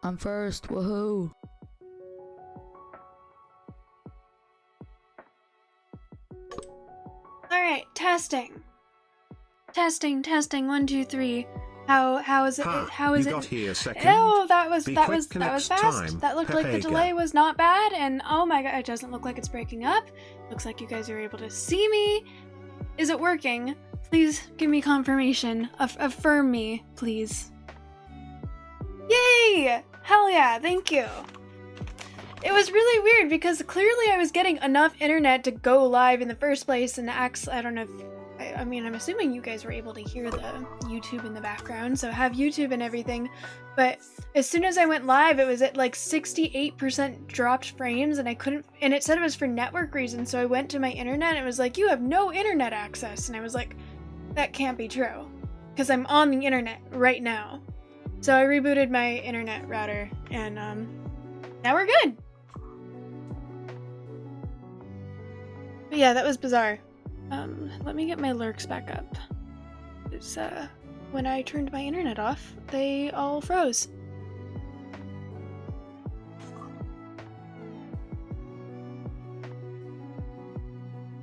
I'm first, woohoo! Alright, testing. Testing, 1, 2, 3. How is it? How is you it? Got here second. Oh, that was fast. Time. That looked like the delay was not bad, and oh my god, it doesn't look like it's breaking up. Looks like you guys are able to see me. Is it working? Please give me confirmation. Affirm me, please. Yay! Hell yeah, thank you. It was really weird because clearly I was getting enough internet to go live in the first place, and I don't know if I mean, I'm assuming you guys were able to hear the YouTube in the background, so have YouTube and everything, but as soon as I went live, it was at like 68% dropped frames, and I couldn't, and it said it was for network reasons, so I went to my internet, and it was like, you have no internet access, and I was like, that can't be true, because I'm on the internet right now. So I rebooted my internet router, and now we're good. But yeah, that was bizarre. Let me get my lurks back up. It's, when I turned my internet off, they all froze.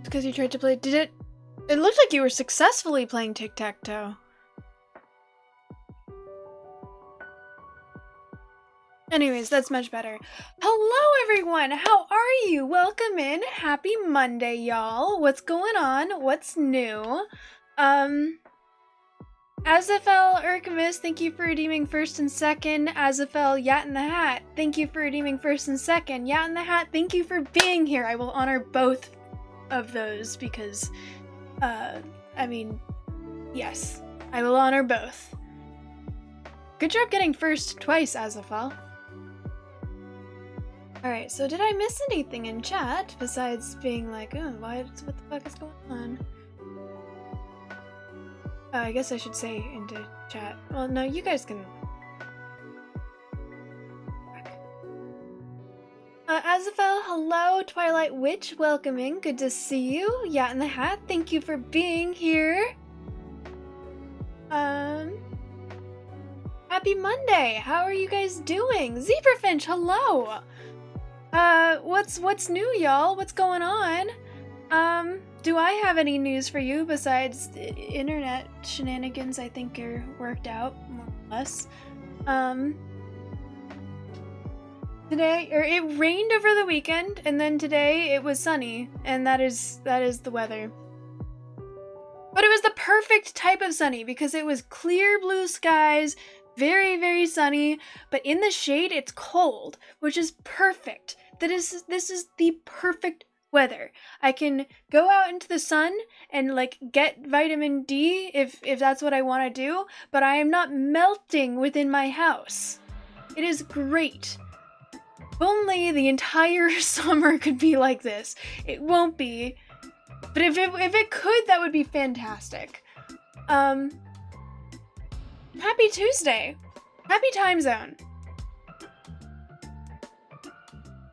Because you tried to play, did it? It looked like you were successfully playing tic-tac-toe. Anyways, that's much better. Hello everyone, how are you? Welcome in. Happy Monday, y'all. What's going on? What's new? Azafel Urkamus, thank you for redeeming first and second. Azafel Yat in the Hat, thank you for redeeming first and second. Yat in the Hat, thank you for being here. I will honor both of those because, I mean, yes, I will honor both. Good job getting first twice, Azafel. Alright, so did I miss anything in chat besides being like, oh, what the fuck is going on? I guess I should say into chat. Well, no, you guys can... Azafel, hello. Twilight Witch, welcoming. Good to see you. Yat in the Hat, thank you for being here. Happy Monday. How are you guys doing? Zebrafinch, hello. What's new, y'all? What's going on? Do I have any news for you besides internet shenanigans I think are worked out, more or less? Today, or it rained over the weekend, and then today it was sunny, and that is the weather. But it was the perfect type of sunny because it was clear blue skies, very, very sunny, but in the shade it's cold, which is perfect. This is the perfect weather. I can go out into the sun and like get vitamin D if that's what I want to do, but I am not melting within my house. It is great. If only the entire summer could be like this. It won't be, but if it could, that would be fantastic. Happy Tuesday. Happy time zone.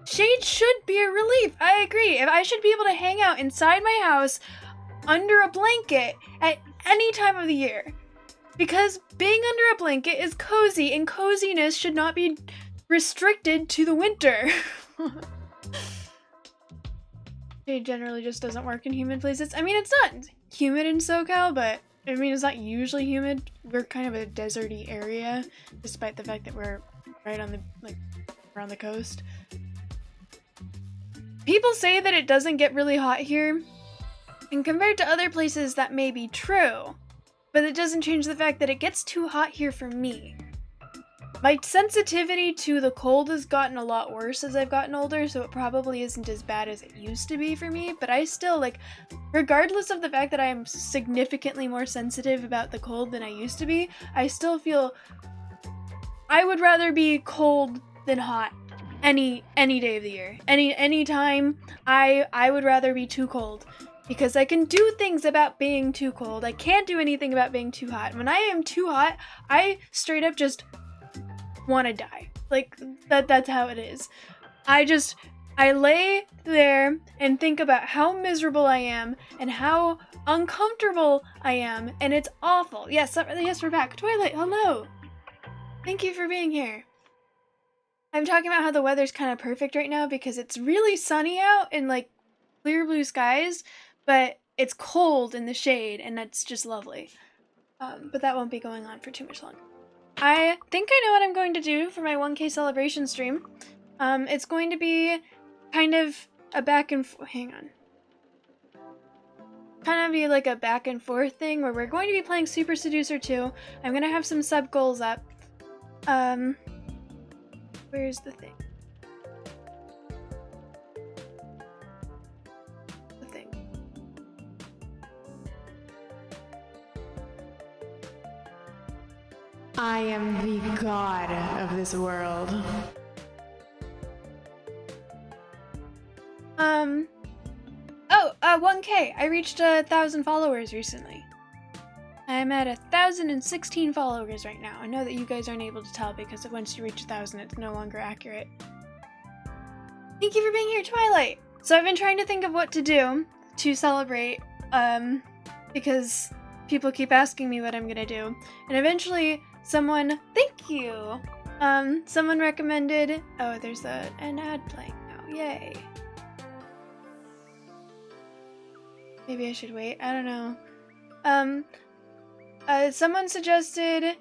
Shade should be a relief. I agree. If I should be able to hang out inside my house under a blanket at any time of the year. Because being under a blanket is cozy, and coziness should not be restricted to the winter. Shade generally just doesn't work in humid places. I mean, it's not humid in SoCal, but I mean, it's not usually humid. We're kind of a deserty area, despite the fact that we're right on the, like, around the coast. People say that it doesn't get really hot here, and compared to other places that may be true, but it doesn't change the fact that it gets too hot here for me. My sensitivity to the cold has gotten a lot worse as I've gotten older, so it probably isn't as bad as it used to be for me, but I still, like, regardless of the fact that I am significantly more sensitive about the cold than I used to be, I still feel I would rather be cold than hot any day of the year. Any time, I would rather be too cold, because I can do things about being too cold. I can't do anything about being too hot. When I am too hot, I straight up just want to die. Like, that's how it is. I lay there and think about how miserable I am and how uncomfortable I am, and it's awful. Yes, we're back. Twilight, hello. Thank you for being here. I'm talking about how the weather's kind of perfect right now because it's really sunny out and like clear blue skies, but it's cold in the shade and that's just lovely. But that won't be going on for too much longer. I think I know what I'm going to do for my 1K celebration stream. It's going to be kind of a back and hang on. Kind of be like a back and forth thing where we're going to be playing Super Seducer 2. I'm gonna have some sub goals up. Where's the thing? The thing. I am the god of this world. 1K. I reached 1,000 followers recently. I'm at 1,016 followers right now. I know that you guys aren't able to tell because once you reach 1,000, it's no longer accurate. Thank you for being here, Twilight. So I've been trying to think of what to do to celebrate, because people keep asking me what I'm gonna do. And eventually someone, thank you! Someone recommended, oh, there's an ad playing now, yay. Maybe I should wait, I don't know. Someone suggested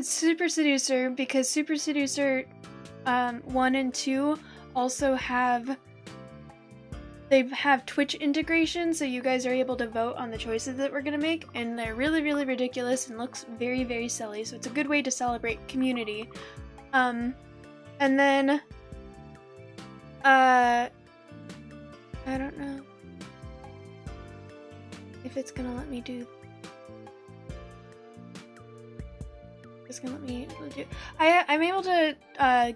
Super Seducer because Super Seducer 1 and 2 also have Twitch integration, so you guys are able to vote on the choices that we're gonna make, and they're really, really ridiculous and looks very, very silly, so it's a good way to celebrate community. And then I don't know if it's gonna let me do. It's gonna let me do. I'm able to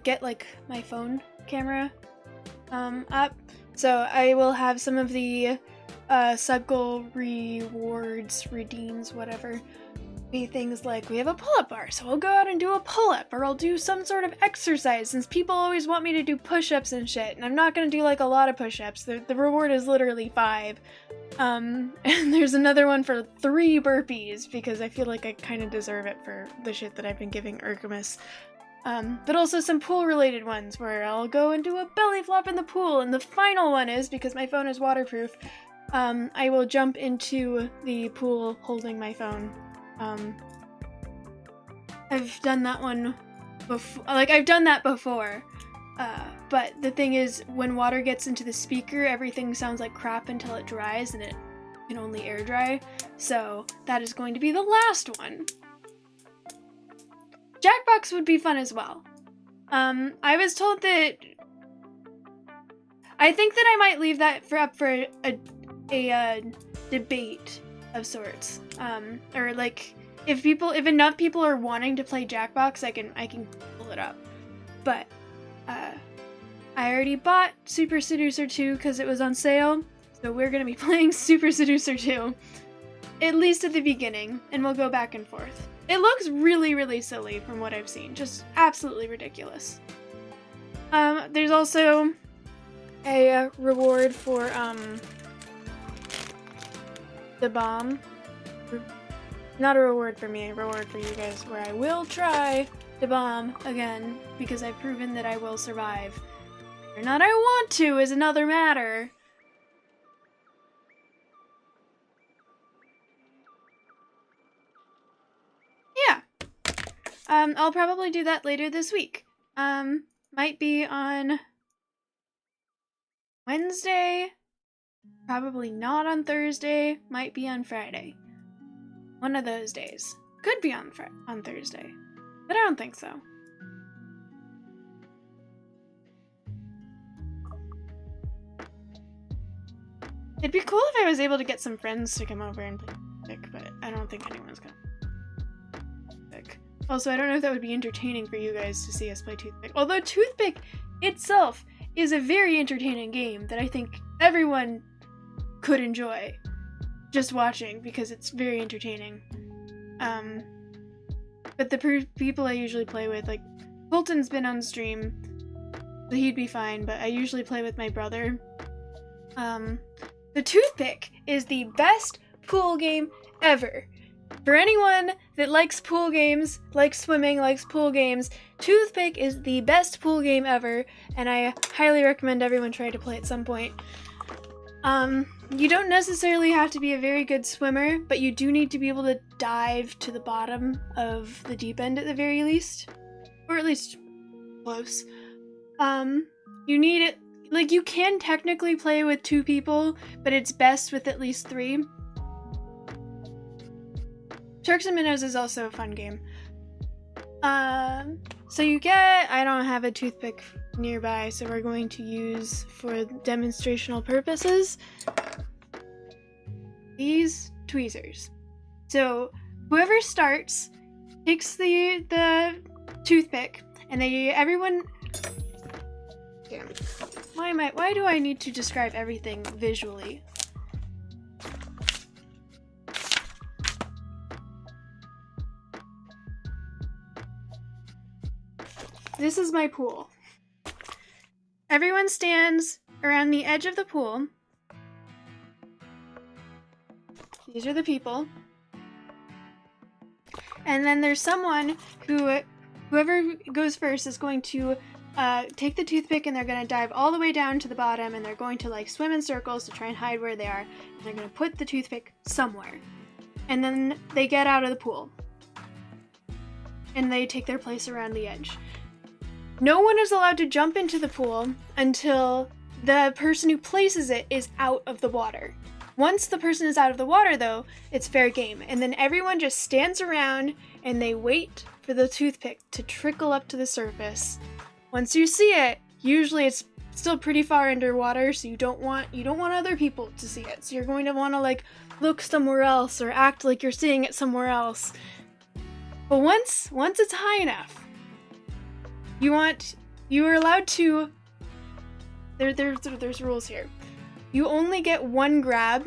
get like my phone camera up, so I will have some of the sub goal rewards, redeems, whatever, be things like we have a pull-up bar, so I'll go out and do a pull-up, or I'll do some sort of exercise since people always want me to do push-ups and shit, and I'm not gonna do like a lot of push-ups. The reward is literally 5. And there's another one for 3 burpees because I feel like I kind of deserve it for the shit that I've been giving Urkamus. But also some pool-related ones where I'll go and do a belly flop in the pool, and the final one is, because my phone is waterproof, I will jump into the pool holding my phone. I've done that one before, I've done that before, but the thing is, when water gets into the speaker, everything sounds like crap until it dries, and it can only air dry, so that is going to be the last one. Jackbox would be fun as well. I was told that I think that I might leave that up for a debate of sorts. Or like if enough people are wanting to play Jackbox, I can pull it up. But I already bought Super Seducer 2 because it was on sale, so we're gonna be playing Super Seducer 2, at least at the beginning, and we'll go back and forth. It looks really, really silly from what I've seen, just absolutely ridiculous. There's also a reward for the bomb. Not a reward for me, a reward for you guys, where I will try the bomb again, because I've proven that I will survive. Whether or not I want to is another matter. Yeah. I'll probably do that later this week. Might be on Wednesday, probably not on Thursday, might be on Friday. One of those days. Could be on Thursday, but I don't think so. It'd be cool if I was able to get some friends to come over and play Toothpick, but I don't think anyone's gonna pick. Also, I don't know if that would be entertaining for you guys to see us play Toothpick. Although Toothpick itself is a very entertaining game that I think everyone could enjoy just watching because it's very entertaining. But the people I usually play with, like, Colton's been on stream, so he'd be fine, but I usually play with my brother. The Toothpick is the best pool game ever. For anyone that likes pool games, likes swimming, likes pool games, Toothpick is the best pool game ever, and I highly recommend everyone try to play at some point. You don't necessarily have to be a very good swimmer, but you do need to be able to dive to the bottom of the deep end at the very least. Or at least close. You need it, like, you can technically play with 2 people, but it's best with at least 3. Sharks and Minnows is also a fun game. So you get, I don't have a toothpick nearby, so we're going to use, for demonstrational purposes, these tweezers. So whoever starts takes the toothpick, and everyone. Damn. Why do I need to describe everything visually? This is my pool. Everyone stands around the edge of the pool. These are the people. And then there's someone whoever goes first is going to take the toothpick, and they're going to dive all the way down to the bottom, and they're going to like swim in circles to try and hide where they are. And they're going to put the toothpick somewhere. And then they get out of the pool. And they take their place around the edge. No one is allowed to jump into the pool until the person who places it is out of the water. Once the person is out of the water, though, it's fair game. And then everyone just stands around and they wait for the toothpick to trickle up to the surface. Once you see it, usually it's still pretty far underwater, so you don't want other people to see it. So you're going to want to like look somewhere else or act like you're seeing it somewhere else. But once it's high enough, you are allowed to. There's rules here. You only get one grab,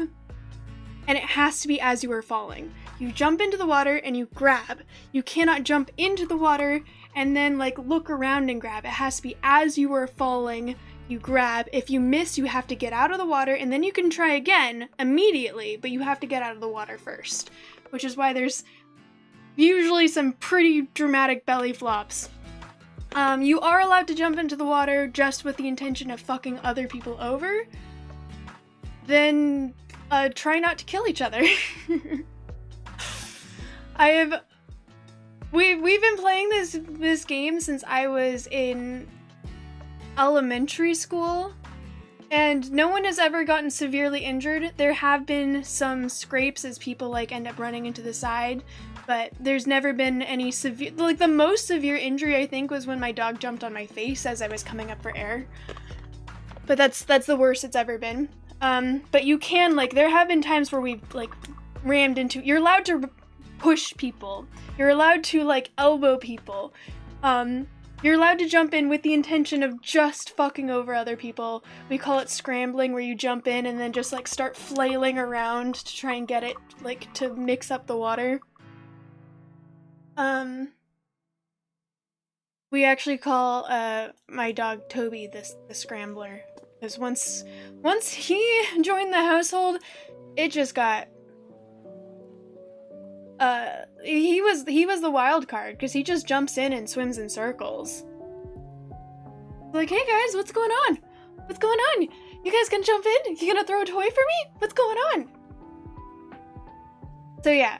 and it has to be as you are falling. You jump into the water and you grab. You cannot jump into the water and then like look around and grab. It has to be as you are falling, you grab. If you miss, you have to get out of the water, and then you can try again immediately, but you have to get out of the water first. Which is why there's usually some pretty dramatic belly flops. You are allowed to jump into the water just with the intention of fucking other people over. Then try not to kill each other. We've been playing this game since I was in elementary school, and no one has ever gotten severely injured. There have been some scrapes as people like end up running into the side, but there's never been any severe, like the most severe injury I think was when my dog jumped on my face as I was coming up for air. But that's the worst it's ever been. But you can, like, there have been times where we've like rammed into, you're allowed to push people. You're allowed to like elbow people. You're allowed to jump in with the intention of just fucking over other people. We call it scrambling, where you jump in and then just like start flailing around to try and get it like to mix up the water. We actually call my dog Toby the scrambler, because once he joined the household, it just got he was the wild card, because he just jumps in and swims in circles. Like, hey guys, what's going on? What's going on? You guys gonna jump in? You gonna throw a toy for me? What's going on? So yeah,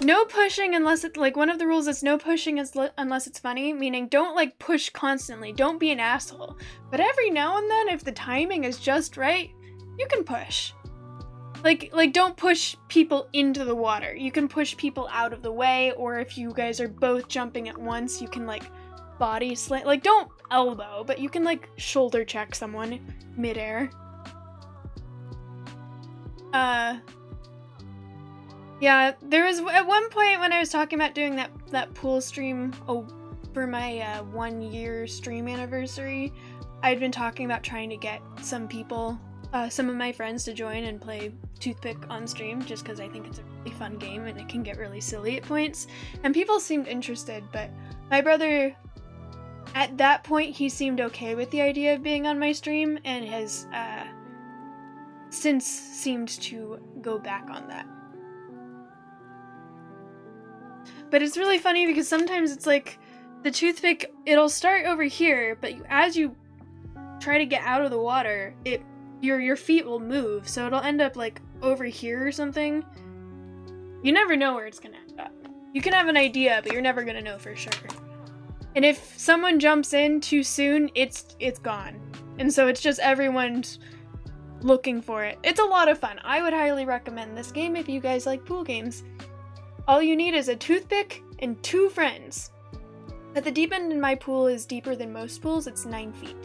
no pushing unless it's like, one of the rules is no pushing unless it's funny, meaning don't like push constantly, don't be an asshole. But every now and then, if the timing is just right, you can push. Like don't push people into the water. You can push people out of the way, or if you guys are both jumping at once, you can like body slam, like don't elbow, but you can like shoulder check someone midair. Yeah, there was at one point when I was talking about doing that pool stream for my 1 year stream anniversary, I'd been talking about trying to get some people, some of my friends, to join and play Toothpick on stream, just because I think it's a really fun game and it can get really silly at points. And people seemed interested, but my brother, at that point, he seemed okay with the idea of being on my stream, and has since seemed to go back on that. But it's really funny because sometimes it's like the toothpick, it'll start over here, but as you try to get out of the water, your feet will move, so it'll end up like over here or something. You never know where it's gonna end up. You can have an idea, but you're never gonna know for sure. And if someone jumps in too soon, it's gone. And so it's just everyone's looking for it. It's a lot of fun. I would highly recommend this game if you guys like pool games. All you need is a toothpick and 2 friends. At the deep end in my pool is deeper than most pools. It's 9 feet.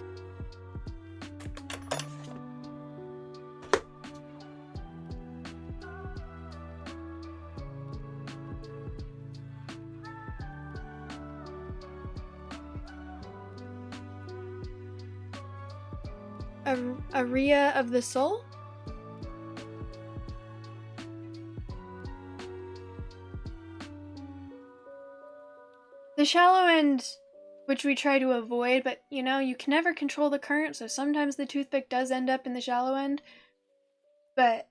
Aria of the Soul? The shallow end, which we try to avoid, but you know, you can never control the current, so sometimes the toothpick does end up in the shallow end. But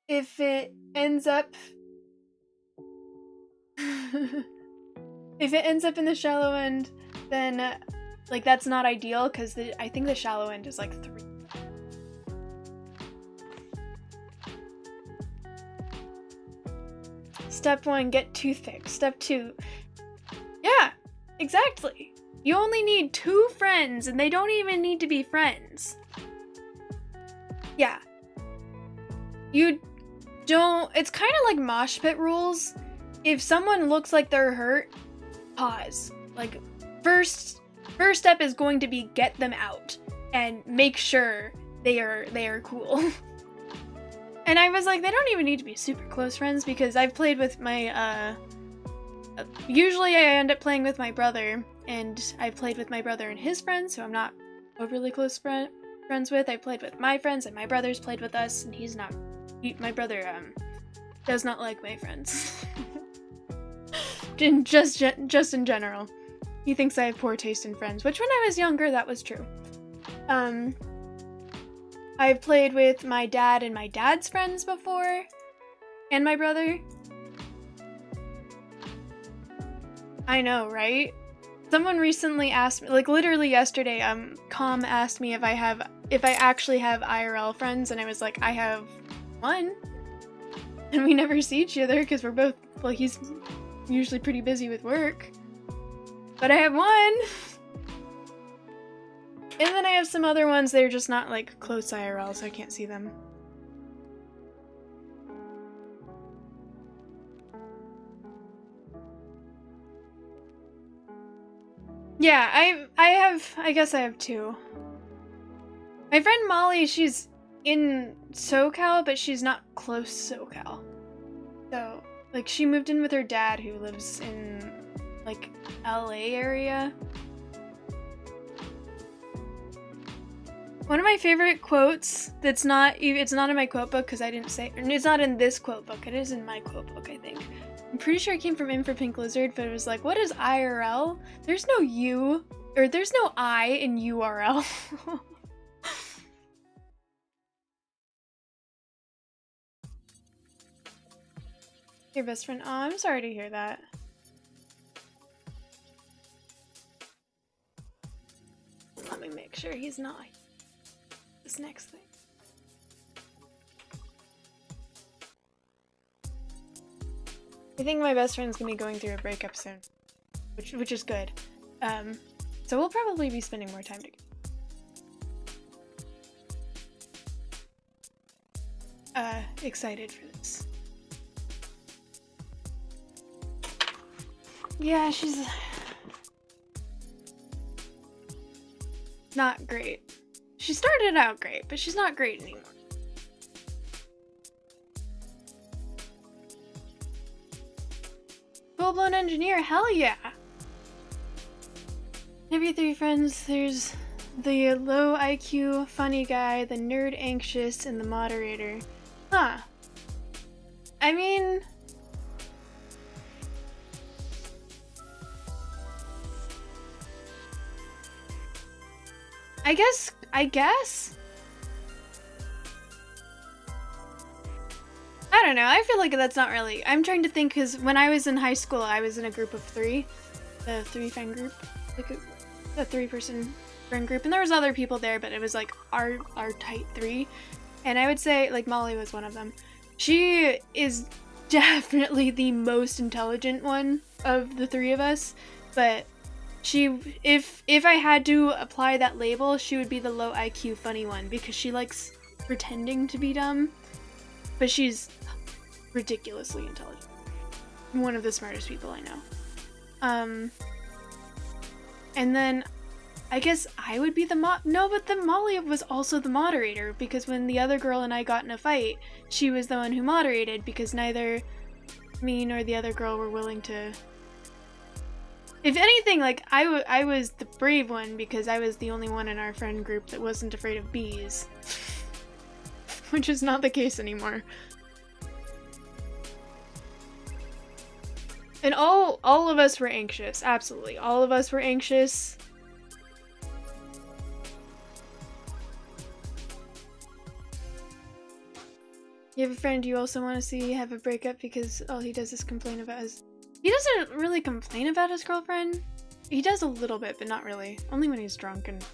if it ends up if it ends up in the shallow end, then like that's not ideal, because I think the shallow end is like 3. Step 1, get toothpick. Step 2, yeah, exactly. You only need 2 friends, and they don't even need to be friends. Yeah. You don't, it's kind of like mosh pit rules. If someone looks like they're hurt, pause. Like, first step is going to be get them out and make sure they are cool. And I was like, they don't even need to be super close friends, because I've played with my, usually I end up playing with my brother, and I've played with my brother and his friends, who I'm not overly close friends with. I played with my friends, and my brother's played with us, and my brother, does not like my friends. just in general. He thinks I have poor taste in friends, which when I was younger, that was true. I've played with my dad and my dad's friends before, and my brother. I know, right? Someone recently asked me, like literally yesterday, Com asked me if I actually have IRL friends, and I was like, I have 1. And we never see each other because we're both, well, he's usually pretty busy with work. But I have 1! And then I have some other ones that are just not like close IRL, so I can't see them. Yeah, I guess I have 2. My friend Molly, she's in SoCal, but she's not close SoCal. So, like, she moved in with her dad, who lives in, like, LA area. One of my favorite quotes it's not in my quote book, because I didn't say, it's not in this quote book, it is in my quote book, I think. I'm pretty sure it came from In for Pink Lizard, but it was like, what is IRL? There's no U, or there's no I in URL. Your best friend? Oh, I'm sorry to hear that. Let me make sure he's not. This next thing. I think my best friend's gonna be going through a breakup soon, which is good. So we'll probably be spending more time together. Excited for this. Yeah, she's not great. She started out great, but she's not great anymore. Full-blown engineer, hell yeah! Of your 3 friends, there's the low IQ funny guy, the nerd anxious, and the moderator. Huh. I mean, I guess? I don't know. I feel like that's not really. I'm trying to think because when I was in high school, I was in a group of 3, the 3-friend group, like a 3-person friend group, and there was other people there, but it was like our tight 3. And I would say like Molly was one of them. She is definitely the most intelligent one of the 3 of us, but she, if I had to apply that label, she would be the low IQ funny one because she likes pretending to be dumb, but she's ridiculously intelligent. One of the smartest people I know. And then I guess I would be the no, but then Molly was also the moderator because when the other girl and I got in a fight, she was the one who moderated because neither me nor the other girl were willing to. If anything, like I was the brave one because I was the only one in our friend group that wasn't afraid of bees, which is not the case anymore. And all of us were anxious. Absolutely, all of us were anxious. You have a friend you also want to see have a breakup because all he does is complain about his... He doesn't really complain about his girlfriend. He does a little bit, but not really. Only when he's drunk and...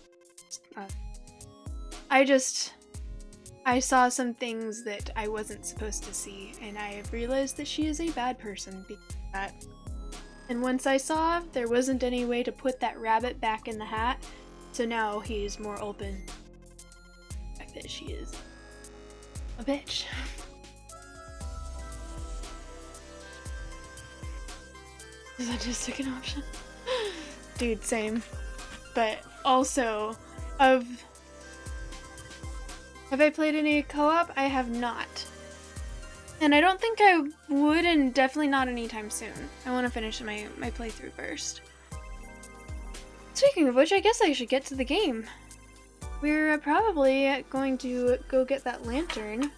I saw some things that I wasn't supposed to see, and I have realized that she is a bad person because of that. And once I saw, there wasn't any way to put that rabbit back in the hat, so now he's more open to the fact that she is a bitch. Is that just like an option? Dude, same. But also, have I played any co-op? I have not. And I don't think I would, and definitely not anytime soon. I want to finish my playthrough first. Speaking of which, I guess I should get to the game. We're probably going to go get that lantern.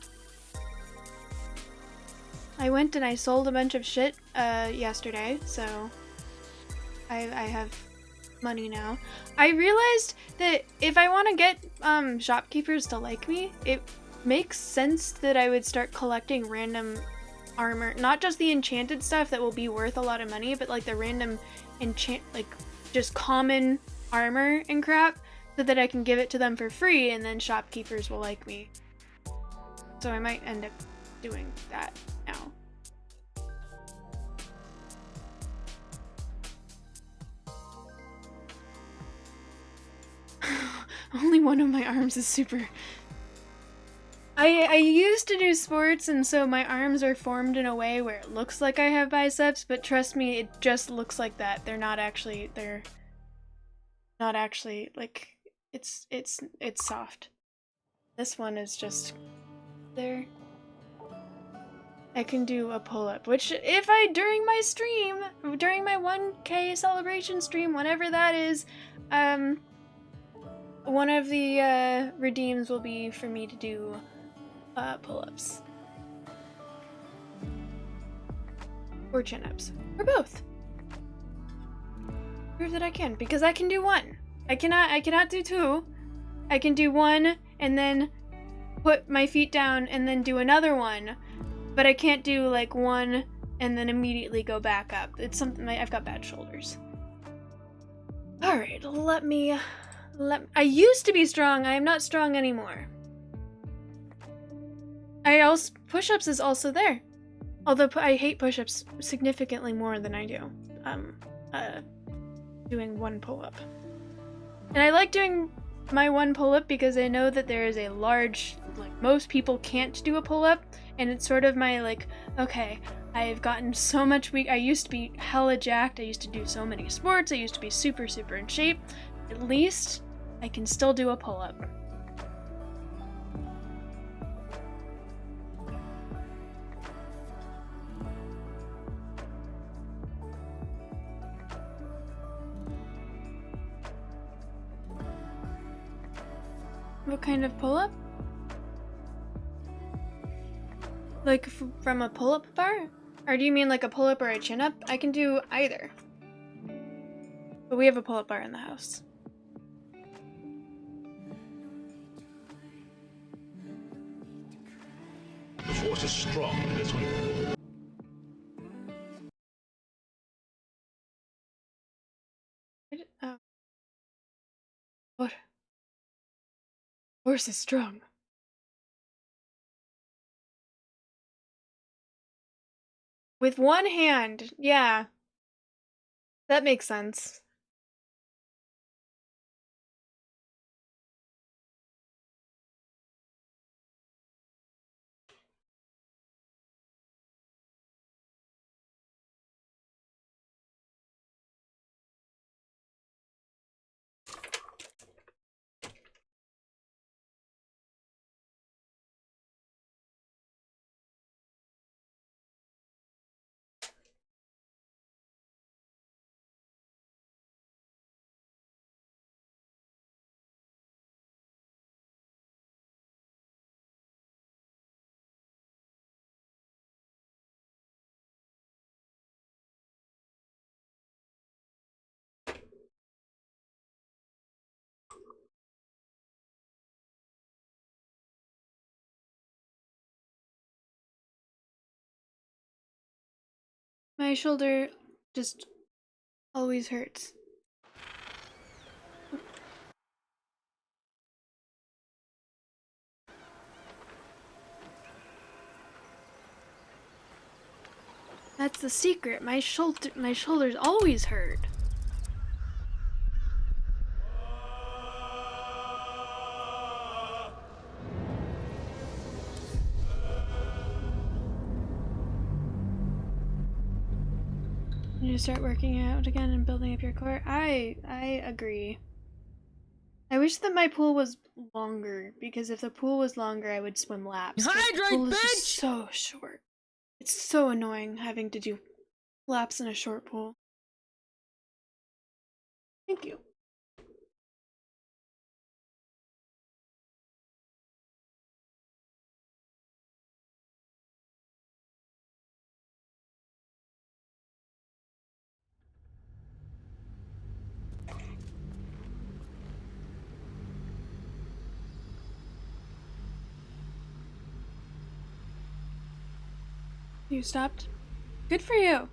I went and I sold a bunch of shit yesterday, so I have money now. I realized that if I want to get shopkeepers to like me, it makes sense that I would start collecting random armor, not just the enchanted stuff that will be worth a lot of money, but like the random like just common armor and crap, so that I can give it to them for free and then shopkeepers will like me. So I might end up doing that now. Only one of my arms is super... I used to do sports, and so my arms are formed in a way where it looks like I have biceps, but trust me, it just looks like that. They're not actually, like, it's soft. This one is just there. I can do a pull-up, which if I, during my stream, during my 1K celebration stream, whenever that is, one of the redeems will be for me to do pull-ups. Or chin-ups. Or both. Prove that I can, because I can do one. I cannot do 2. I can do 1 and then put my feet down and then do another one. But I can't do like 1 and then immediately go back up. It's something I've got bad shoulders. Alright, I used to be strong. I am not strong anymore. Push-ups is also there. Although I hate push-ups significantly more than I do doing 1 pull-up. And I like doing my 1 pull-up because I know that there is a large, like, most people can't do a pull-up, and it's sort of my, like, okay, I've gotten so much weak. I used to be hella jacked. I used to do so many sports. I used to be super, super in shape. At least I can still do a pull-up. What kind of pull-up? Like from a pull-up bar? Or do you mean like a pull-up or a chin-up? I can do either. But we have a pull-up bar in the house. force is strong, as we... Oh. What? Force is strong. With one hand, yeah. That makes sense. My shoulder just always hurts. That's the secret. My shoulders always hurt. You start working out again and building up your core. I agree. I wish that my pool was longer, because if the pool was longer, I would swim laps. But the pool is just so short. It's so annoying having to do laps in a short pool. Thank you. You stopped? Good for you.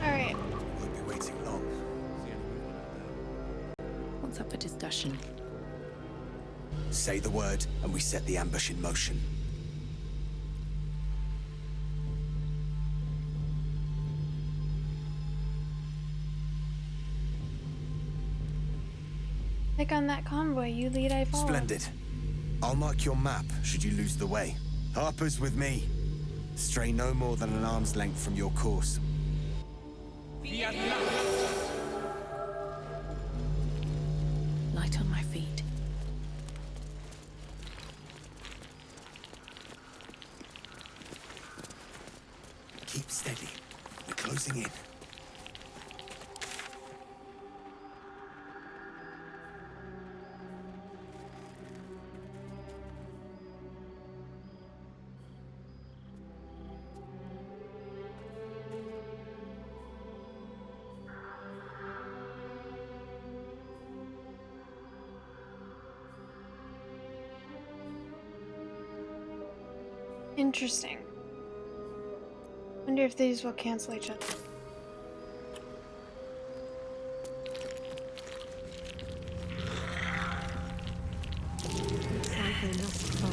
Alright. Won't be waiting long. What's up for discussion? Say the word, and we set the ambush in motion. Take on that convoy, you lead, I follow. Splendid. I'll mark your map should you lose the way. Harper's with me. Stray no more than an arm's length from your course. Light on my feet. Keep steady. We're closing in. Interesting. Wonder if these will cancel each other. Looks like we're not far.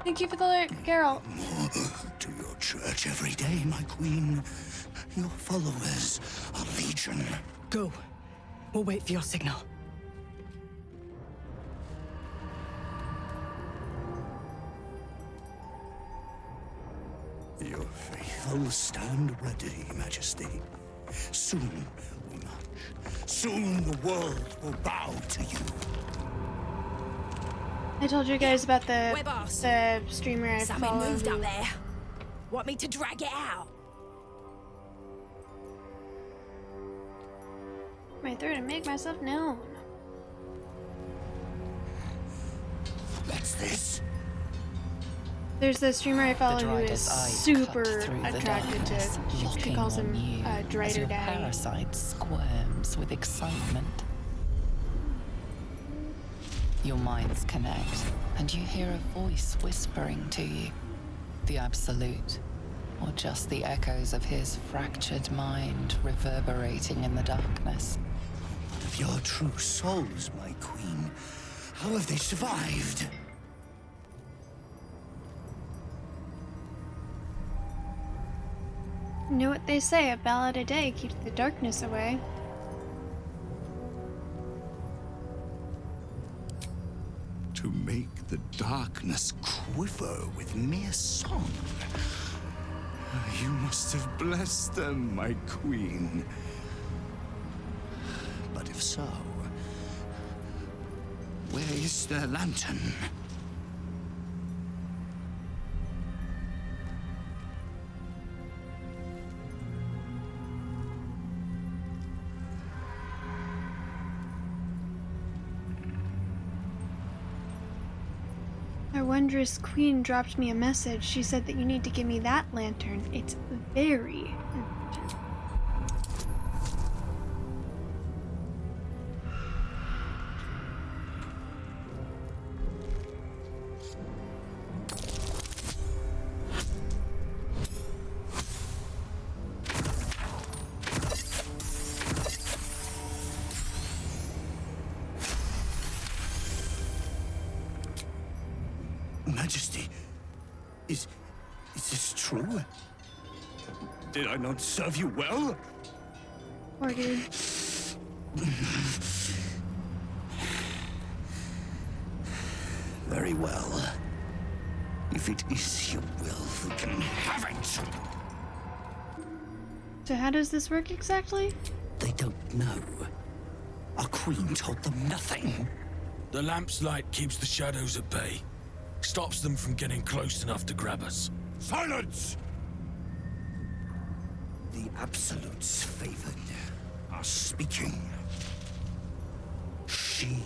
Thank you for the alert, Carol. To your church every day, my queen. Your followers are legion. Go. We'll wait for your signal. Your faithful stand ready, Majesty. Soon we march. Soon the world will bow to you. I told you guys about We're boss. the streamer I Something follow. moved up there. Want me to drag it out? My throat and make myself known. What's this? There's the streamer I follow who is Drider's eyes super cut through the attracted darkness, to. She locking calls him on you as Drider your Daddy. parasite squirms with excitement. Your minds connect, and you hear a voice whispering to you. The Absolute, or just the echoes of his fractured mind reverberating in the darkness. What of your true souls, my queen? How have they survived? You know what they say, a ballad a day keeps the darkness away. To make the darkness quiver with mere song. You must have blessed them, my queen. But if so, where is their lantern? Our wondrous queen dropped me a message. She said that you need to give me that lantern. It's very important. Majesty, is this true? Did I not serve you well? Poor dude. Very well. If it is your will, we can have it. So how does this work exactly? They don't know. Our queen told them nothing. The lamp's light keeps the shadows at bay. Stops them from getting close enough to grab us. Silence! The Absolutes favored are speaking. She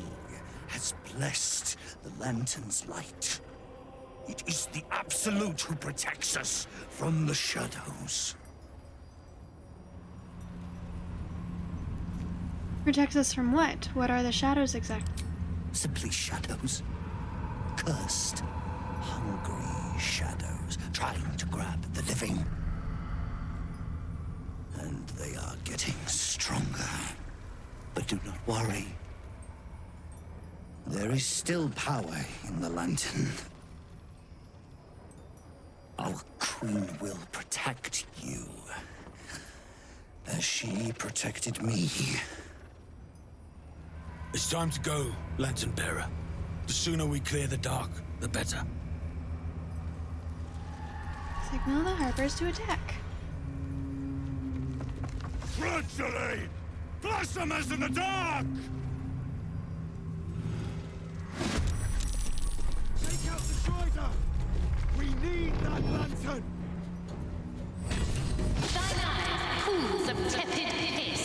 has blessed the lantern's light. It is the Absolute who protects us from the shadows. Protects us from what? What are the shadows exactly? Simply shadows. Cursed, hungry shadows trying to grab the living. And they are getting stronger. But do not worry. There is still power in the lantern. Our queen will protect you, as she protected me. It's time to go, Lantern Bearer. The sooner we clear the dark, the better. Signal the harpers to attack. Gradually! Blasphemous in the dark! Take out the Drider! We need that lantern! Thine eyes, pools of tepid piss.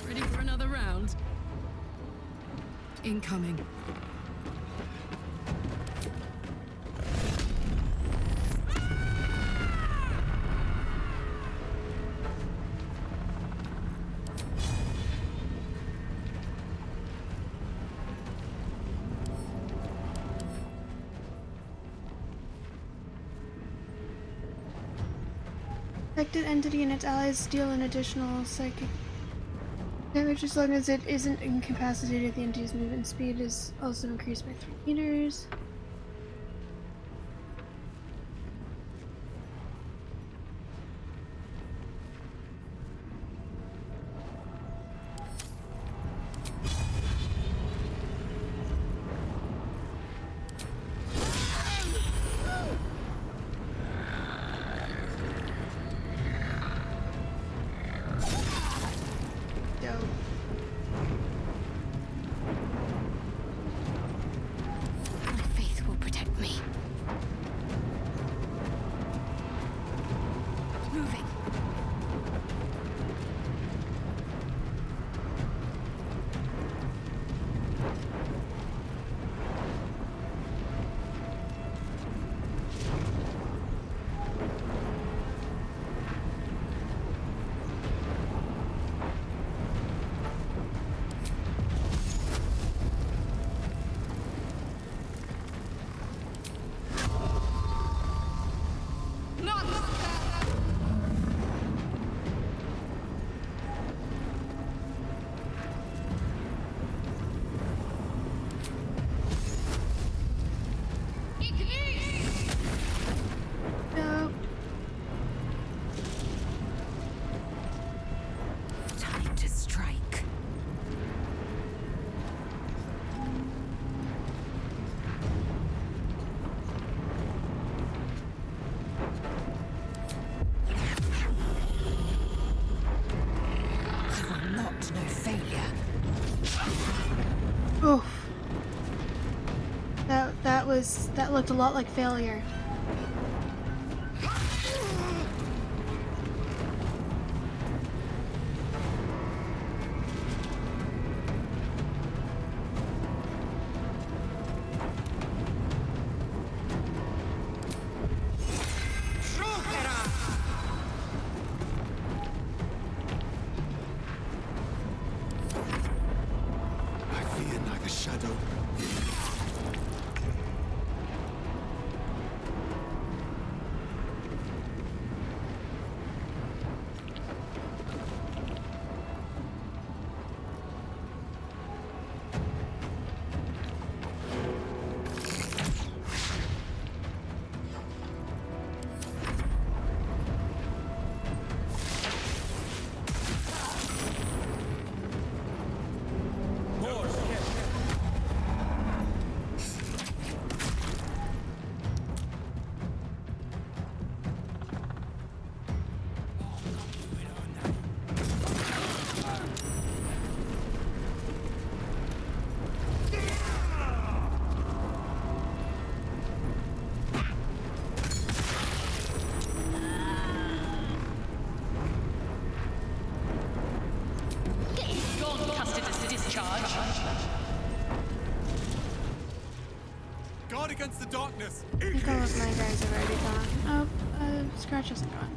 Ready for another round? Incoming. affected entity and its allies deal an additional psychic damage as long as it isn't incapacitated. The entity's movement speed is also increased by 3 meters. My faith will protect me. Moving. No. Time to strike. I will not know failure. Oof. That looked a lot like failure. I fear neither shadow. Gone, Custodus discharge. Guard against the darkness! I think all of my guys have already gone. Oh, Scratch isn't gone.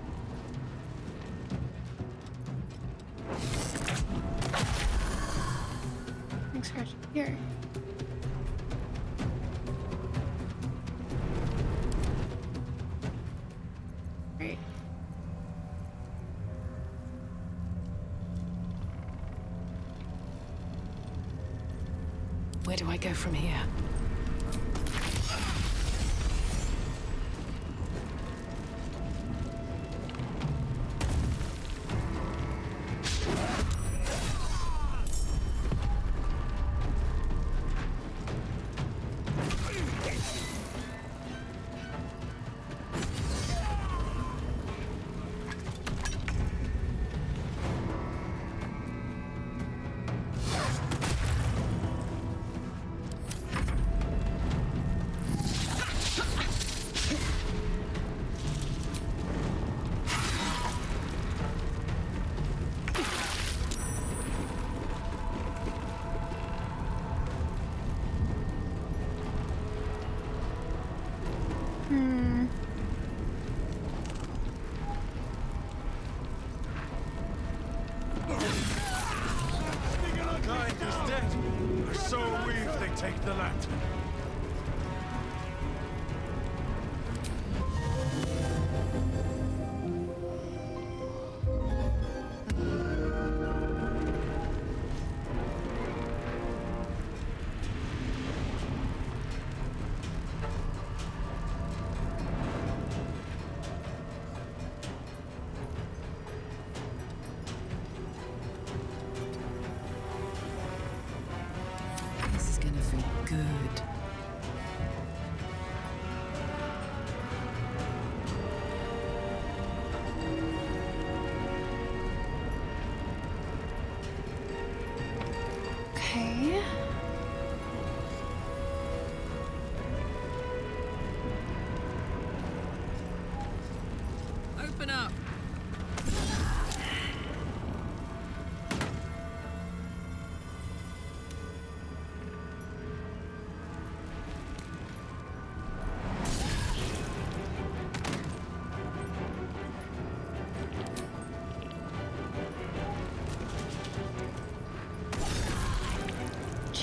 I think Scratch is here. Great. Where do I go from here?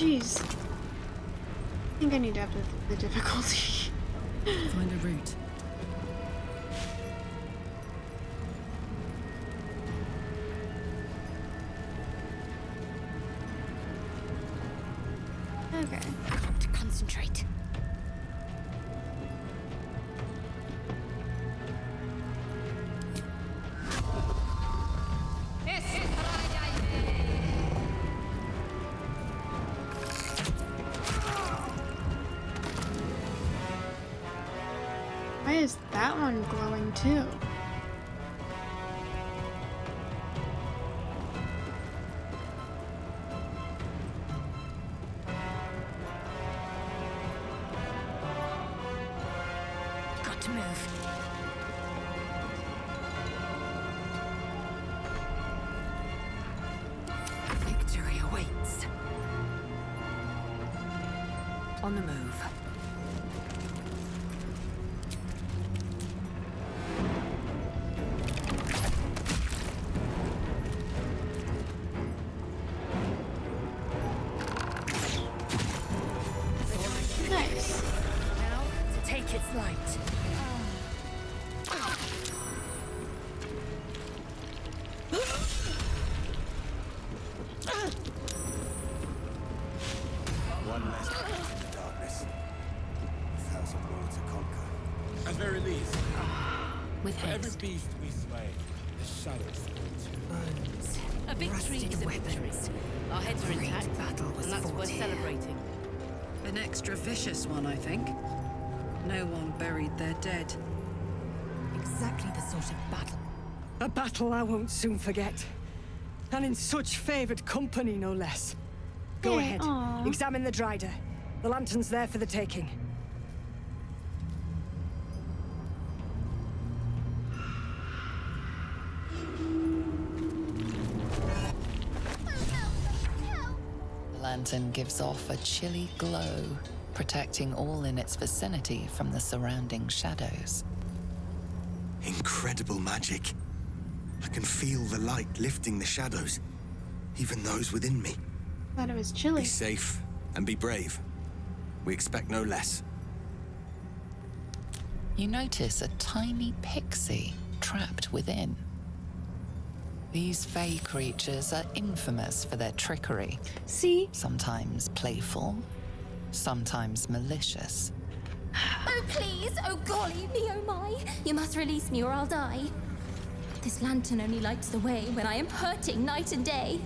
jeez. I think I need to up the difficulty. Find a route. Okay. I've got to concentrate. Why is that one glowing too? Got to move. Victory awaits. On the move. Nice. Now to take its light. One less path in the darkness. 1,000 more to conquer. At very least, With for every haste. beast we slay, the shadows fall Bones. A victory Rusted is a victory. weapons. Our heads are Great intact, battle was and that's fought worth here. celebrating. An extra vicious one, I think. No one buried their dead. Exactly the sort of battle. A battle I won't soon forget. And in such favored company, no less. Go Hey, ahead. aw. Examine the Drider. The lantern's there for the taking. The lantern gives off a chilly glow, protecting all in its vicinity from the surrounding shadows. Incredible magic. I can feel the light lifting the shadows, even those within me. Thought it was chilly. Be safe and be brave. We expect no less. You notice a tiny pixie trapped within. These fey creatures are infamous for their trickery, See? sometimes playful, sometimes malicious. Oh, please! Oh, golly me, oh my! You must release me or I'll die. This lantern only lights the way when I am hurting night and day.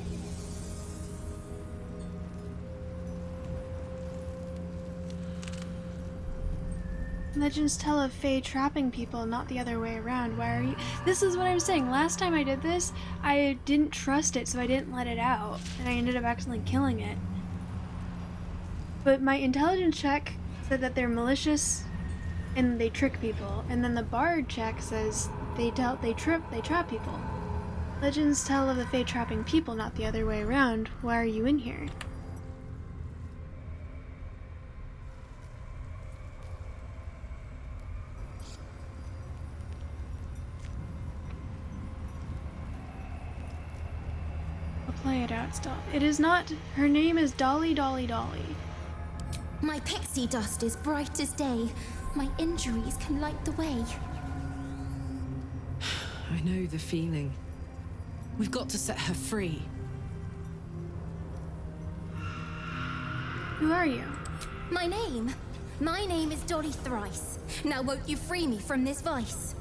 Legends tell of Fae trapping people, not the other way around. Why are you? This is what I was saying. Last time I did this, I didn't trust it, so I didn't let it out, and I ended up accidentally killing it. But my intelligence check said that they're malicious and they trick people, and then the bard check says they trap people. Legends tell of the Fae trapping people, not the other way around. Why are you in here? I'll play it out still. It is not. Her name is Dolly Dolly Dolly. My pixie dust is bright as day. My injuries can light the way. I know the feeling. We've got to set her free. Who are you? My name is Dolly Thrice. Now won't you free me from this vice?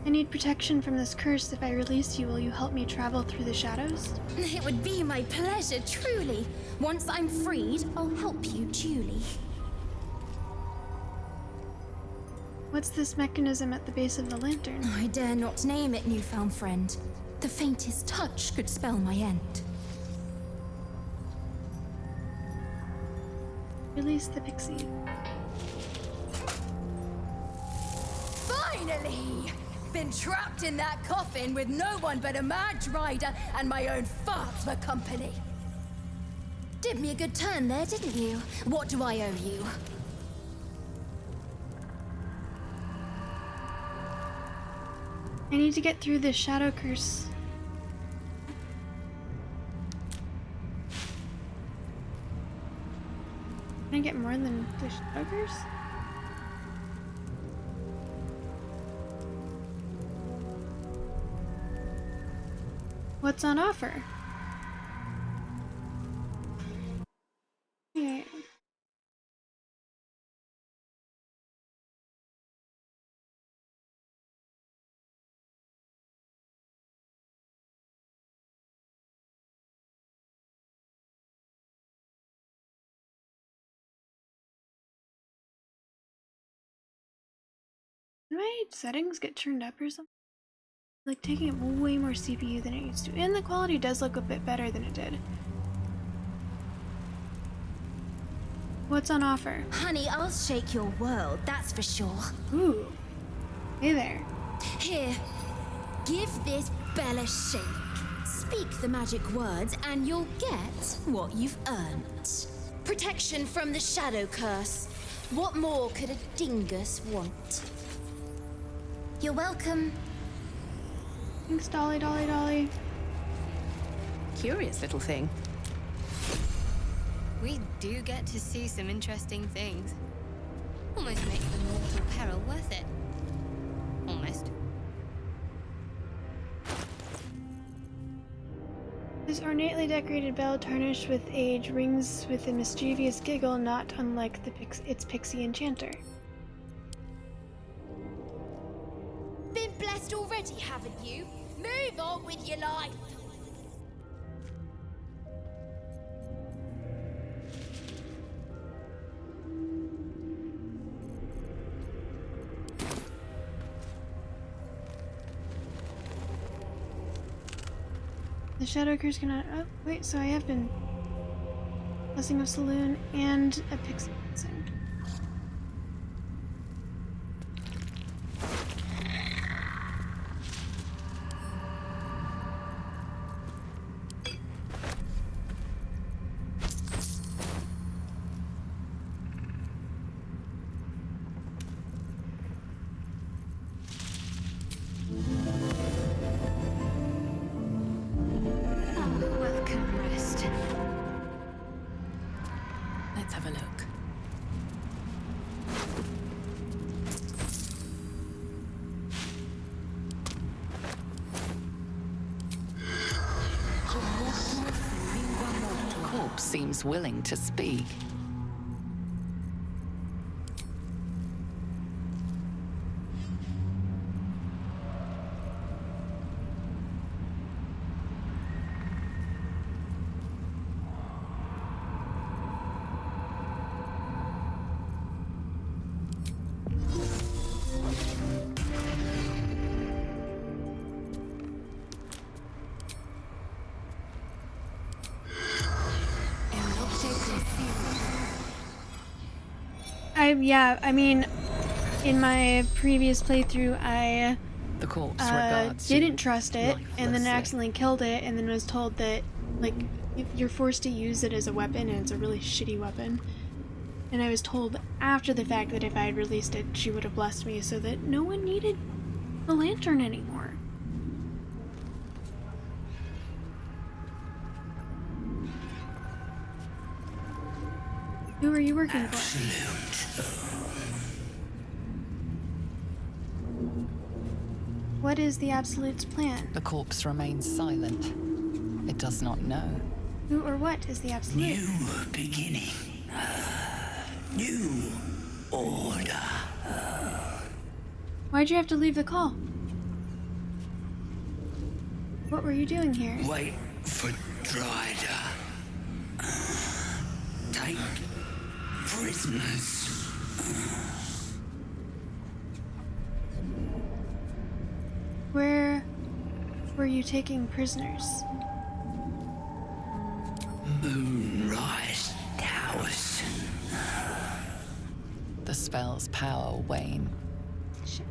I need protection from this curse. If I release you, will you help me travel through the shadows? It would be my pleasure, truly. Once I'm freed, I'll help you duly. What's this mechanism at the base of the lantern? I dare not name it, newfound friend. The faintest touch could spell my end. Release the pixie. Finally! Been trapped in that coffin with no one but a mad rider and my own farts for company. Did me a good turn there, didn't you? What do I owe you? I need to get through this shadow curse. Can I get more than the Shadowgers? What's on offer? Okay. Did my settings get turned up or something? Like taking up way more CPU than it used to. And the quality does look a bit better than it did. What's on offer? Honey, I'll shake your world, that's for sure. Ooh. Hey there. Here, give this bell a shake. Speak the magic words and you'll get what you've earned. Protection from the shadow curse. What more could a dingus want? You're welcome. Thanks, Dolly, Dolly, Dolly. Curious little thing. We do get to see some interesting things. Almost makes the mortal peril worth it. Almost. This ornately decorated bell, tarnished with age, rings with a mischievous giggle not unlike its pixie enchanter. Been blessed already, haven't you? Move on with your life. The Shadow Curse cannot. Oh, wait, so I have been. Blessing of Saloon and a Pixie Blessing. Welcome, rest. Let's have a look. The corpse seems willing to speak. I mean, in my previous playthrough, I The corpse regards you didn't trust it, and then lifelessly. accidentally killed it, and then was told that, like, you're forced to use it as a weapon, and it's a really shitty weapon. And I was told after the fact that if I had released it, she would have blessed me, so that no one needed the lantern anymore. Who are you working for? What is the Absolute's plan? The corpse remains silent. It does not know. Who or what is the Absolute? New beginning. New order. Why'd you have to leave the call? What were you doing here? Wait for Dryder. Take prisoners. Where were you taking prisoners? Moonrise Towers. The spell's power wane. Shit.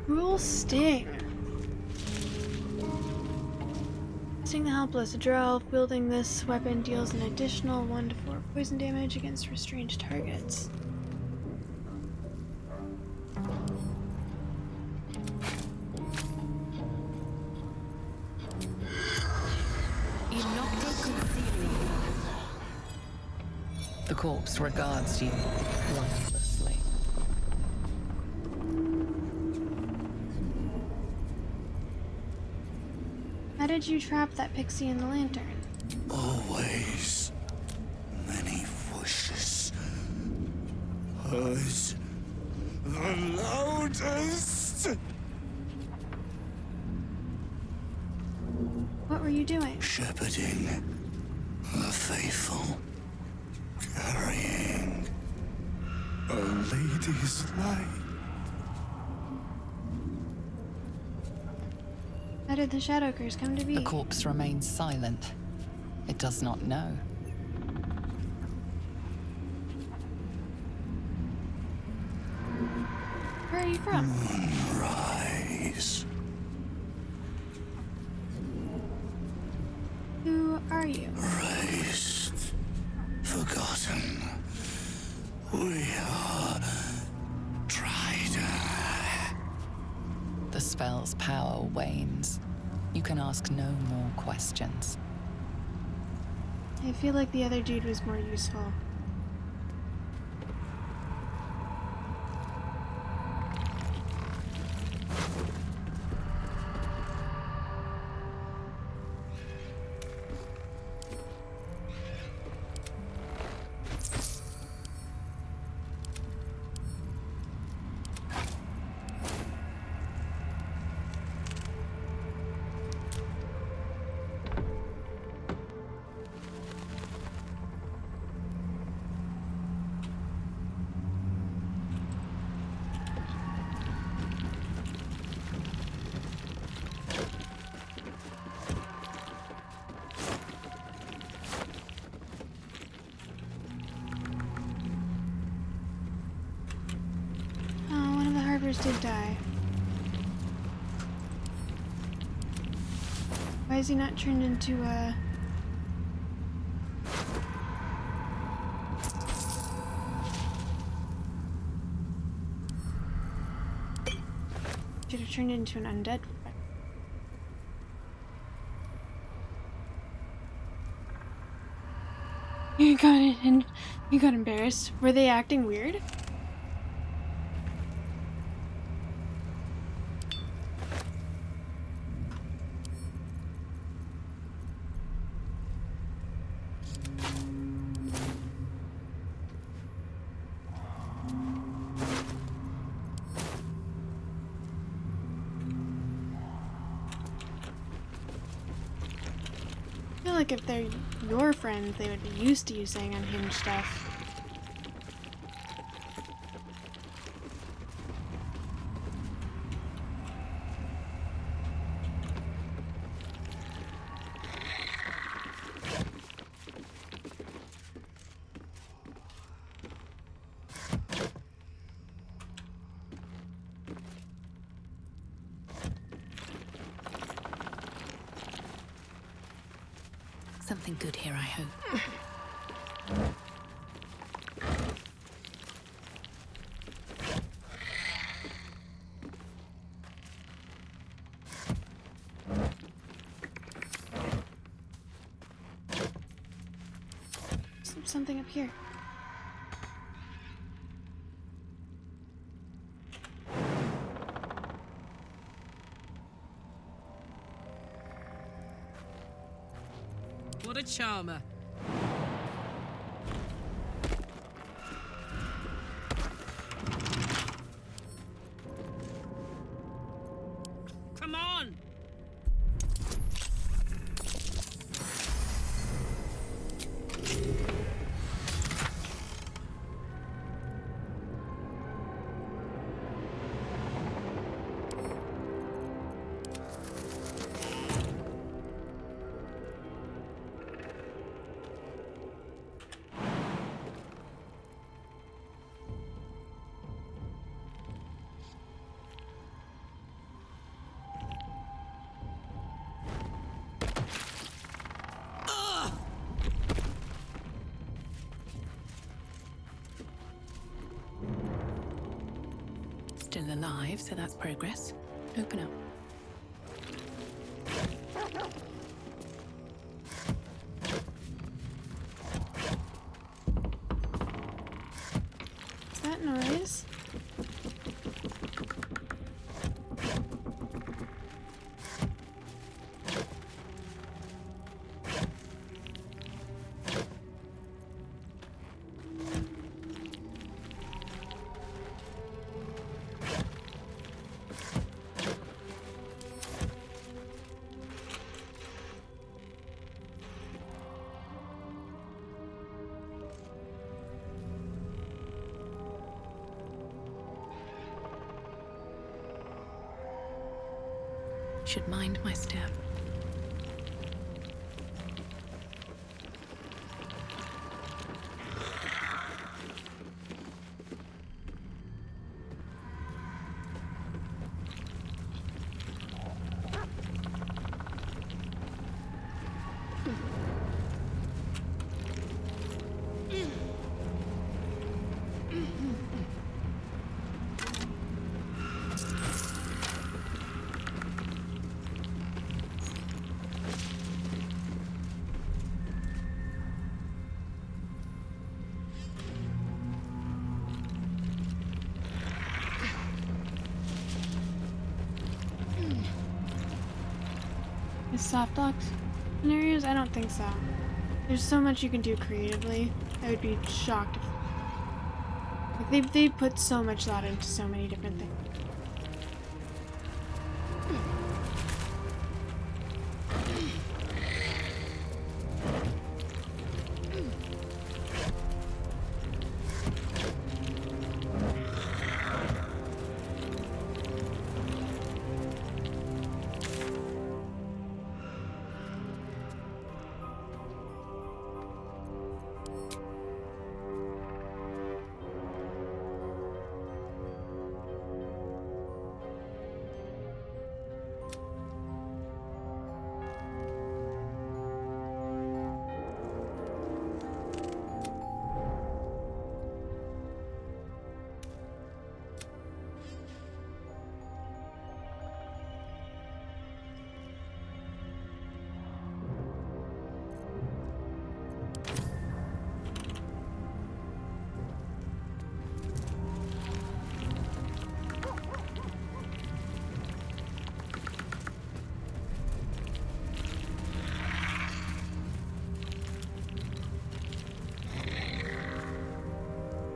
Cruel Sting. Sting the helpless. A drow wielding this weapon deals an additional 1 to 4 poison damage against restrained targets. The corpse regards you lifelessly. How did you trap that pixie in the lantern? Always many wishes. Hers the loudest. What were you doing? Shepherding the faithful. Carrying a lady's light. How did the Shadow Curse come to be? The corpse remains silent. It does not know. Where are you from? Rise. Who are you? Raised. Forgotten. We are Trider. The spell's power wanes. You can ask no more questions. I feel like the other dude was more useful. Did die. Why is he not turned into a... Should have turned into an undead. You got embarrassed. Were they acting weird? Like if they're your friends, they would be used to you saying unhinged stuff. Something good here, I hope. Something up here. What a charmer. Come on! still alive, so that's progress. Open up. What's that noise? Should mind my step. Is soft locked scenarios? I don't think so. There's so much you can do creatively. I would be shocked if they put so much thought into so many different things.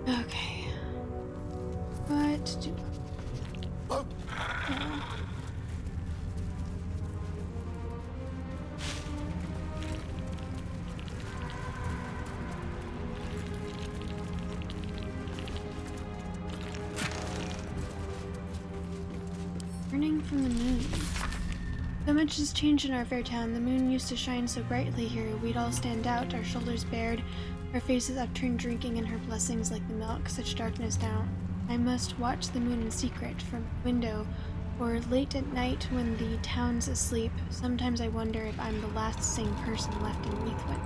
Okay. What do... Burning from the moon. So much has changed in our fair town. The moon used to shine so brightly here. We'd all stand out, our shoulders bared, our faces upturned, drinking in her blessings like the milk. Such darkness now. I must watch the moon in secret from a window, or late at night when the town's asleep. Sometimes I wonder if I'm the last sane person left in Reethwood.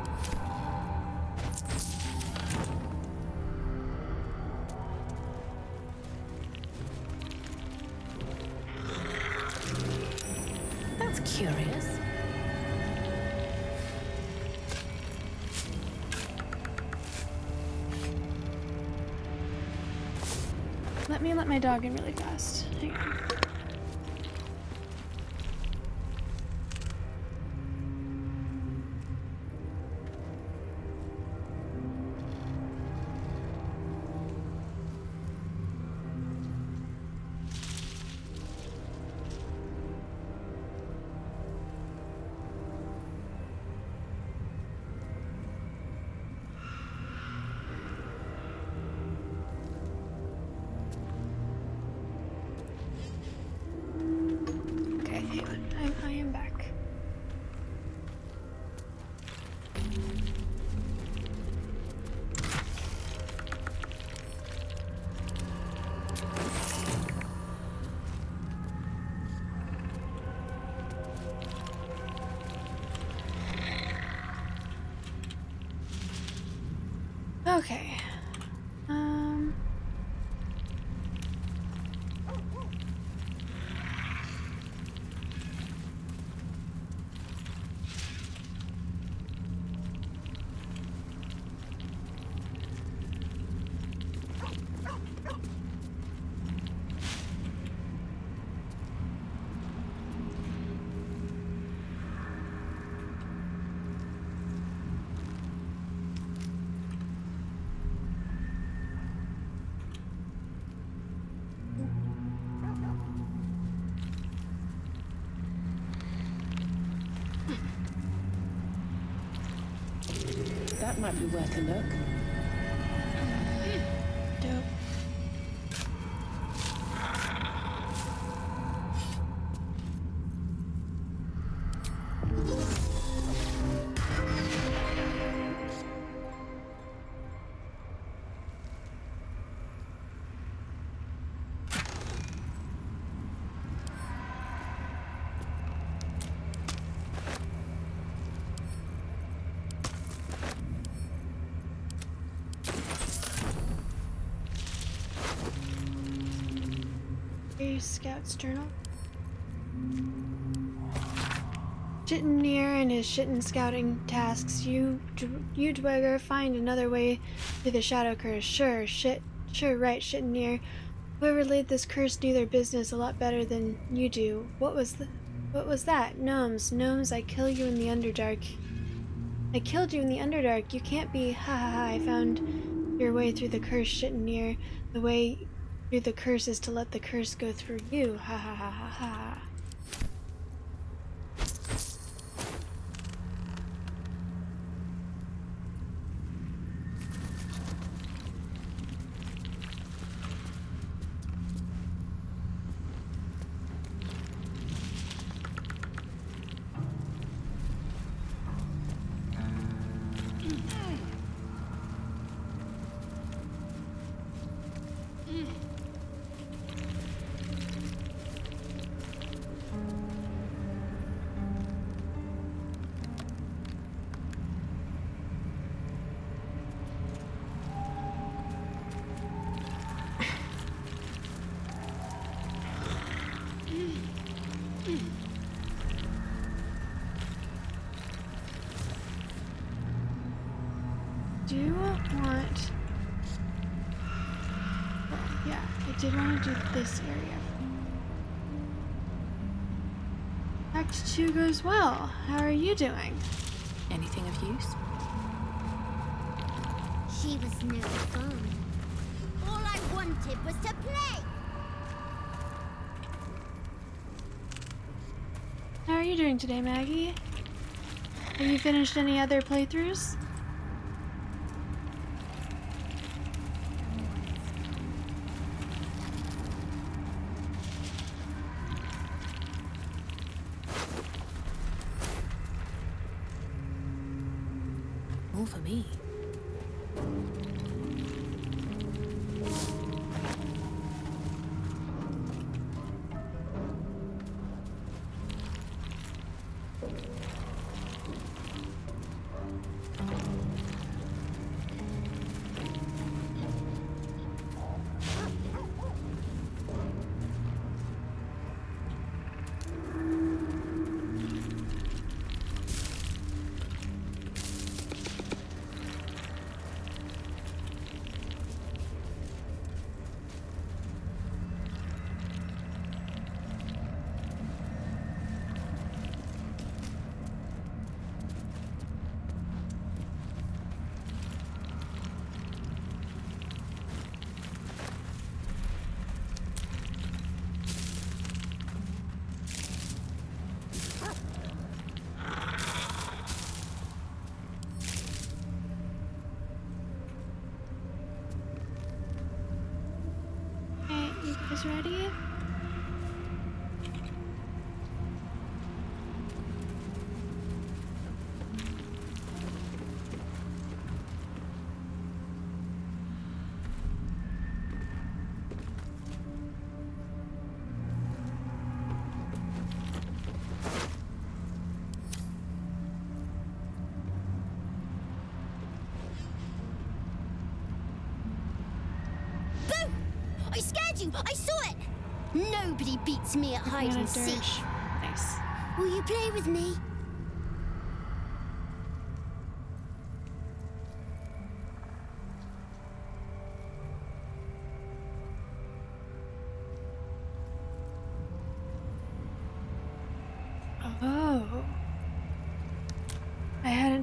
That's curious. Let me let my dog in really fast. Hang on. I am back. Okay. That might be worth a look. Dope. A Scout's Journal. Chitinir and his Chitin scouting tasks. You Dweger, find another way through the shadow curse. Sure, right, Chitinir. Whoever laid this curse knew their business a lot better than you do. What was that? Gnomes, I kill you in the Underdark. I killed you in the Underdark. You can't be. Ha ha ha. I found your way through the curse, Chitinir. The way through the curse is to let the curse go through you. Ha ha ha ha ha. Do want... Oh, yeah, I did want to do this area. Act 2 goes well. How are you doing? Anything of use? She was no fun. All I wanted was to play. How are you doing today, Maggie? Have you finished any other playthroughs? All for me. Is ready? Boo! I scared you! I saw it! Nobody beats me at hide and seek. Nice. Will you play with me?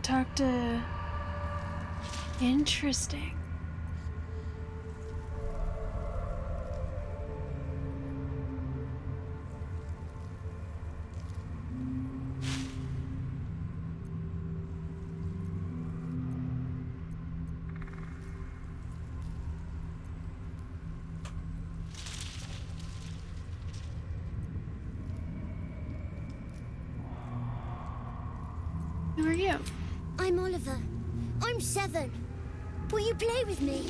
can't talk to... Interesting. Who are you? I'm Oliver. I'm 7. Will you play with me?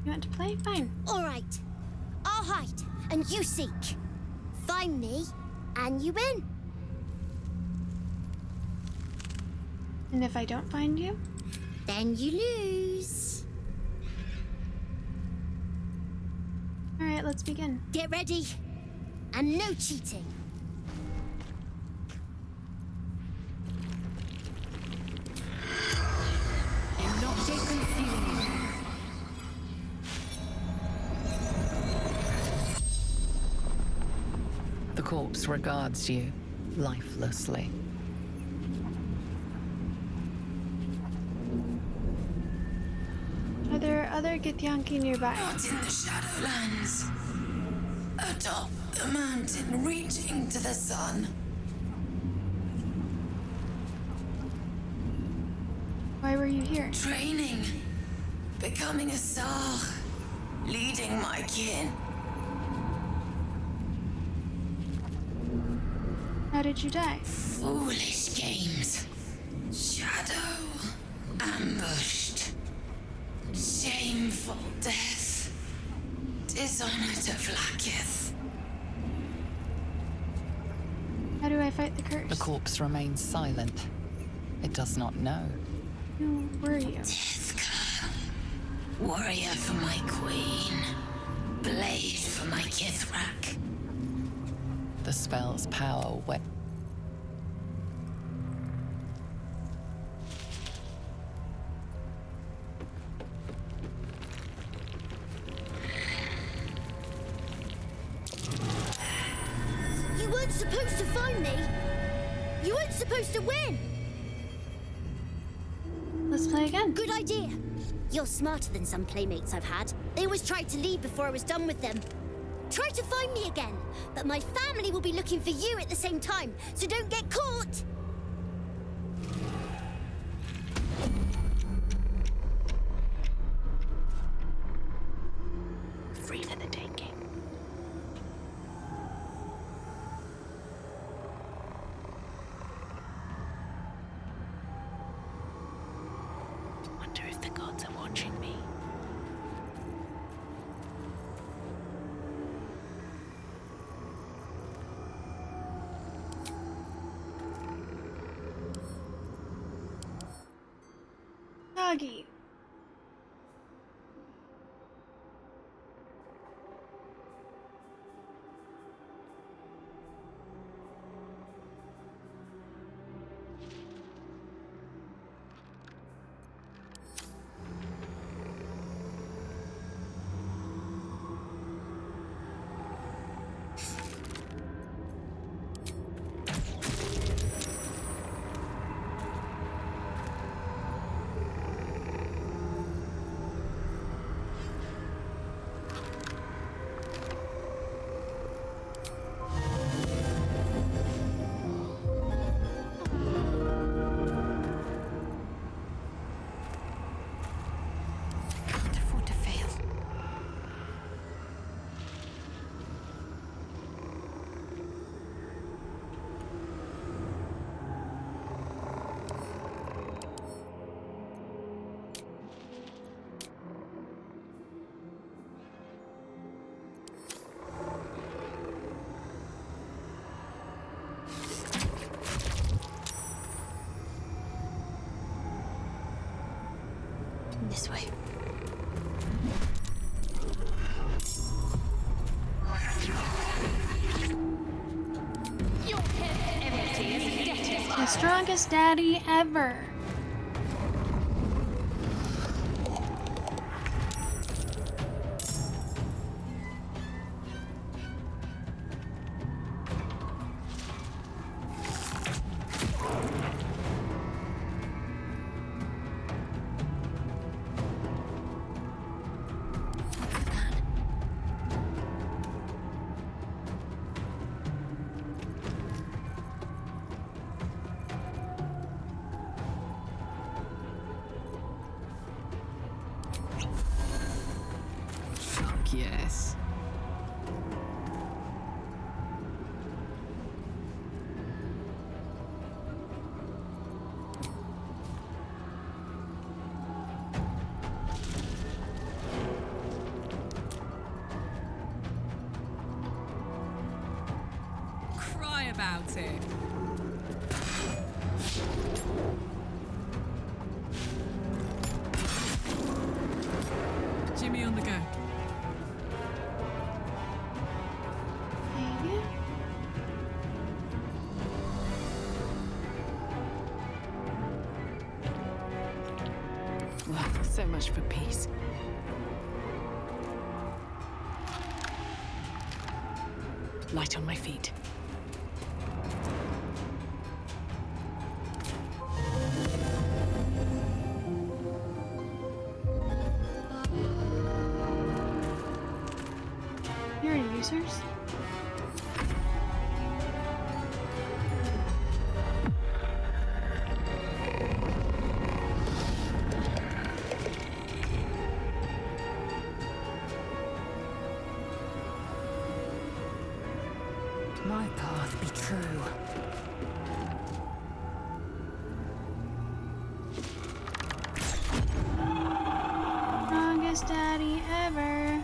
You want to play? Fine. All right. I'll hide, and you seek. Find me, and you win. And if I don't find you? Then you lose. All right, let's begin. Get ready. And no cheating. The corpse regards you lifelessly. Are there other Githyanki nearby? Not in the Shadowlands. Atop the mountain reaching to the sun. Why were you here? Training. Becoming a star. Leading my kin. How did you die? Foolish games. Shadow. Ambushed. Shameful death. Dishonor to Vlaakith. How do I fight the curse? The corpse remains silent. It does not know. Who were you? Deathclaw. Warrior for my queen. Blade for my Ketheric. The spell's power went. You weren't supposed to find me. You weren't supposed to win. Let's play again. Good idea. You're smarter than some playmates I've had. They always tried to leave before I was done with them. Try to find me again, but my family will be looking for you at the same time, so don't get caught! Free for the taking. Wonder if the gods are watching me. Doggy. This way. Your head empty as death is The strongest daddy ever. yes. Cry about it. Jimmy on the go. Well, so much for peace. Light on my feet. Here are users. My path be true. Strongest daddy ever.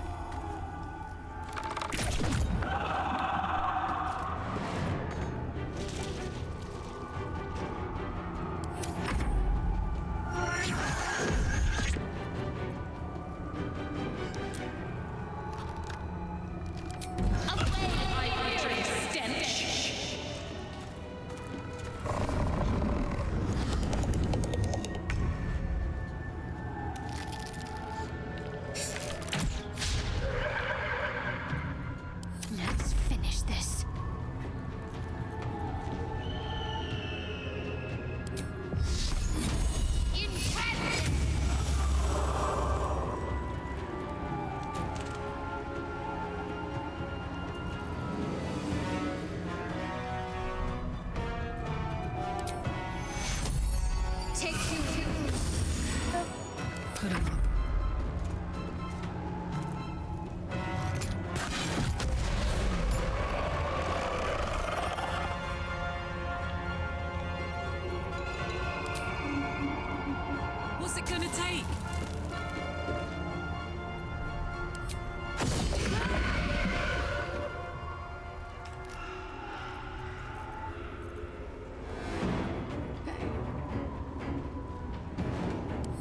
Let's finish this. Take you. Put him up. What's it gonna take?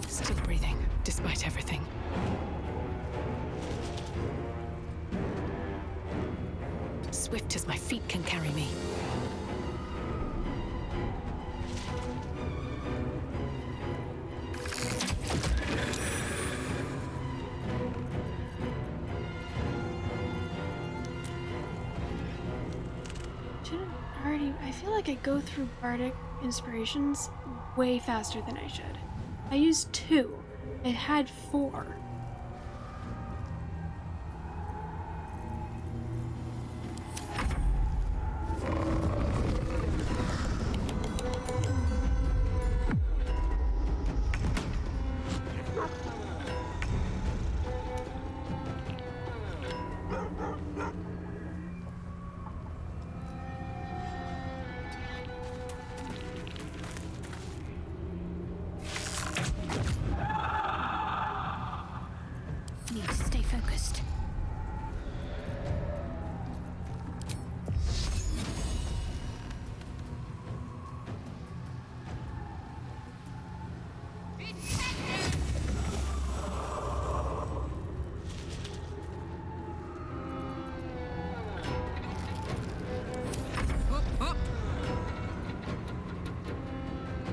Still breathing, despite everything. Swift as my feet can carry me. I feel like I go through bardic inspirations way faster than I should. I used 2. It had 4. Need to stay focused.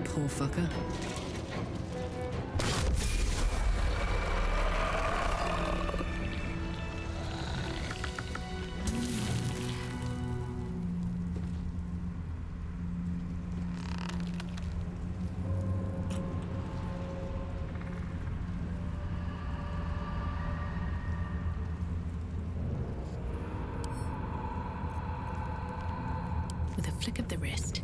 Poor fucker. With a flick of the wrist.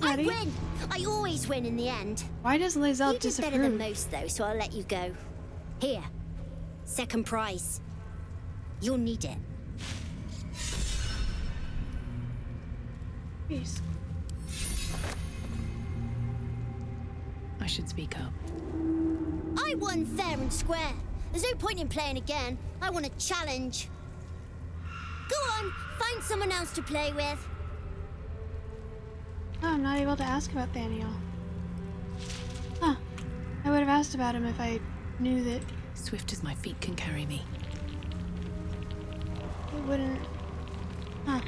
I Ready? win! I always win in the end. Why does Lae'zel You did disapprove? better than most, though, so I'll let you go. Here. Second prize. You'll need it. Jeez. I should speak up. I won fair and square. There's no point in playing again. I want a challenge. Go on, find someone else to play with. Oh, I'm not able to ask about Thaniel. Huh. I would have asked about him if I knew that Swift as my feet can carry me. it wouldn't... Huh.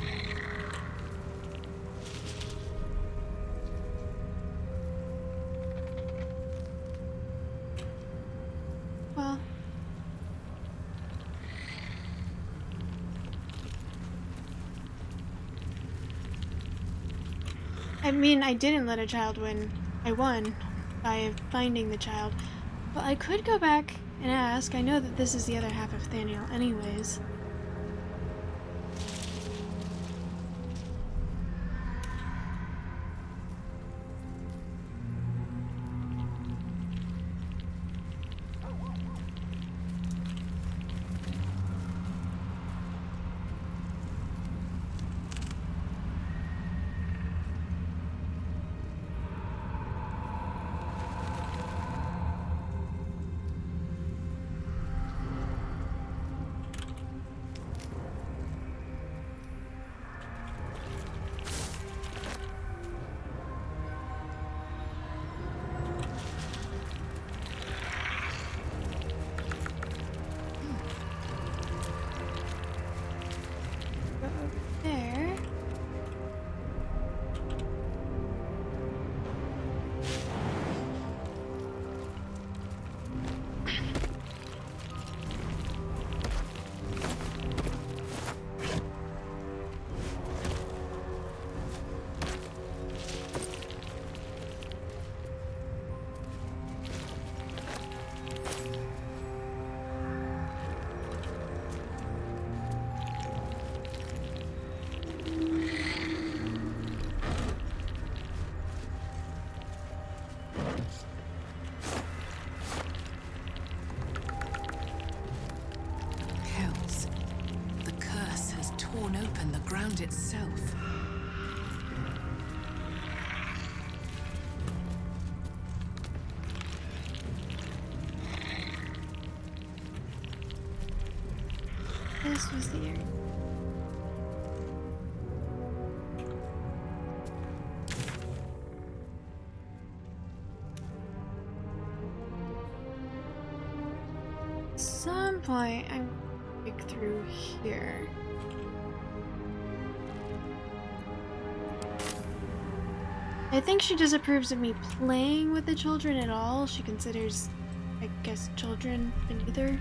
Well... I mean, I didn't let a child win. I won by finding the child. But I could go back and ask. I know that this is the other half of Thaniel anyways. There. Hells. The curse has torn open the ground itself. This was the area. At some point, I'm going to dig through here. I think she disapproves of me playing with the children at all. She considers, I guess, children beneath her.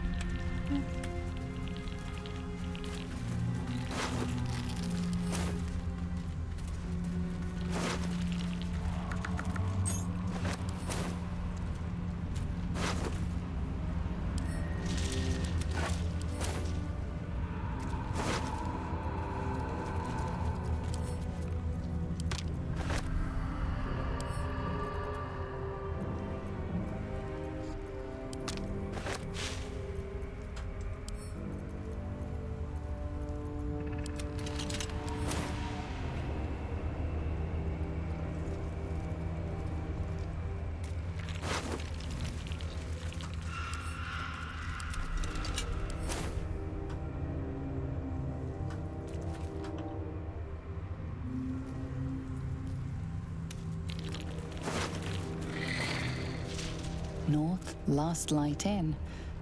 North, Last Light Inn.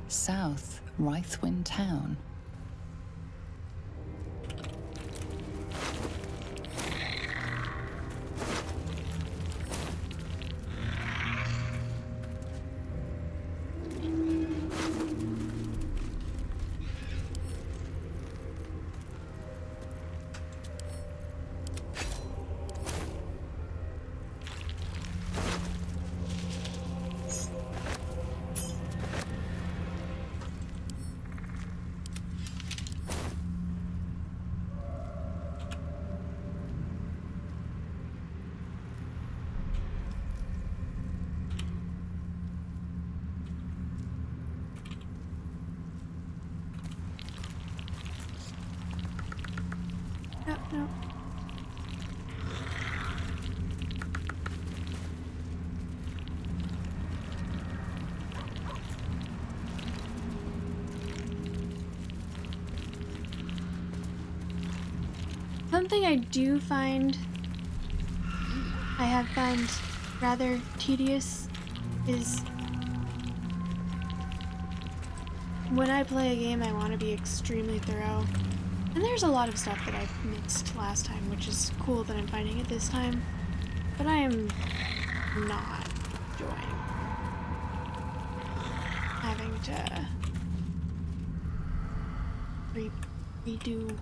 South, Rythwin Town. No. Something I do find, I have found rather tedious is when I play a game I want to be extremely thorough. And there's a lot of stuff that I missed last time, which is cool that I'm finding it this time. But I am not enjoying having to redo.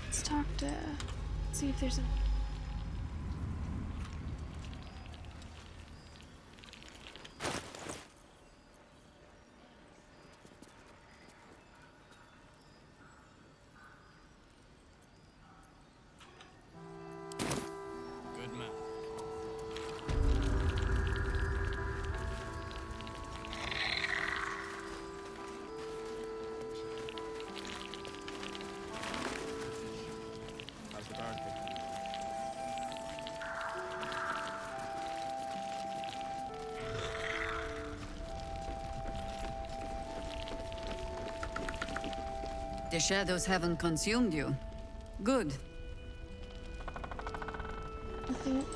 Let's talk to, see if there's a... Good man. How's the guard picking? The shadows haven't consumed you. Good.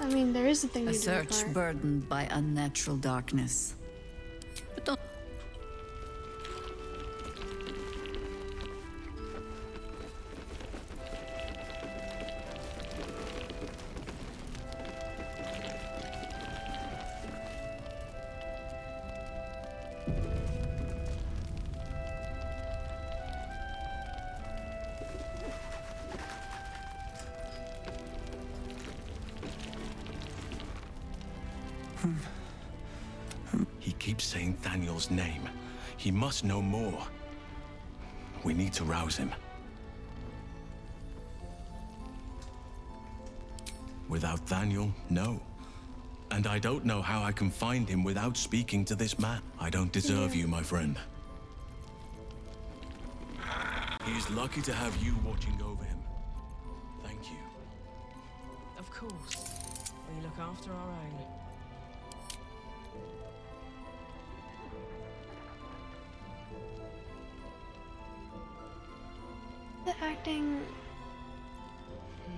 I mean, there is a thing A to do search apart. burdened by unnatural darkness. But don't... He keeps saying Daniel's name. He must know more. We need to rouse him. Without Daniel, no. And I don't know how I can find him without speaking to this man. I don't deserve you, my friend. He's lucky to have you watching over him. Thank you. Of course. We look after our own. The acting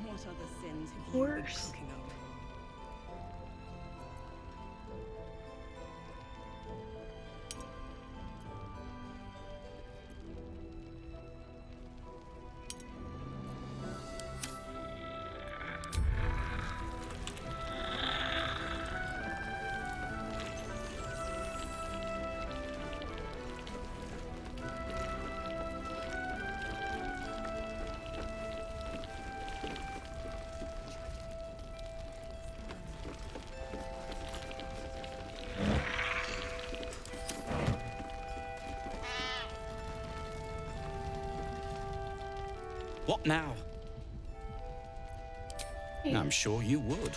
What other sins have worse. you been cooking up? What now? Hey. I'm sure you would.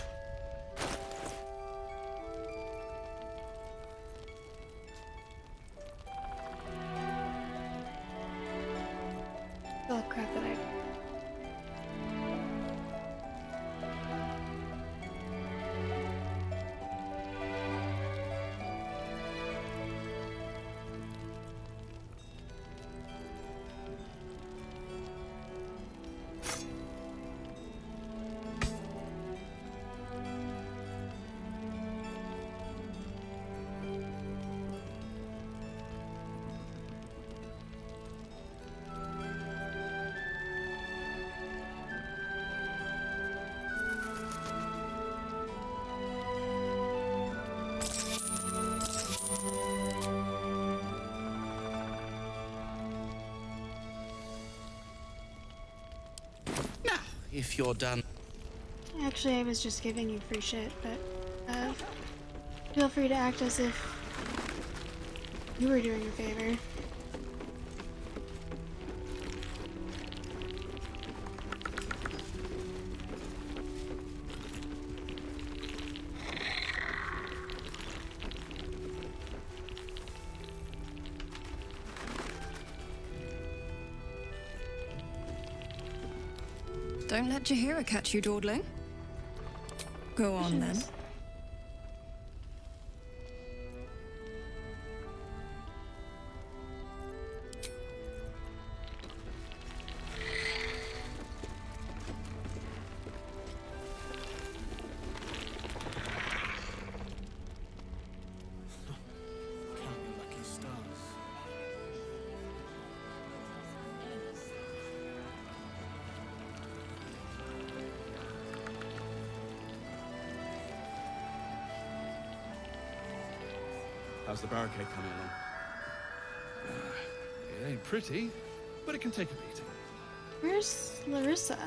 Oh crap that I... If you're done. Actually, I was just giving you free shit, but, feel free to act as if you were doing a favor. Don't let Jahira catch you dawdling. Go on then. How's the barricade coming along? It ain't pretty, but it can take a beating. Where's Larissa?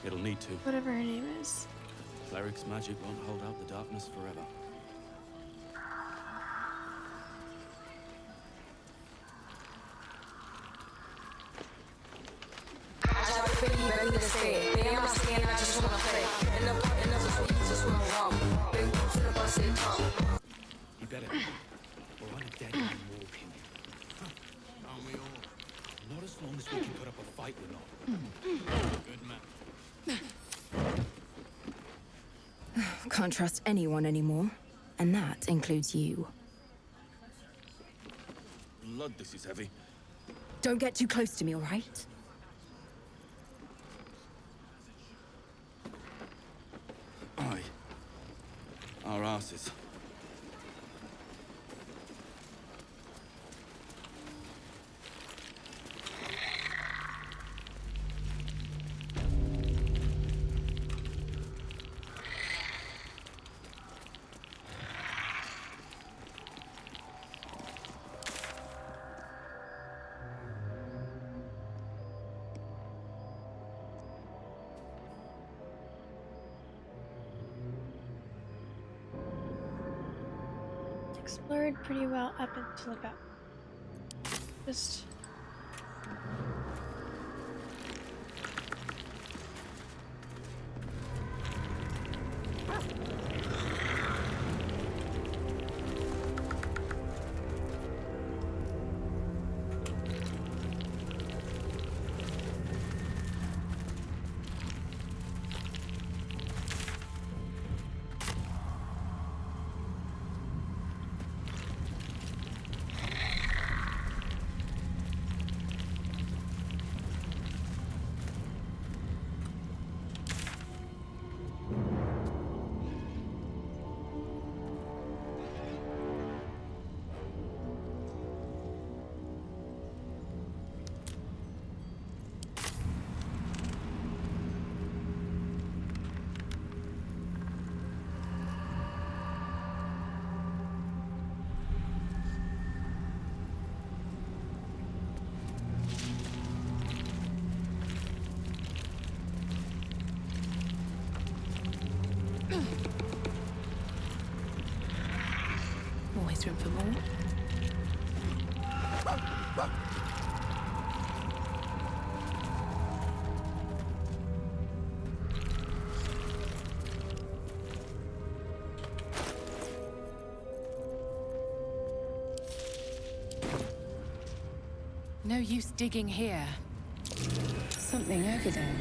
It'll need to. Whatever her name is. Cleric's magic won't hold out the darkness forever. You better, or I'm dead and walking. Aren't we all? Not as long as we can put up a fight, we're not. Good man. Can't trust anyone anymore, and that includes you. Blood, this is heavy. Don't get too close to me, all right? Aye. Our asses. Explored pretty well up until about just Always room for more. No use digging here. Something over there.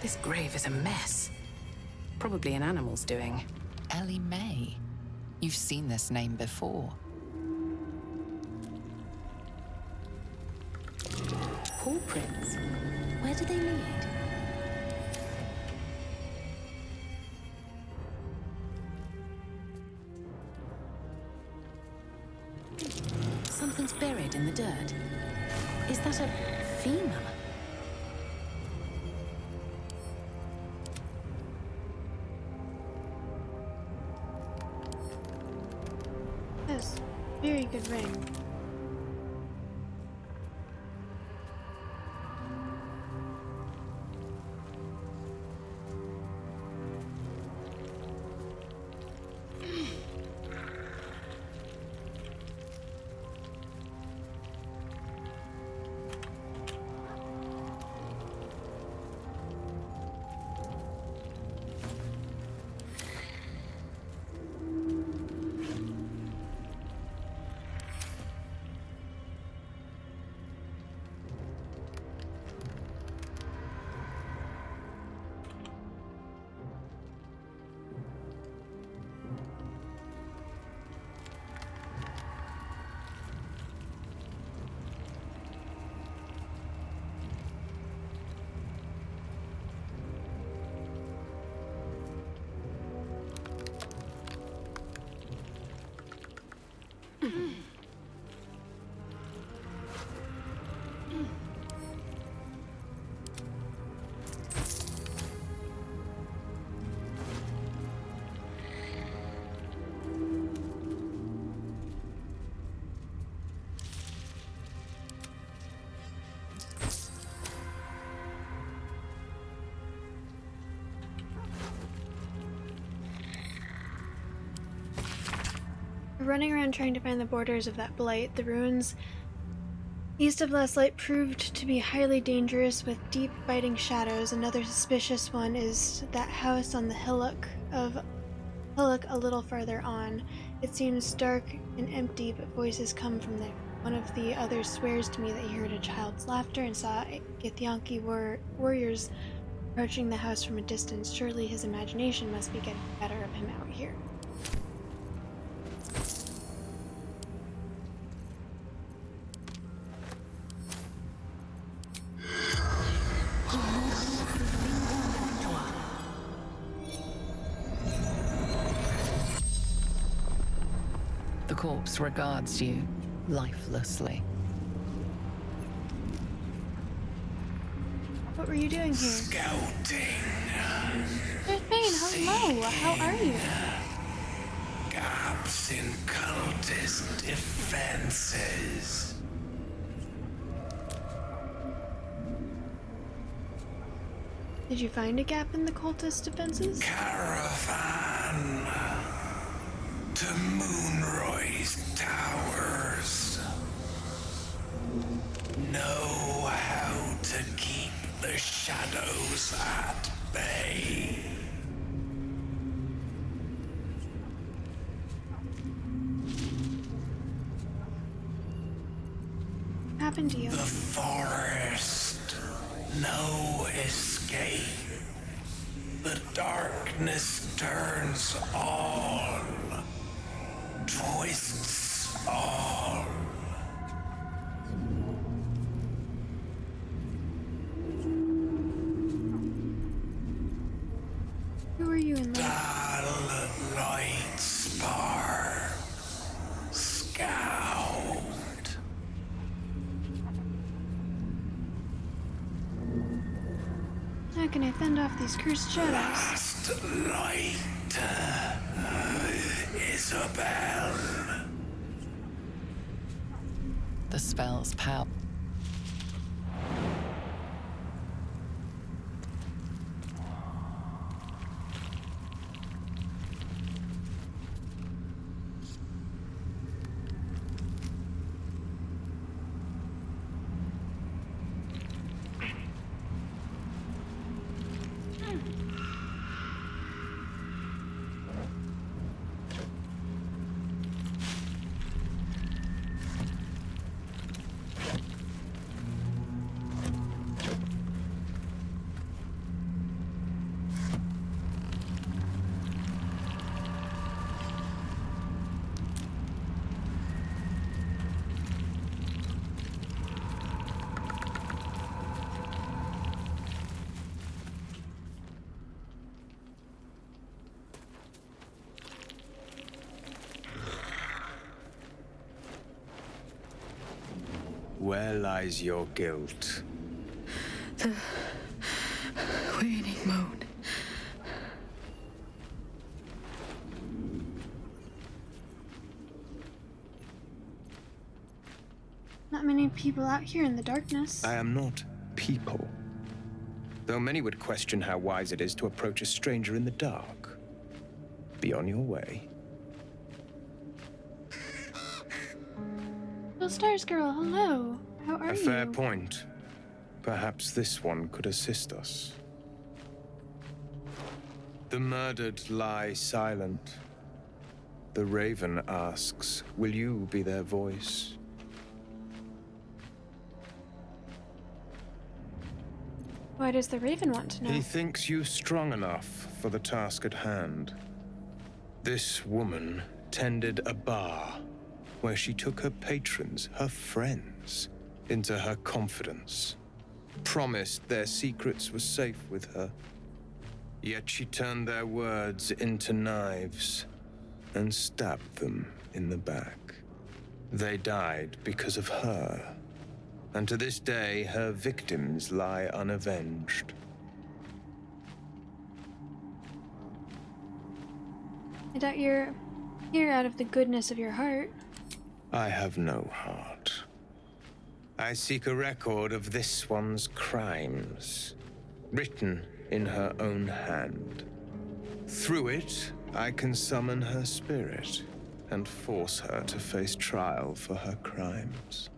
This grave is a mess. Probably an animal's doing. Ellie May. You've seen this name before. Paw prints. Where do they lead? Something's buried in the dirt. Is that a femur? Yes, very good ring. running around trying to find the borders of that blight. The ruins east of Last Light proved to be highly dangerous with deep biting shadows. Another suspicious one is that house on the hillock a little farther on. It seems dark and empty, but voices come from there. One of the others swears to me that he heard a child's laughter and saw Githyanki warriors approaching the house from a distance. Surely his imagination must be getting the better of him out here. The corpse regards you lifelessly. What were you doing here? Scouting. Darth Bane, hello! How are you? Gaps in cultist defenses. Did you find a gap in the cultist defenses? Caravan to Moonroy's towers. Know how to keep the shadows at bay. What happened to you? The forest, no escape. The darkness turns all, twists all. Who are you in Dull light spar, scout. How can I fend off these cursed shadows? Last light, Isabel. The spell's power. Where lies your guilt? The waning moon. Not many people out here in the darkness. I am not people. Though many would question how wise it is to approach a stranger in the dark. Be on your way. Little Stars Girl, hello. How are you? A fair point. Perhaps this one could assist us. The murdered lie silent. The raven asks, will you be their voice? Why does the raven want to know? He thinks you strong enough for the task at hand. This woman tended a bar where she took her patrons, her friends, into her confidence. Promised their secrets were safe with her. Yet she turned their words into knives and stabbed them in the back. They died because of her. And to this day, her victims lie unavenged. I doubt you're here out of the goodness of your heart. I have no heart. I seek a record of this one's crimes, written in her own hand. Through it, I can summon her spirit. and force her to face trial for her crimes.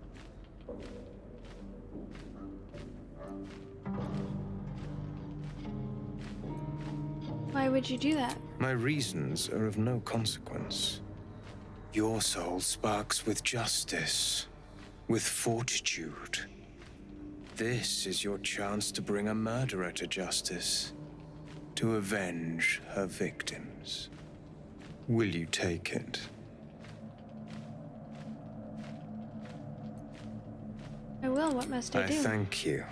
Why would you do that? My reasons are of no consequence. Your soul sparks with justice, with fortitude. This is your chance to bring a murderer to justice, to avenge her victims. Will you take it? I will. What must I do? I thank you,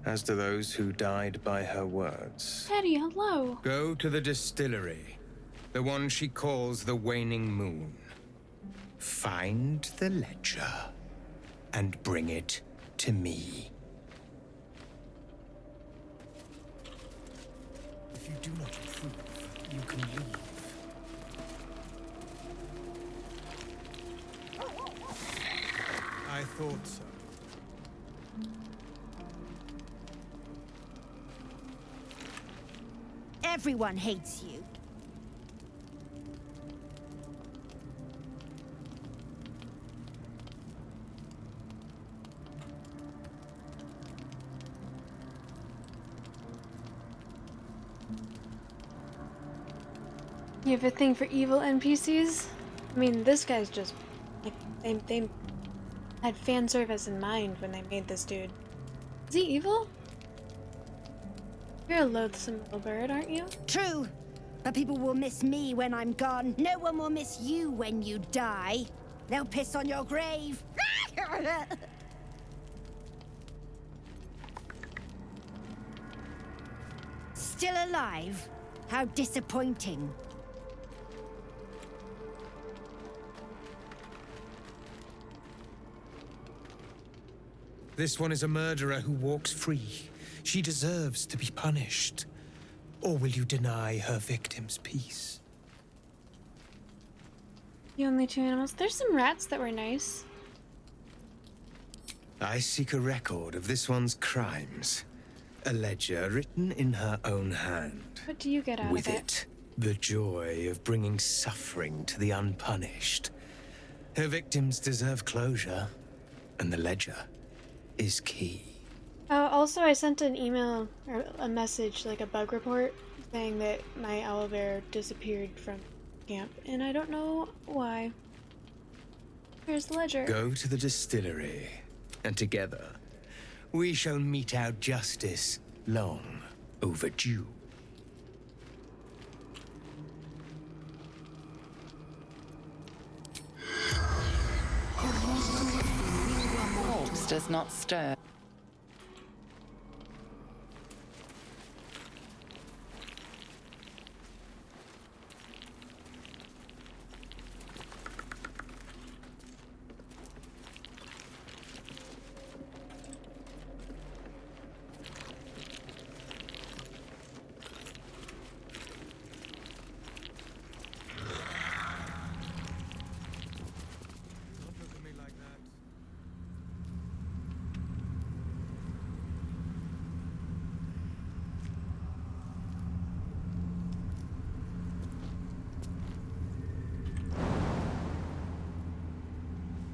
as do those who died by her words. Teddy, hello. Go to the distillery, the one she calls the Waning Moon. Find the ledger and bring it to me. If you do not approve, you can leave. I thought so. Everyone hates you. You have a thing for evil NPCs? I mean, this guy's just like they had fan service in mind when they made this dude. Is he evil? You're a loathsome little bird, aren't you? True. But people will miss me when I'm gone. No one will miss you when you die. They'll piss on your grave. Still alive? How disappointing. This one is a murderer who walks free. She deserves to be punished. Or will you deny her victims peace? The only two animals. There's some rats that were nice. I seek a record of this one's crimes. A ledger written in her own hand. What do you get out With of it, the joy of bringing suffering to the unpunished. Her victims deserve closure, and the ledger is key. Oh, also I sent an email or a message, like a bug report, saying that my owlbear disappeared from camp, and I don't know why. Here's the ledger. Go to the distillery, and together, we shall mete out justice long overdue. Corpse does not stir.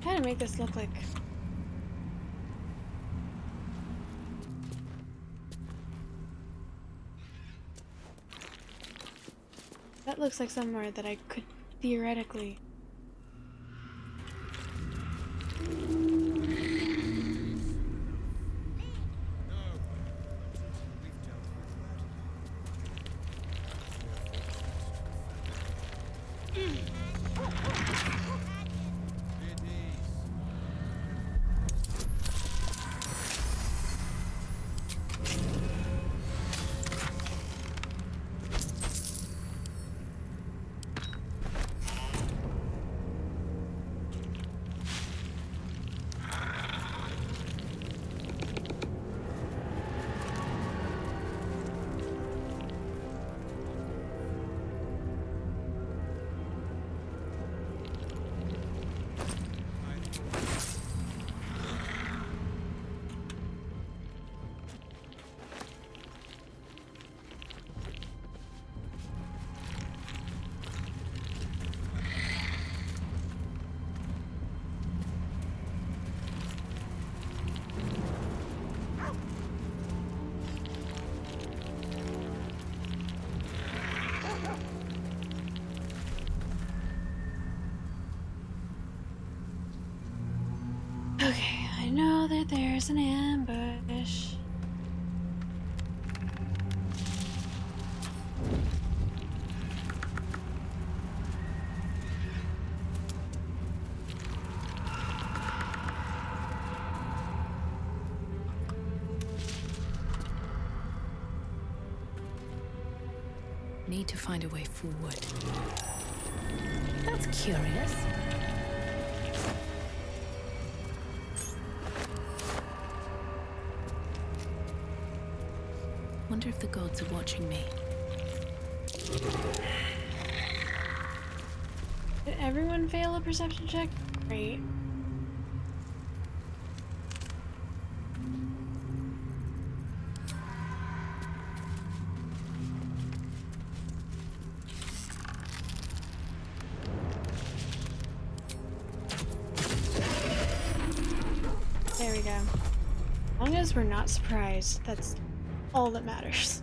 Trying to make this look like that looks like somewhere that I could theoretically. that there's an ambush. Need to find a way forward. That's curious. Wonder if the gods are watching me. Did everyone fail a perception check? Great. There we go. As long as we're not surprised, that's all that matters.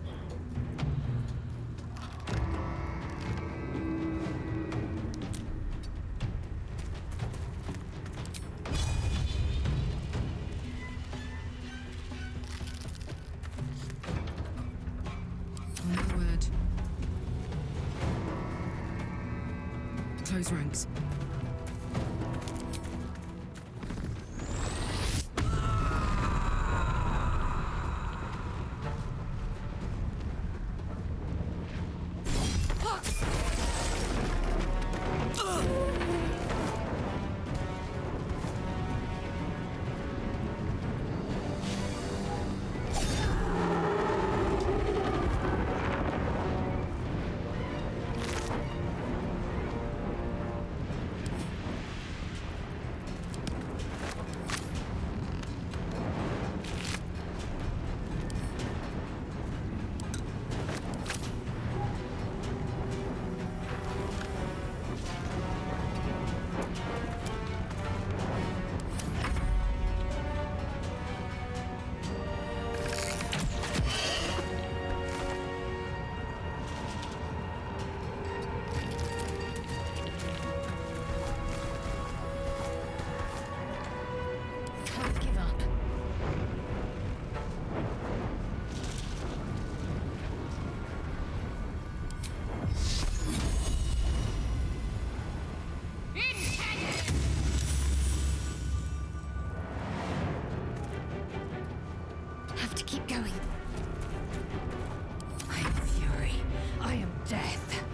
No word. Close ranks. Have to keep going. I am fury. I am death.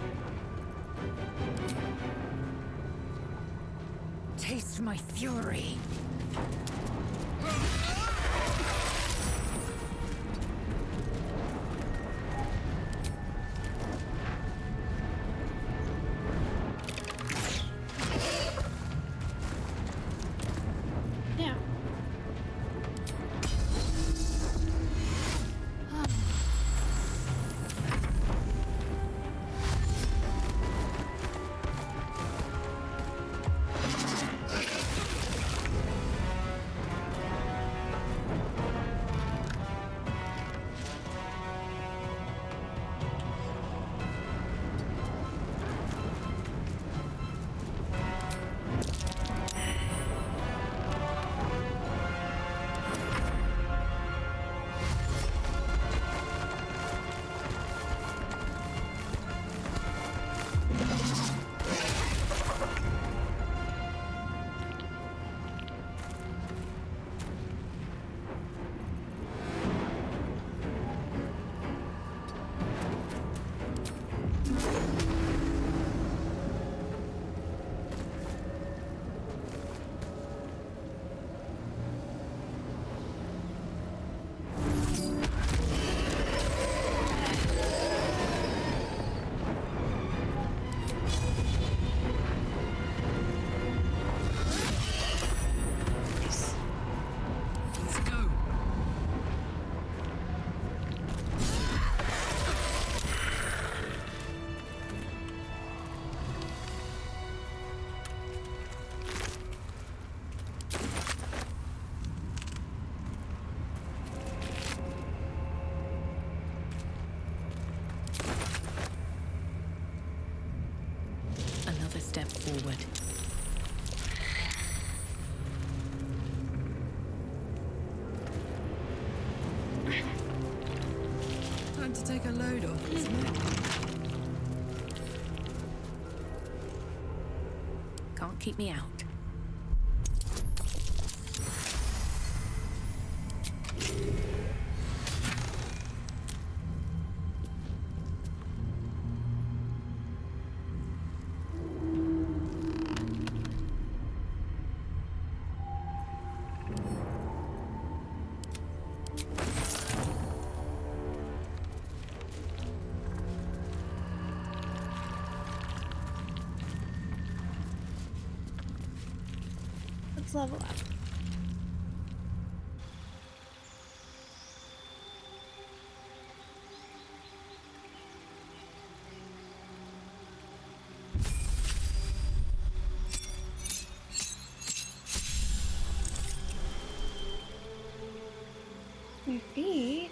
Taste my fury. Yeah. to take a load off, isn't it? Can't keep me out. Let's level up. My feet.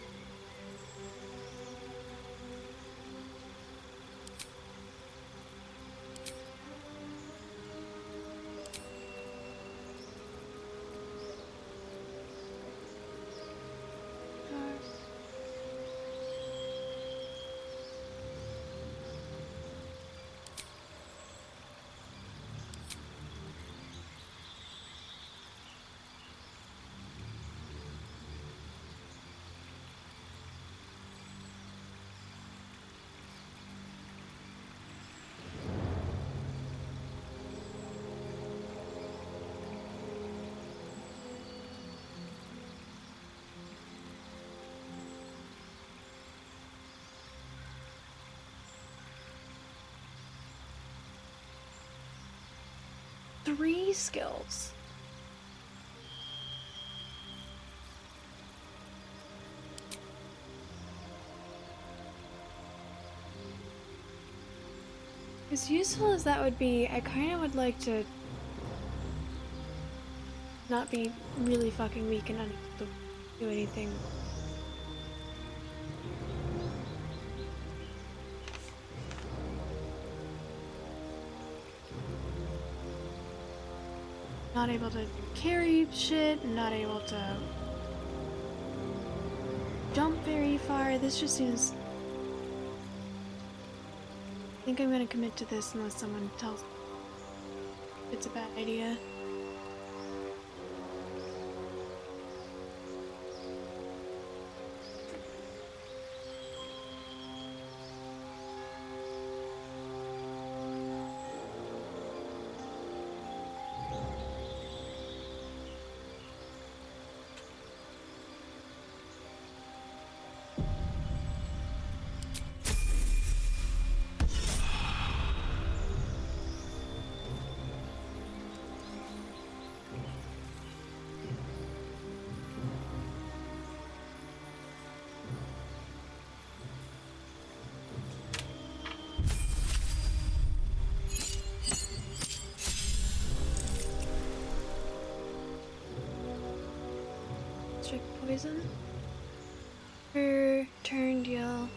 Three skills. As useful as that would be, I kind of would like to not be really fucking weak and unable to do anything. Not able to carry shit, not able to jump very far. This just seems... I think I'm gonna commit to this unless someone tells me it's a bad idea. Check poison. Per turn deal.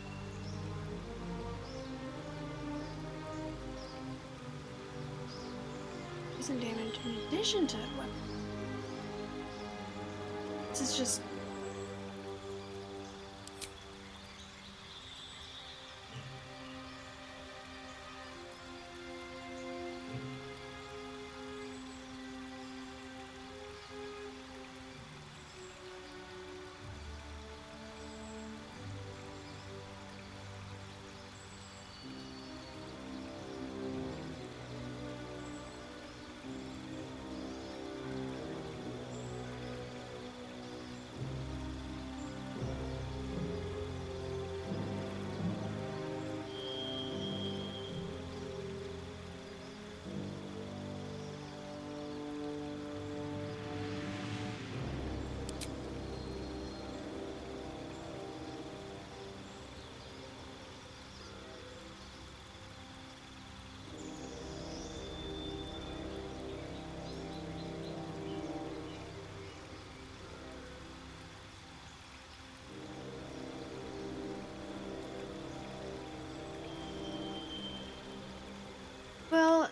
Poison damage in addition to weapon. This is just... Well,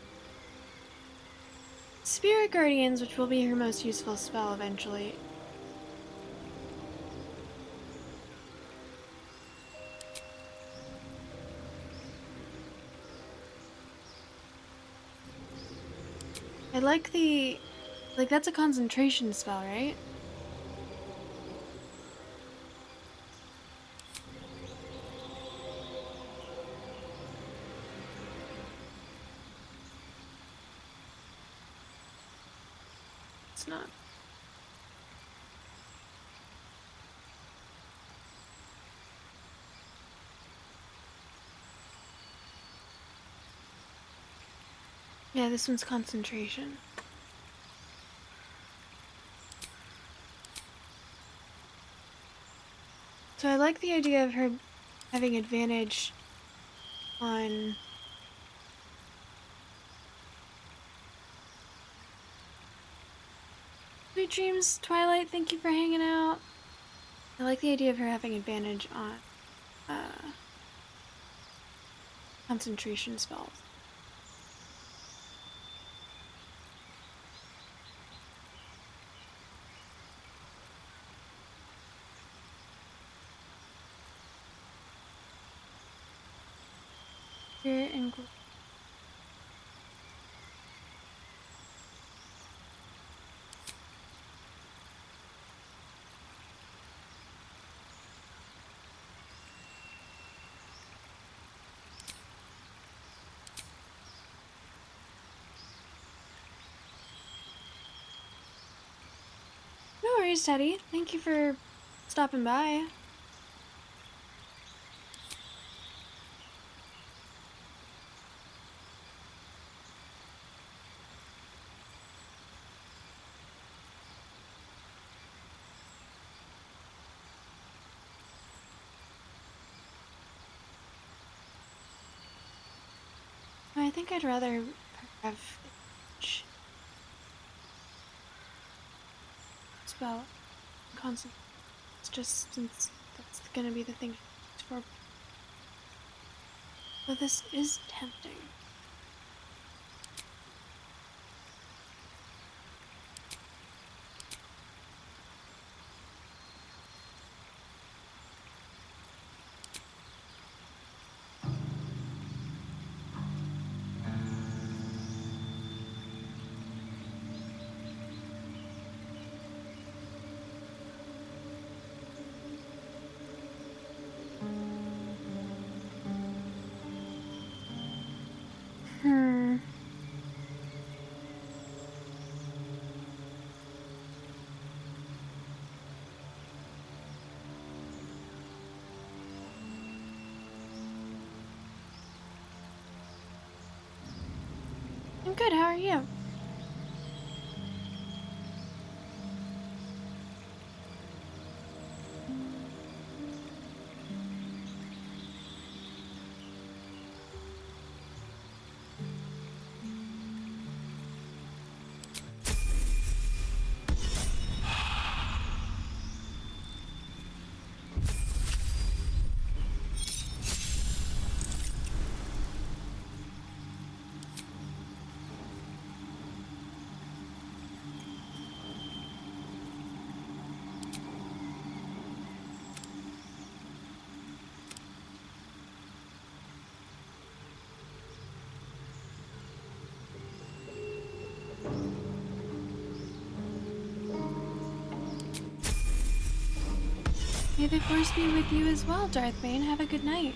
Spirit Guardians, which will be her most useful spell eventually. I like the... Like, that's a concentration spell, right? It's not. Yeah, this one's concentration. So I like the idea of her having advantage on... Sweet dreams, Twilight, thank you for hanging out. I like the idea of her having advantage on concentration spells. Spirit and glory. No worries, Teddy. Thank you for stopping by. I think I'd rather have spell constant. It's just since that's gonna be the thing for. But this is tempting. I'm good, how are you? May the force be with you as well, Darth Bane. Have a good night.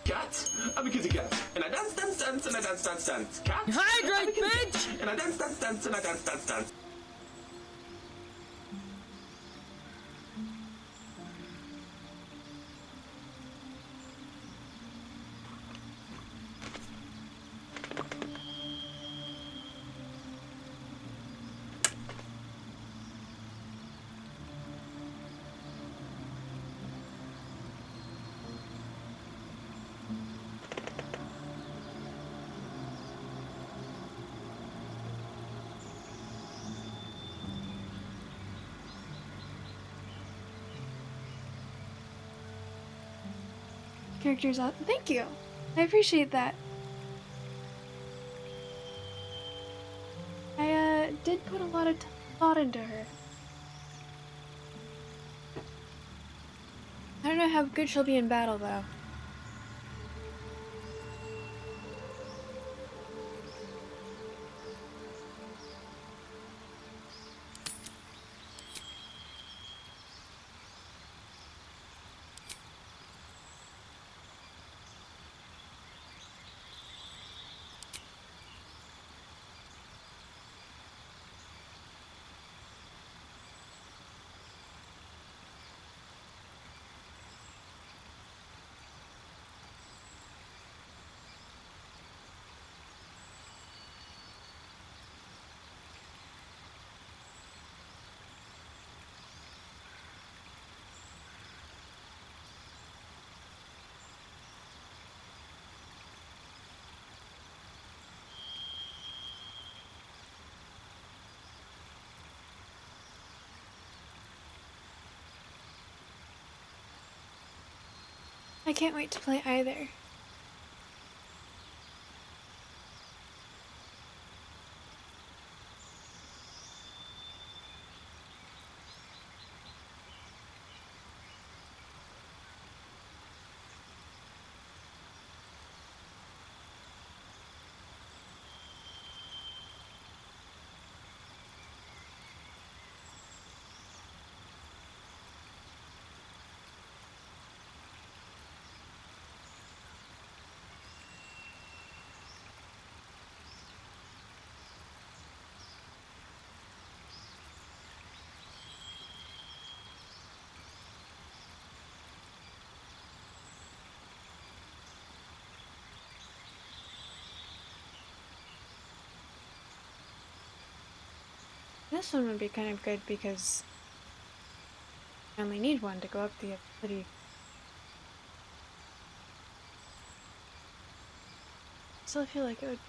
Cat, I'm a kitty cat, and I dance, dance, dance, and I dance, dance, dance. Cat, hydrate, bitch! And I dance, dance, dance, and I dance, dance, dance. character's out. Thank you. I appreciate that. I did put a lot of thought into her. I don't know how good she'll be in battle though. I can't wait to play either. This one would be kind of good because I only need one to go up the ability. Still feel like it would.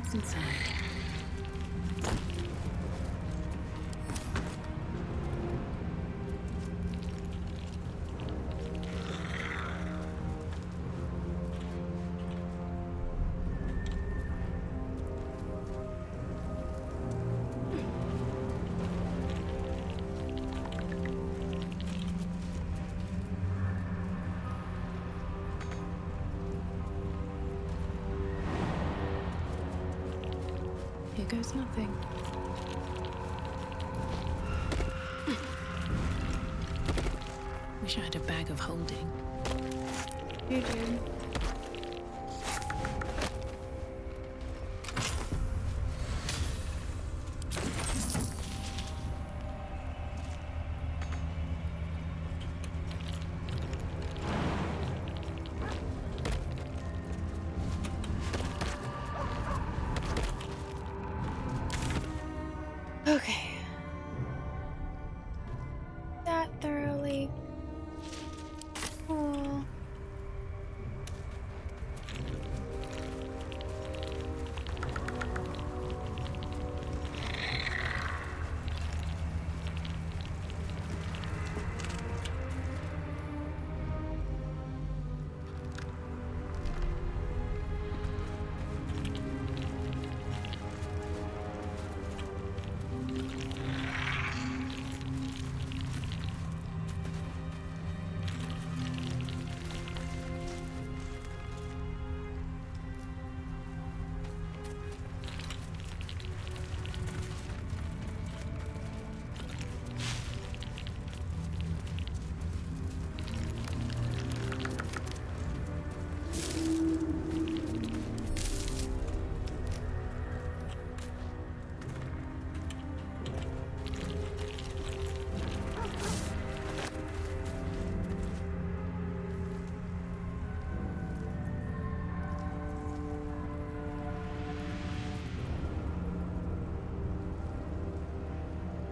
What's inside? Here goes nothing. Wish I had a bag of holding. You do. Okay. That thoroughly cool.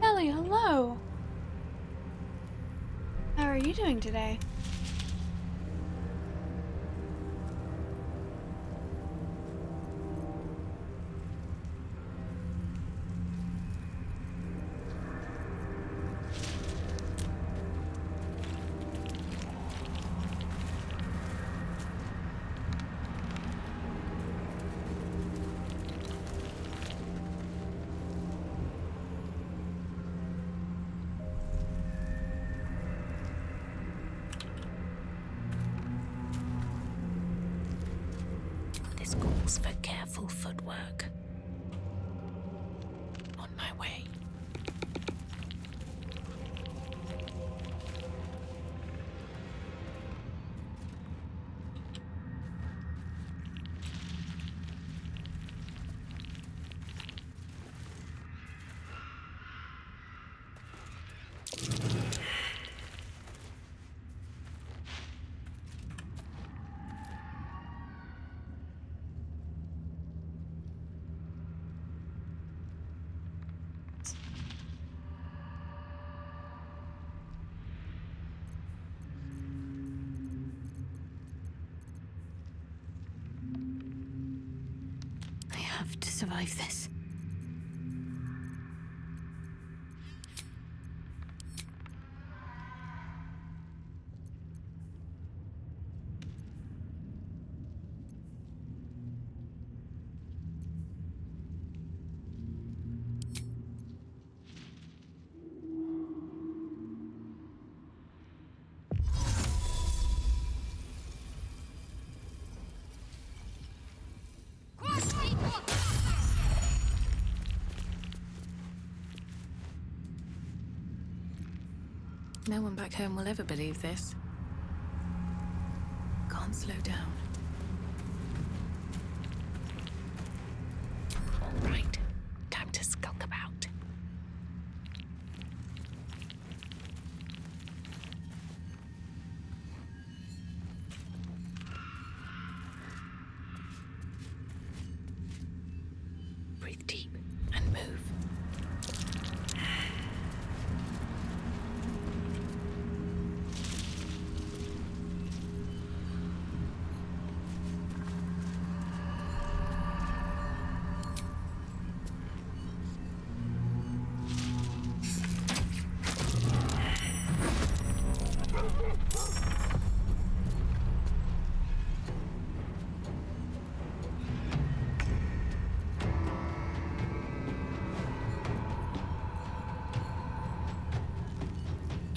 Ellie, hello. How are you doing today? This calls for careful footwork. On my way. I have to survive this. No one back home will ever believe this. Can't slow down. All right, time to skulk about. Breathe deep and move.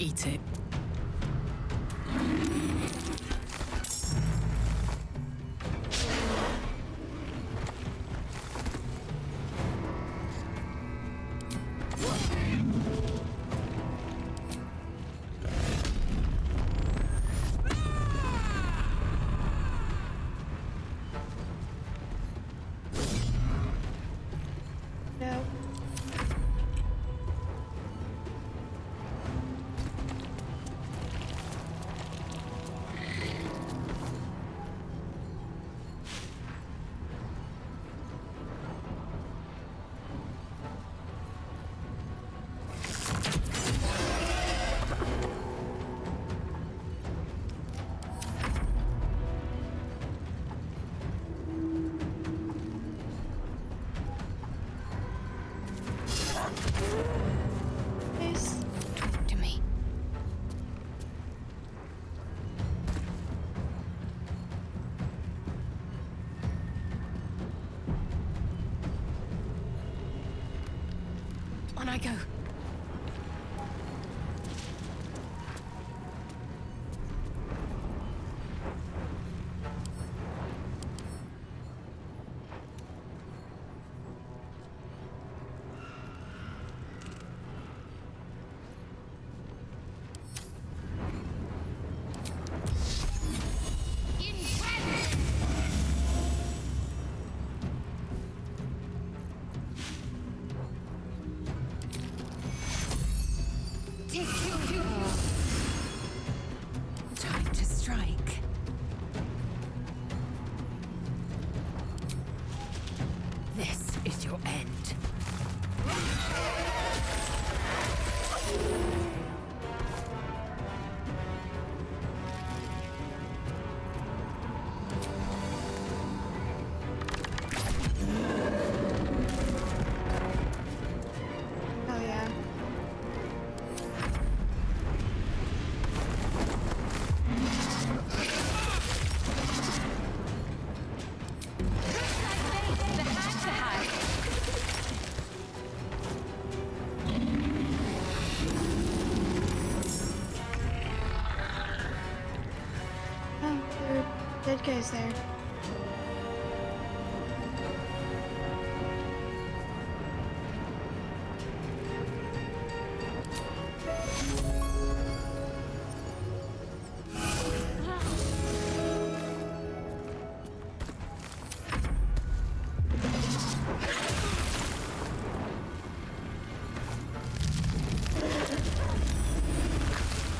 Eat it. No. Nice. Talk to me. On I go. Time to strike. This is your end. Oh yeah. Oh, there are dead guys there.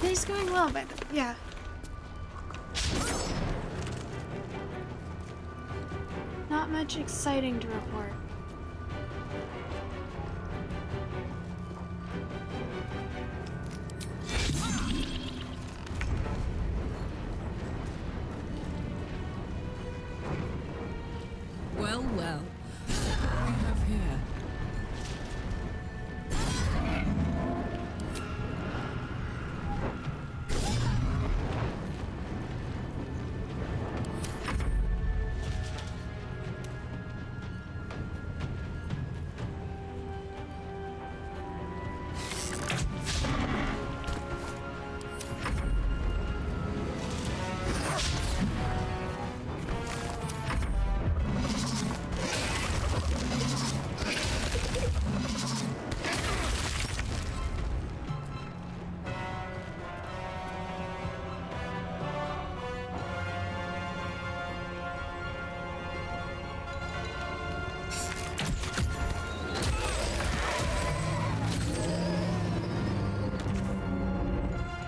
He's going well, but yeah. Not much exciting to report. Well, well. What do we have here?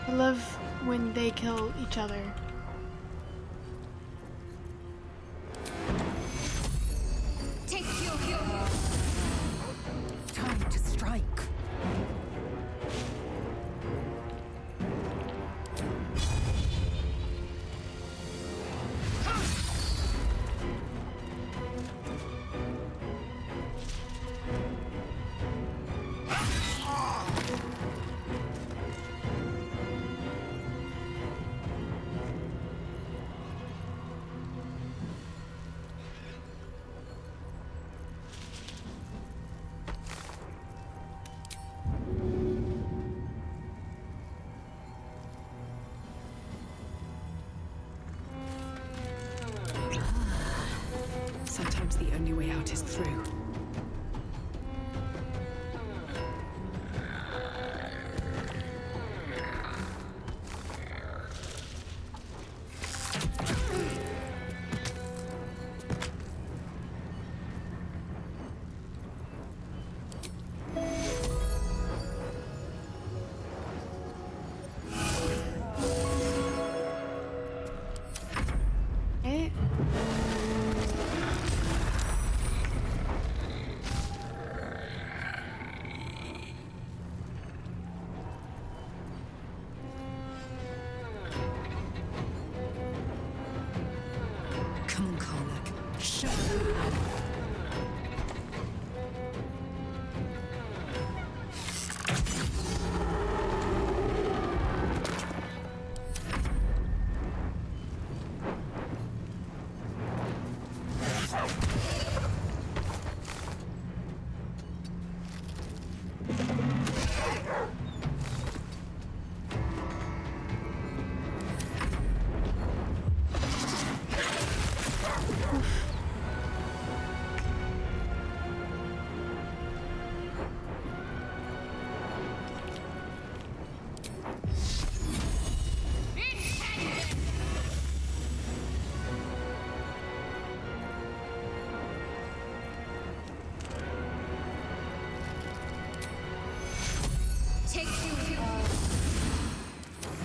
I love when they kill each other. Time to strike. The only way out is through. Come on, Karlach. Show them.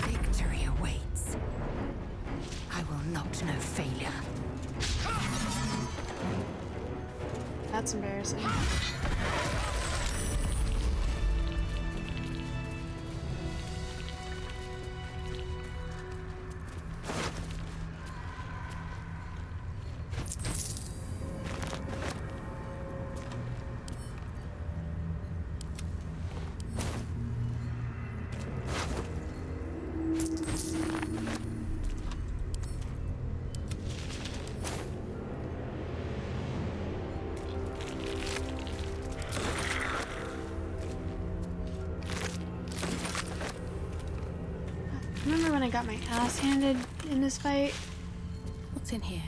Victory awaits. I will not know failure. That's embarrassing. Remember when I got my ass handed in this fight? What's in here?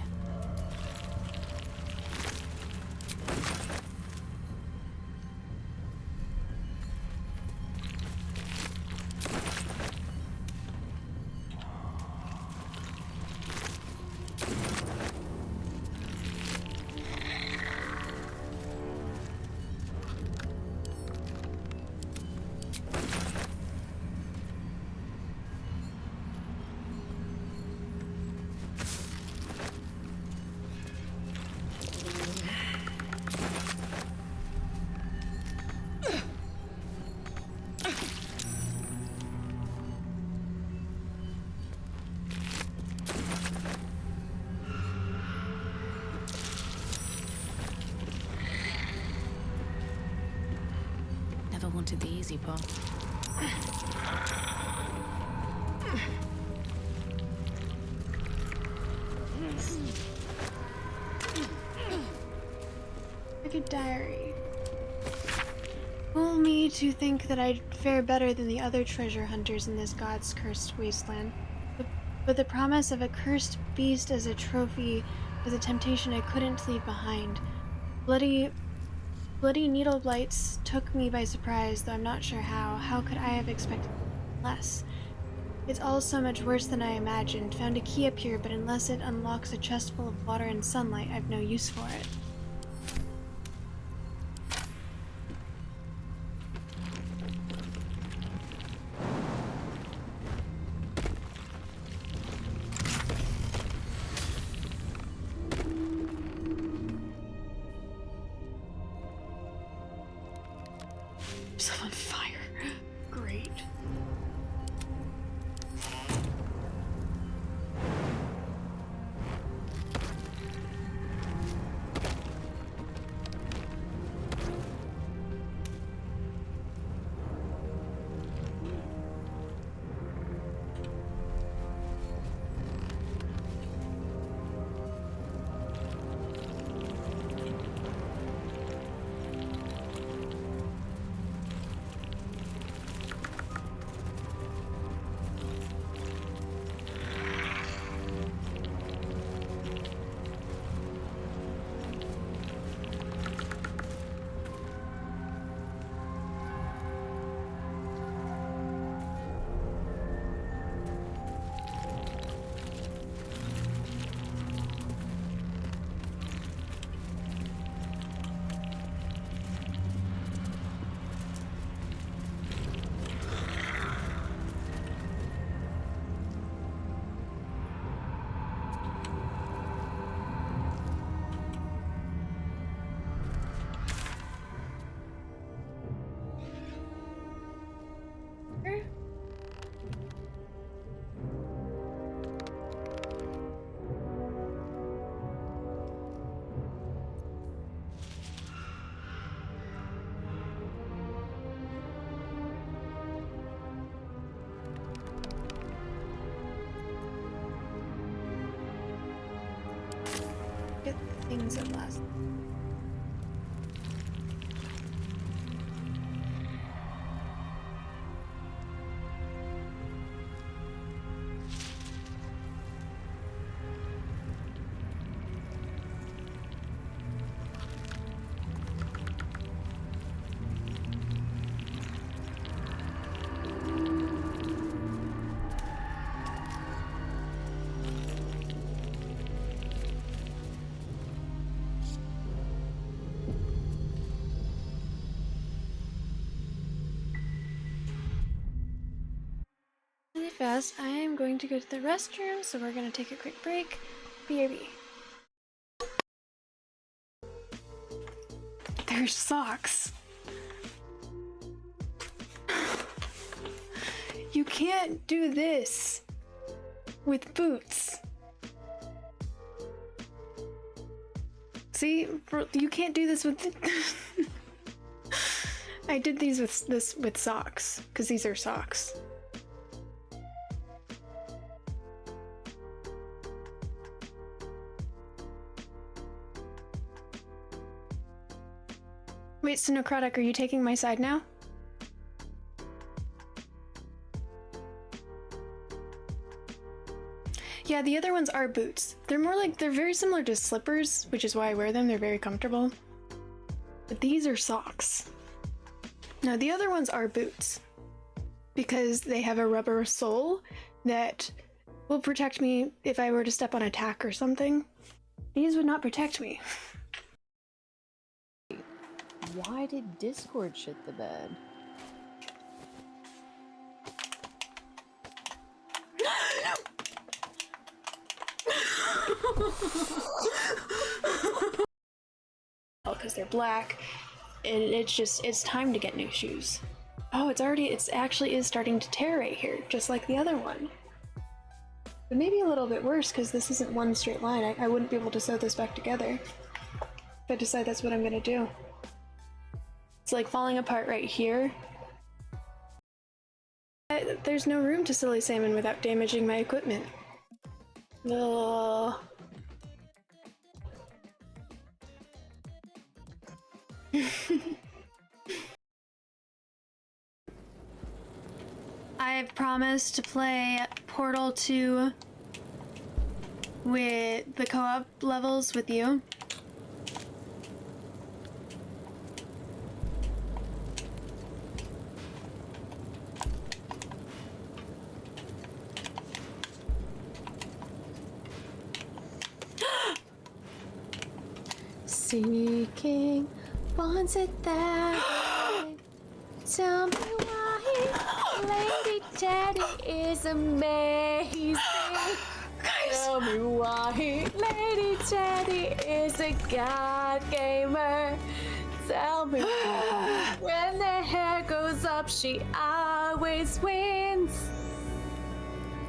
Never wanted the easy path. Like a diary. Fool me to think that I'd fare better than the other treasure hunters in this god's cursed wasteland. But the promise of a cursed beast as a trophy was a temptation I couldn't leave behind. Bloody needle blights took me by surprise, though I'm not sure how. How could I have expected less? It's all so much worse than I imagined. Found a key up here, but unless it unlocks a chest full of water and sunlight, I've no use for it. I'm on fire. Great. Get things at last. Really fast, I am going to go to the restroom, so we're gonna take a quick break. BRB. There's socks. You can't do this with boots. See, you can't do this with. I did these with socks because these are socks. Wait, so Necrotic, are you taking my side now? Yeah, the other ones are boots. They're very similar to slippers, which is why I wear them. They're very comfortable. But these are socks. No, the other ones are boots. Because they have a rubber sole that will protect me if I were to step on a tack or something. These would not protect me. Why did Discord shit the bed? Because they're black, and it's time to get new shoes. Oh, it actually is starting to tear right here, just like the other one. But maybe a little bit worse, because this isn't one straight line. I wouldn't be able to sew this back together if I decide that's what I'm gonna do. It's like falling apart right here. There's no room to silly salmon without damaging my equipment. Ugh. I've promised to play Portal 2 with the co-op levels with you. Seeking, wants it that way. Tell me why Lady Daddy is amazing. Tell me why Lady Daddy is a god gamer. Tell me why when the hair goes up, she always wins.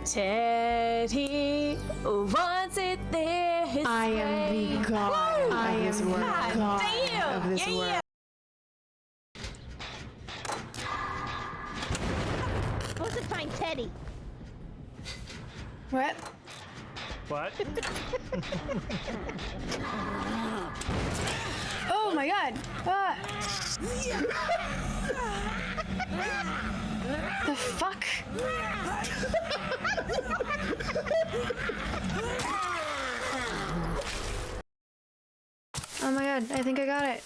Teddy wants it this I am way. the god. Woo! I am the god Damn. of this world. Supposed to find Teddy. What? What? Oh my god! Ah. The fuck? Oh my god, I think I got it.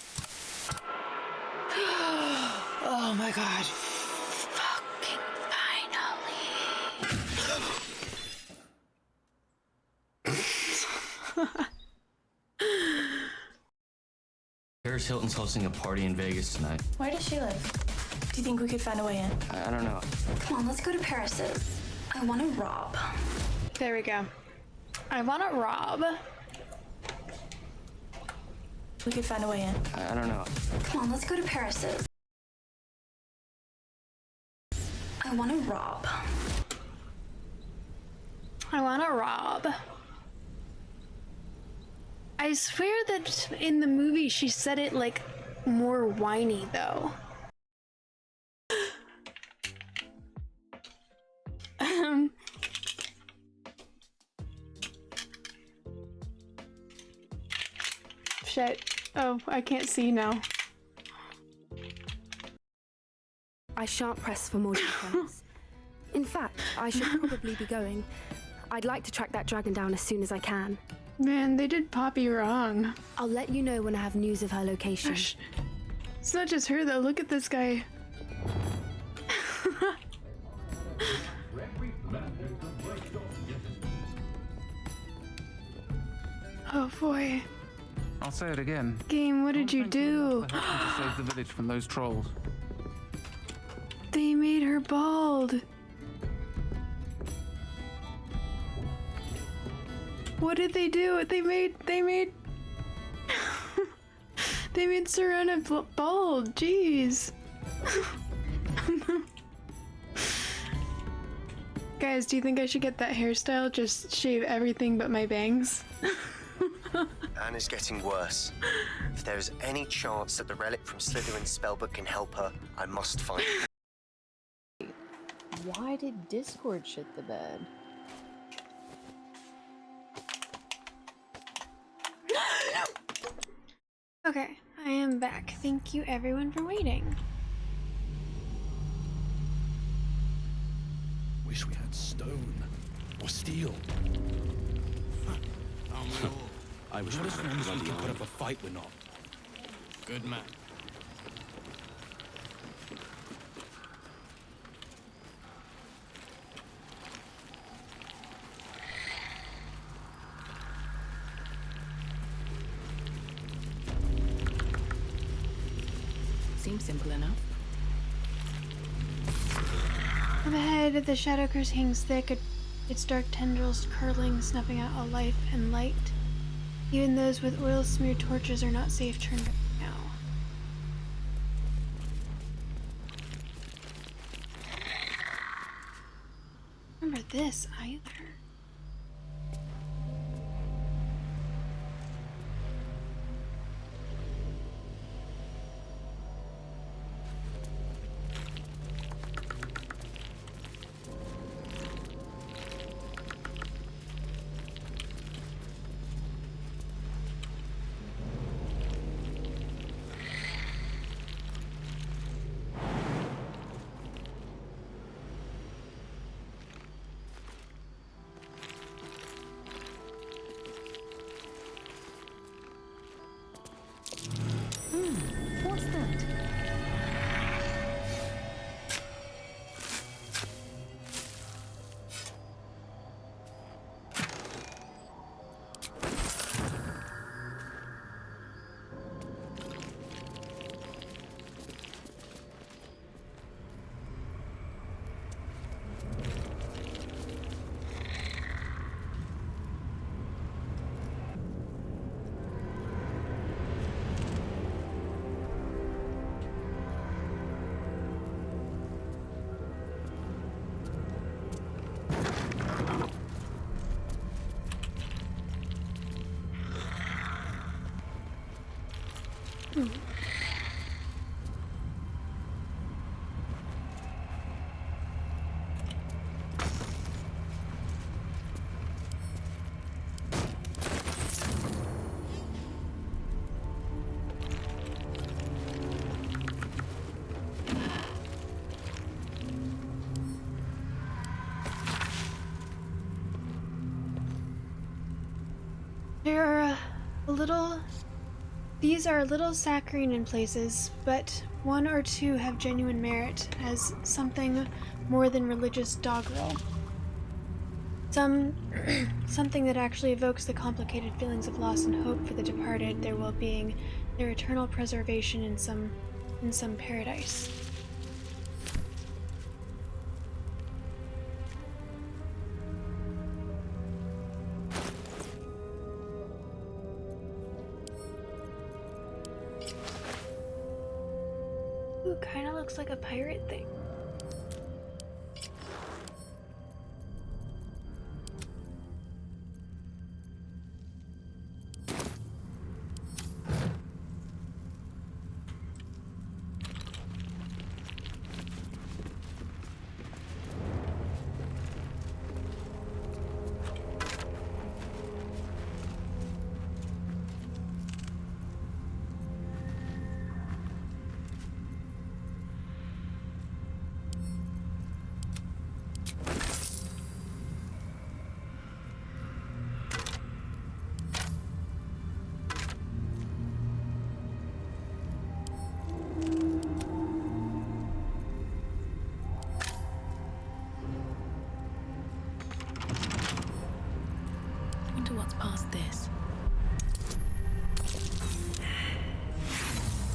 Oh my god. Fucking finally. Paris Hilton's hosting a party in Vegas tonight. Where does she live? Do you think we could find a way in? I don't know. Come on, let's go to Paris's. I want to rob. There we go. I want to rob. We could find a way in. I don't know. Come on, let's go to Paris's. I want to rob. I want to rob. I swear that in the movie she said it like more whiny though. shit. Oh, I can't see now. I shan't press for more details. In fact, I should probably be going. I'd like to track that dragon down as soon as I can. Man, they did Poppy wrong. I'll let you know when I have news of her location. Gosh. It's not just her though, look at this guy. Oh boy. I'll say it again. Game, what did you do? For helping to save the village from those trolls. They made her bald. What did they do? They made they made Serena bald. Jeez. Guys, do you think I should get that hairstyle? Just shave everything but my bangs? Anna's getting worse. If there is any chance that the relic from Slytherin's spellbook can help her, I must find it. Why did Discord shit the bed? Okay, I am back. Thank you everyone for waiting. Wish we had stone or steel. I wish we could put up a fight. We're not. Good man. Seems simple enough. Up ahead, the shadow curse hangs thick, its dark tendrils curling, snuffing out all life and light. Even those with oil-smeared torches are not safe turned back now. Remember this either. What's that? These are a little saccharine in places, but one or two have genuine merit as something more than religious doggerel. Something that actually evokes the complicated feelings of loss and hope for the departed, their well-being, their eternal preservation in some paradise. Ooh, kinda looks like a pirate thing.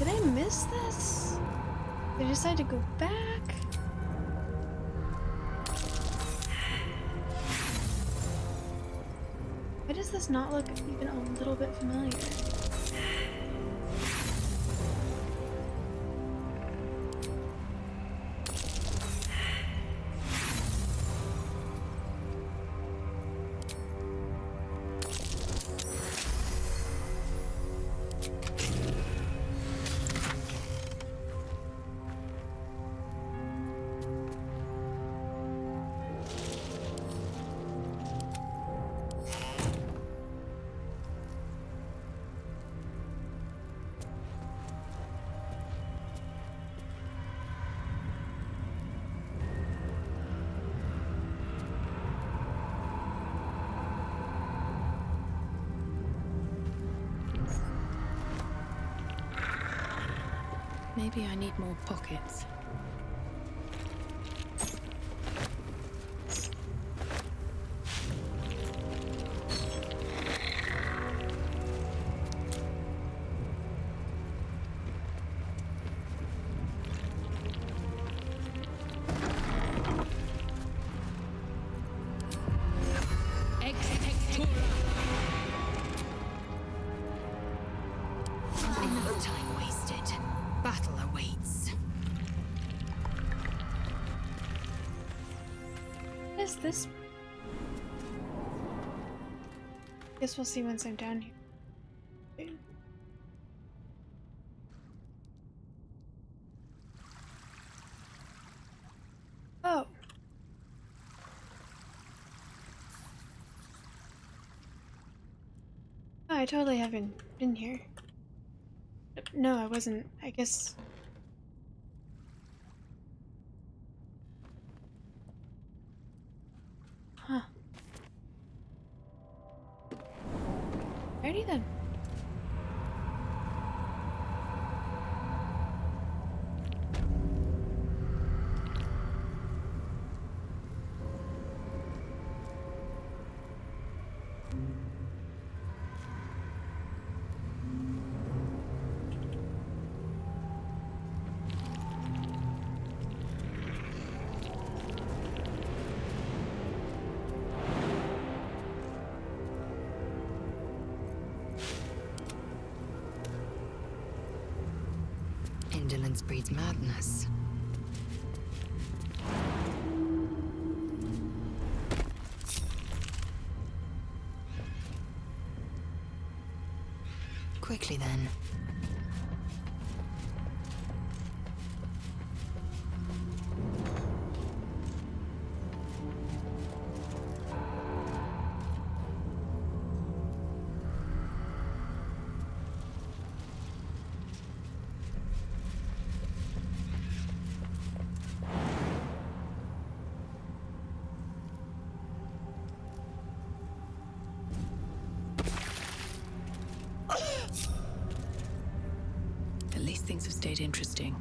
Did I miss this? Did I decide to go back? Why does this not look even a little bit familiar? Maybe I need more pockets. No time wasted. Battle awaits. What is this? Guess we'll see once I'm down here. Oh. Oh, I totally haven't been here. No, I wasn't. I guess. Huh. Alrighty then. Indolence breeds madness. Quickly then. At least things have stayed interesting.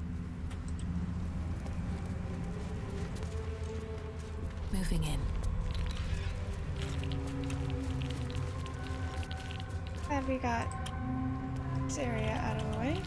Moving in. Glad we got this area out of the way.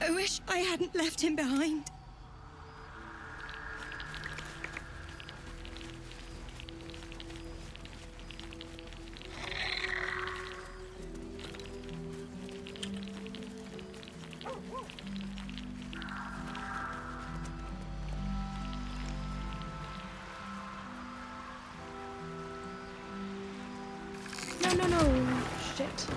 I wish I hadn't left him behind. No, shit.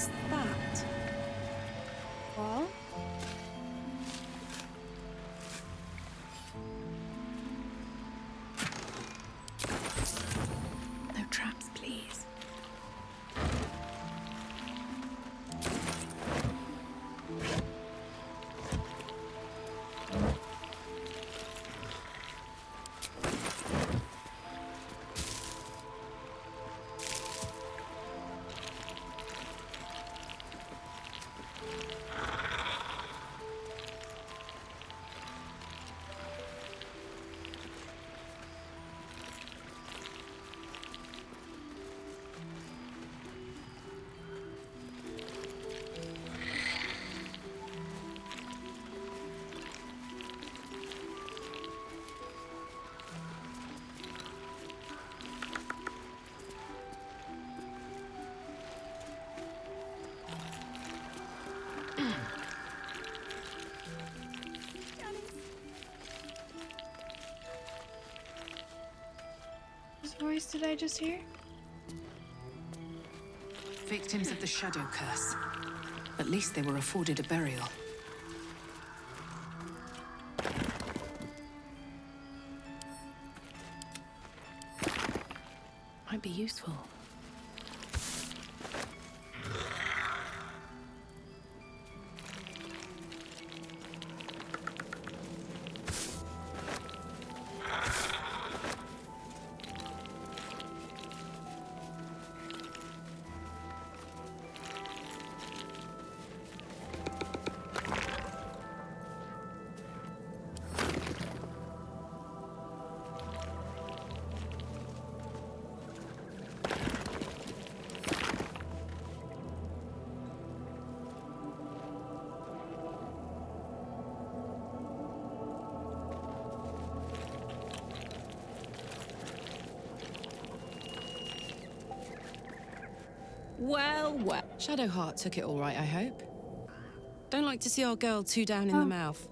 What's that? Well, No traps, please. whose voice did I just hear? Victims of the Shadow Curse. At least they were afforded a burial. Might be useful. Well, well. Shadowheart took it all right, I hope. Don't like to see our girl too down in the mouth.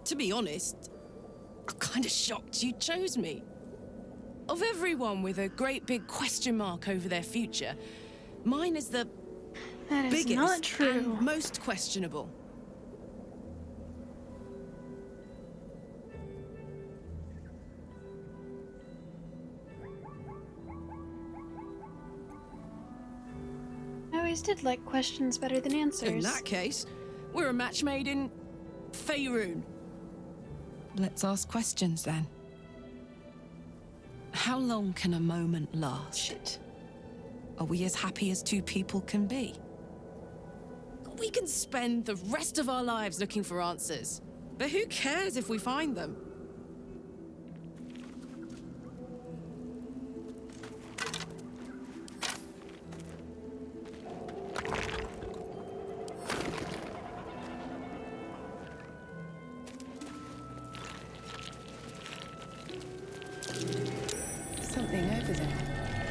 To be honest, I'm kind of shocked you chose me. Of everyone with a great big question mark over their future, mine is the That is biggest not true. and most questionable. I always did like questions better than answers. In that case, we're a match made in Faerun. Let's ask questions then. How long can a moment last? Shit. Are we as happy as two people can be? We can spend the rest of our lives looking for answers. But who cares if we find them? Something over there.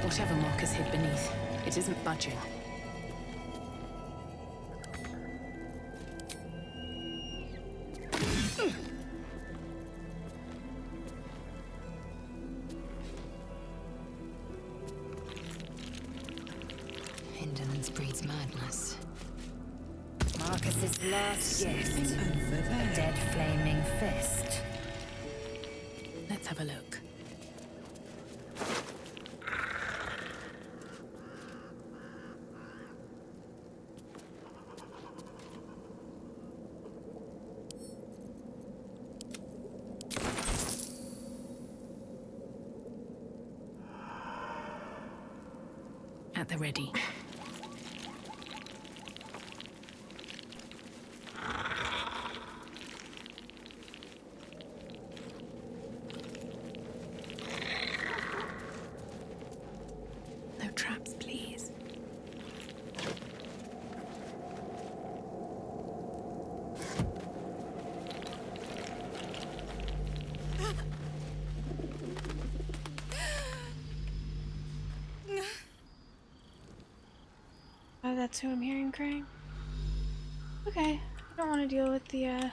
Whatever markers hid beneath, it isn't budging. Indolence breeds madness. Marcus's last gift. Over there. A dead flaming fist. Let's have a look. At the ready. No traps, please. Oh, that's who I'm hearing crying? Okay, I don't want to deal with the,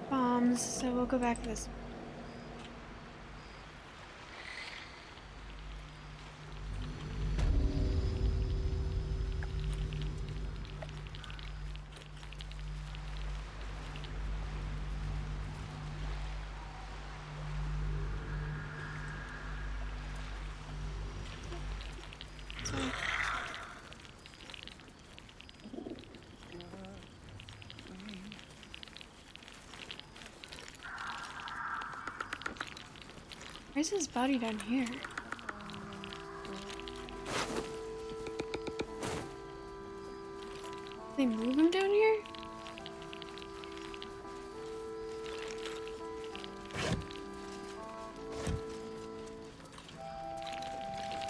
bombs, so we'll go back to this. Why is his body down here? They move him down here?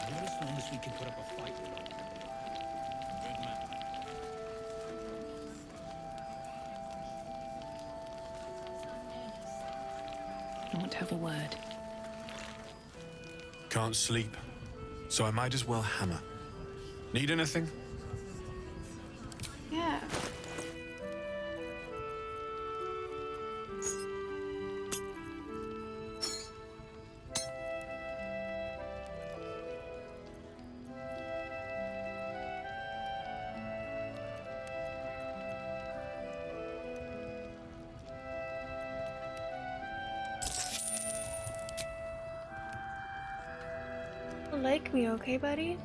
Not as long as we can put up a fight with them. Good man. I want to have a word. Can't sleep, so I might as well hammer. Need anything? Yeah. Like me, okay, buddy?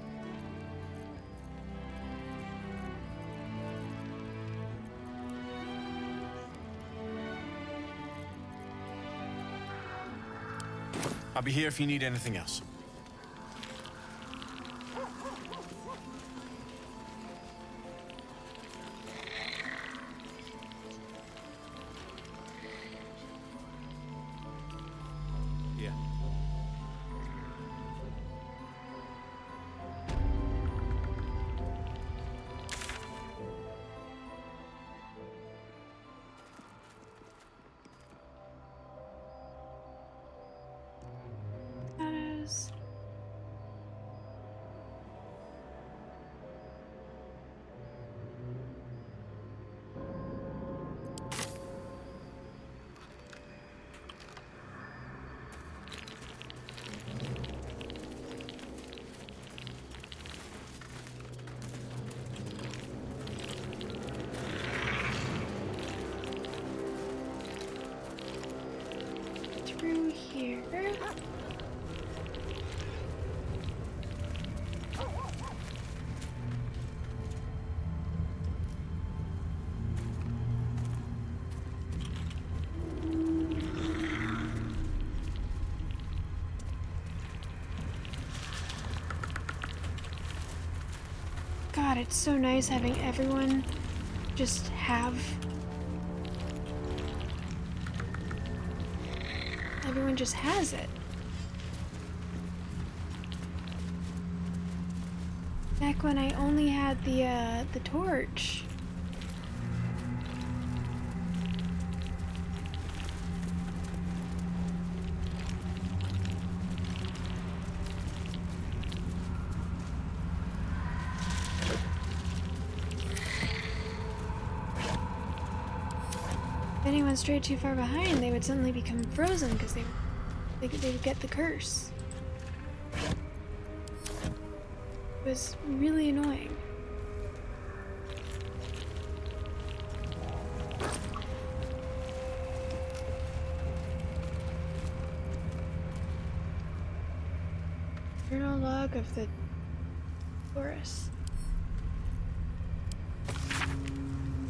I'll be here if you need anything else. Yeah. Shadows. Through here. God, it's so nice having everyone just have. Everyone just has it. Back when I only had the torch. If anyone strayed too far behind, they would suddenly become frozen because they would get the curse. It was really annoying. Journal log of the forest.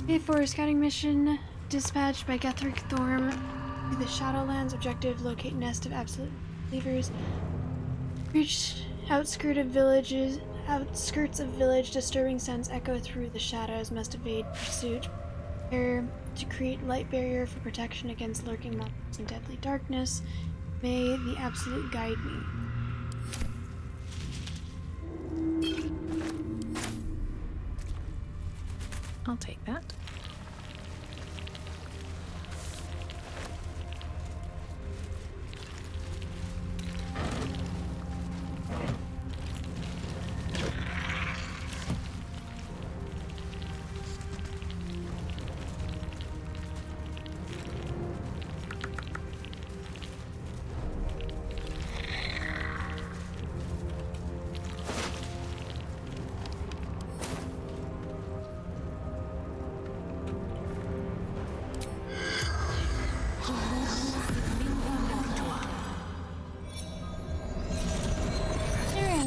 A4 scouting mission dispatched by Ketheric Thorm to the Shadowlands. Objective: locate nest of absolute believers. Reach outskirts of village. Disturbing sounds echo through the shadows. Must evade pursuit. Prepare to create light barrier for protection against lurking monsters and deadly darkness. May the absolute guide me. I'll take that.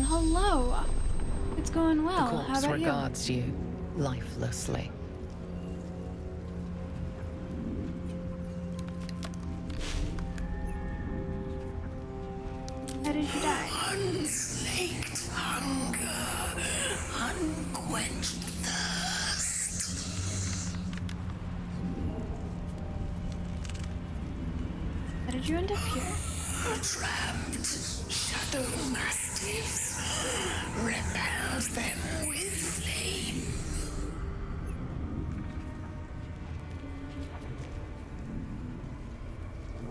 Hello. It's going well. The How corpse about regards you lifelessly. How did you die? Unslaked hunger, unquenched thirst. How did you end up here? Trapped shadow mastiffs, repelled them with flame.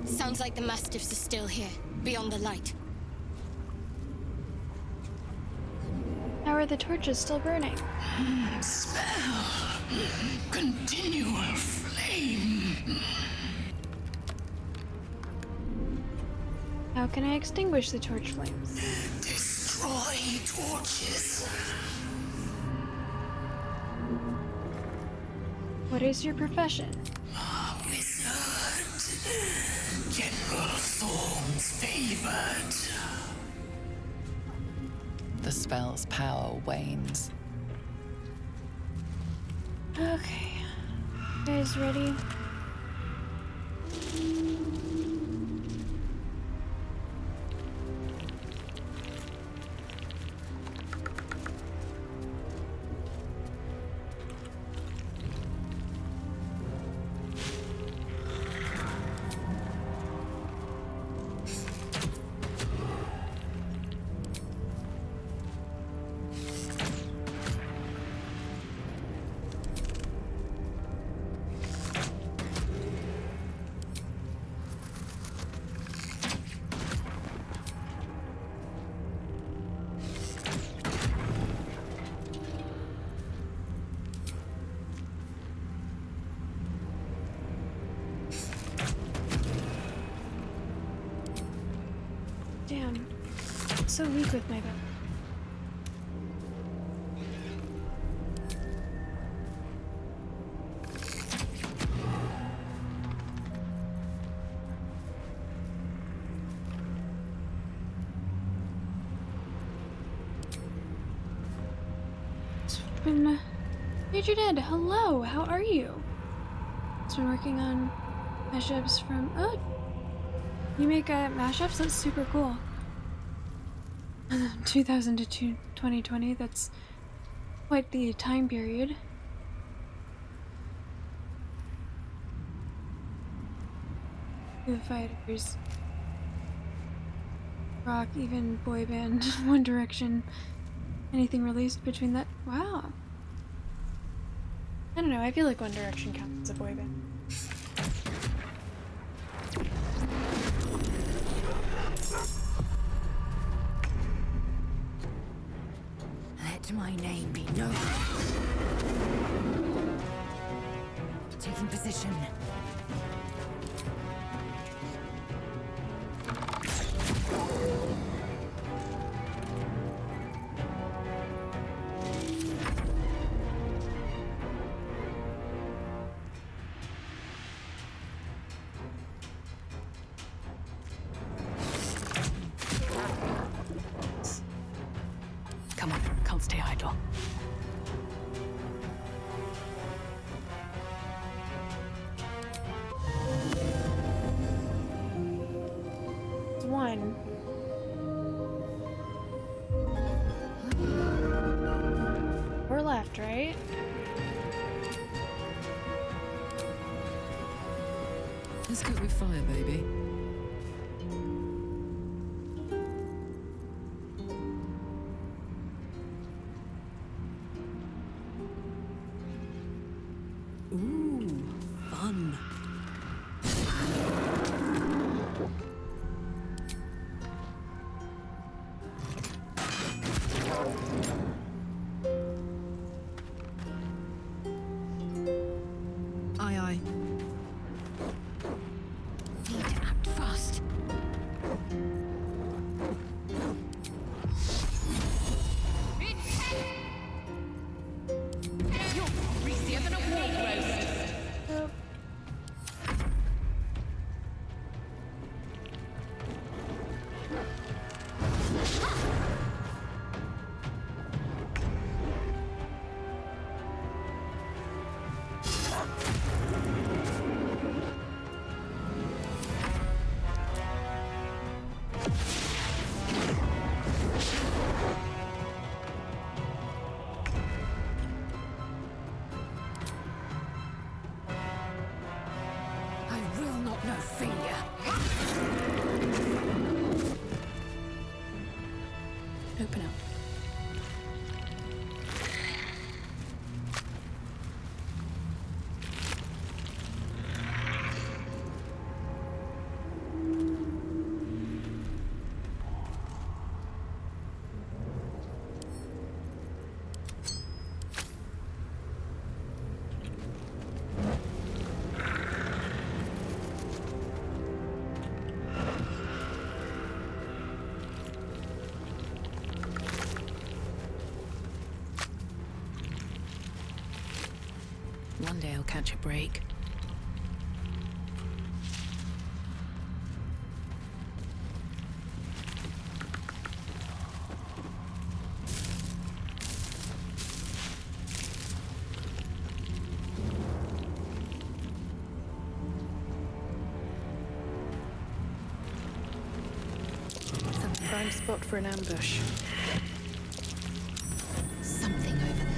Sounds like the Mastiffs are still here, beyond the light. How are the torches still burning? Spell. Continual flame. How can I extinguish the torch flames? Destroy torches. What is your profession? Wizard. General Thorm's favored. The spell's power wanes. Okay. You guys ready? Damn. I'm so weak with my bow. It's been... Major Dad, hello, how are you? It's been working on mashups from... Oh! You make mashups? That's super cool. 2000 to 2020, that's quite the time period. Foo Fighters, rock, even boy band, One Direction, anything released between that. Wow. I don't know, I feel like One Direction counts as a boy band. Let my name be known. Taking position. Come on, can't stay idle. It's one. We're left, right? Let's go with fire, baby. Ooh, fun. Aye, aye. Feed out. One day I'll catch a break. Prime spot for an ambush. Something over there.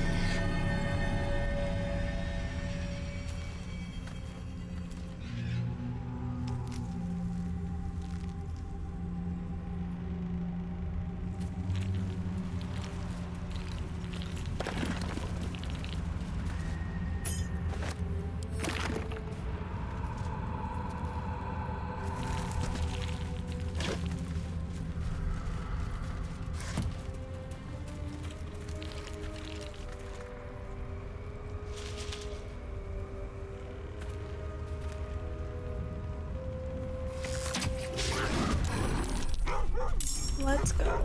Let's go.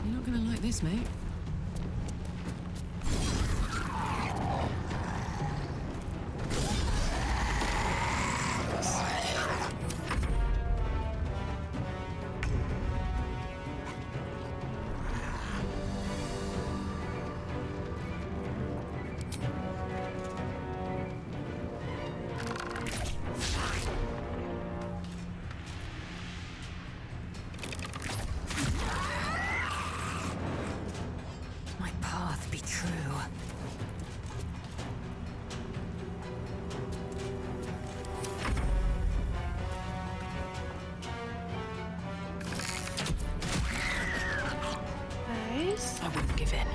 You're not gonna like this, mate. My path be true. Nice. I wouldn't give in.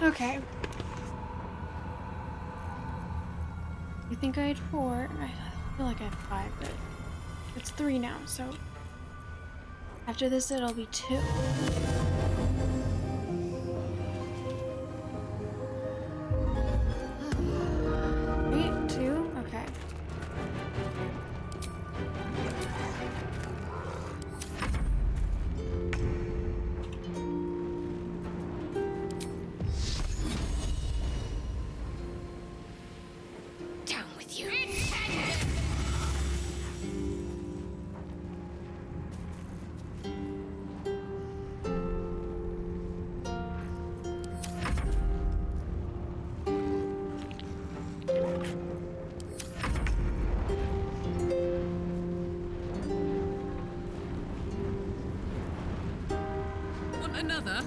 Okay. I think I had 4. I feel like I have 5, but it's 3 now, so after this it'll be 2. Wait, 2? Okay. Down with you. Want another?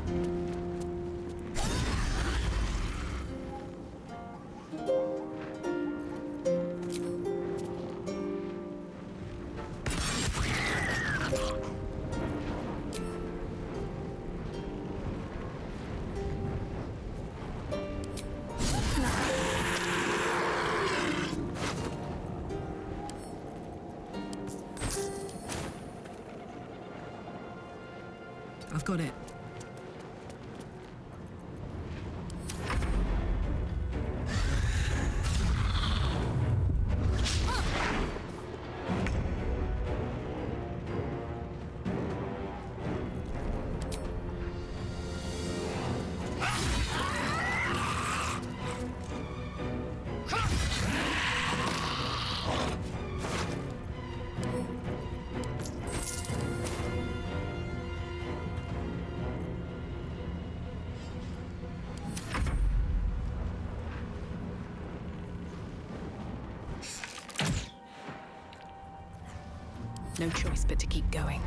I've got it. No choice but to keep going.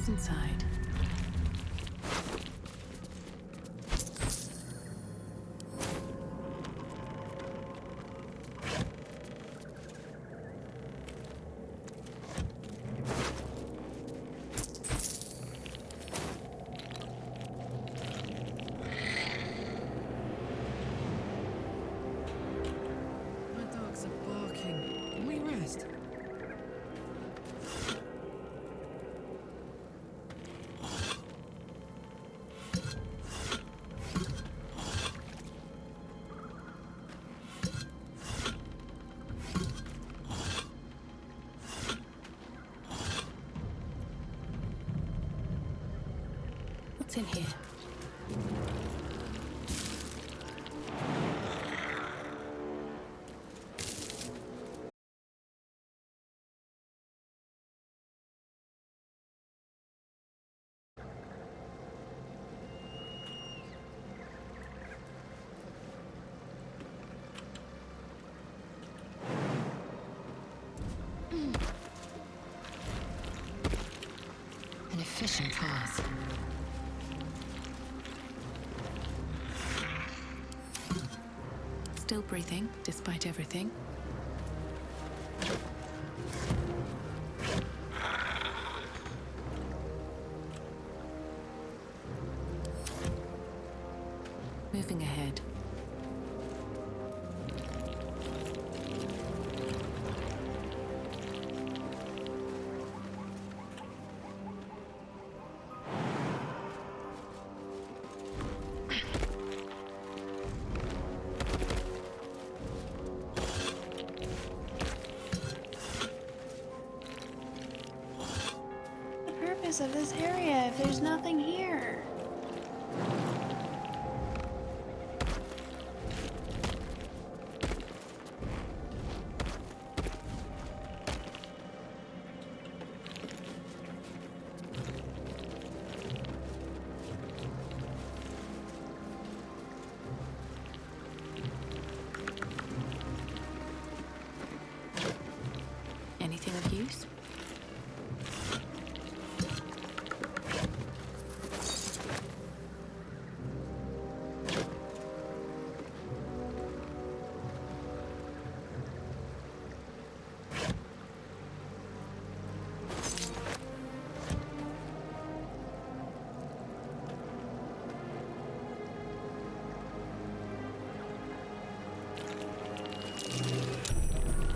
What's inside? My dogs are barking. Can we rest? What's in here? An efficient task. Still breathing, despite everything. Moving ahead. The purpose of this area if there's nothing here? Anything of use?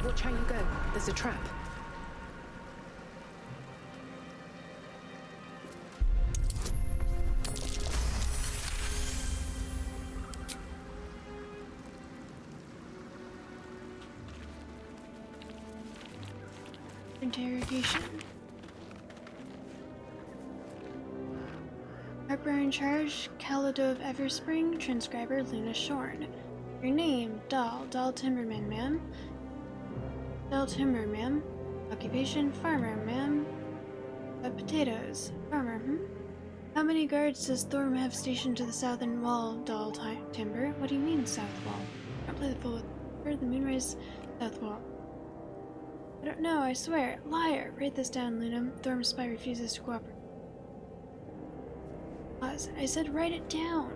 Watch how you go. There's a trap. Interrogation. Harper in charge, Calado of Everspring, transcriber Luna Shorn. Your name, Dahl Timberman, ma'am. Dahl Timber, ma'am. Occupation, farmer, ma'am. Potatoes, farmer, How many guards does Thorm have stationed to the southern wall, Dahl Timber? What do you mean, south wall? Don't play the fool with the moonrise south wall. I don't know, I swear. Liar! Write this down, Luna. Thorm's spy refuses to cooperate. Pause. I said write it down.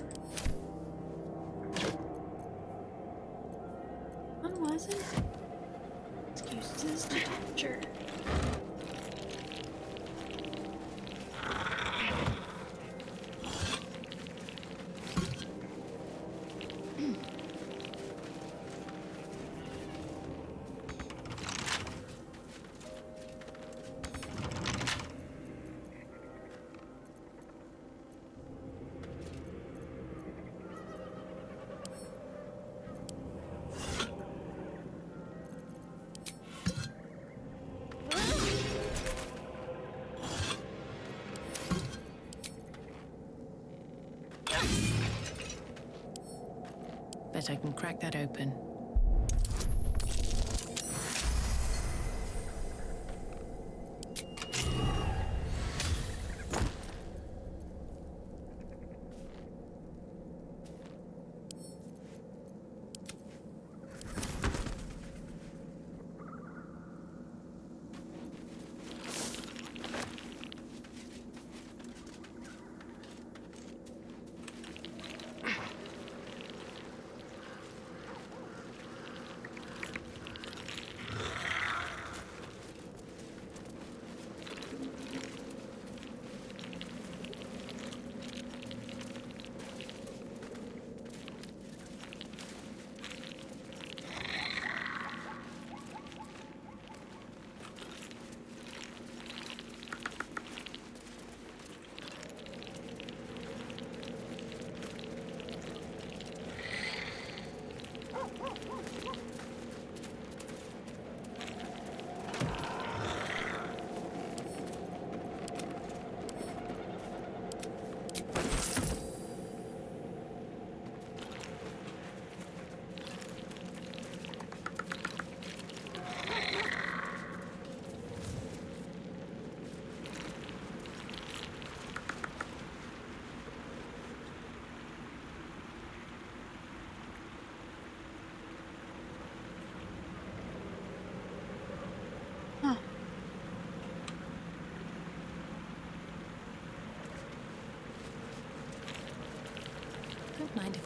When was it? Excuses to torture. Bet I can crack that open.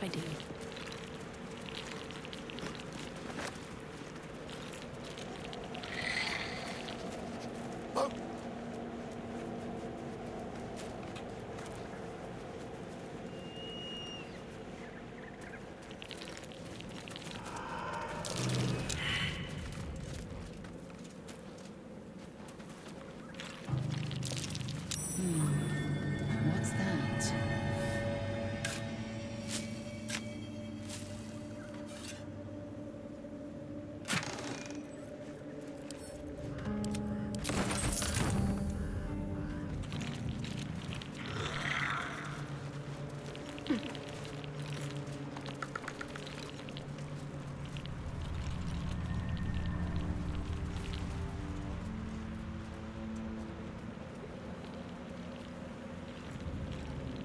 I do. What's that?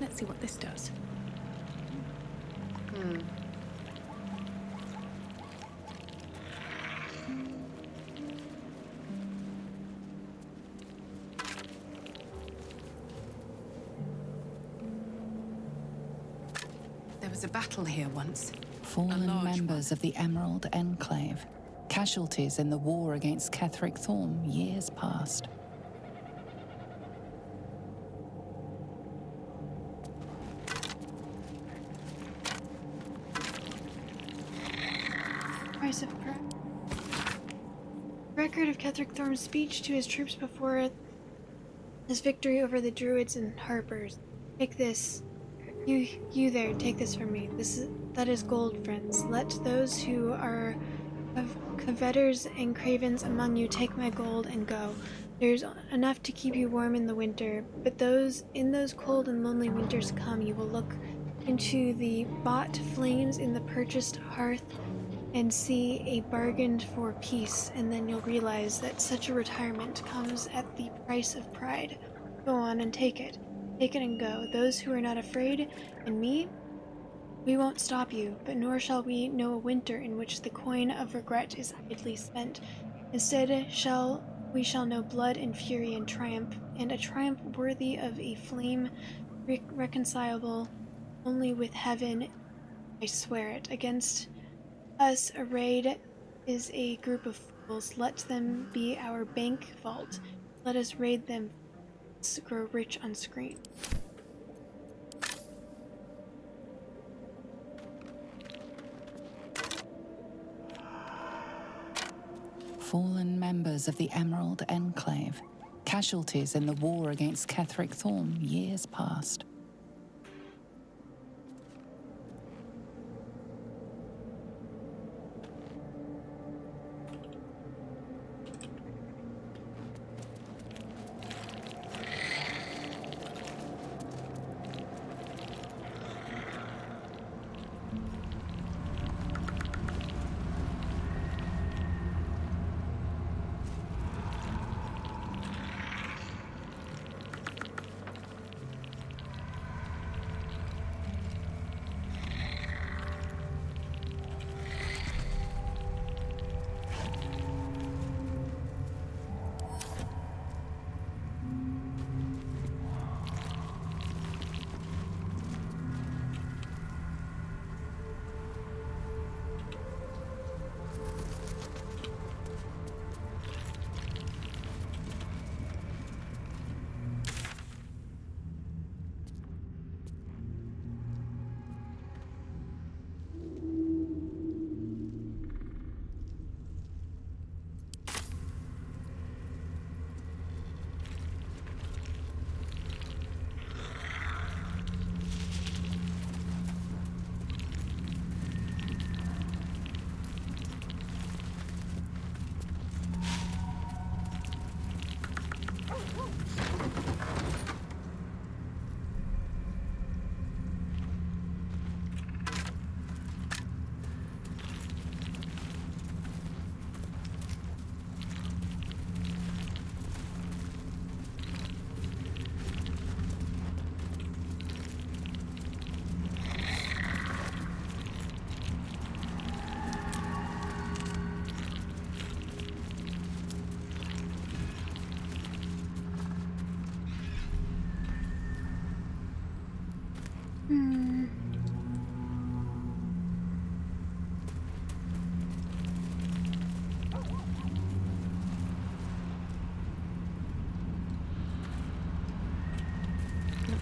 Let's see what this does. There was a battle here once. Fallen members of the Emerald Enclave. Casualties in the war against Ketheric Thorm years past. Price of pride. Record of Ketheric Thorm's speech to his troops before his victory over the Druids and Harpers. Take this. You there, take this from me. That is gold, friends. Let those who are of coveters and cravens among you take my gold and go. There's enough to keep you warm in the winter, but in those cold and lonely winters come, you will look into the bought flames in the purchased hearth and see a bargained for peace, and then you'll realize that such a retirement comes at the price of pride. Go on and take it. Take it and go. Those who are not afraid, and me, we won't stop you, but nor shall we know a winter in which the coin of regret is idly spent. Instead, we shall know blood and fury and a triumph worthy of a flame reconcilable only with heaven. I swear it. Against us arrayed is a group of fools. Let them be our bank vault. Let us raid them, grow rich on screen. Fallen members of the Emerald Enclave. Casualties in the war against Ketheric Thorm years past.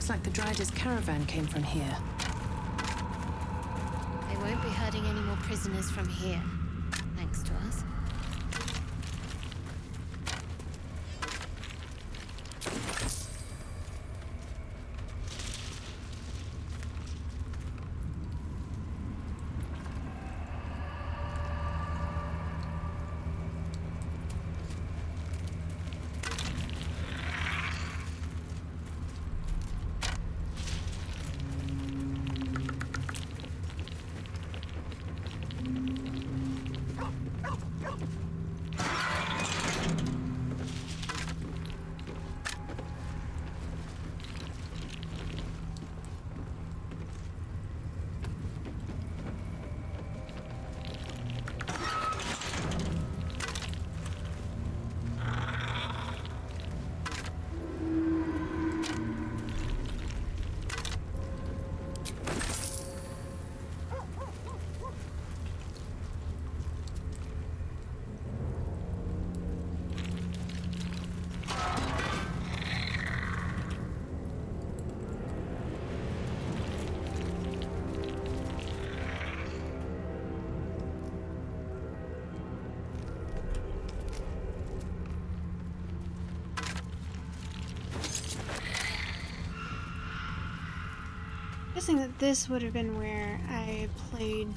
Looks like the Dryder's caravan came from here. They won't be herding any more prisoners from here, thanks to us. Guessing that this would have been where I played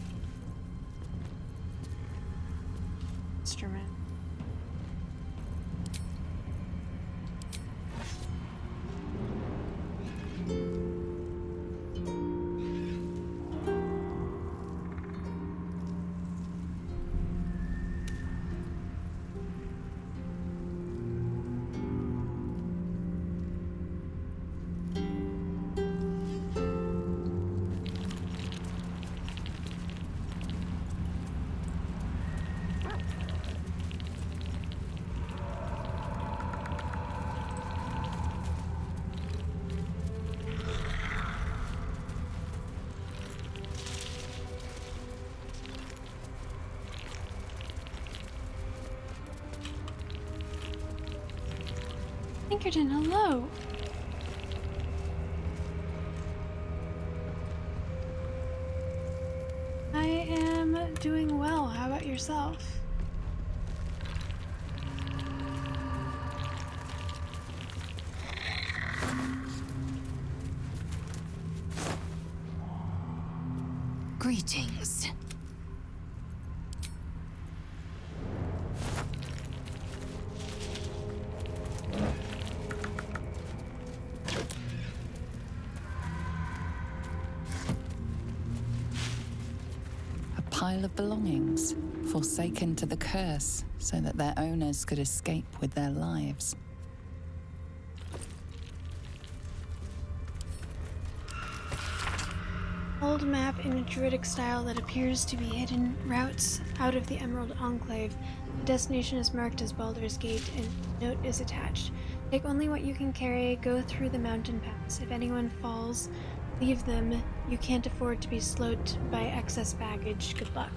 instrument. Pinkerton, hello. I am doing well. How about yourself? Greetings. Pile of belongings, forsaken to the curse so that their owners could escape with their lives. Old map in a druidic style that appears to be hidden routes out of the Emerald Enclave. The destination is marked as Baldur's Gate and a note is attached. Take only what you can carry, go through the mountain pass. If anyone falls, leave them. You can't afford to be slowed by excess baggage. Good luck.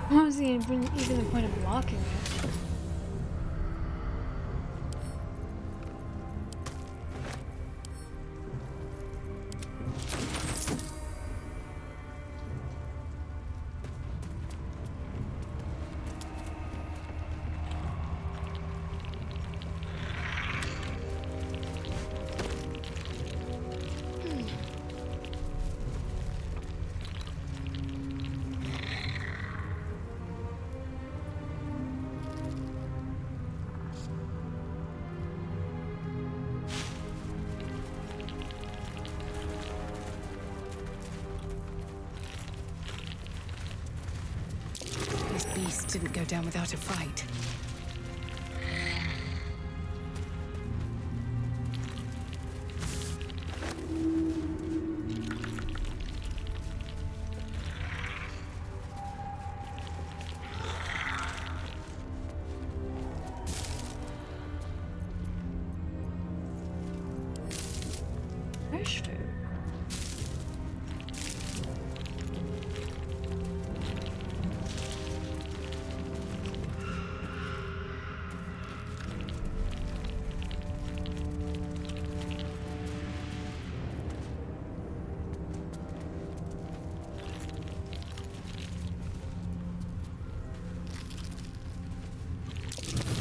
What was even the point of blocking it? didn't go down without a fight. Fresh food.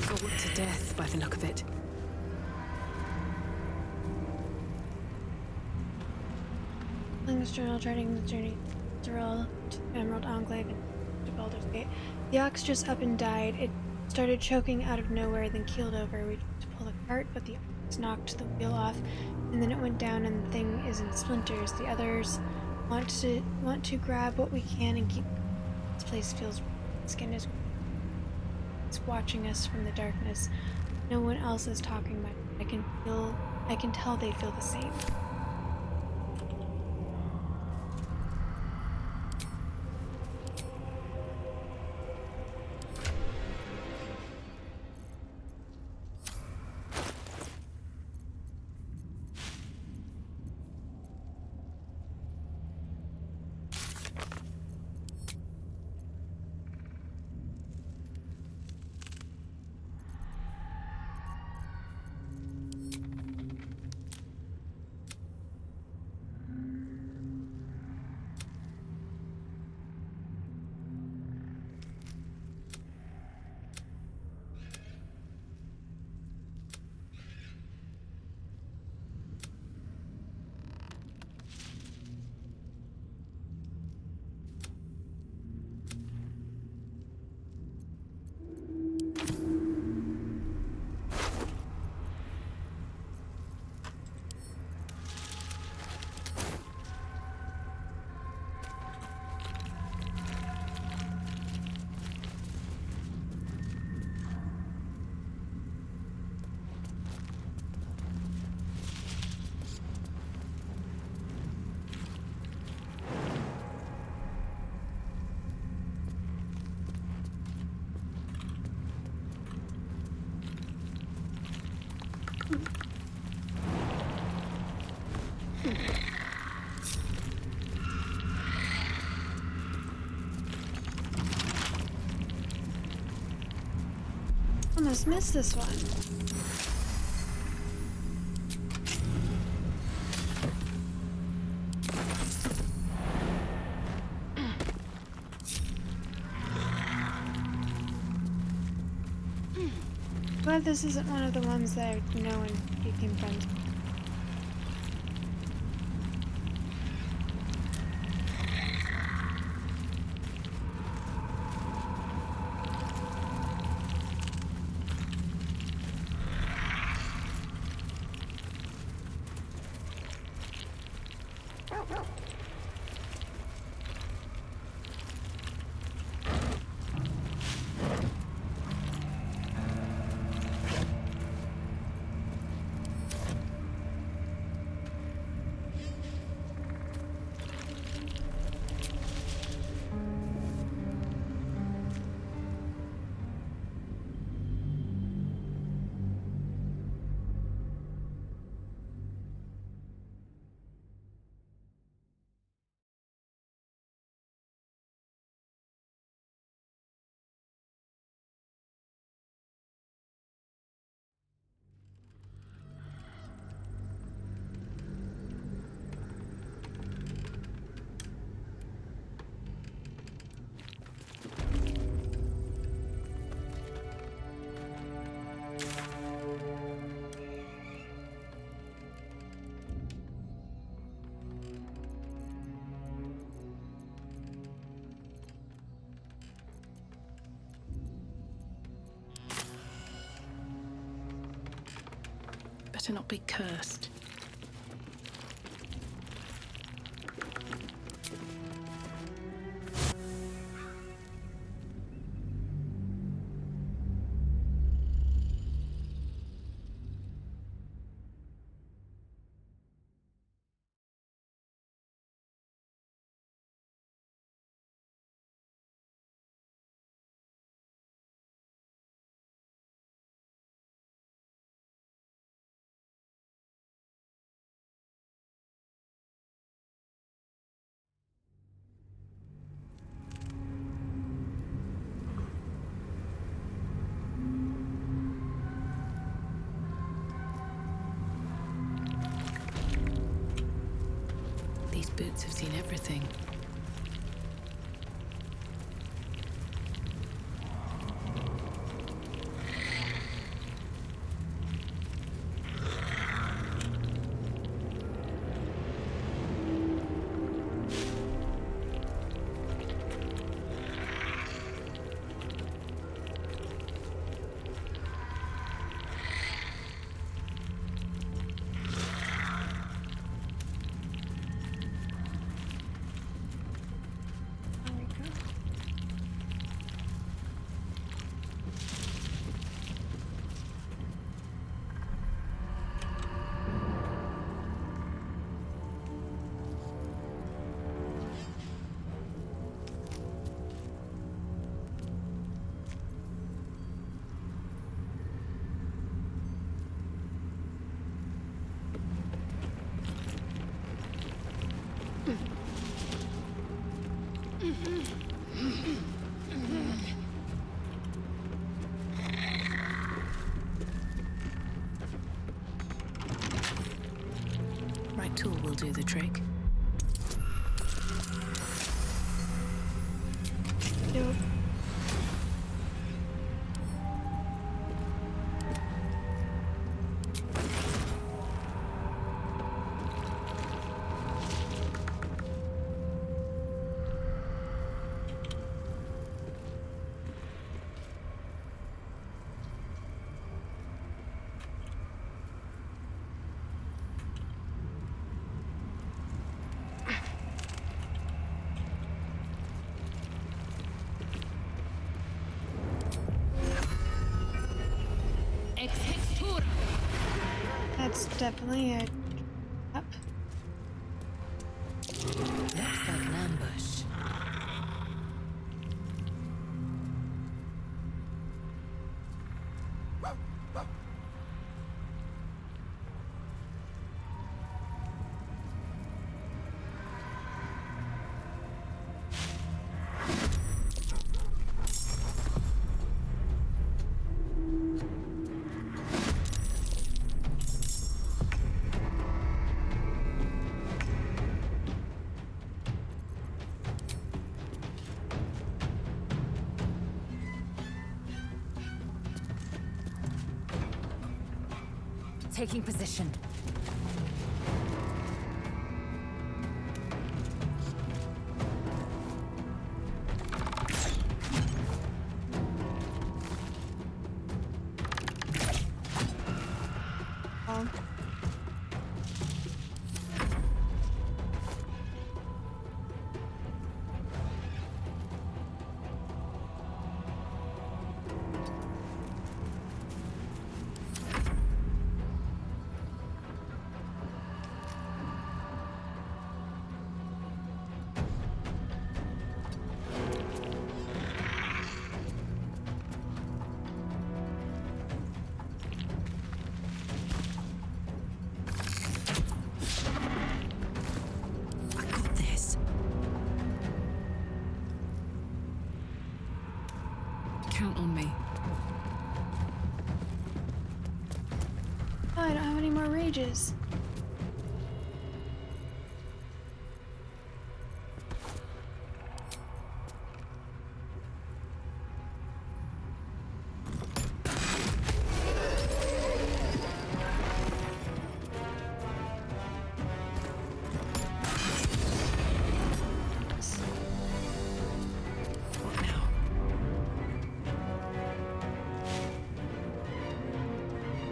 Bored to death by the look of it. Ling's journal, charting the journey to the Emerald Enclave and to Baldur's Gate. The ox just up and died. It started choking out of nowhere, then keeled over. We tried to pull the cart, but the ox knocked the wheel off, and then it went down and the thing is in splinters. The others want to grab what we can and keep. This place feels. Skin is. It's watching us from the darkness. No one else is talking much. I can tell they feel the same. Almost missed this one. Glad this isn't one of the ones that I know and became friends with. Better not be cursed. everything. Right tool will do the trick. Nope. That's definitely a up. Looks like an ambush. Taking position. Count on me. Oh, I don't have any more rages.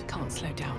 Can't slow down.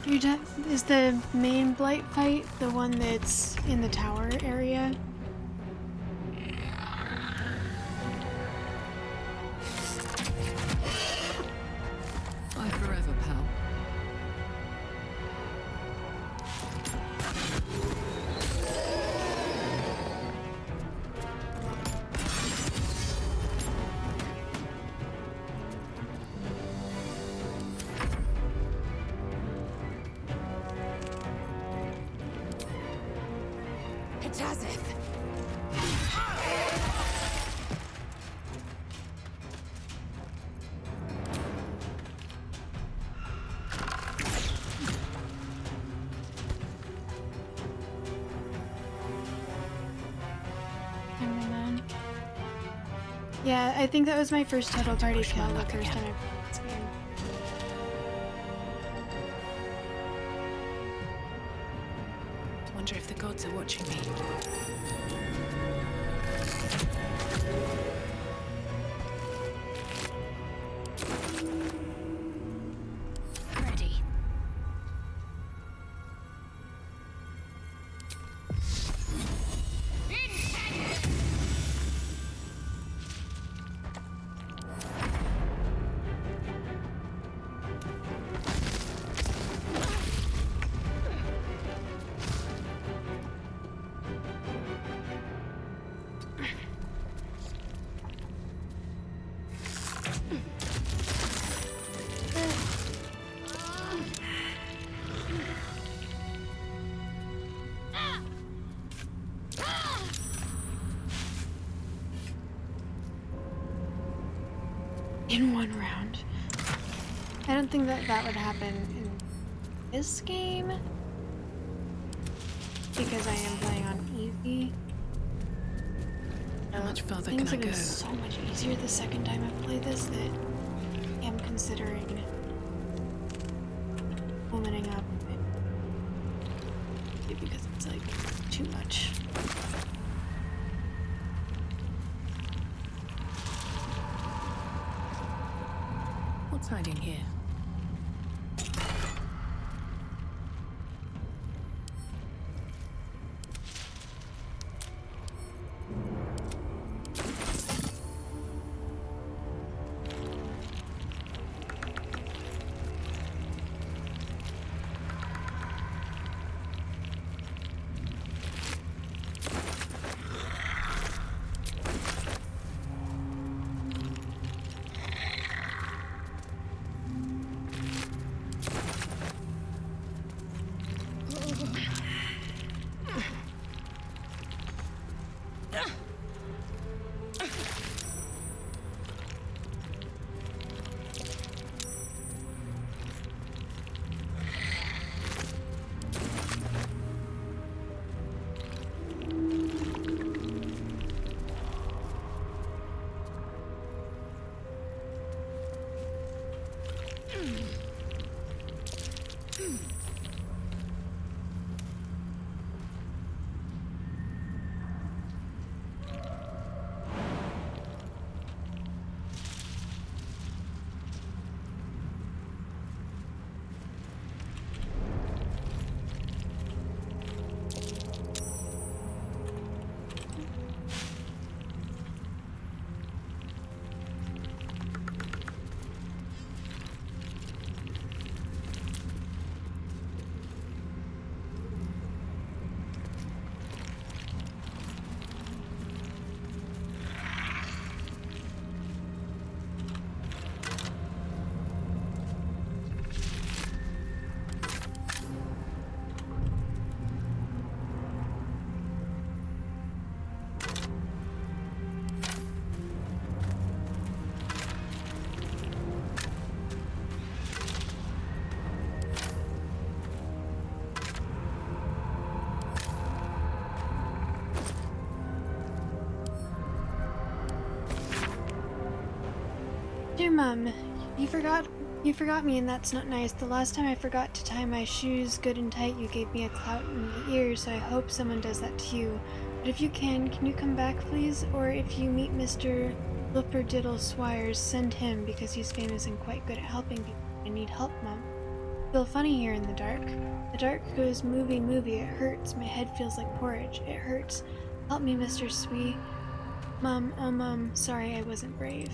Is the main blight fight the one that's in the tower area? Bye forever, pal. Yeah, I think that was my first total party kill the first time I played this game. Wonder if the gods are watching me. Ready. In one round. I don't think that that would happen in this game because I am playing on easy. How much farther can Things I have go? been so much easier the second time I've played this that I am considering opening up because it's like too much. What's hiding here? Dear Mum, you forgot me and that's not nice. The last time I forgot to tie my shoes good and tight, you gave me a clout in the ear, so I hope someone does that to you. But if you can you come back please? Or if you meet Mr. Lupperdiddle Swires, send him because he's famous and quite good at helping people. I need help, Mum. feel funny here in the dark. The dark goes movie. It hurts. My head feels like porridge. It hurts. Help me, Mr. Sweet. Mom, oh Mom, sorry I wasn't brave.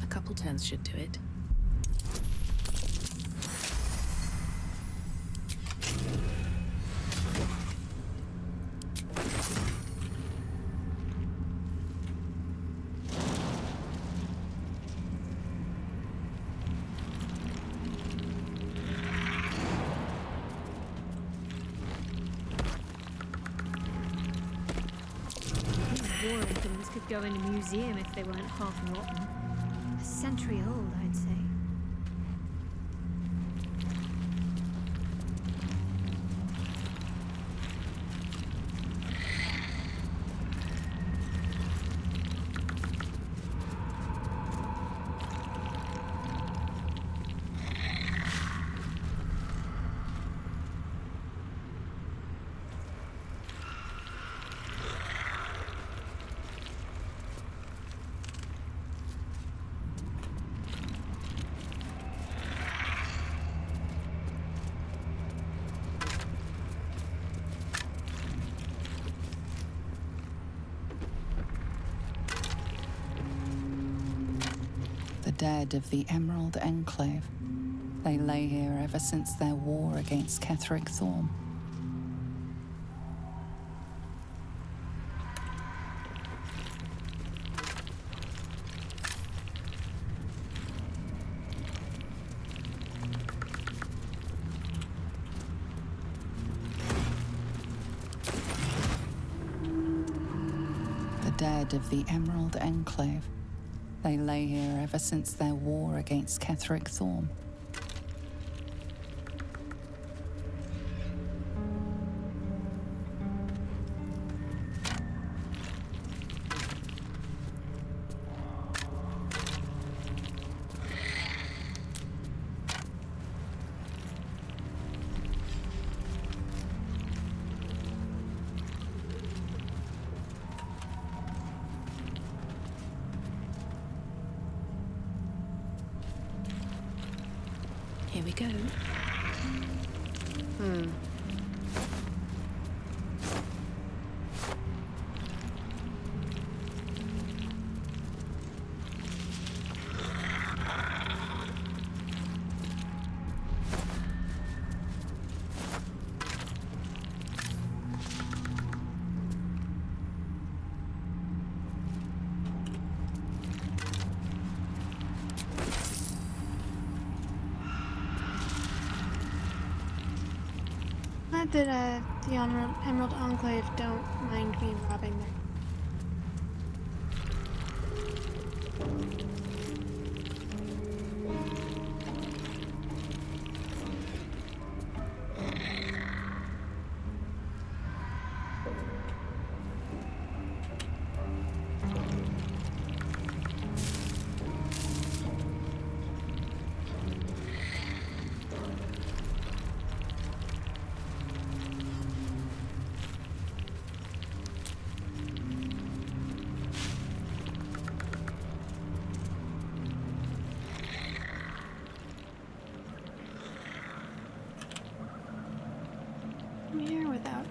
Couple turns should do it. These war things could go in a museum if they weren't half rotten. A century old, I'd say. The dead of the Emerald Enclave. They lay here ever since their war against Ketheric Thorm. The dead of the Emerald Enclave. They lay here ever since their war against Ketheric Thorm. we go? Glad that the Emerald Enclave don't mind me robbing their. Here without.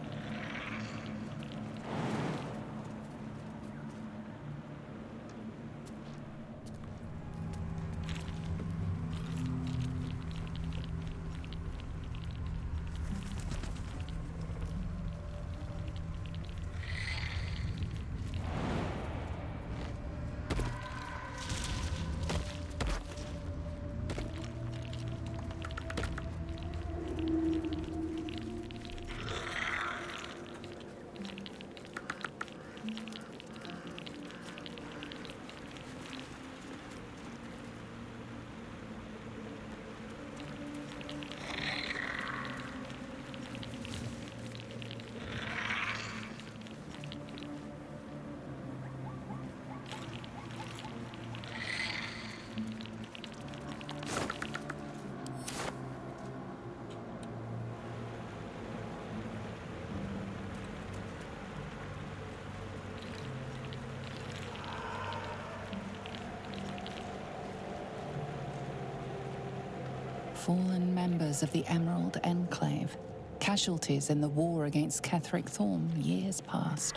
Fallen members of the Emerald Enclave, casualties in the war against Ketheric Thorm years past.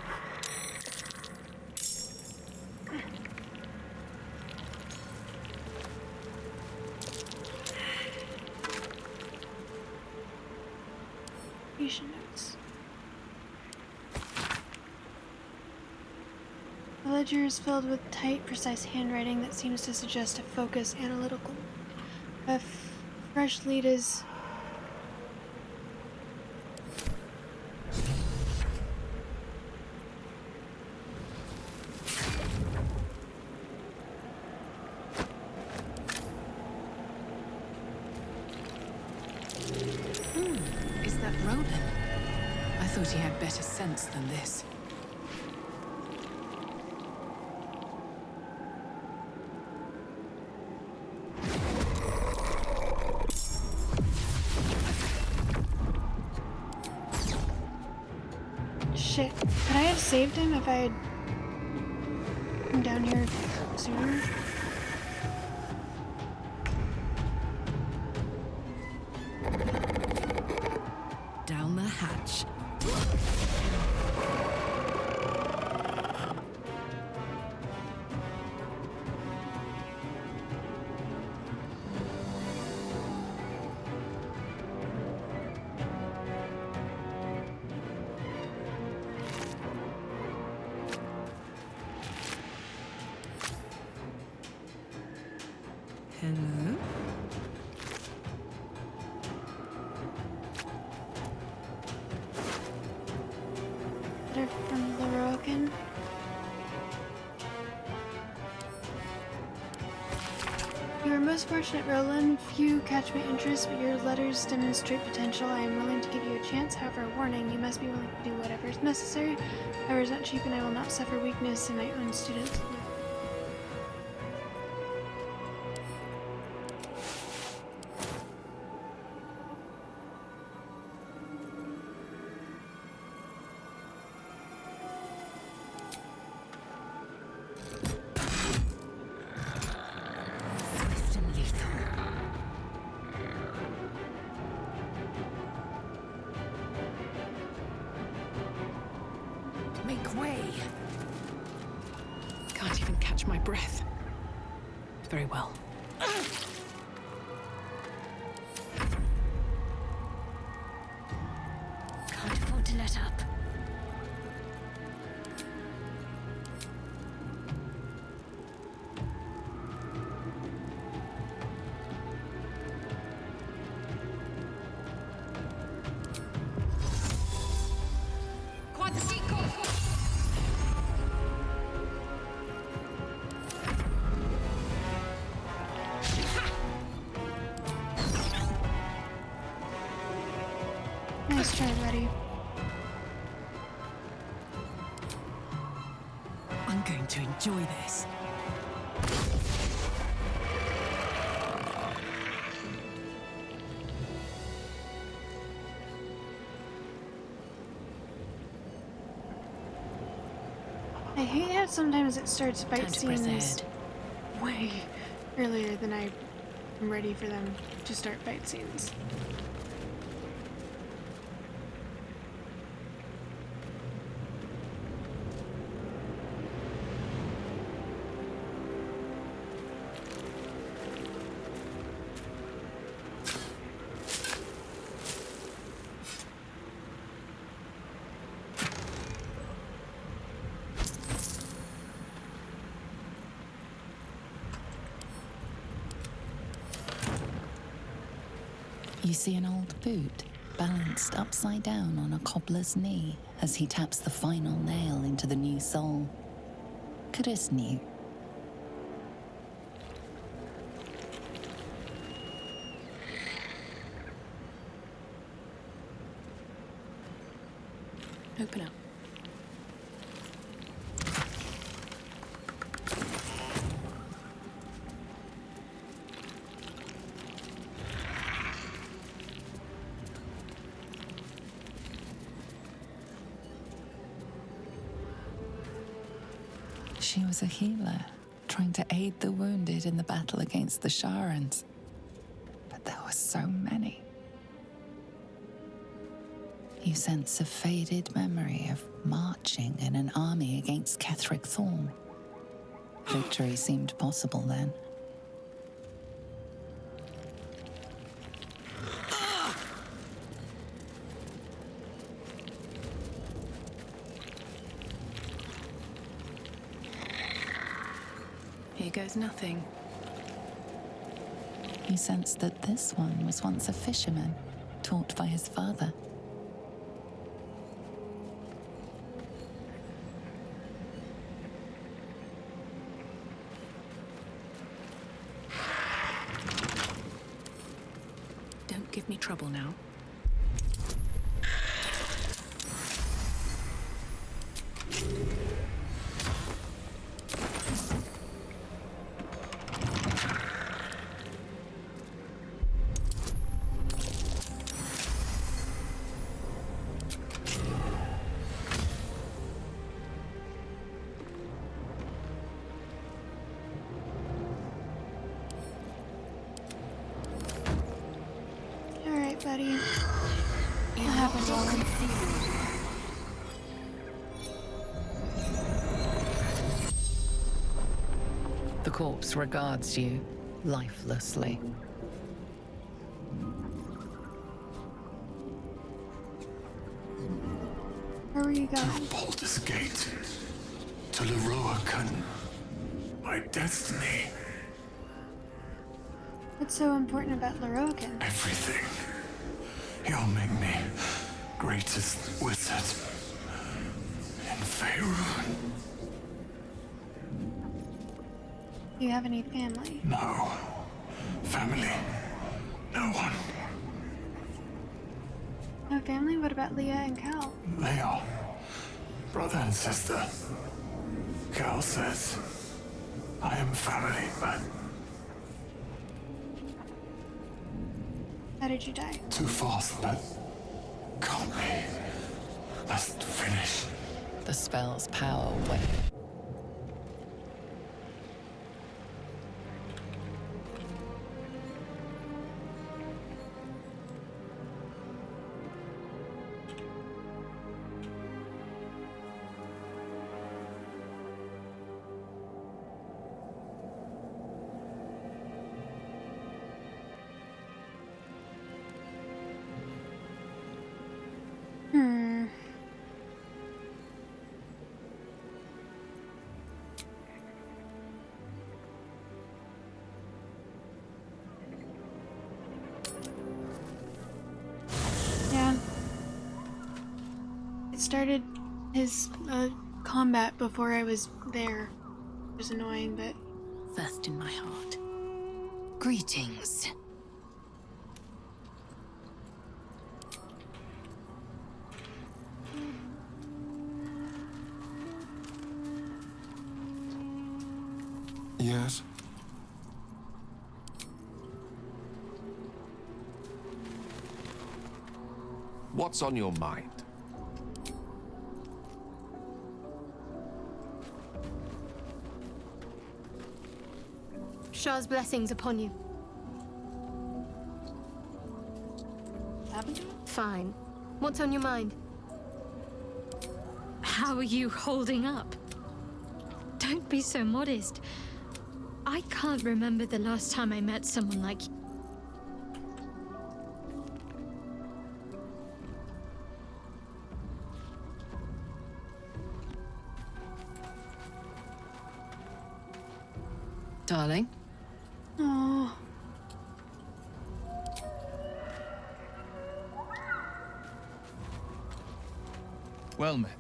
Patient notes. The ledger is filled with tight, precise handwriting that seems to suggest a focused, analytical. A fresh lead is. Is that Roland? I thought he had better sense than this. Shit. Could I have saved him if I had come down here sooner? Down the hatch. Hello? Letter from Lorokin. You are most fortunate, Roland. Few catch my interest, but your letters demonstrate potential. I am willing to give you a chance. However, a warning, you must be willing to do whatever is necessary. Power is not cheap, and I will not suffer weakness in my own students. Make way. Can't even catch my breath. Very well. Can't afford to let up. Nice try, buddy. I'm going to enjoy this. I hate how sometimes it starts fight Time to press scenes ahead. way earlier than I'm ready for them to start fight scenes. You see an old boot balanced upside down on a cobbler's knee as he taps the final nail into the new sole. Chris knew. Open up. She was a healer, trying to aid the wounded in the battle against the Sharans. But there were so many. You sense a faded memory of marching in an army against Ketheric Thorm. Victory seemed possible then. Here goes nothing. You sensed that this one was once a fisherman, taught by his father. Don't give me trouble now. Alright, buddy. What happened, Roland? The corpse regards you lifelessly. Where were you going? Baldur's Gate. To Leroacan. My destiny. What's so important about Leroacan? Everything. He'll make me greatest wizard in Faerun. Do you have any family? No. Family. No one. No family? What about Leah and Cal? They are brother and sister. Cal says I am family, but How did you die? too fast, but can't be. Must finish. The spell's power went. started his combat before I was there. It was annoying, but... First in my heart. Greetings. Yes? What's on your mind? Shah's blessings upon you. Fine. What's on your mind? How are you holding up? Don't be so modest. I can't remember the last time I met someone like you. Darling? Oh. Well met.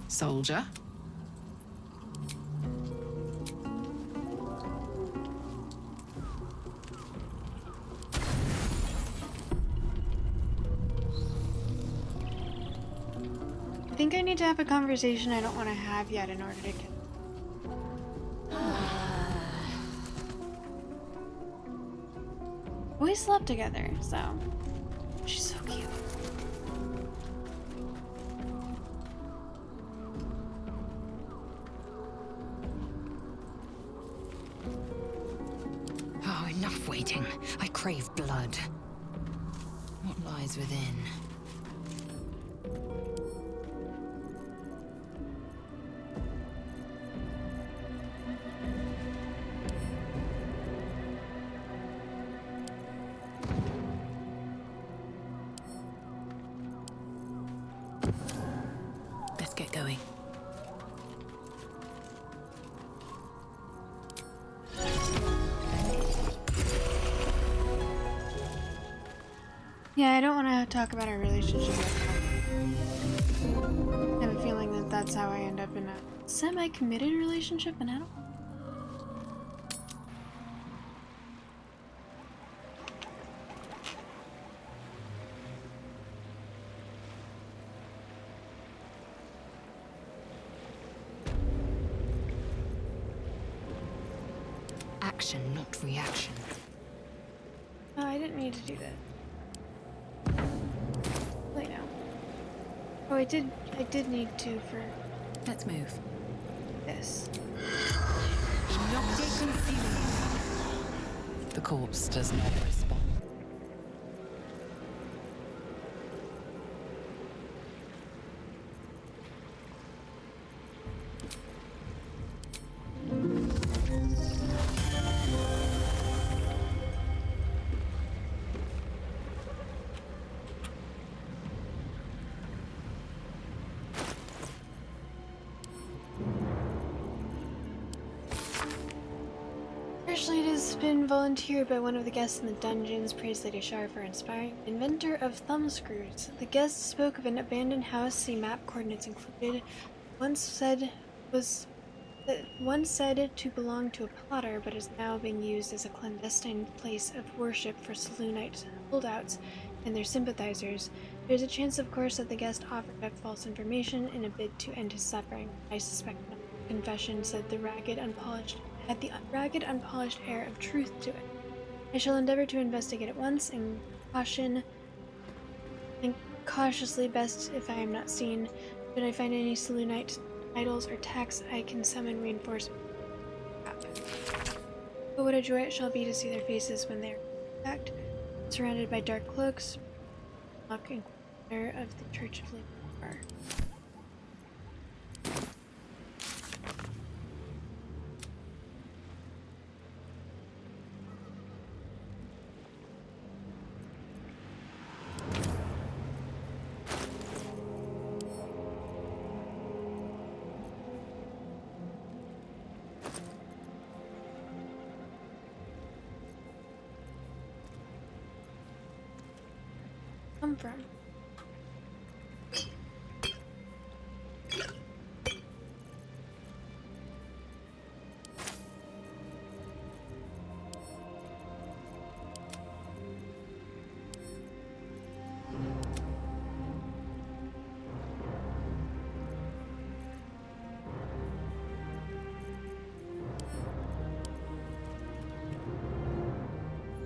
Soldier? I think I need to have a conversation I don't want to have yet in order to get... We slept together, so... She's so cute. Oh, enough waiting. I crave blood. What lies within? Let's get going. Yeah, I don't want to talk about our relationship right now. I have a feeling that that's how I end up in a semi-committed relationship, and I don't... Action, not reaction. No, I didn't need to do that. Wait, no. Oh, I did need to for... Let's move. This. The corpse does not respond. Actually, it has been volunteered by one of the guests in the dungeons. Praise Lady Shar for inspiring. Inventor of thumb screws. The guest spoke of an abandoned house. See map coordinates included. Once said to belong to a plotter, but is now being used as a clandestine place of worship for Selûnite holdouts and their sympathizers. There's a chance, of course, that the guest offered up false information in a bid to end his suffering. I suspect not. Confession said the ragged, unpolished air of truth to it. I shall endeavor to investigate at once and cautiously, best if I am not seen. Should I find any Selûnite idols or texts, I can summon reinforcements. But what a joy it shall be to see their faces when they are attacked, surrounded by dark cloaks, lock and corner of the Church of Labor. come from?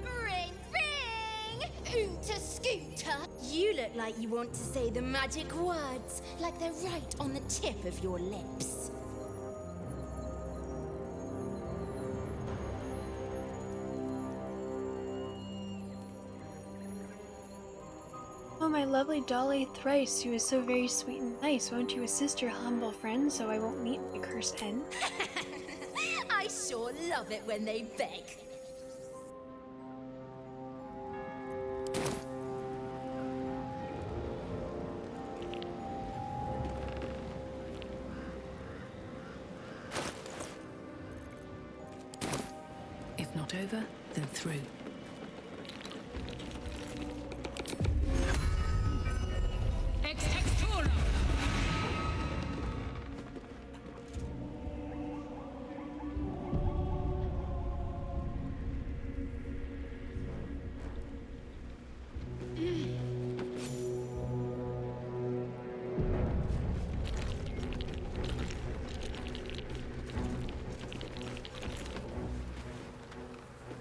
Ring, ring! Hooter Scooter! You look like you want to say the magic words, like they're right on the tip of your lips. Oh, my lovely Dolly Thrice, who is so very sweet and nice, won't you assist your humble friend so I won't meet the cursed end? I sure love it when they beg. If not over, then through.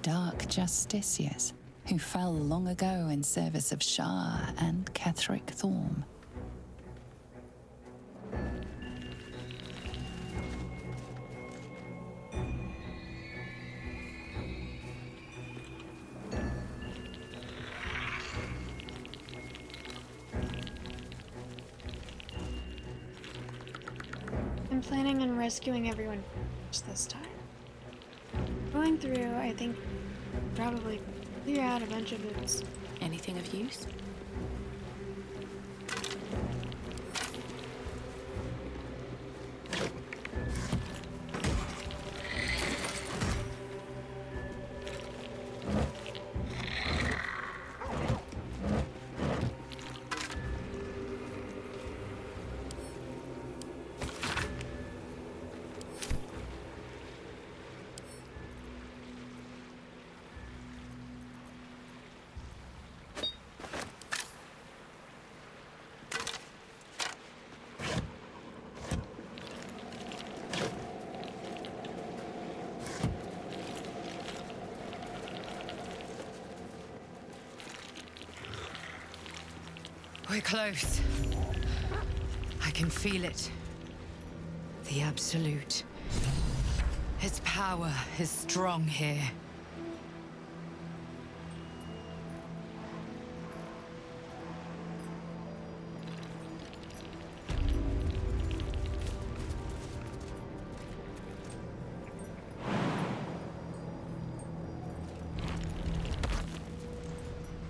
Dark justiciars who fell long ago in service of Shah and Ketheric Thorm. I'm planning on rescuing everyone first this time. Going through, I think, probably clear out a bunch of boots. Anything of use? We're close. I can feel it. The Absolute. Its power is strong here.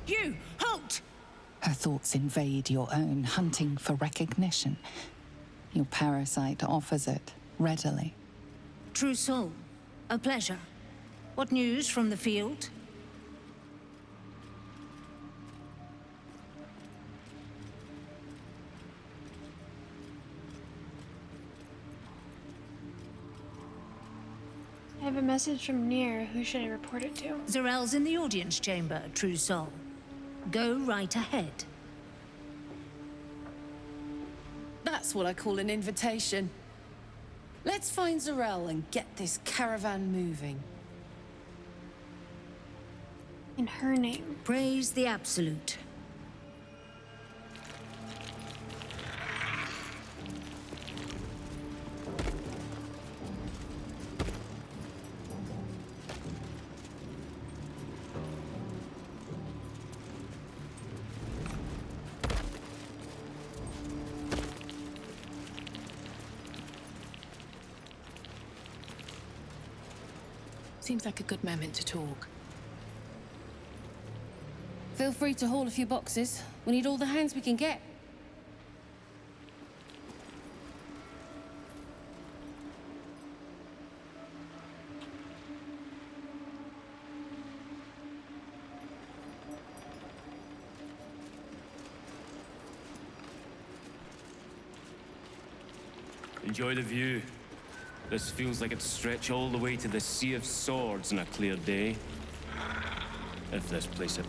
You! Halt! Her thoughts invade your own, hunting for recognition. Your parasite offers it readily. True soul, a pleasure. What news from the field? I have a message from Nier. Who should I report it to? Zarel's in the audience chamber, true soul. Go right ahead. That's what I call an invitation. Let's find Zarel and get this caravan moving. In her name. Praise the Absolute. Seems like a good moment to talk. Feel free to haul a few boxes. We need all the hands we can get. Enjoy the view. This feels like it'd stretch all the way to the Sea of Swords on a clear day. If this place had...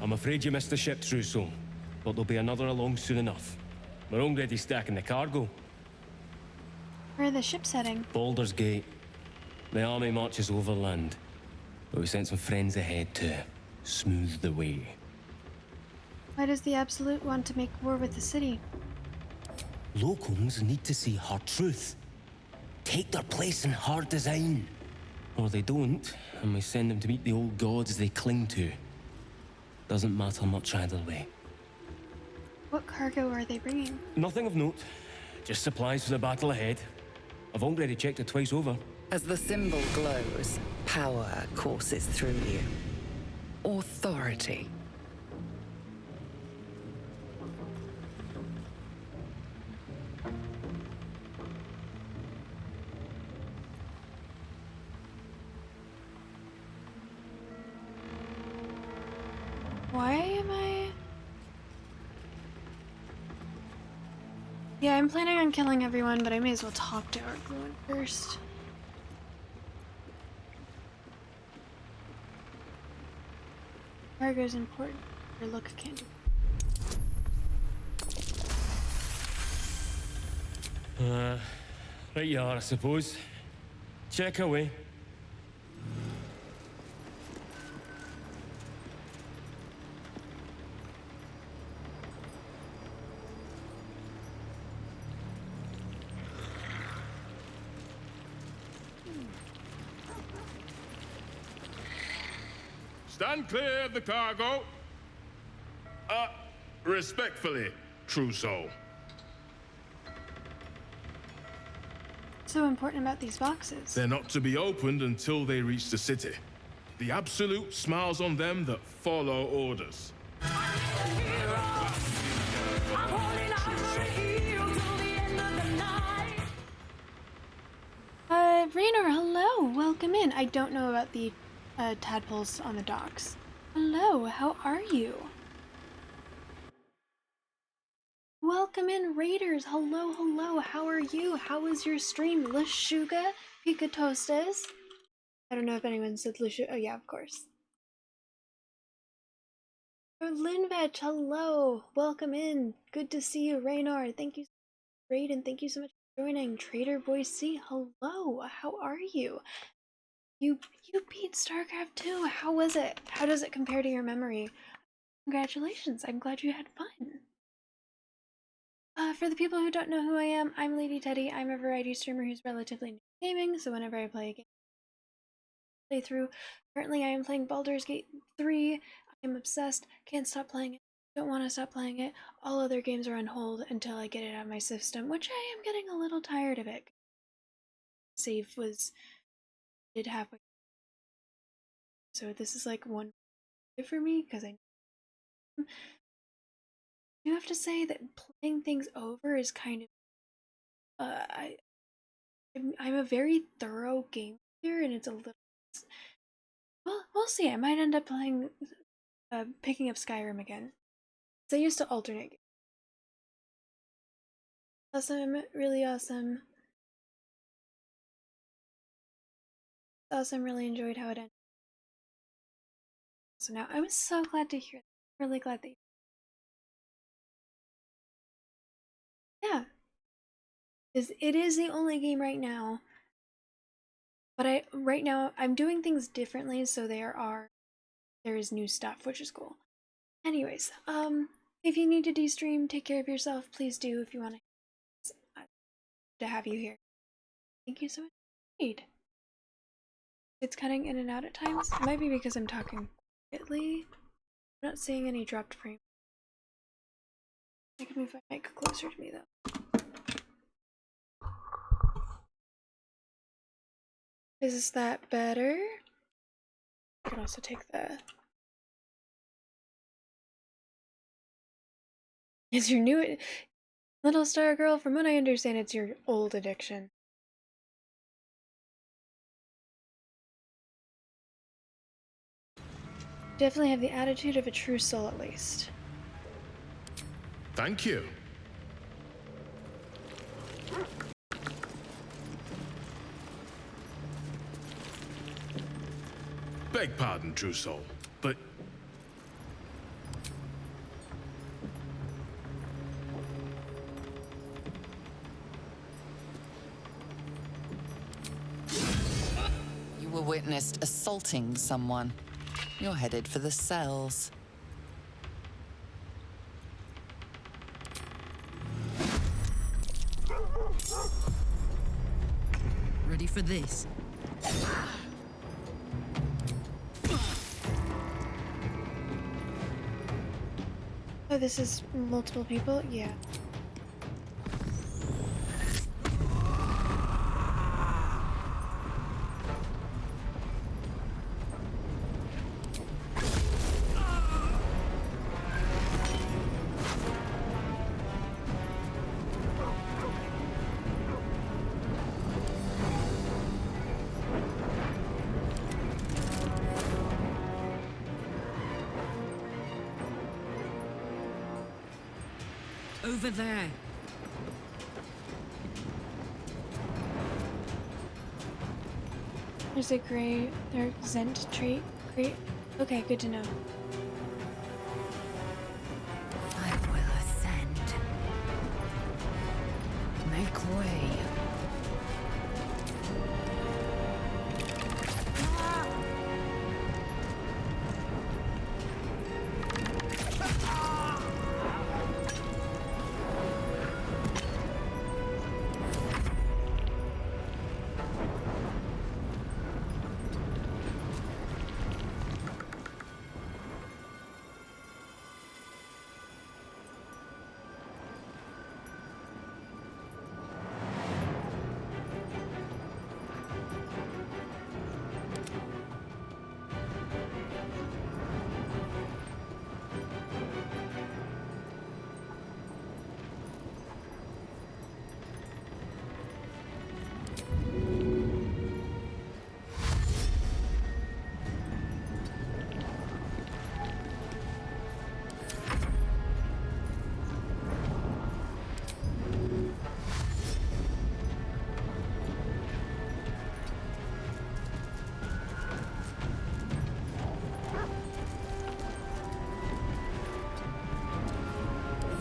I'm afraid you missed the ship, Trousseau. But there'll be another along soon enough. We're already stacking the cargo. Where are the ships heading? Baldur's Gate. The army marches overland. But we sent some friends ahead to smooth the way. Why does the Absolute want to make war with the city? Locals need to see her truth. Take their place in her design. Or they don't, and we send them to meet the old gods they cling to. Doesn't matter much either way. What cargo are they bringing? Nothing of note. Just supplies for the battle ahead. I've already checked it twice over. As the symbol glows, power courses through you. Authority. Why am I... Yeah, I'm planning on killing everyone, but I may as well talk to everyone first. Cargo's important. Your look can't do. Right you are, I suppose. Check away. Stand clear of the cargo. Respectfully, Trousseau. So important about these boxes? They're not to be opened until they reach the city. The Absolute smiles on them that follow orders. Raynor, hello! Welcome in. I don't know about the tadpoles on the docks. Hello, how are you? Welcome in, Raiders. Hello, hello. How are you? How was your stream? Lashuga Picatostes. I don't know if anyone said Lashuga. Oh, yeah, of course. Linvech, hello. Welcome in. Good to see you, Raynor. Thank you, Raiden. Thank you so much for joining. Trader Boy C, hello. How are you? You beat StarCraft 2. How was it? How does it compare to your memory? Congratulations. I'm glad you had fun. For the people who don't know who I am, I'm Lady Teddy. I'm a variety streamer who's relatively new to gaming, so whenever I play a game, playthrough. Currently I am playing Baldur's Gate 3. I am obsessed. Can't stop playing it. Don't want to stop playing it. All other games are on hold until I get it out of my system, which I am getting a little tired of it. Save was did halfway. So this is like one for me because I do have to say that playing things over is kind of I'm a very thorough game player, and it's a little, well, we'll see. I might end up playing picking up Skyrim again. So I used to alternate. Awesome, really awesome. Awesome, really enjoyed how it ended. So now I was so glad to hear that. Really glad that you... Yeah. It is the only game right now. But right now I'm doing things differently, so there is new stuff, which is cool. Anyways, if you need to de-stream, take care of yourself, please do if you want to have you here. Thank you so much. It's cutting in and out at times. It might be because I'm talking quietly. I'm not seeing any dropped frame. I can move my mic closer to me though. Is that better? I can also take the... It's your new... Little Star Girl, from what I understand, it's your old addiction. Definitely have the attitude of a true soul, at least. Thank you. beg pardon, true soul, but you were witnessed assaulting someone. You're headed for the cells. Ready for this? Oh, this is multiple people? Yeah. Over there. There's a gray, their Zent trait. Great. Okay, good to know. I will ascend. Make way.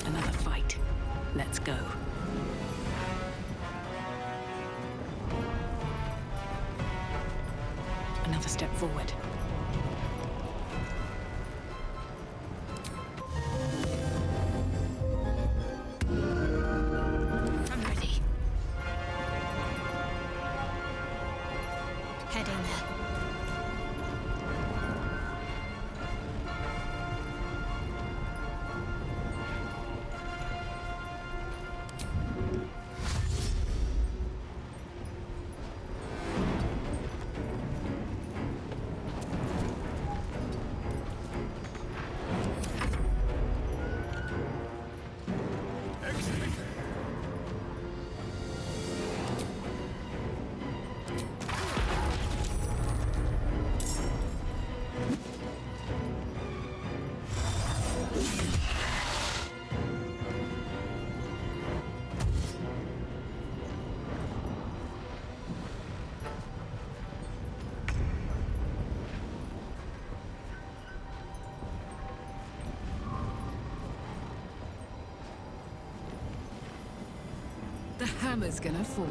Another fight. Let's go. Another step forward. I'm ready. Heading there. The hammer's gonna fall.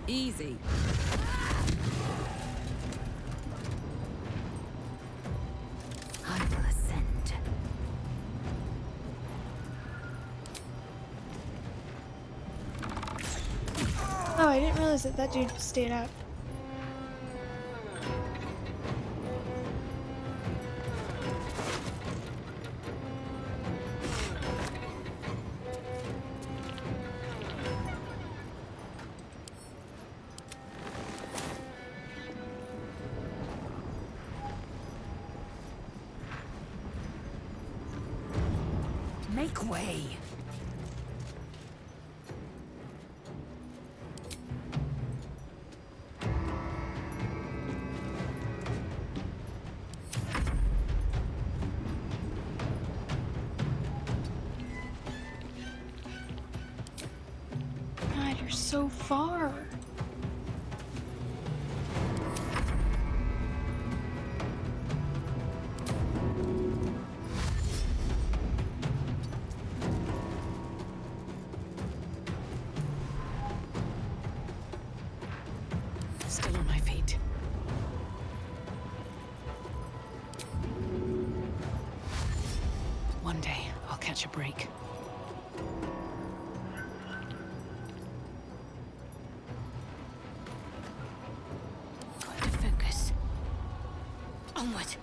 Easy. I will ascend. Oh, I didn't realize that dude stayed up. Make way. so far. Still on my feet. One day, I'll catch a break. Got to focus. Onward.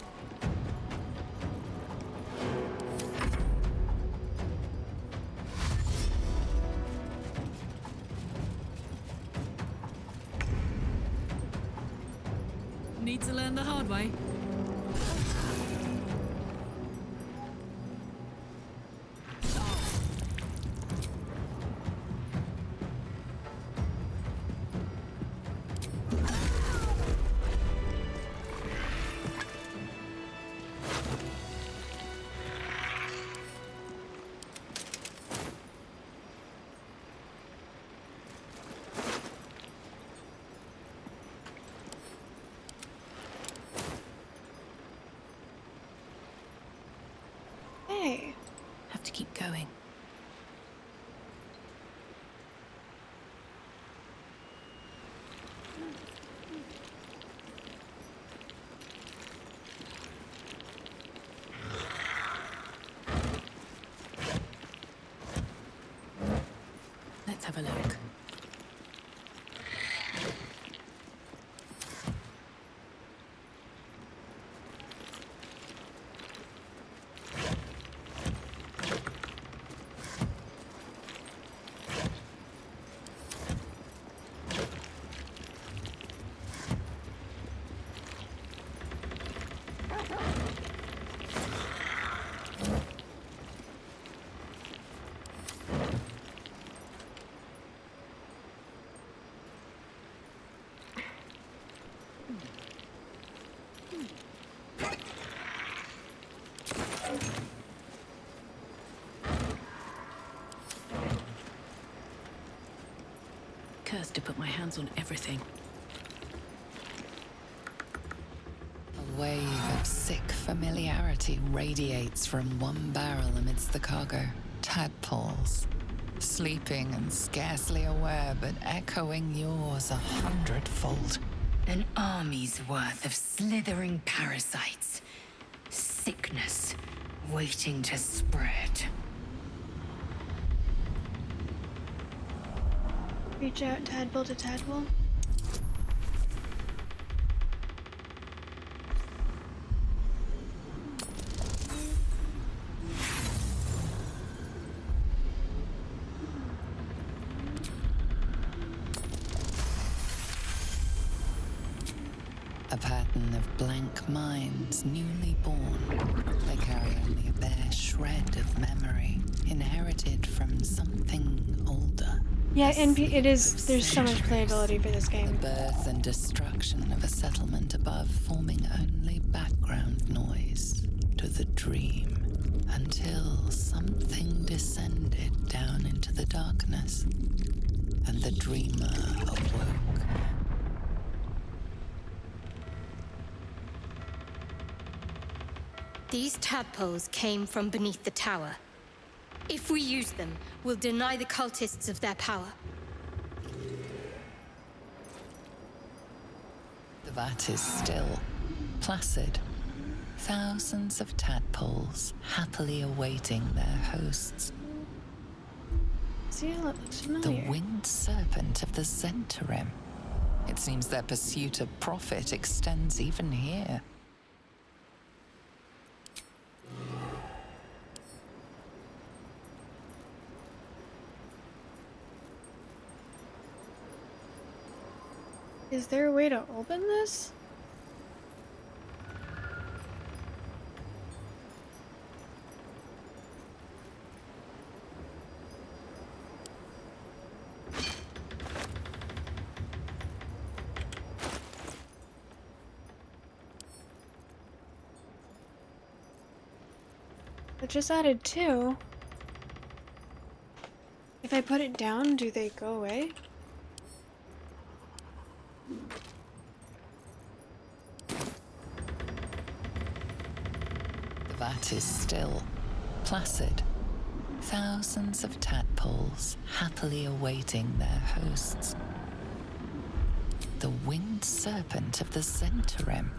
Need to learn the hard way. Hey. Have to keep going. Let's have a look. Cursed to put my hands on everything. A wave of sick familiarity radiates from one barrel amidst the cargo. Tadpoles, sleeping and scarcely aware, but echoing yours 100-fold. An army's worth of slithering parasites. Sickness waiting to spread. Reach out tadpole to tadpole. A pattern of blank minds, newly born. They carry only a bare shred of memory, inherited from something older. Yeah, it is. There's so much playability for this game. The birth and destruction of a settlement above, forming only background noise to the dream, until something descended down into the darkness, and the dreamer awoke. These tadpoles came from beneath the tower. If we use them, we'll deny the cultists of their power. The vat is still, placid. Thousands of tadpoles happily awaiting their hosts. See, that looks The familiar. winged serpent of the Zentarim. It seems their pursuit of profit extends even here. Is there a way to open this? I just added 2. If I put it down, do they go away? that is still, placid. Thousands of tadpoles happily awaiting their hosts. The winged serpent of the Zentarim.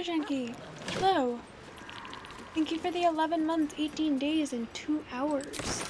Janky, hello. Thank you for the 11 months, 18 days, and 2 hours.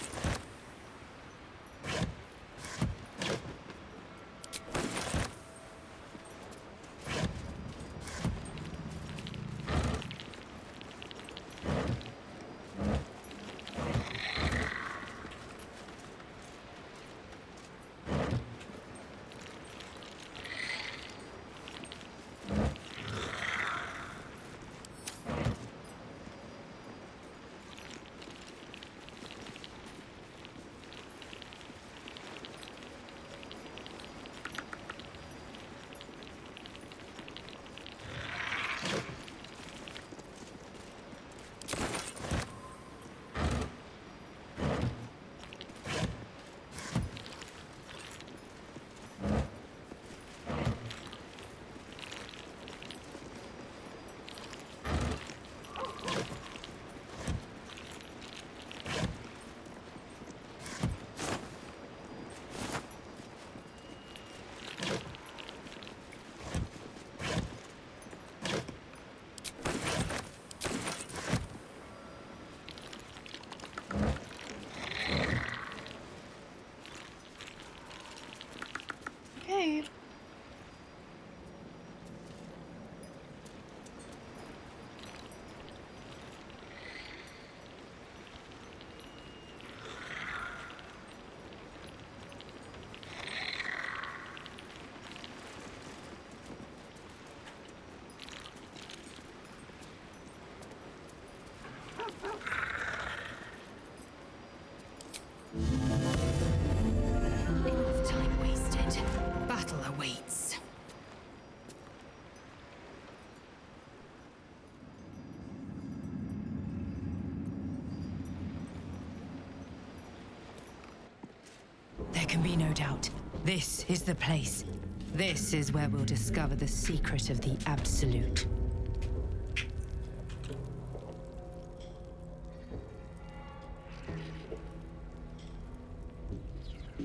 can be no doubt. This is the place. This is where we'll discover the secret of the Absolute.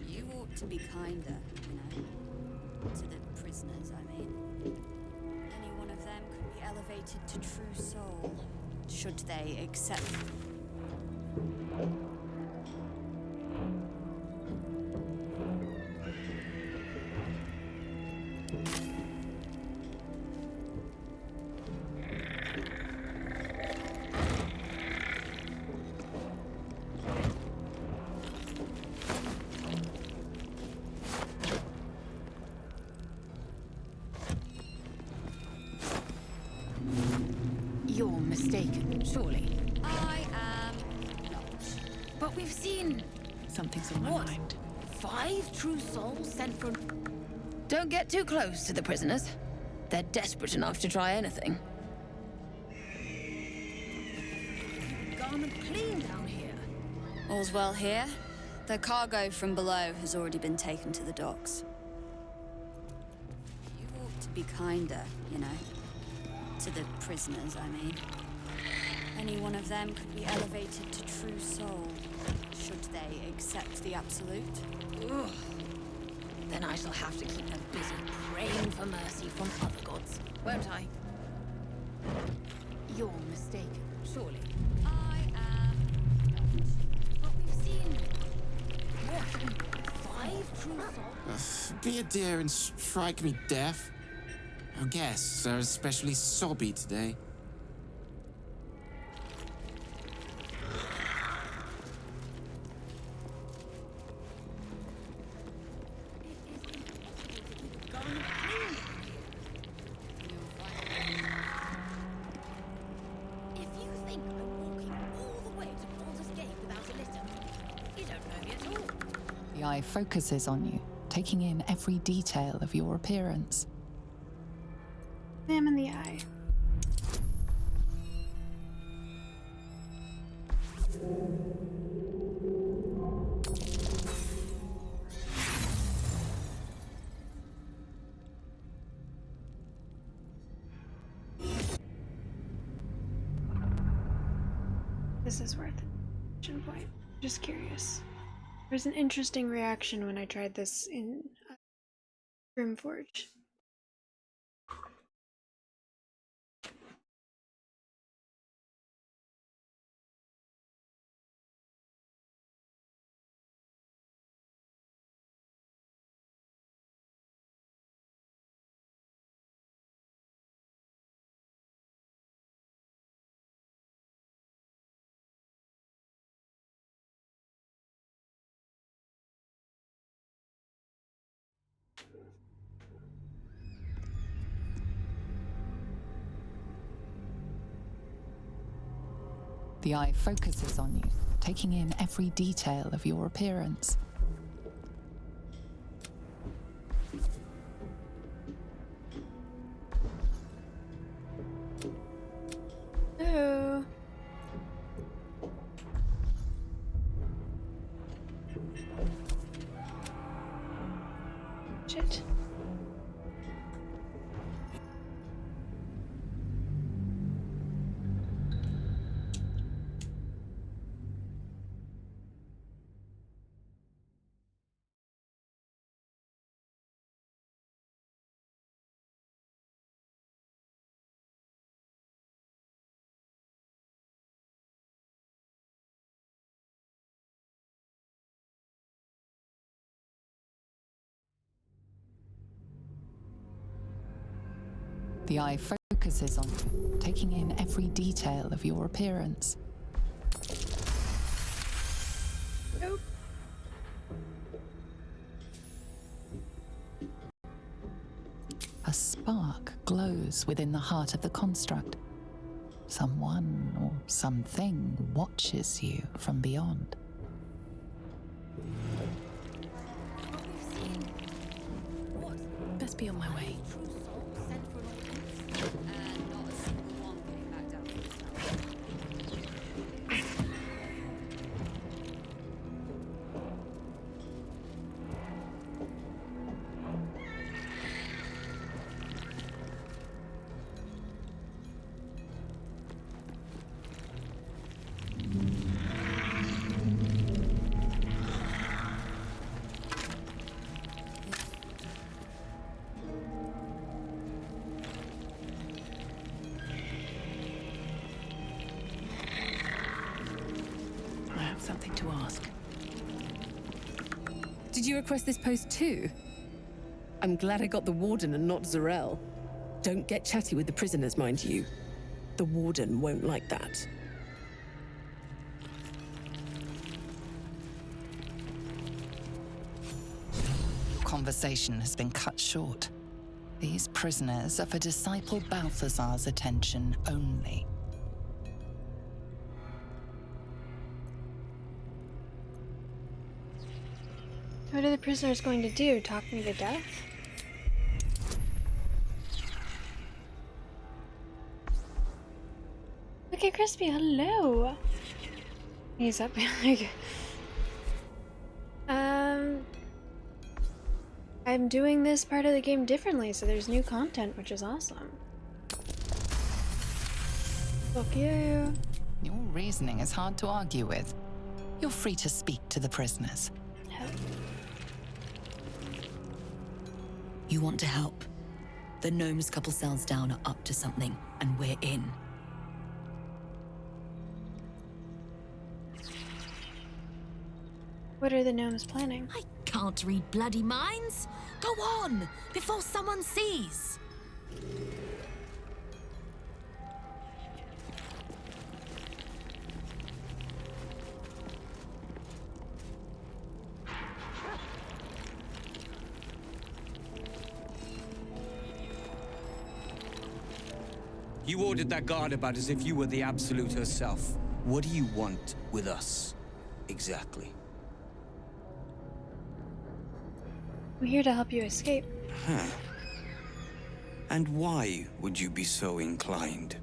You ought to be kinder, you know, to the prisoners, I mean. Any one of them could be elevated to true soul, should they accept. You're mistaken, surely. I am not. But we've seen... Something's on my mind. 5 true souls sent from... Don't get too close to the prisoners. They're desperate enough to try anything. Garment clean down here. All's well here. The cargo from below has already been taken to the docks. You ought to be kinder, you know. To the prisoners, I mean. Any one of them could be elevated to true soul, should they accept the Absolute. Ugh. Then I shall have to keep them busy praying for mercy from other gods, won't I? You're mistaken, surely. I am not. But we've seen... What? 5 true souls? Be a dear and strike me deaf. Our guests are especially sobby today. If you think I'm walking all the way to Baldur's Gate without a litter, you don't know me at all. The eye focuses on you, taking in every detail of your appearance. Examine the eye. This is worth it. Action point. Just curious. There's an interesting reaction when I tried this in Grimforge. The eye focuses on you, taking in every detail of your appearance. Oh. Shit. The eye focuses on you, taking in every detail of your appearance. Nope. A spark glows within the heart of the construct. Someone or something watches you from beyond. Best be on my way. something to ask. Did you request this post too? I'm glad I got the warden and not Zarel. Don't get chatty with the prisoners, mind you. The warden won't like that. Conversation has been cut short. These prisoners are for Disciple Balthazar's attention only. What are the prisoners going to do? Talk me to death? Look at Crispy, hello! He's up like... I'm doing this part of the game differently, so there's new content, which is awesome. Fuck you. Your reasoning is hard to argue with. You're free to speak to the prisoners. You want to help? The gnomes couple cells down are up to something, and we're in. What are the gnomes planning? I can't read bloody minds. Go on, before someone sees. You ordered that guard about as if you were the Absolute herself. What do you want with us, exactly? I'm here to help you escape. Huh. And why would you be so inclined?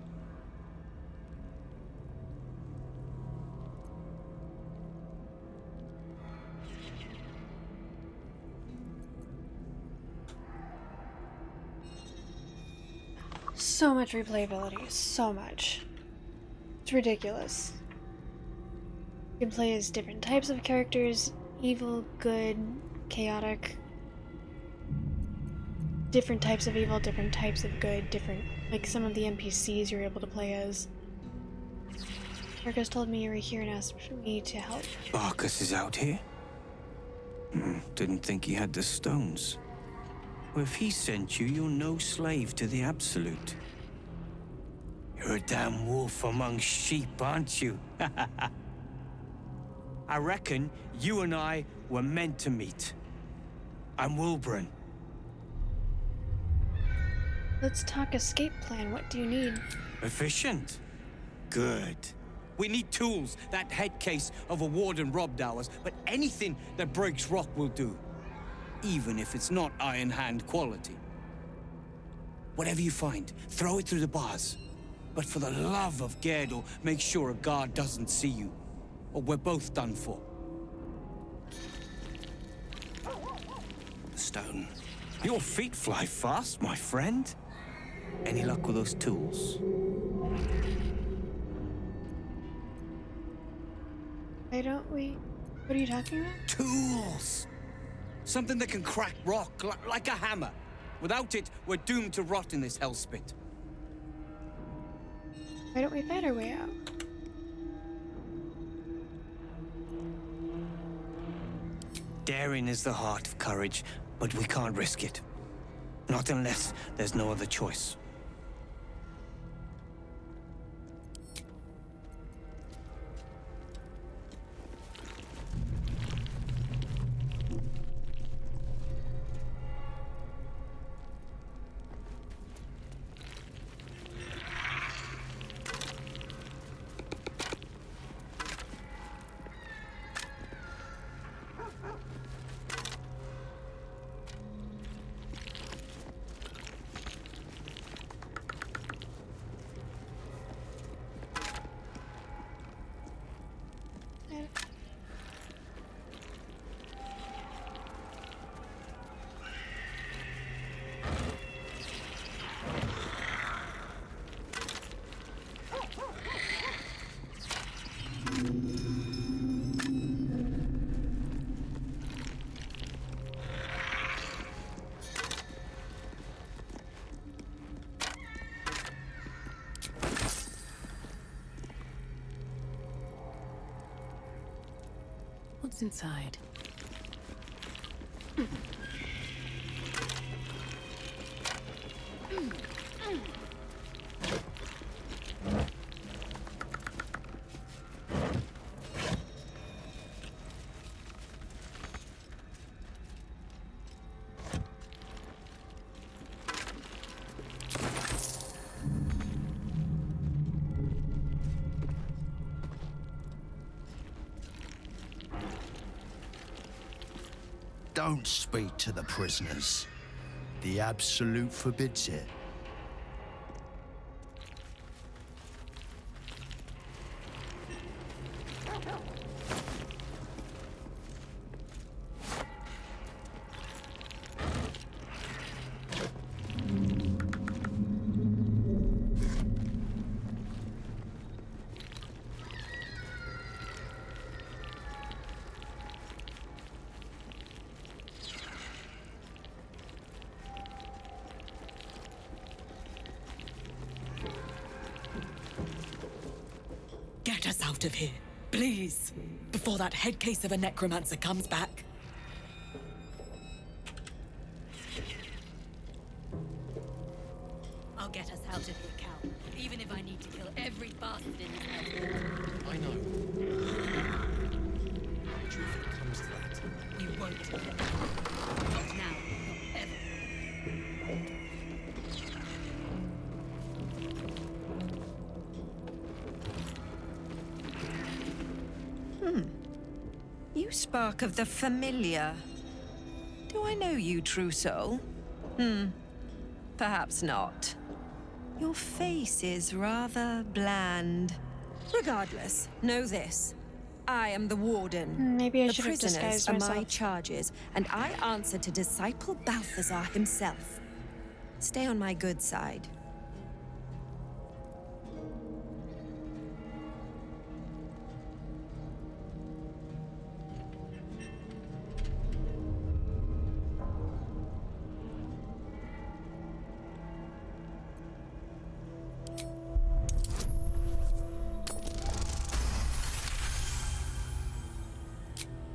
So much replayability, so much. It's ridiculous. You can play as different types of characters, evil, good, chaotic. Different types of evil, different types of good, different, like some of the NPCs you're able to play as. Marcus told me you were here and asked me to help. Marcus is out here? Didn't think he had the stones. Well, if he sent you, you're no slave to the Absolute. You're a damn wolf among sheep, aren't you? I reckon you and I were meant to meet. I'm Wilburn. Let's talk escape plan. What do you need? Efficient? Good. We need tools. That head case of a warden robbed ours, but anything that breaks rock will do. Even if it's not Iron Hand quality. Whatever you find, throw it through the bars. But for the love of Gerdo, make sure a guard doesn't see you, or we're both done for. Stone, your feet fly fast, my friend. Any luck with those tools? Why don't we... What are you talking about? Tools! Something that can crack rock, like a hammer. Without it, we're doomed to rot in this hellspit. Why don't we fight our way out? Daring is the heart of courage, but we can't risk it. Not unless there's no other choice. What's inside? Don't speak to the prisoners. The Absolute forbids it. Get us out of here, please, before that head case of a necromancer comes back. I'll get us out of here, Cal, even if I need to kill every bastard in this house. I know. But if it comes to that, You won't. Not now, not ever. You spark of the familiar. Do I know you, true soul? Perhaps not. Your face is rather bland. Regardless, know this. I am the warden. Maybe I the should have prisoners disguised are my myself. charges, and I answer to Disciple Balthazar himself. Stay on my good side.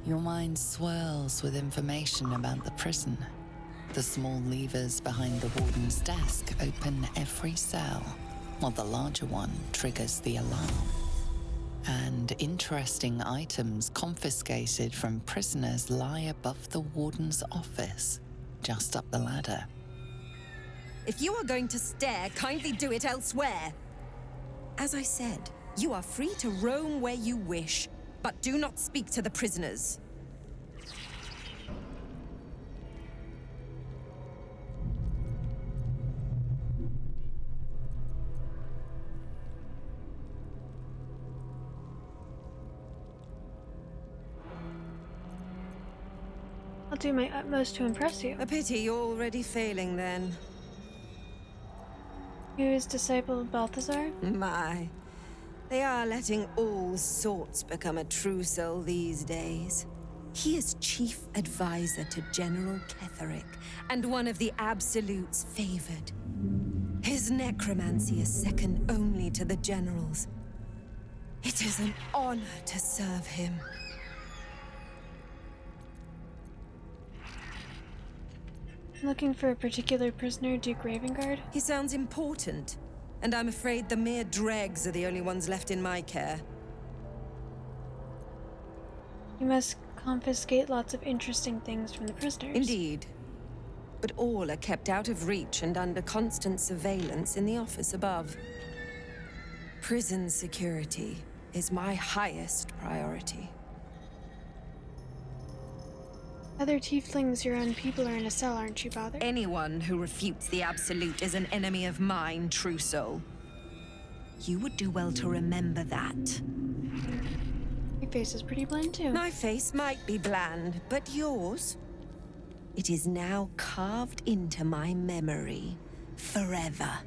Your mind swirls with information about the prison. The small levers behind the warden's desk open every cell, while the larger one triggers the alarm. And interesting items confiscated from prisoners lie above the warden's office, just up the ladder. If you are going to stare, kindly do it elsewhere. As I said, you are free to roam where you wish, but do not speak to the prisoners. I'll do my utmost to impress you. A pity you're already failing, then. Who is Disciple Balthazar? My. They are letting all sorts become a true soul these days. He is chief advisor to General Ketheric, and one of the Absolute's favored. His necromancy is second only to the General's. It is an honor to serve him. Looking for a particular prisoner, Duke Ravengard? He sounds important, and I'm afraid the mere dregs are the only ones left in my care. You must confiscate lots of interesting things from the prisoners. Indeed. But all are kept out of reach and under constant surveillance in the office above. Prison security is my highest priority. Other tieflings, your own people, are in a cell, aren't you bothered? Anyone who refutes the Absolute is an enemy of mine, true soul. You would do well to remember that. Your face is pretty bland, too. My face might be bland, but yours? It is now carved into my memory forever.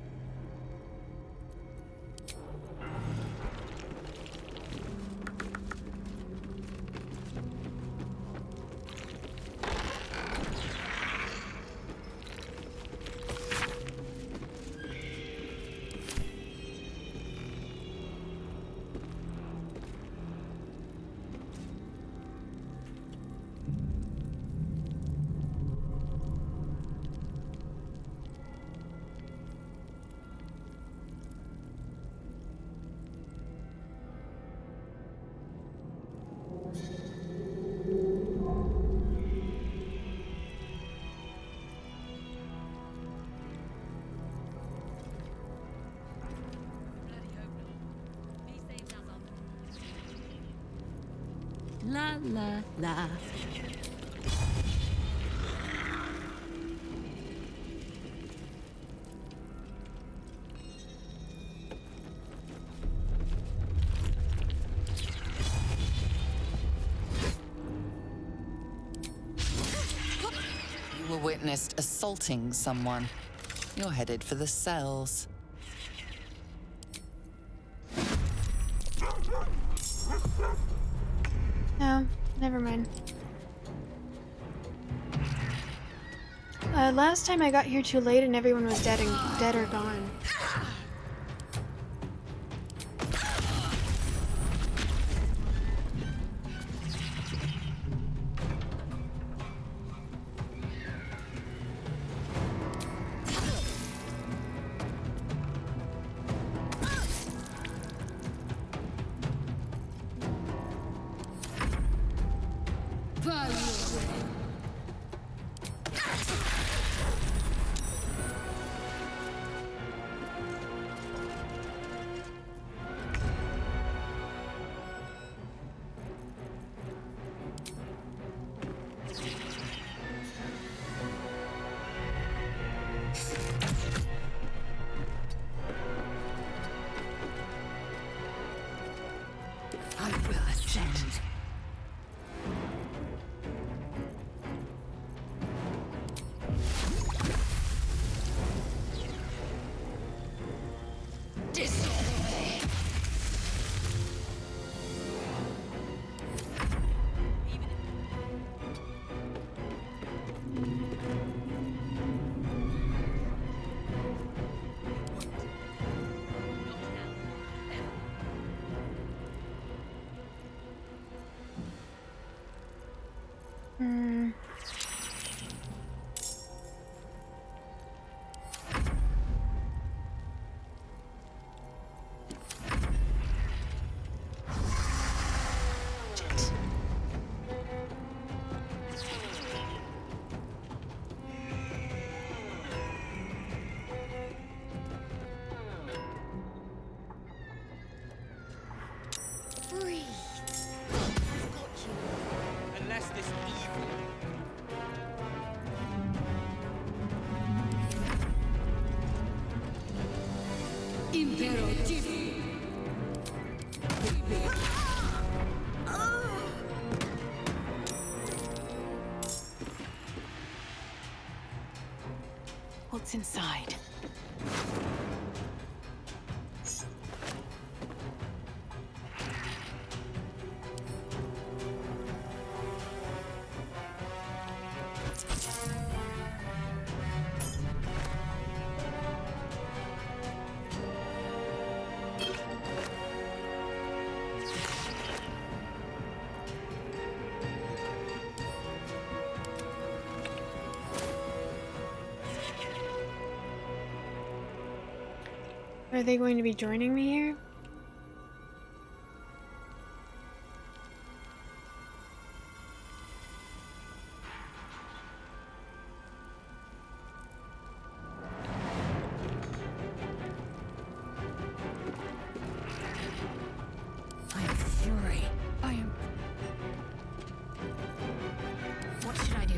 La la la. You were witnessed assaulting someone. You're headed for the cells. No, never mind. Last time I got here too late and everyone was dead or gone. I will ascend. Disobey. Breathe. I've got you. Unless this evil What's inside? Are they going to be joining me here? I am fury. I am. What should I do?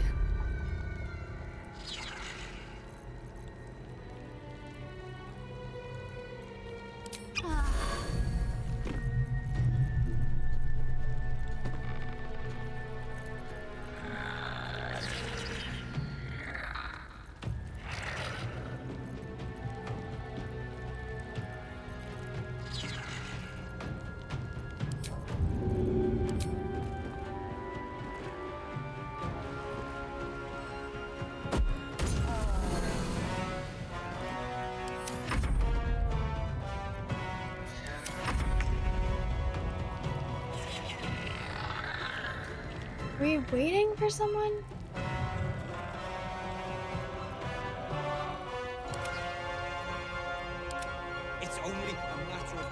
Are we waiting for someone? it's only a matter of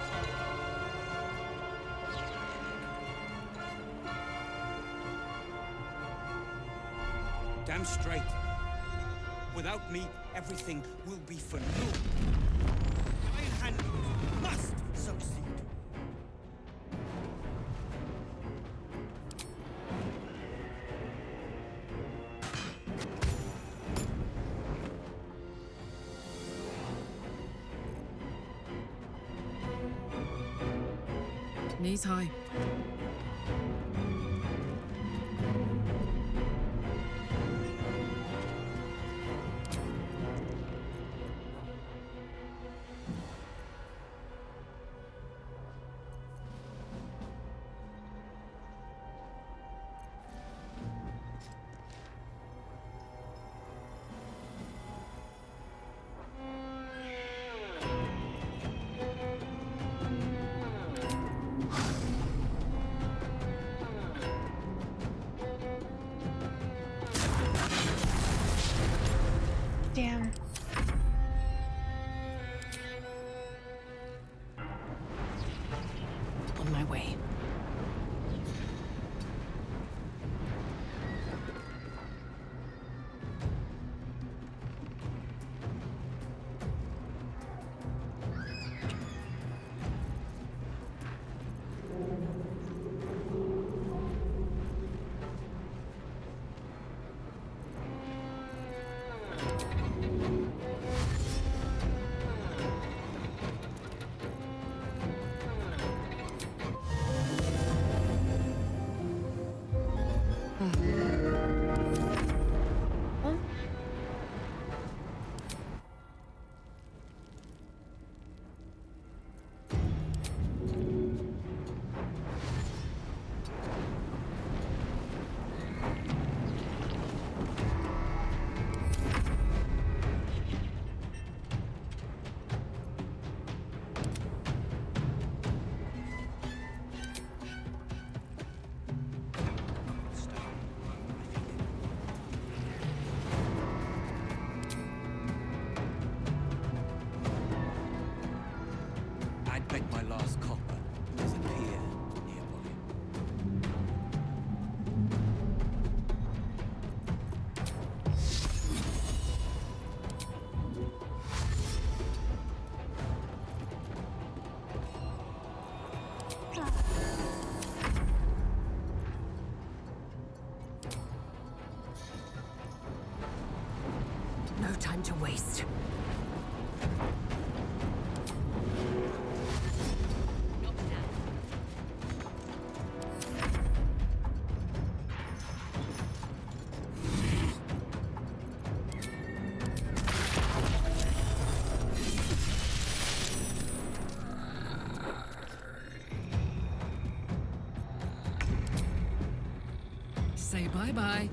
Damn straight. Without me, everything will be for naught. Iron Hand must succeed. Knees high. Damn. On my way. I'd bet my last copper there's a pier nearby. No time to waste. Say bye-bye.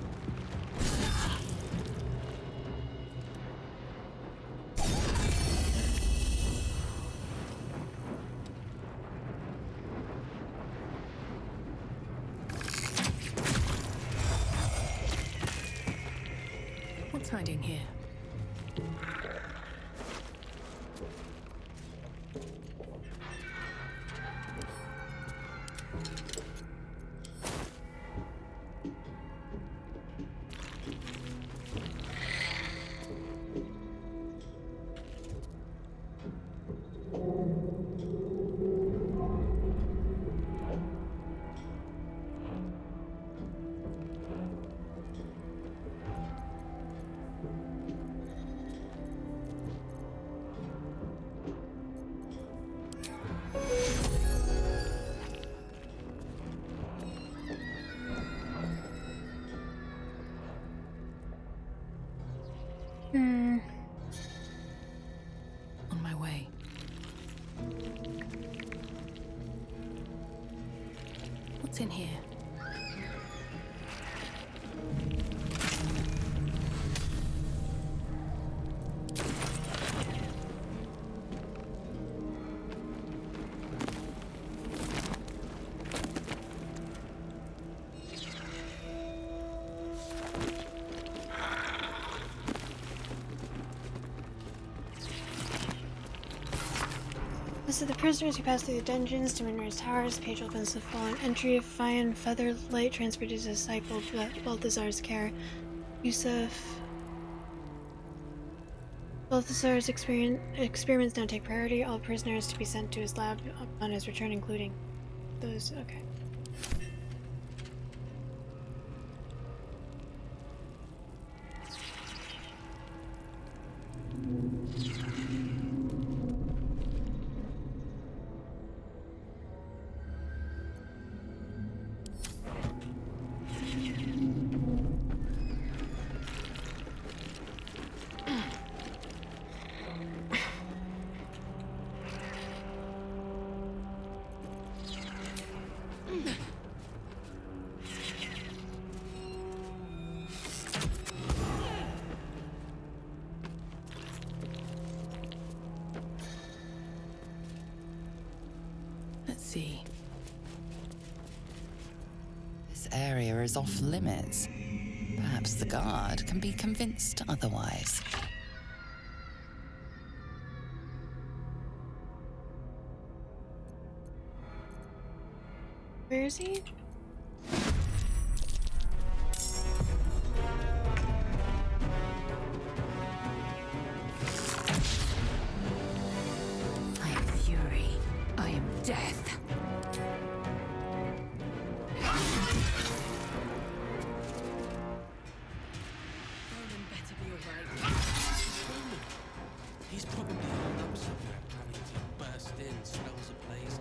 What's hiding here? On my way. What's in here? List of the prisoners who passed through the dungeons to Minra's towers. Page opens the following entry. Fian Featherlight transferred his disciple Balthazar's care. Yusuf. Both the SARS experiments now take priority. All prisoners to be sent to his lab upon his return, including those. Okay. Let's see. This area is off limits. Perhaps the guard can be convinced otherwise. Where is he? I am fury. I am death. Roland better be alright. He's probably holed up somewhere, planning to burst in, smells the place.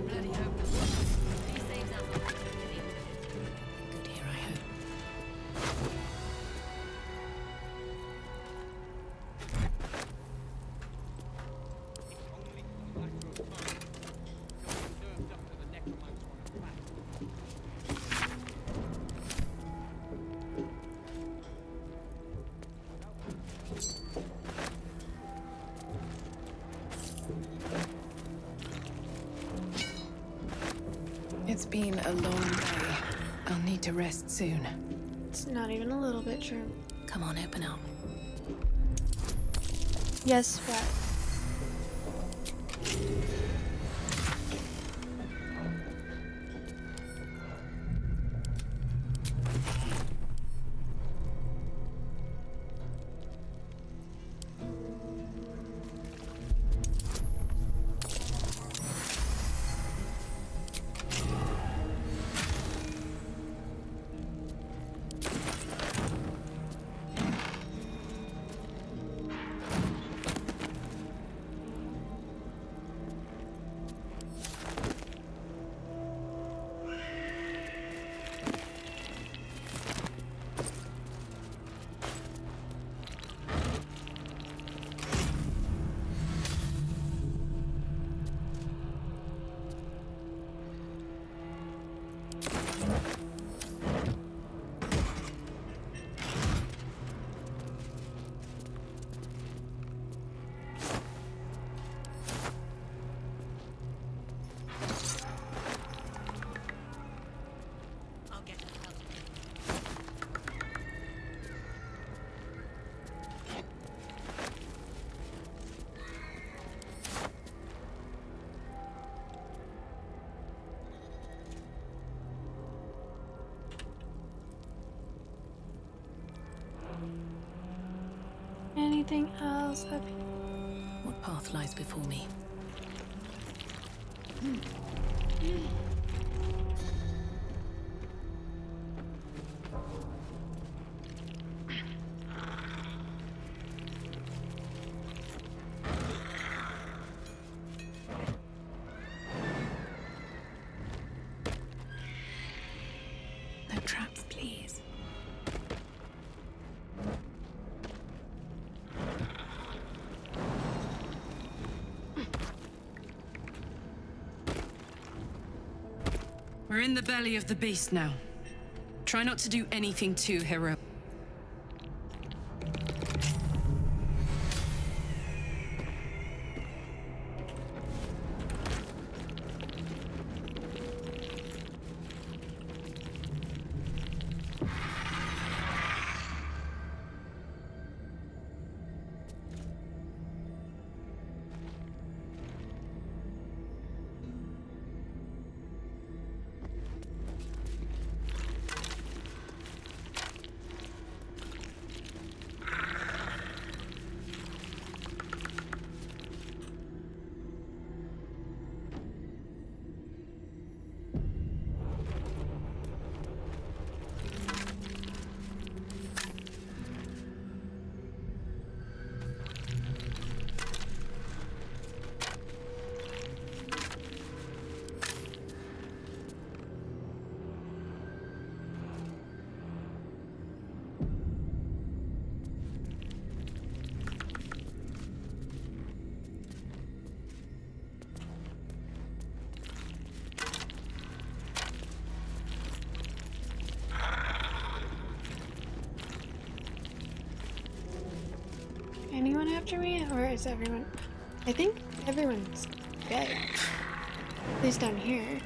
Bloody hope not. He saves us. Good here, I hope. It's been a long day. I'll need to rest soon. It's not even a little bit true. Come on, open up. Yes, what? Anything else up here? What path lies before me? No traps, please. We're in the belly of the beast now. Try not to do anything too heroic. after me, or is everyone... I think everyone's dead. At least down here.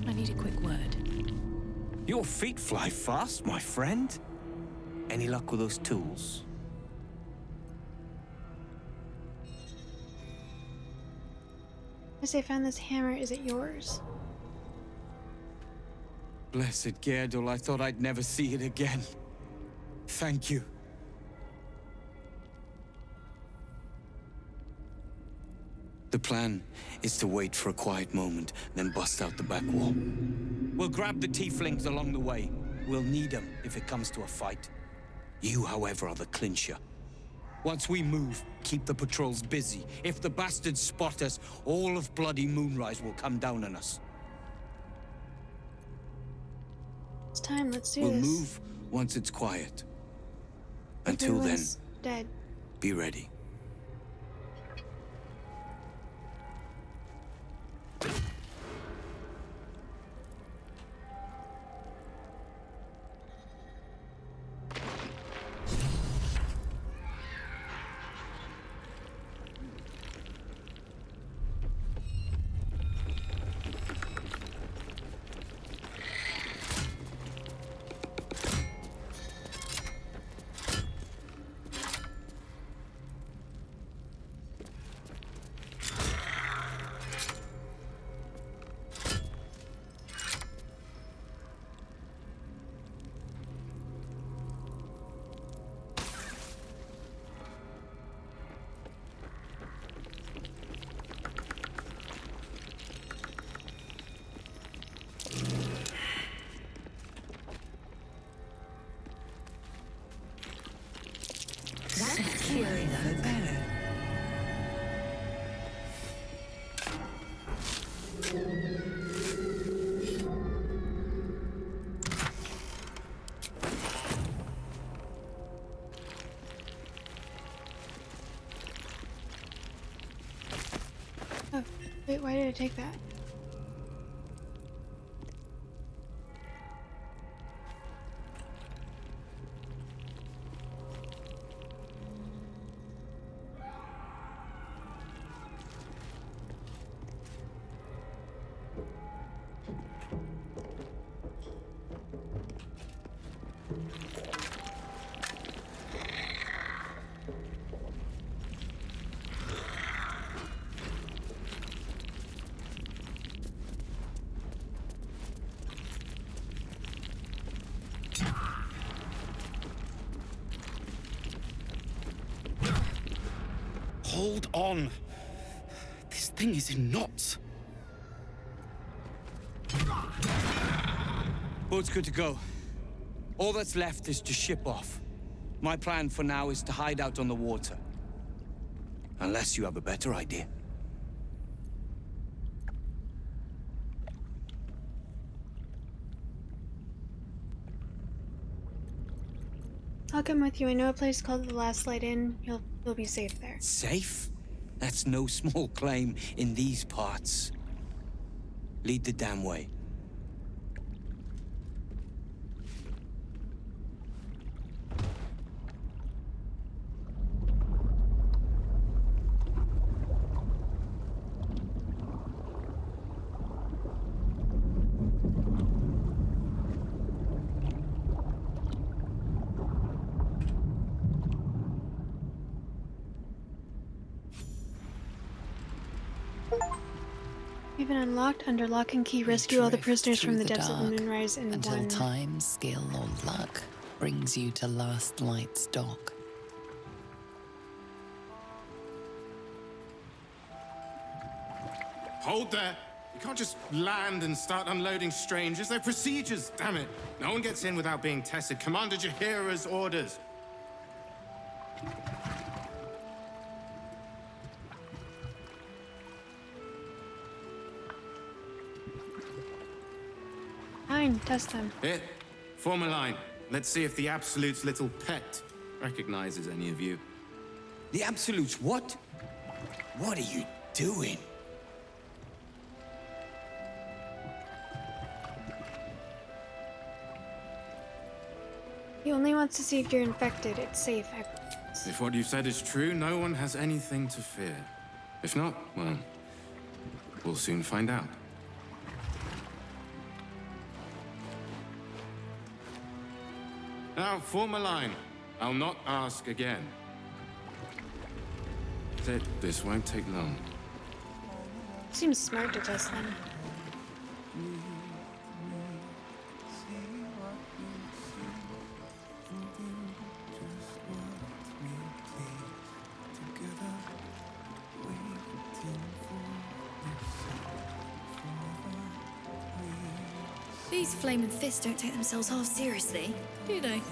I need a quick word. Your feet fly fast, my friend. Any luck with those tools? As I found this hammer, is it yours? Blessed Gerdul, I thought I'd never see it again. Thank you. The plan is to wait for a quiet moment, then bust out the back wall. We'll grab the tieflings along the way. We'll need them if it comes to a fight. You, however, are the clincher. Once we move, keep the patrols busy. If the bastards spot us, all of bloody Moonrise will come down on us. It's time, let's do We'll this. move once it's quiet. Until Everyone's then, dead. be ready. Oh, wait, why did I take that? Hold on. This thing is in knots. Boat's good to go. All that's left is to ship off. My plan for now is to hide out on the water. Unless you have a better idea. I'll come with you. I know a place called the Last Light Inn. You'll be safe there. Safe? That's no small claim in these parts. Lead the damn way. Even unlocked under lock and key. Rescue all the drift prisoners from through the depths of the dark Moonrise in until one. time, skill, or luck brings you to Last Light's dock. Hold there! You can't just land and start unloading strangers. They're procedures, damn it. No one gets in without being tested. Commander Jaheira's orders. Fine, test them. Here, form a line. Let's see if the Absolute's little pet recognizes any of you. The Absolutes, what? What are you doing? He only wants to see if you're infected. It's safe. If what you've said is true, no one has anything to fear. If not, well, we'll soon find out. Now, form a line. I'll not ask again. This won't take long. Seems smart to test them. These flaming fists don't take themselves half seriously, do they?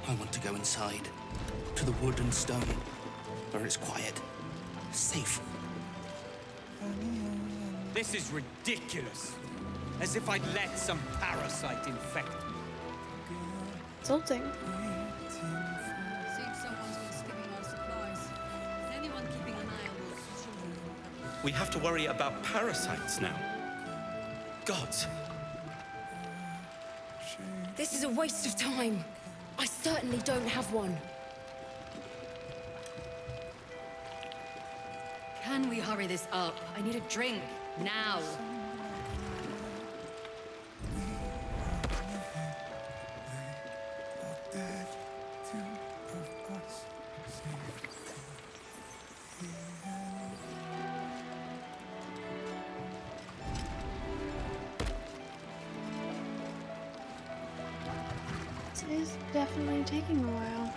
I want to go inside, to the wood and stone, where it's quiet, safe. This is ridiculous. As if I'd let some parasite infect me. Insulting. Seems someone's been skimming our supplies. Is anyone keeping an eye on those children? We have to worry about parasites now. Gods. This is a waste of time. I certainly don't have one. Can we hurry this up? I need a drink. Now. This is definitely taking a while.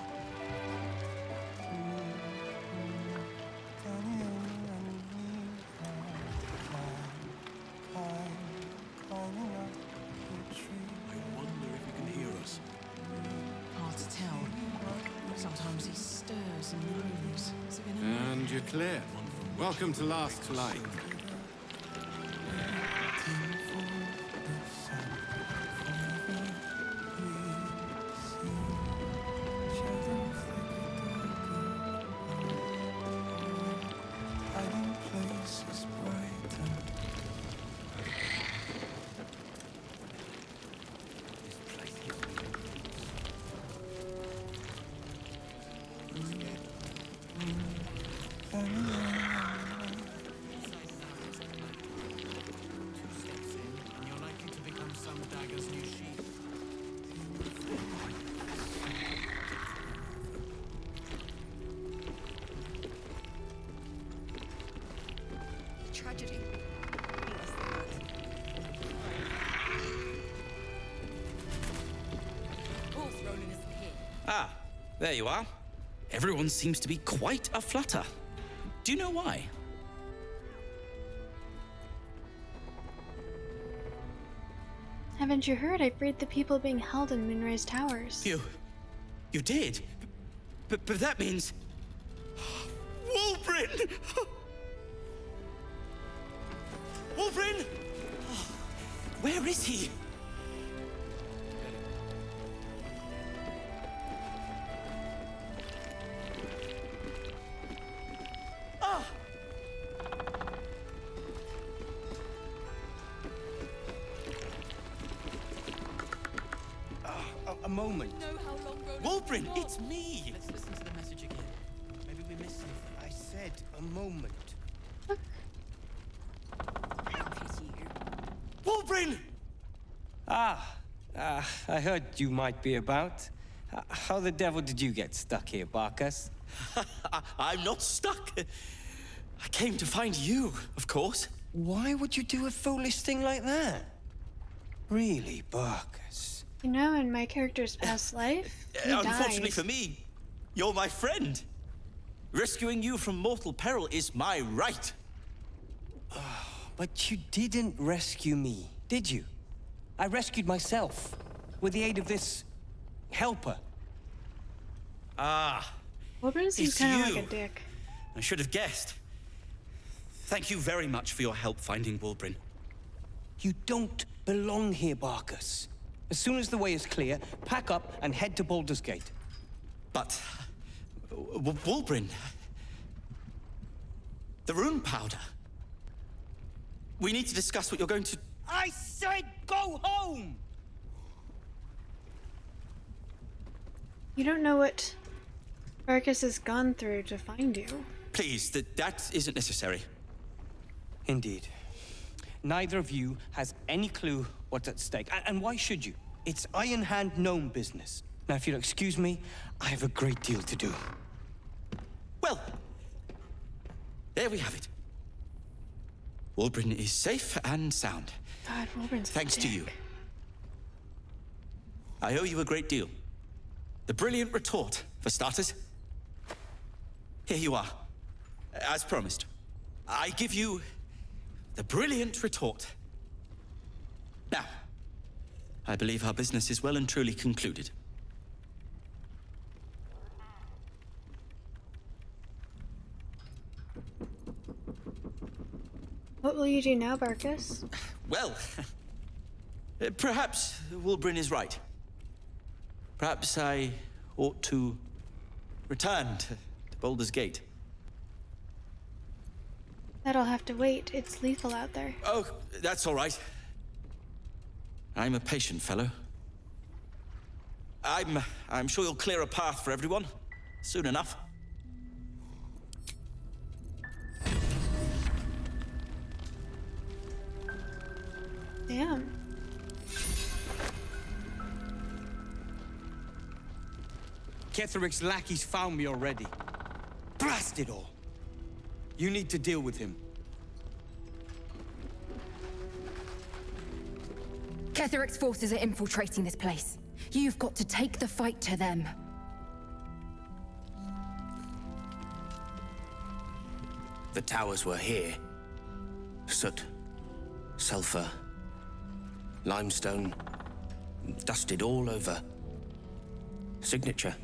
I wonder if he can hear us. Hard to tell. Sometimes he stirs and moves. Has it been a And you're clear. Welcome to Last Light. Tragedy. Ah, there you are. Everyone seems to be quite a flutter. Do you know why? Haven't you heard? I freed the people being held in Moonrise Towers. You did? But that means... Wolverine! Wolverine! Where is he? A moment. Wolverine, it's me! Let's listen to the message again. Maybe we missed something. I said a moment. Wolverine! I heard you might be about. How the devil did you get stuck here, Barkus? I'm not stuck. I came to find you, of course. Why would you do a foolish thing like that? Really, Barkus? You know, in my character's past life, he Unfortunately dies. for me, you're my friend. Rescuing you from mortal peril is my right. But you didn't rescue me, did you? I rescued myself with the aid of this helper. Ah. Wolverine seems It's kind of you. like a dick. I should have guessed. Thank you very much for your help finding Wolverine. You don't belong here, Barkus. As soon as the way is clear, pack up and head to Baldur's Gate. But... Wolverine... The rune powder... We need to discuss what you're going to... I said go home! You don't know what Barkus has gone through to find you. Please, that isn't necessary. Indeed. Neither of you has any clue what's at stake. And why should you? It's Iron Hand gnome business. Now, if you'll excuse me, I have a great deal to do. Well, there we have it. Wolverine is safe and sound. God, Wolverine's a Thanks to dick. you. I owe you a great deal. The brilliant retort, for starters. Here you are. As promised. I give you the brilliant retort. Now, I believe our business is well and truly concluded. What will you do now, Barkus? Well, perhaps Wolverine is right. Perhaps I ought to return to Baldur's Gate. That'll have to wait. It's lethal out there. Oh, that's all right. I'm a patient fellow. I'm sure you'll clear a path for everyone soon enough. Damn. Ketheric's lackeys found me already. Blast it all! You need to deal with him. Ketheric's forces are infiltrating this place. You've got to take the fight to them. The towers were here. Soot, sulfur, limestone, dusted all over. Signature.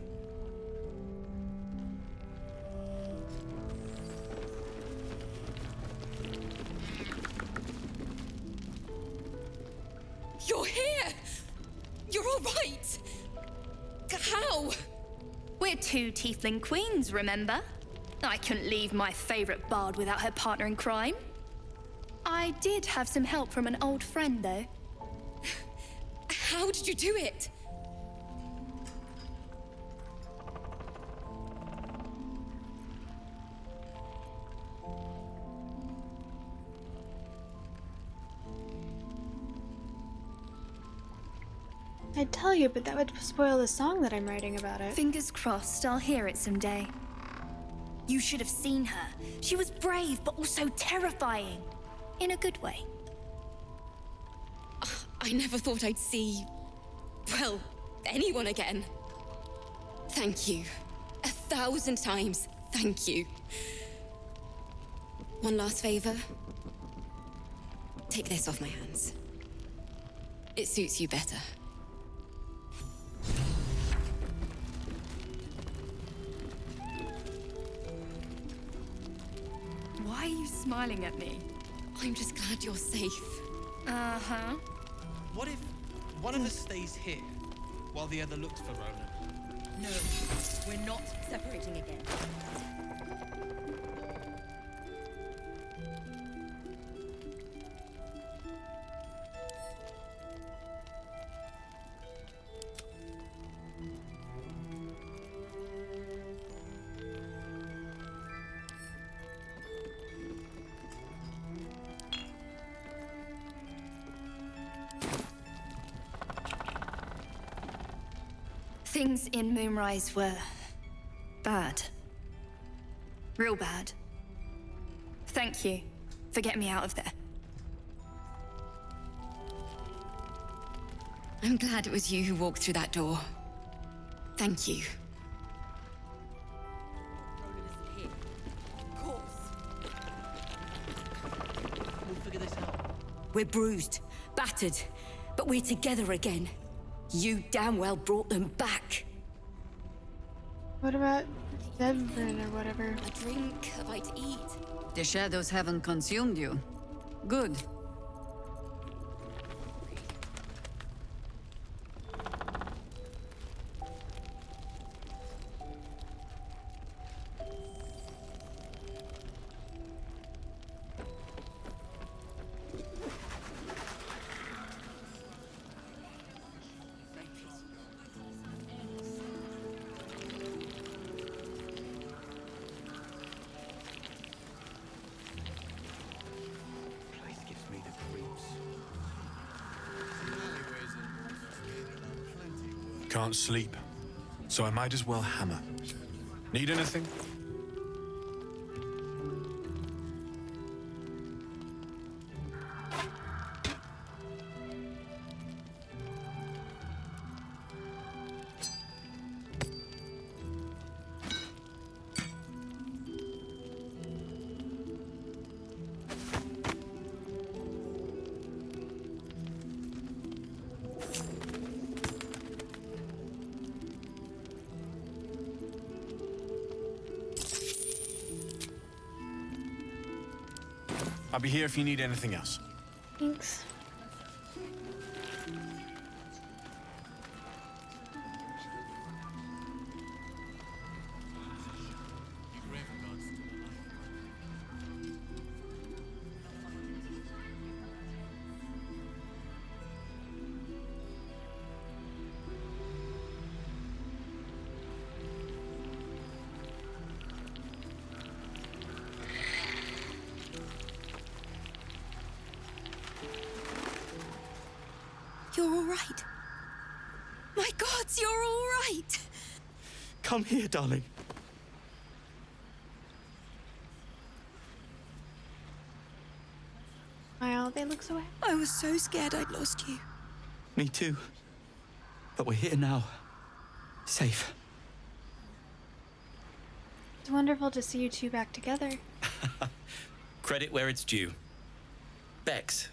You're here! You're all right! How? We're two tiefling queens, remember? I couldn't leave my favorite bard without her partner in crime. I did have some help from an old friend, though. How did you do it? I'd tell you, but that would spoil the song that I'm writing about it. Fingers crossed I'll hear it someday. You should have seen her. She was brave, but also terrifying. In a good way. I never thought I'd see... well, anyone again. Thank you. 1,000 times, thank you. One last favor. Take this off my hands. It suits you better. Why are you smiling at me? I'm just glad you're safe. Uh-huh. What if one of us stays here while the other looks for Ronan? No, we're not separating again. Things in Moonrise were bad. Real bad. Thank you for getting me out of there. I'm glad it was you who walked through that door. Thank you. We'll figure this out. We're bruised, battered, but we're together again. You damn well brought them back. What about Zevran or whatever? A drink, a bite to eat. The shadows haven't consumed you. Good. Can't sleep, so I might as well hammer. Need anything? I'll be here if you need anything else. Thanks. You're all right. My gods, you're all right. Come here, darling. Wow, they look so happy. I was so scared I'd lost you. Me too. But we're here now. Safe. It's wonderful to see you two back together. Credit where it's due. Bex,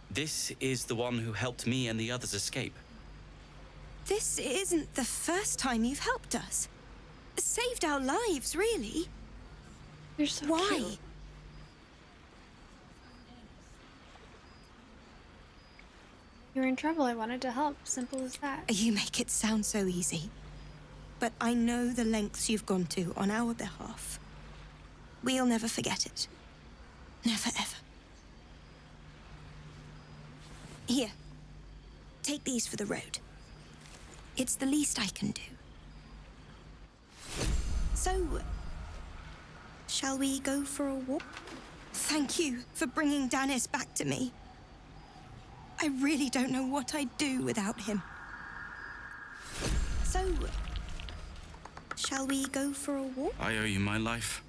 this is the one who helped me and the others escape. This isn't the first time you've helped us. Saved our lives, really. You're so Why? cute. You were in trouble. I wanted to help. Simple as that. You make it sound so easy. But I know the lengths you've gone to on our behalf. We'll never forget it. Never, ever. Here. Take these for the road. It's the least I can do. So, shall we go for a walk? Thank you for bringing Danis back to me. I really don't know what I'd do without him. So, shall we go for a walk? I owe you my life.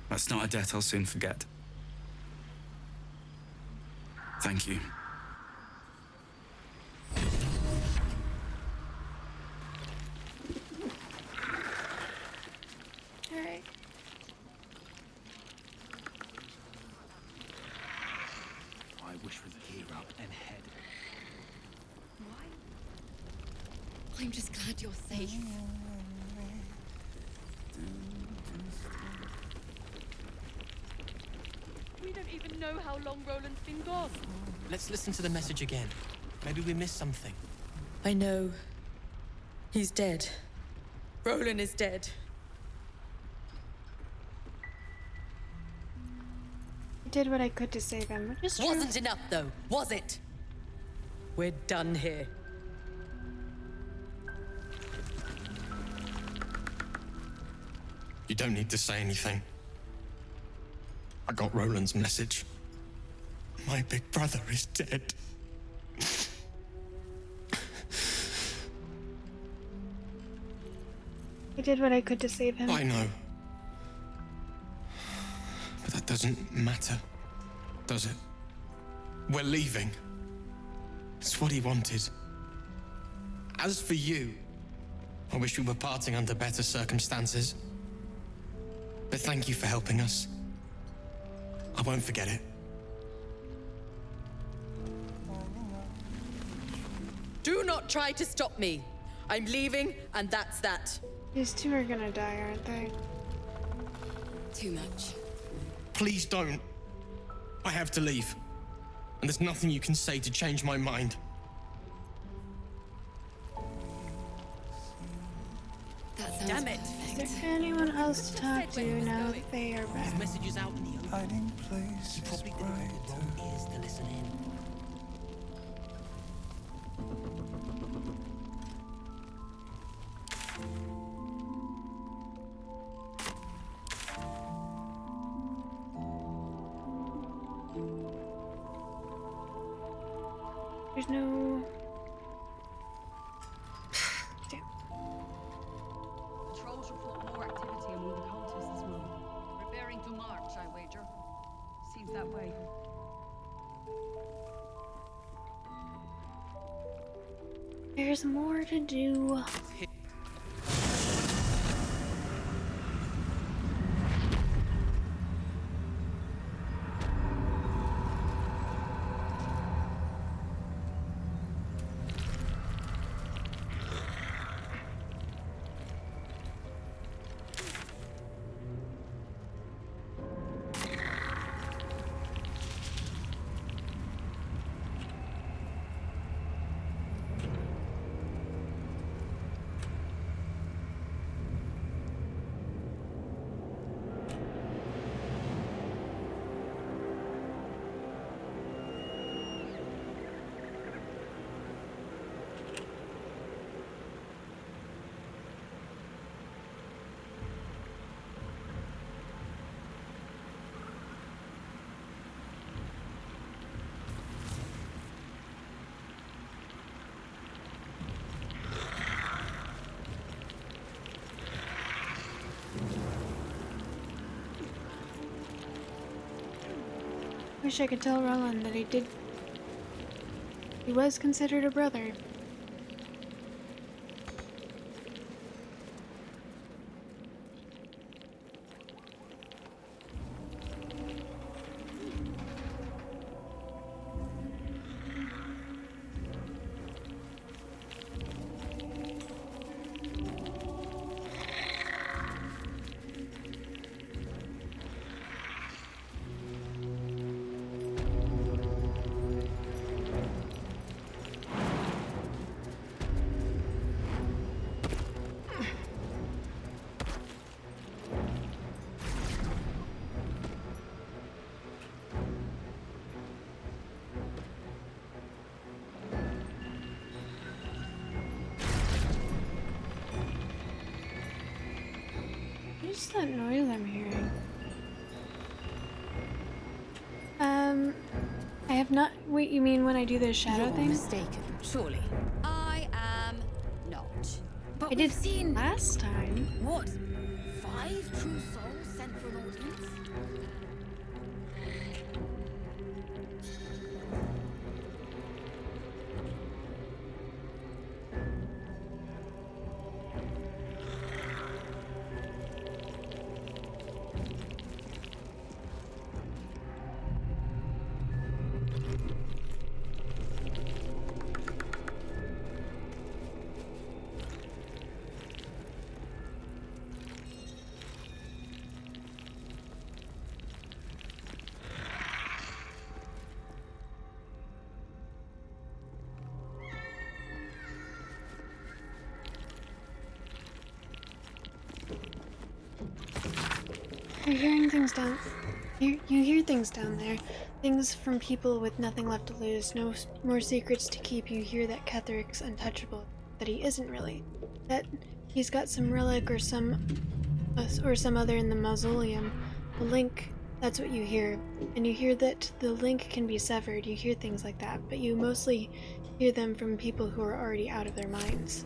That's not a debt I'll soon forget. Thank you. All right. I wish we gear up and head. I'm just glad you're safe. We don't even know how long Roland's been gone. Let's listen to the message again. Maybe we missed something. I know. He's dead. Roland is dead. I did what I could to save him, which is true. Wasn't enough, though, was it? We're done here. You don't need to say anything. I got Roland's message. My big brother is dead. I did what I could to save him. I know. But that doesn't matter, does it? We're leaving. It's what he wanted. As for you, I wish we were parting under better circumstances. But thank you for helping us. I won't forget it. Do not try to stop me. I'm leaving, and that's that. These two are gonna die, aren't they? Too much. Please don't. I have to leave. And there's nothing you can say to change my mind. That sounds Damn it. Is there anyone else to talk to now that they are back? Messages out in the open. Hiding places. You probably didn't have the wrong ears to listen in. There's no... Damn. Patrols report more activity among the cultists this morning. Preparing to march, I wager. Seems that way. There's more to do. Wish I could tell Roland that he was considered a brother. What is that noise I'm hearing? I have not. Wait, you mean when I do the shadow You're thing? mistaken, surely. I am not. But I we've did seen last time. what? 5 true souls sent for an audience? You're hearing things down. You hear things down there. Things from people with nothing left to lose. No more secrets to keep. You hear that Ketheric's untouchable. That he isn't really. That he's got some relic or some other in the mausoleum. The link. That's what you hear. And you hear that the link can be severed. You hear things like that. But you mostly hear them from people who are already out of their minds.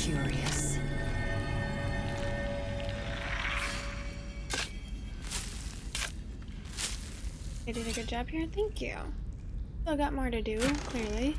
curious. I did a good job here, thank you. Still got more to do, clearly.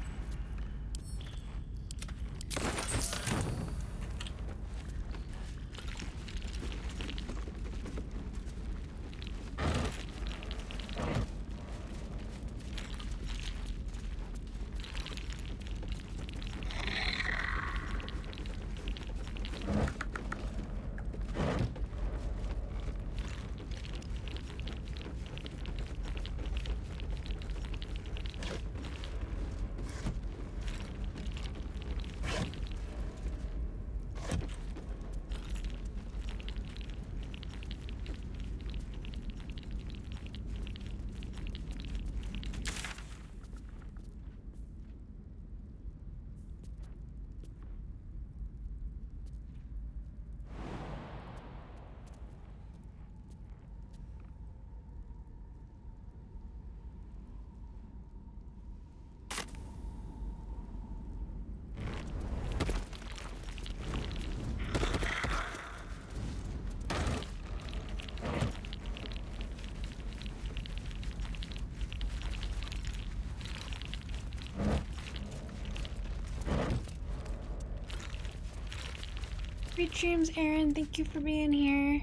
Sweet dreams, Aaron. Thank you for being here.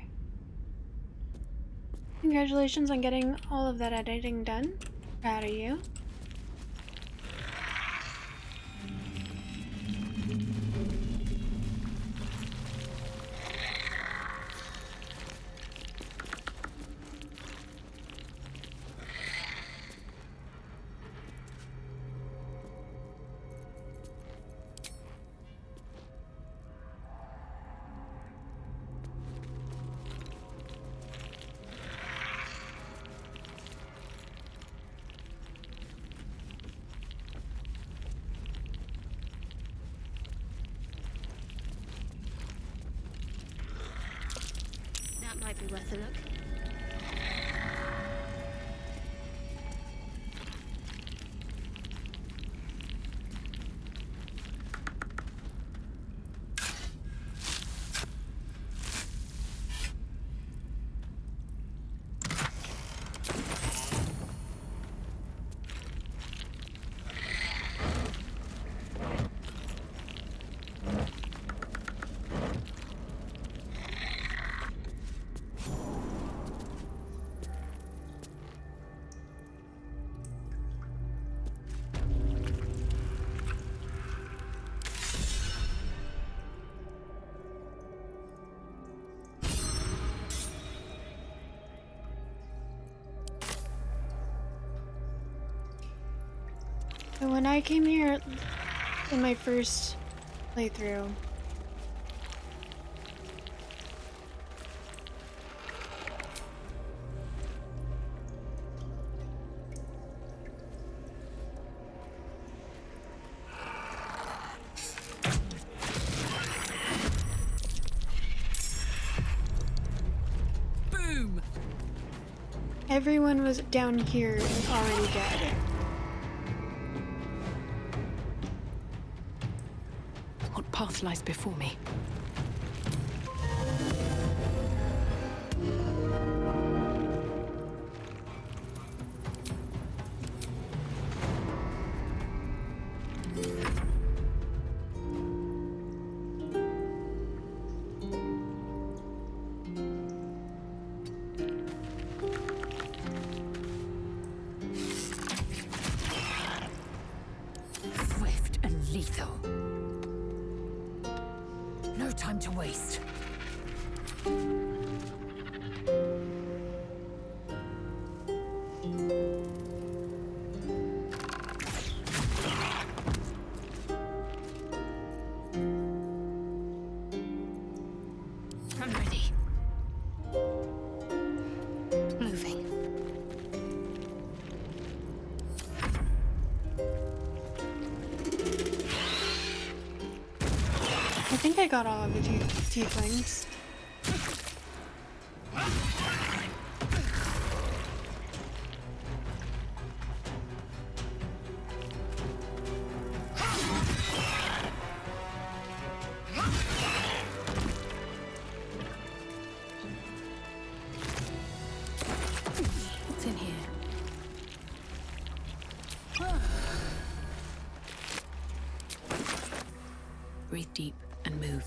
Congratulations on getting all of that editing done. Proud of you. That might be worth a look. So when I came here in my first playthrough, Boom! everyone was down here and already dead. What path lies before me? Swift and lethal. No time to waste. I'm ready. Moving. I think I got all of the tieflings. Breathe deep and move.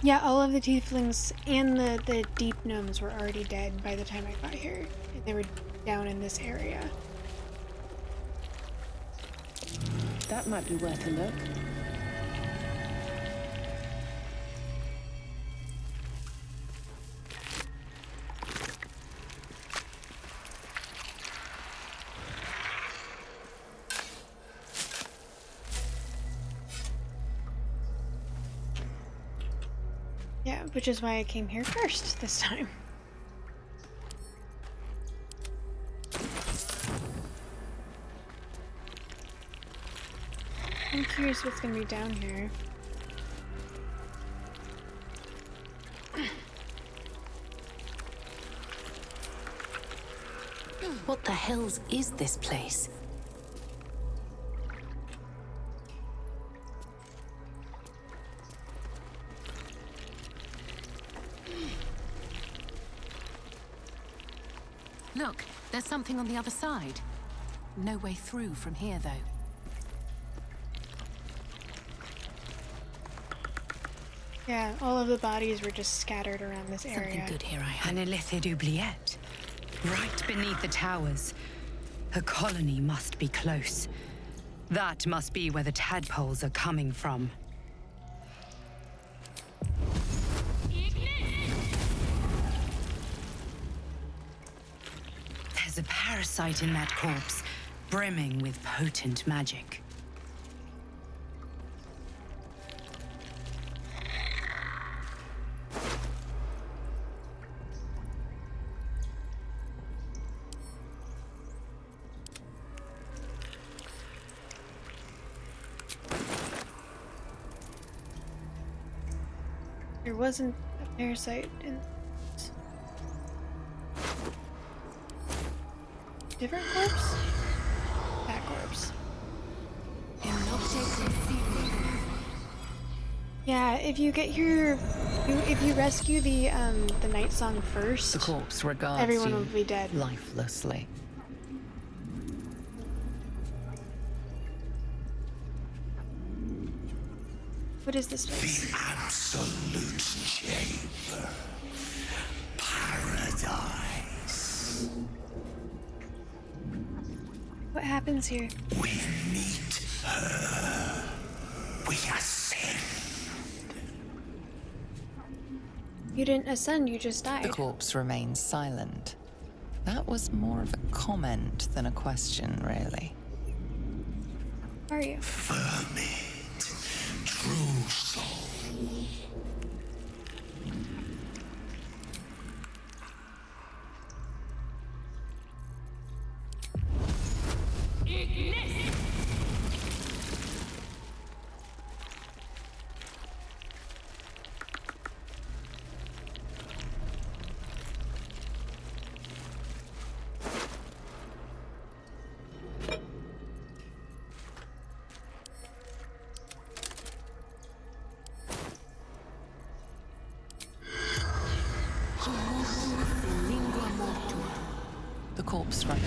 Yeah, all of the tieflings and the deep gnomes were already dead by the time I got here. And they were down in this area. That might be worth a look. Yeah, which is why I came here first this time. I'm curious what's gonna be down here. What the hells is this place? Look, there's something on the other side. No way through from here, though. Yeah, all of the bodies were just scattered around this area. Something good here, I hope. An illithid oubliette. Right beneath the towers. A colony must be close. That must be where the tadpoles are coming from. There's a parasite in that corpse, brimming with potent magic. There wasn't a parasite in this. Different corpse? That corpse. Yeah, if you get here, if you rescue the night song first, The corpse regards everyone you will be dead. lifelessly. What is this place? The absolute chamber. Paradise. What happens here? We meet her. We ascend. You didn't ascend, you just died. The corpse remains silent. That was more of a comment than a question, really. Who are you? Vermit. True soul. The corpse running.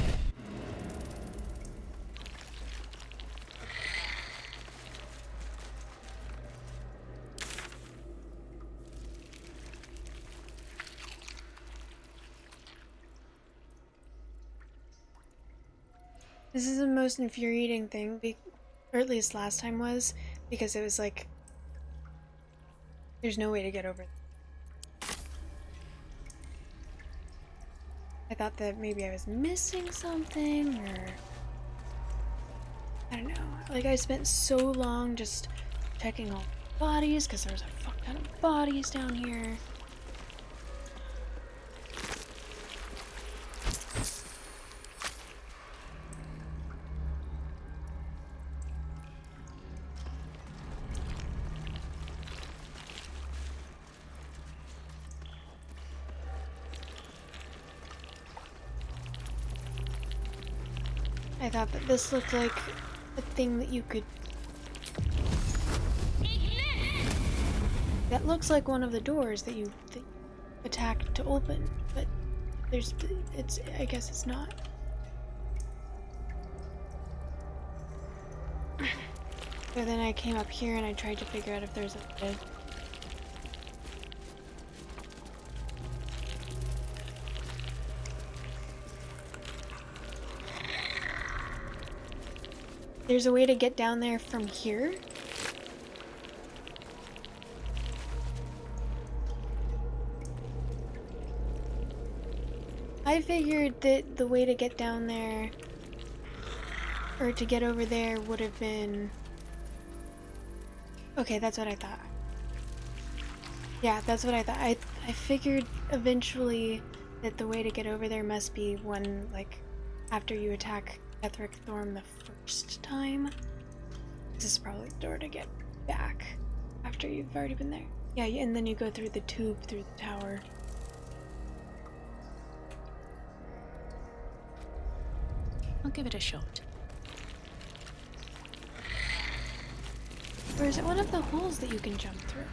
This is the most infuriating thing, or at least last time was, because it was like, there's no way to get over it. I thought that maybe I was missing something, or I don't know. Like, I spent so long just checking all the bodies, because there's a fuck ton of bodies down here. I thought that this looked like a thing that you could... That looks like one of the doors that you attacked to open, but I guess it's not. So then I came up here and I tried to figure out if there's a way. There's a way to get down there from here? I figured that the way to get down there, or to get over there, would have been... Okay, that's what I thought. Yeah, that's what I thought. I figured eventually that the way to get over there must be one, like, after you attack Ketheric Thorm the first time. This is probably the door to get back after you've already been there. Yeah, and then you go through the tube through the tower. I'll give it a shot. Or is it one of the holes that you can jump through?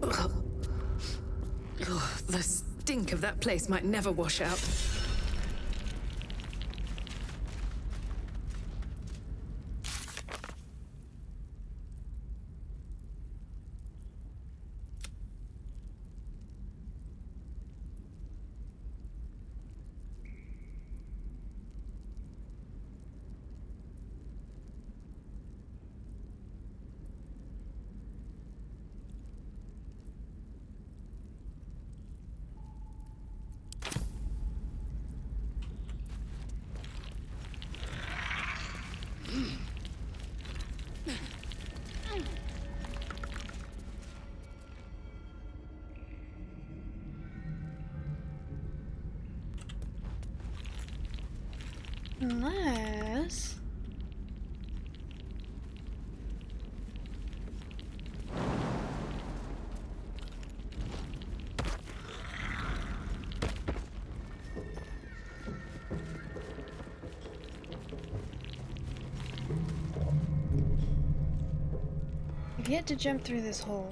Ugh. Ugh, the stink of that place might never wash out. Unless... I've yet to jump through this hole.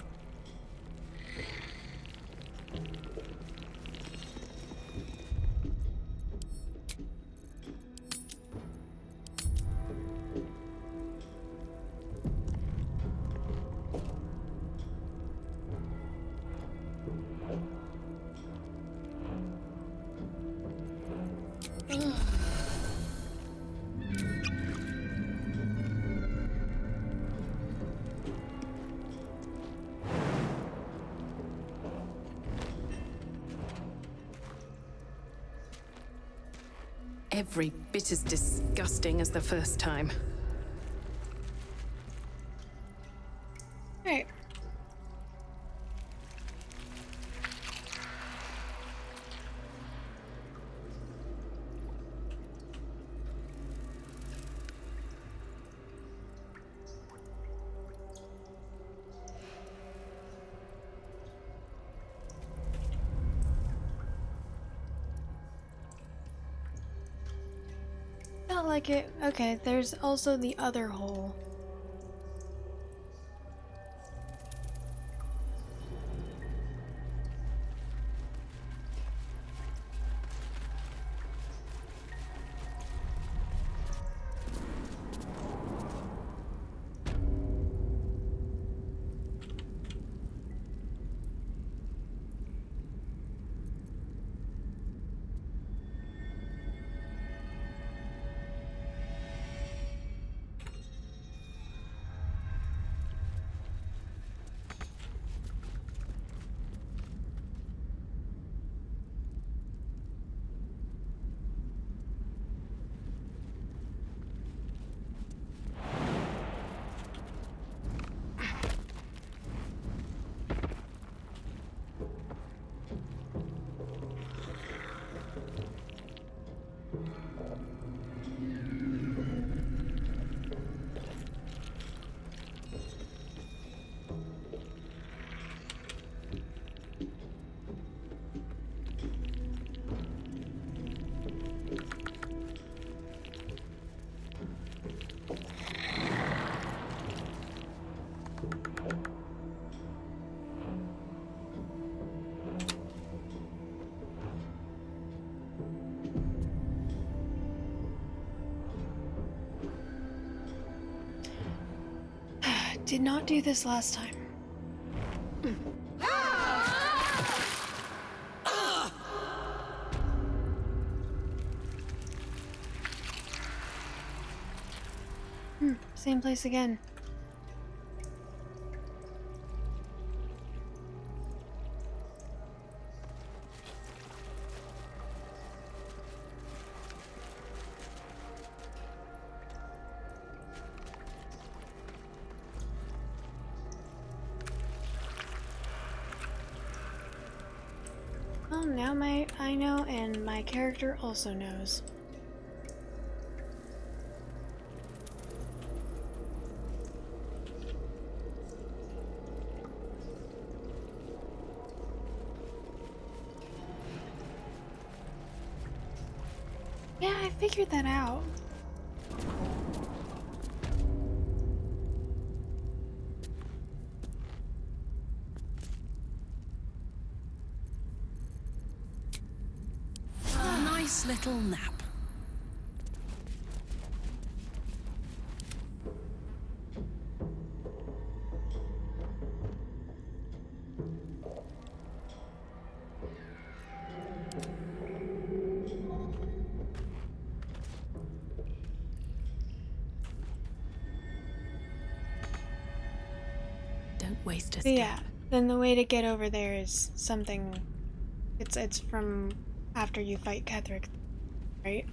Every bit as disgusting as the first time. Alright. Felt like it. Okay, there's also the other hole. did not do this last time. Same place again. Well, now I know, and my character also knows. Yeah, I figured that out. A nice little nap. Don't waste a But step. yeah, then the way to get over there is something. It's from after you fight Ketheric, right?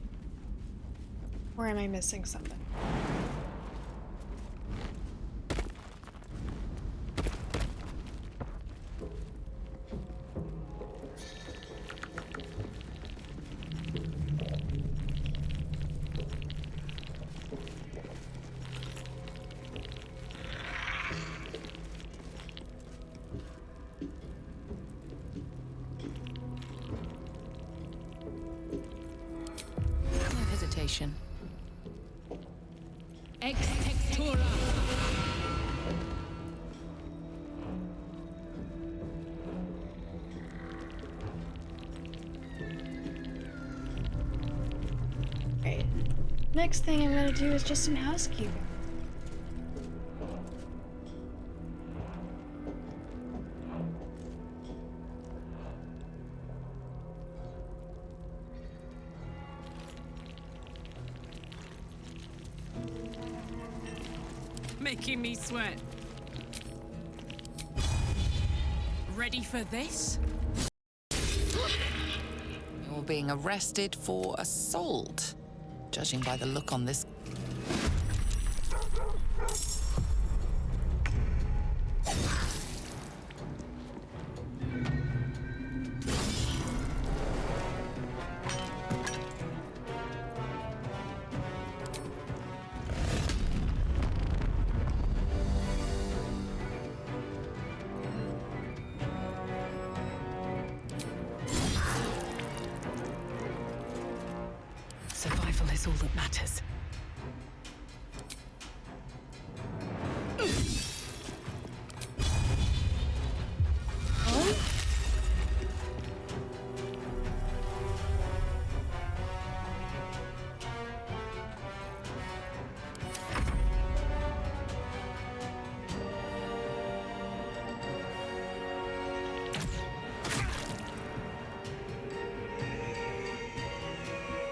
Or am I missing something? No hesitation. Ex textura. Right. Next thing I'm gonna do is just some housekeeping. Making me sweat. Ready for this? You're being arrested for assault, judging by the look on this. Survival is all that matters.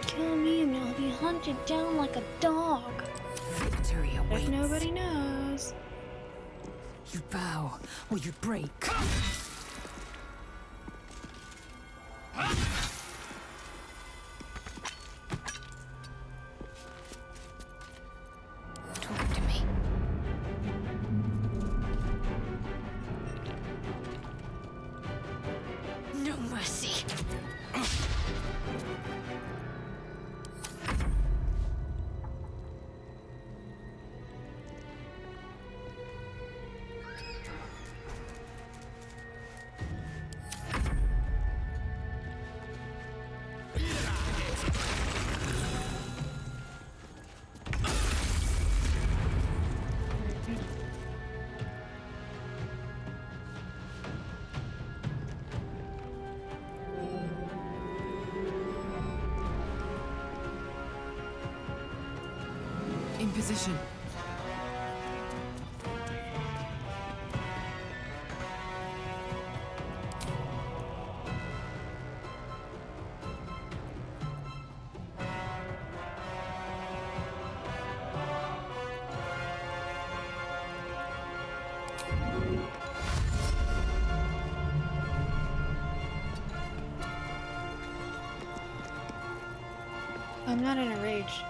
Kill me and you'll be hunted down like a dog. Victory awaits. If nobody knows. You bow or you break. Talk to me. No mercy. In position. I'm not in a rage.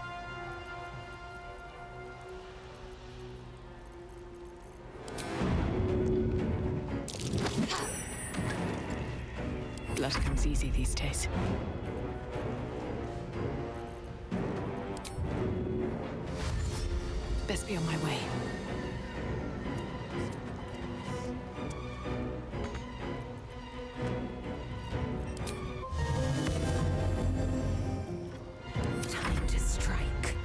Blood comes easy these days. Best be on my way. Time to strike.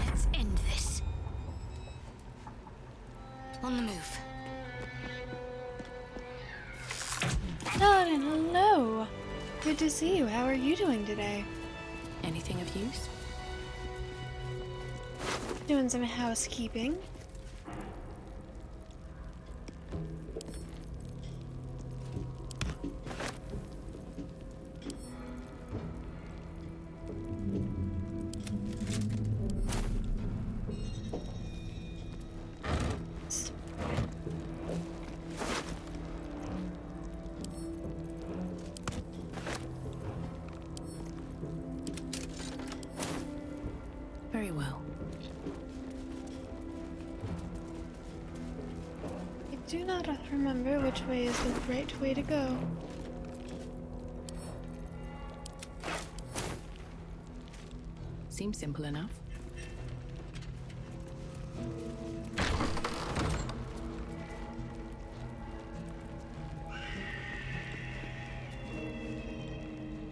Let's end this. On the move. Darling, hello. Good to see you. How are you doing today? Anything of use? Doing some housekeeping. Very well. I do not remember which way is the right way to go. Seems simple enough.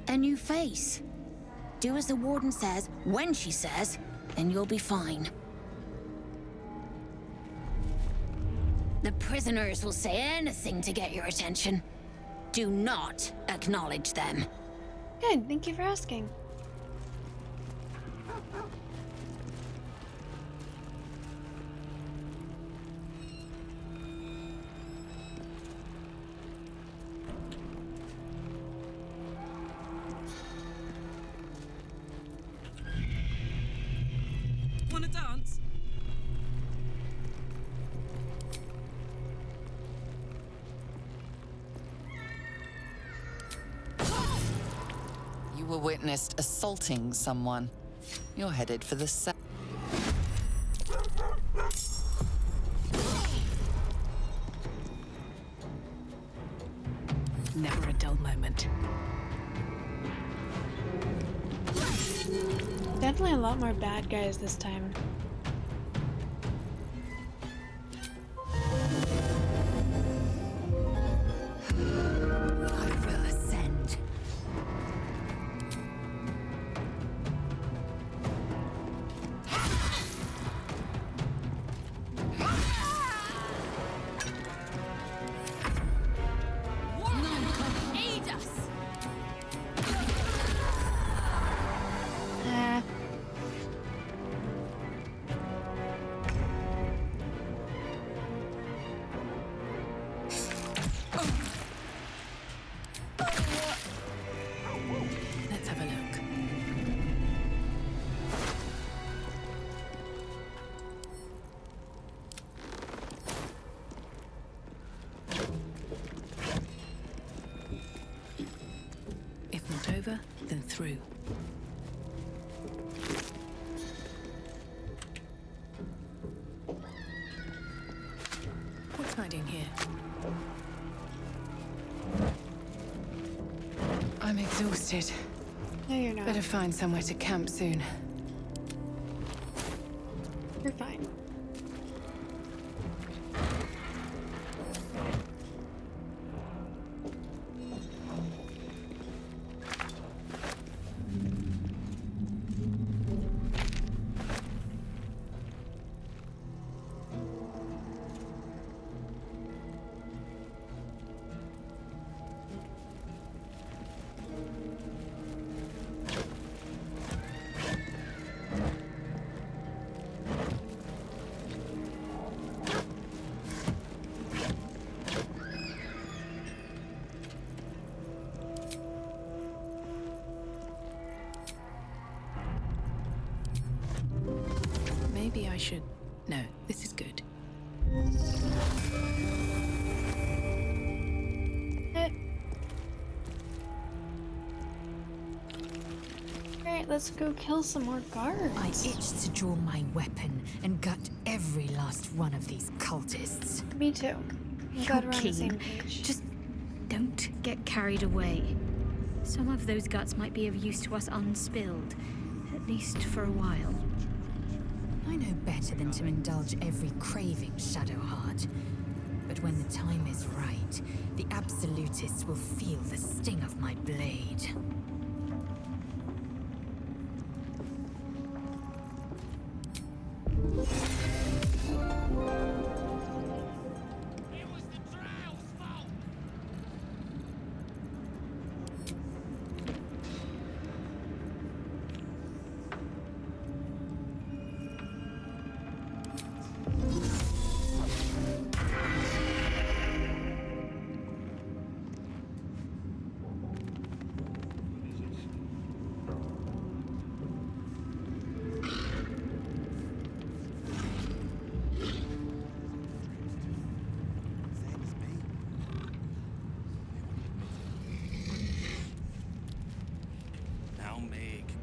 A new face. Do as the warden says, when she says, and you'll be fine. The prisoners will say anything to get your attention. Do not acknowledge them. Good, thank you for asking. Wanna dance? You were witnessed assaulting someone. You're headed for the cell. Never a dull moment. Definitely a lot more bad guys this time. I will ascend. None can aid us. Let's have a look. If not over, then through. What's hiding here? I'm exhausted. No, you're not. Better find somewhere to camp soon. You're fine. should... No, this is good. Alright, let's go kill some more guards. I itched to draw my weapon and gut every last one of these cultists. Me too. I'm glad we're on the Keen. same page. Just don't get carried away. Some of those guts might be of use to us unspilled, at least for a while. I know better than to indulge every craving, Shadowheart. But when the time is right, the Absolutists will feel the sting of my blade.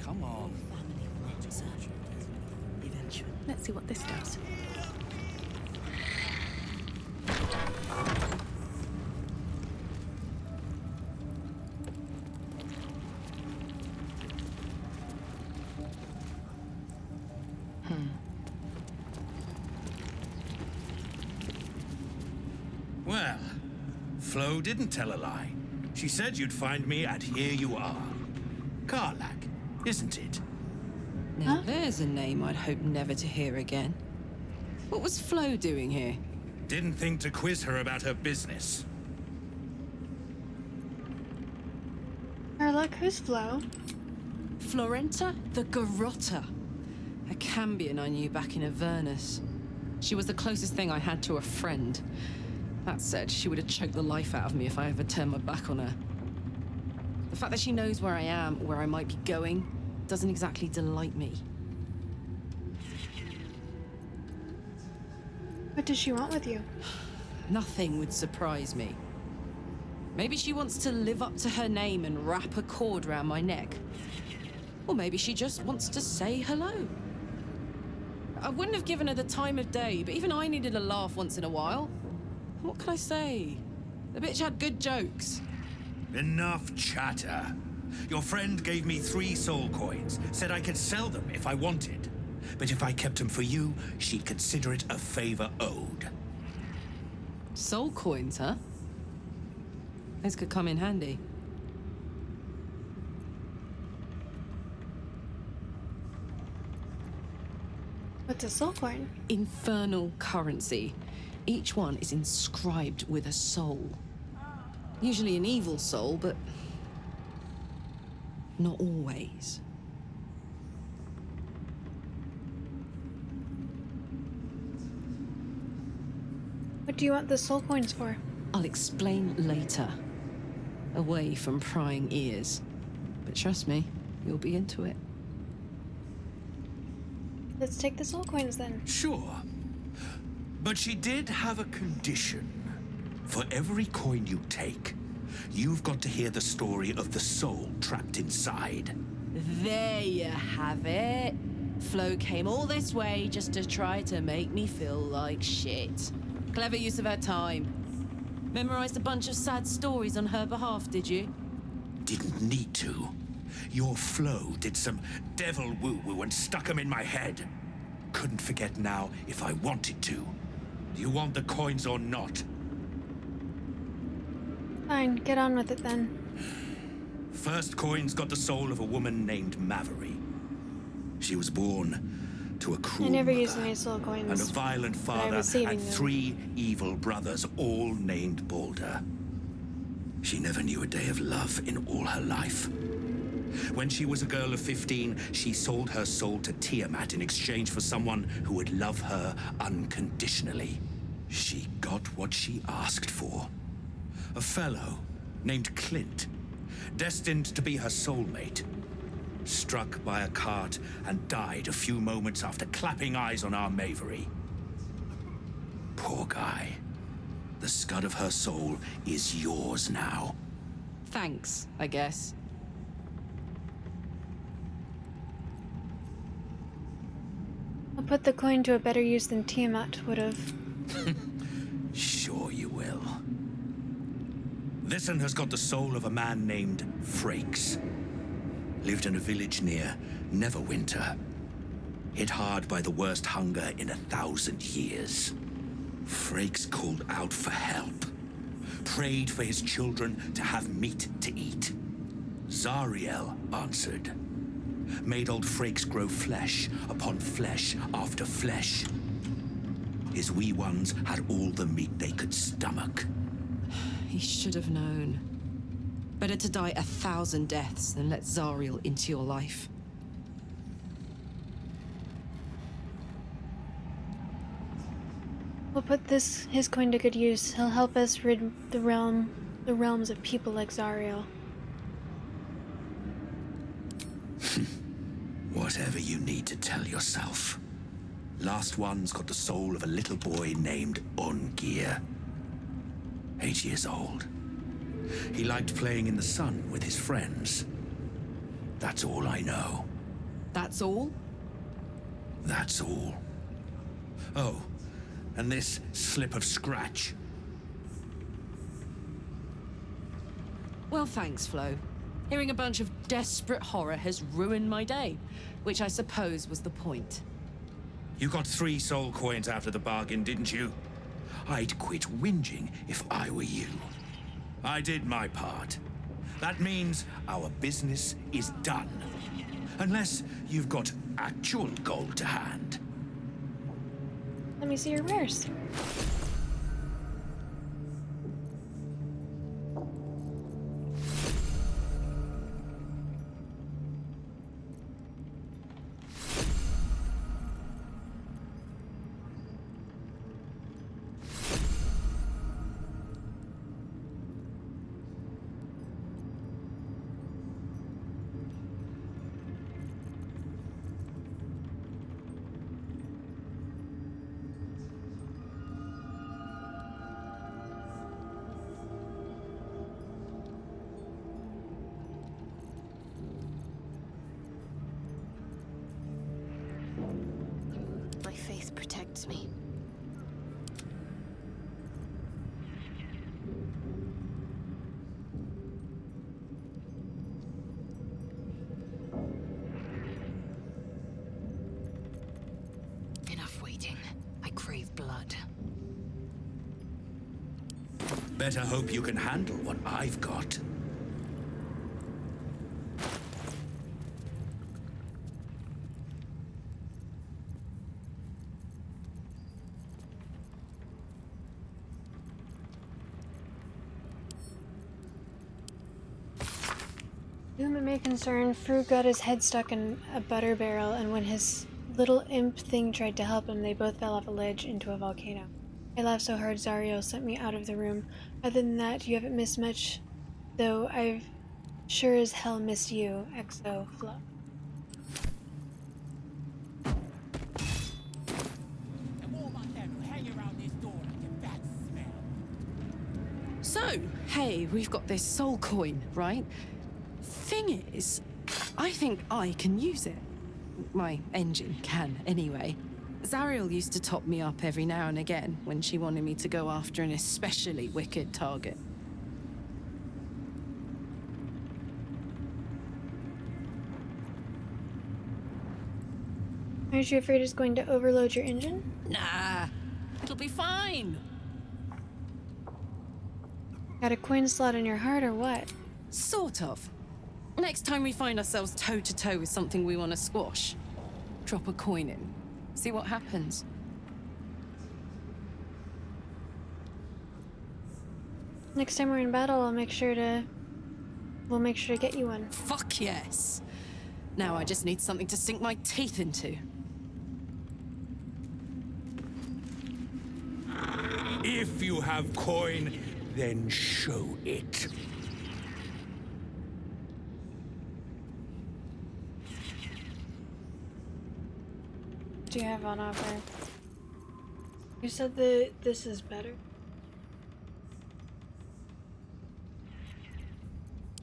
Come on. Let's see what this does. Well, Flo didn't tell a lie. She said you'd find me at Here You Are. Karlak, isn't it? Now there's a name I'd hope never to hear again. What was Flo doing here? Didn't think to quiz her about her business. Karlak, who's Flo? Florenta the Garotta. A Cambion I knew back in Avernus. She was the closest thing I had to a friend. That said, she would have choked the life out of me if I ever turned my back on her. The fact that she knows where I am, where I might be going, doesn't exactly delight me. What does she want with you? Nothing would surprise me. Maybe she wants to live up to her name and wrap a cord around my neck. Or maybe she just wants to say hello. I wouldn't have given her the time of day, but even I needed a laugh once in a while. What can I say? The bitch had good jokes. Enough chatter. Your friend gave me 3 soul coins, said I could sell them if I wanted. But if I kept them for you, she'd consider it a favor owed. Soul coins, huh? Those could come in handy. What's a soul coin? Infernal currency. Each one is inscribed with a soul. Usually an evil soul, but not always. What do you want the soul coins for? I'll explain later. Away from prying ears. But trust me, you'll be into it. Let's take the soul coins then. Sure. But she did have a condition. For every coin you take, you've got to hear the story of the soul trapped inside. There you have it. Flo came all this way just to try to make me feel like shit. Clever use of her time. Memorized a bunch of sad stories on her behalf, did you? Didn't need to. Your Flo did some devil woo-woo and stuck 'em in my head. Couldn't forget now if I wanted to. Do you want the coins or not? Fine, get on with it then. First coin's got the soul of a woman named Mavery. She was born to a cruel I never mother used my soul coins. and a violent but I father was saving and them. 3 evil brothers, all named Baldur. She never knew a day of love in all her life. When she was a girl of 15, she sold her soul to Tiamat in exchange for someone who would love her unconditionally. She got what she asked for. A fellow named Clint, destined to be her soulmate. Struck by a cart and died a few moments after clapping eyes on our Mavery. Poor guy. The scud of her soul is yours now. Thanks, I guess. I'll put the coin to a better use than Tiamat would have. Sure you will. This one has got the soul of a man named Frakes. Lived in a village near Neverwinter. Hit hard by the worst hunger in 1,000 years. Frakes called out for help. Prayed for his children to have meat to eat. Zariel answered. Made old Frakes grow flesh upon flesh after flesh. His wee ones had all the meat they could stomach. He should have known. Better to die 1,000 deaths than let Zariel into your life. We'll put his coin to good use. He'll help us rid the realms of people like Zariel. Whatever you need to tell yourself. Last one's got the soul of a little boy named Ungir. 8 years old. He liked playing in the sun with his friends. That's all I know. That's all? That's all. Oh, and this slip of scratch. Well, thanks, Flo. Hearing a bunch of desperate horror has ruined my day, which I suppose was the point. You got 3 soul coins out of the bargain, didn't you? I'd quit whinging if I were you. I did my part. That means our business is done. Unless you've got actual gold to hand. Let me see your wares. My faith protects me. Enough waiting. I crave blood. Better hope you can handle what I've got. Whom it may concern, Frugg got his head stuck in a butter barrel, and when his little imp thing tried to help him, they both fell off a ledge into a volcano. I laughed so hard Zariel sent me out of the room. Other than that, you haven't missed much, though I've sure as hell missed you, XO Fluff. So, hey, we've got this soul coin, right? Thing is, I think I can use it. My engine can, anyway. Zariel used to top me up every now and again when she wanted me to go after an especially wicked target. Aren't you afraid it's going to overload your engine? Nah, it'll be fine. Got a coin slot in your heart or what? Sort of. Next time we find ourselves toe-to-toe with something we want to squash, drop a coin in. See what happens. Next time we're in battle, we'll make sure to get you one. Fuck yes. Now I just need something to sink my teeth into. If you have coin, then show it. do you have on offer? You said that this is better.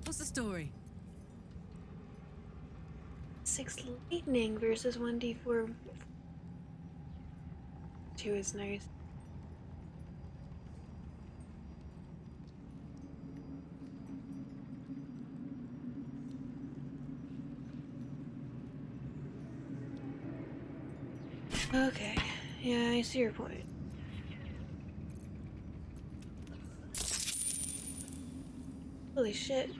What's the story? 6 lightning versus 1d4. 2 is nice. Okay, yeah, I see your point. Holy shit.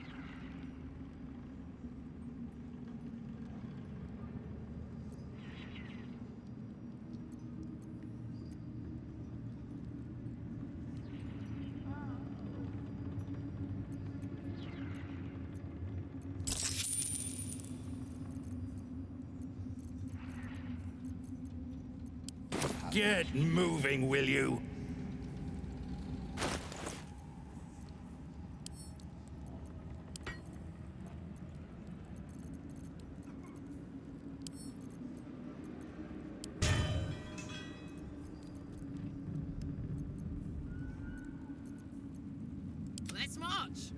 Get moving, will you? Let's march!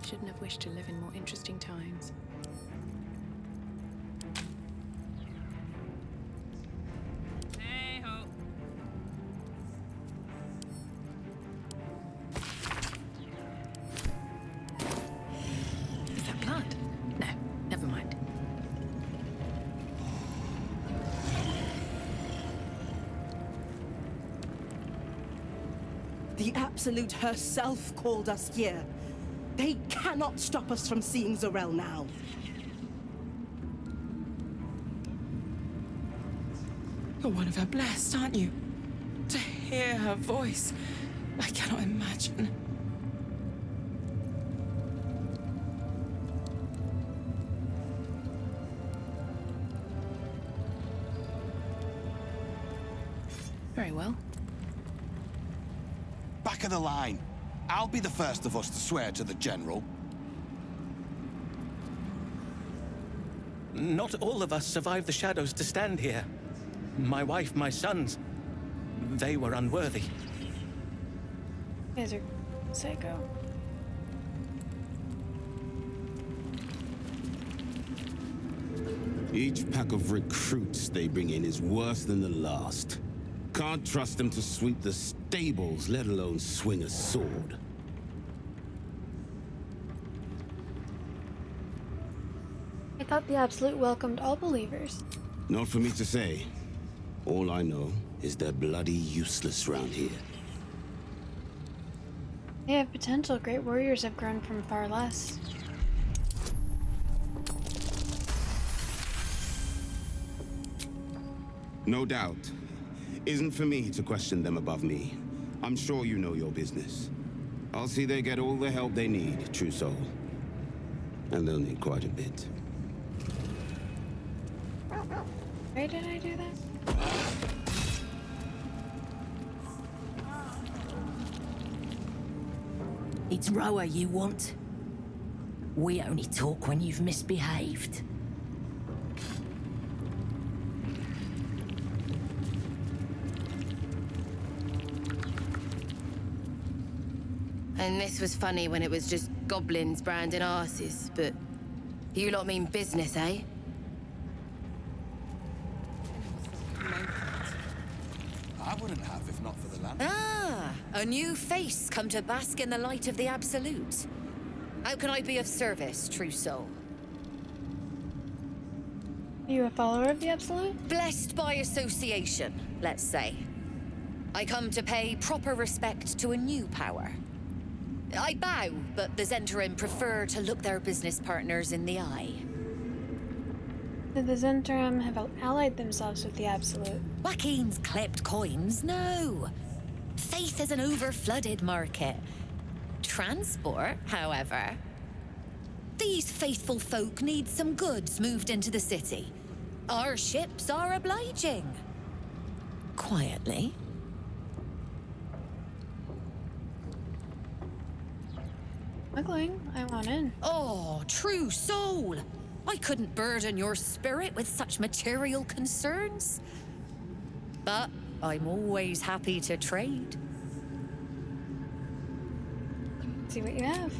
Shouldn't have wished to live in more interesting times. Hey-ho. Is that blood? No, never mind. The Absolute herself called us here. They cannot stop us from seeing Zorel now. You're one of her blessed, aren't you? To hear her voice, I cannot imagine. Very well. Back of the line. I'll be the first of us to swear to the General. Not all of us survived the shadows to stand here. My wife, my sons, they were unworthy. You guys are psycho. Each pack of recruits they bring in is worse than the last. Can't trust them to sweep the stables, let alone swing a sword. I thought the Absolute welcomed all believers. Not for me to say. All I know is they're bloody useless round here. They have potential. Great warriors have grown from far less. No doubt. Isn't for me to question them above me. I'm sure you know your business. I'll see they get all the help they need, true soul. And they'll need quite a bit. Why did I do that? It's Roa you want. We only talk when you've misbehaved. And this was funny when it was just goblins branding arses, but you lot mean business, eh? I wouldn't have if not for the land. Ah, a new face come to bask in the light of the Absolute. How can I be of service, true soul? Are you a follower of the Absolute? Blessed by association, let's say. I come to pay proper respect to a new power. I bow, but the Zentarim prefer to look their business partners in the eye. Did the Zentrum have allied themselves with the Absolute? Joaquin's clipped coins? No. Faith is an over-flooded market. Transport, however. These faithful folk need some goods moved into the city. Our ships are obliging. Quietly. Smuggling? I want in. Oh, true soul! I couldn't burden your spirit with such material concerns. But I'm always happy to trade. See what you have.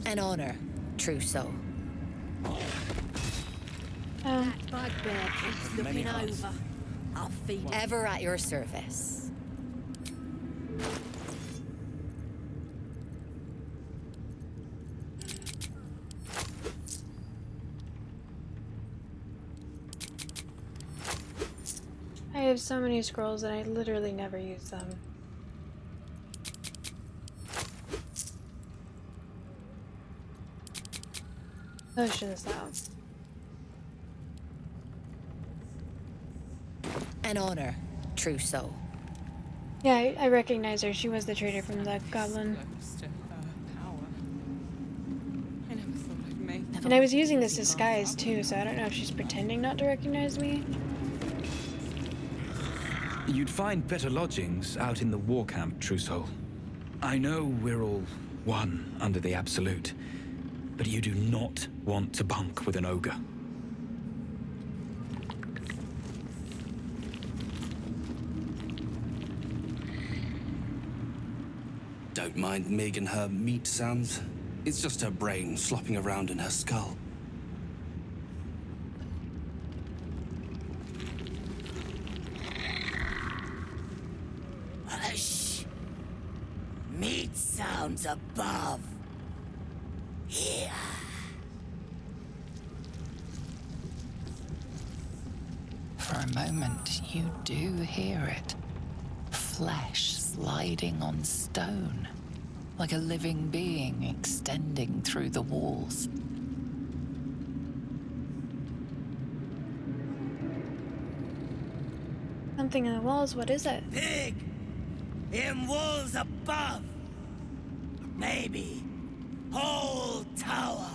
An honor, true soul. That bugbear keeps looking over. I'll feed it. Ever at your service. I have so many scrolls and I literally never use them. Potions though. An honor, true soul. Yeah, I recognize her. She was the trader from the Goblin. And I was using this disguise too, so I don't know if she's pretending not to recognize me. You'd find better lodgings out in the war camp, true soul. I know we're all one under the Absolute, but you do not want to bunk with an ogre. Don't mind Mig and her meat sounds. It's just her brain slopping around in her skull. Hush! Meat sounds above. Here. For a moment, you do hear it. Flesh sliding on stone, like a living being extending through the walls. Something in the walls, what is it? Pig! In walls above! Maybe. Whole tower.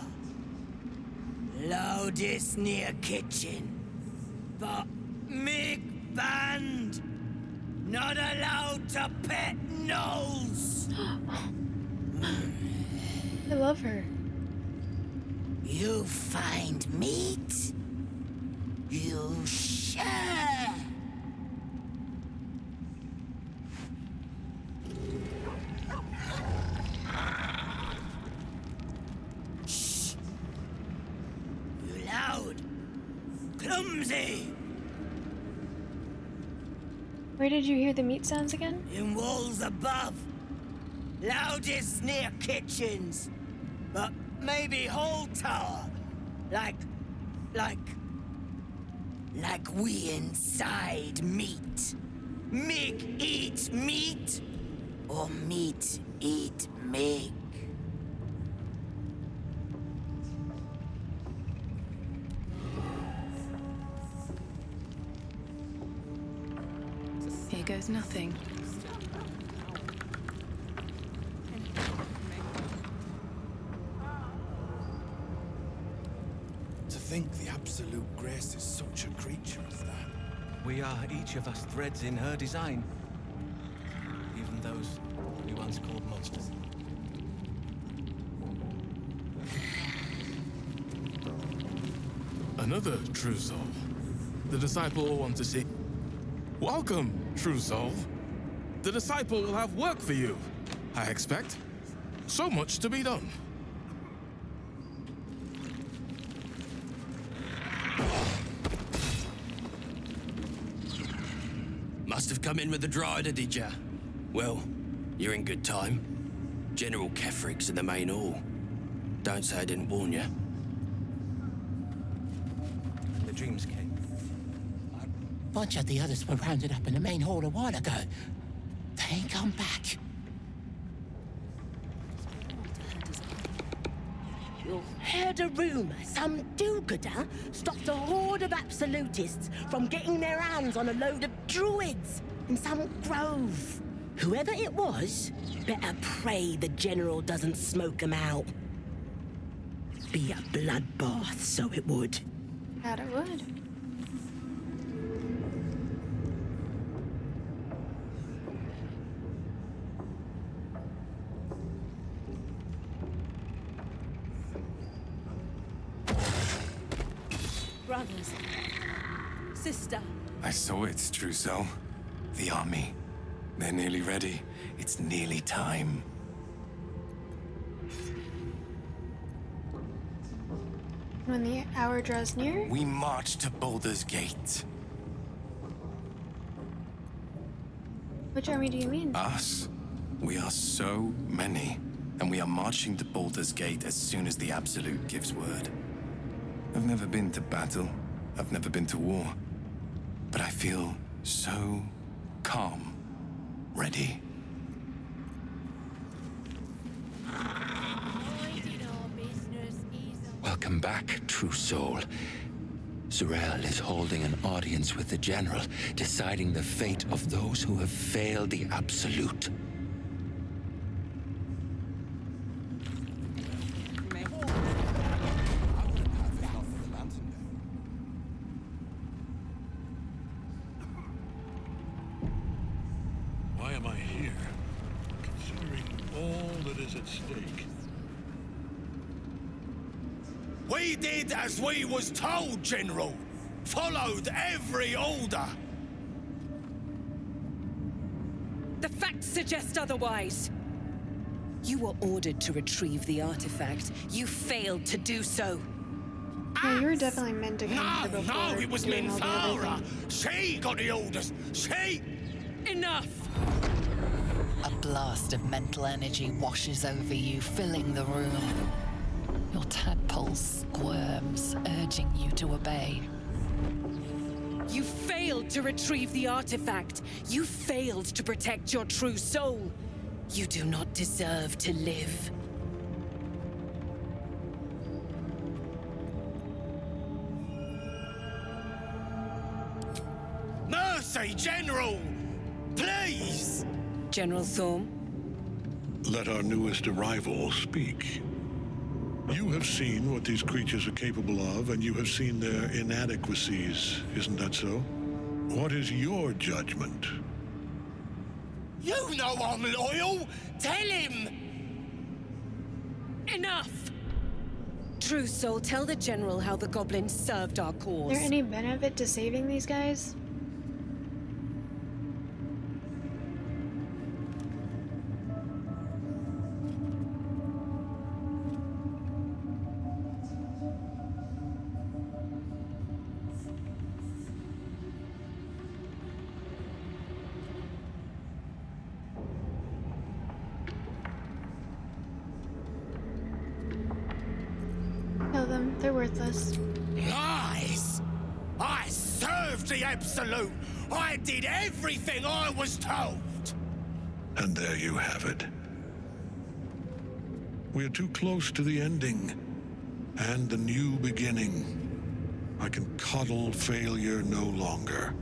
Loudest near kitchen. But Mig banned. Not allowed to pet nose. I love her. You find meat? You share. Shh. You loud. Clumsy. Where did you hear the meat sounds again? In walls above. Loudest near kitchens. But maybe whole tower. Like we inside meat. Mig eat meat. Or meat eat Mig. Here goes nothing. To think the Absolute graces such a creature as that. We are each of us threads in her design. Even those we once called monsters. Another true soul. The disciple will want to see. Welcome, true soul. The disciple will have work for you, I expect. So much to be done. Must have come in with the Drider, did ya? Well, you're in good time. General Ketheric's in the main hall. Don't say I didn't warn you. The dreams came. A bunch of the others were rounded up in the main hall a while ago. They ain't come back. You heard a rumor some do-gooder stopped a horde of absolutists from getting their hands on a load of druids in some grove. Whoever it was, better pray the general doesn't smoke 'em out. Be a bloodbath, so it would. That it would. Brothers, sister. I saw it, Trousseau. The army. They're nearly ready. It's nearly time. When the hour draws near, We march to Baldur's Gate. which army do you mean? Us? We are so many. And we are marching to Baldur's Gate as soon as the Absolute gives word. I've never been to battle. I've never been to war. But I feel so calm. Ready. Welcome back, true soul. Zurel is holding an audience with the General, deciding the fate of those who have failed the Absolute. Why am I here? Considering all that is at stake. We did as we was told, General. Followed every order. The facts suggest otherwise. You were ordered to retrieve the artifact. You failed to do so. Yeah, you were definitely meant to come here before. No, it was doing all the other Minthara. things. She got the orders. She... Enough! A blast of mental energy washes over you, filling the room. Your tadpole squirms, urging you to obey. You failed to retrieve the artifact. You failed to protect your true soul. You do not deserve to live. Mercy, General! Please! General Thorm? Let our newest arrival speak. You have seen what these creatures are capable of, and you have seen their inadequacies. Isn't that so? What is your judgment? You know I'm loyal! Tell him! Enough! True soul, tell the General how the goblins served our cause. Is there any benefit to saving these guys? Kill them. They're worthless. Lies! I served the Absolute! I did everything I was told! And there you have it. We are too close to the ending and the new beginning. I can coddle failure no longer.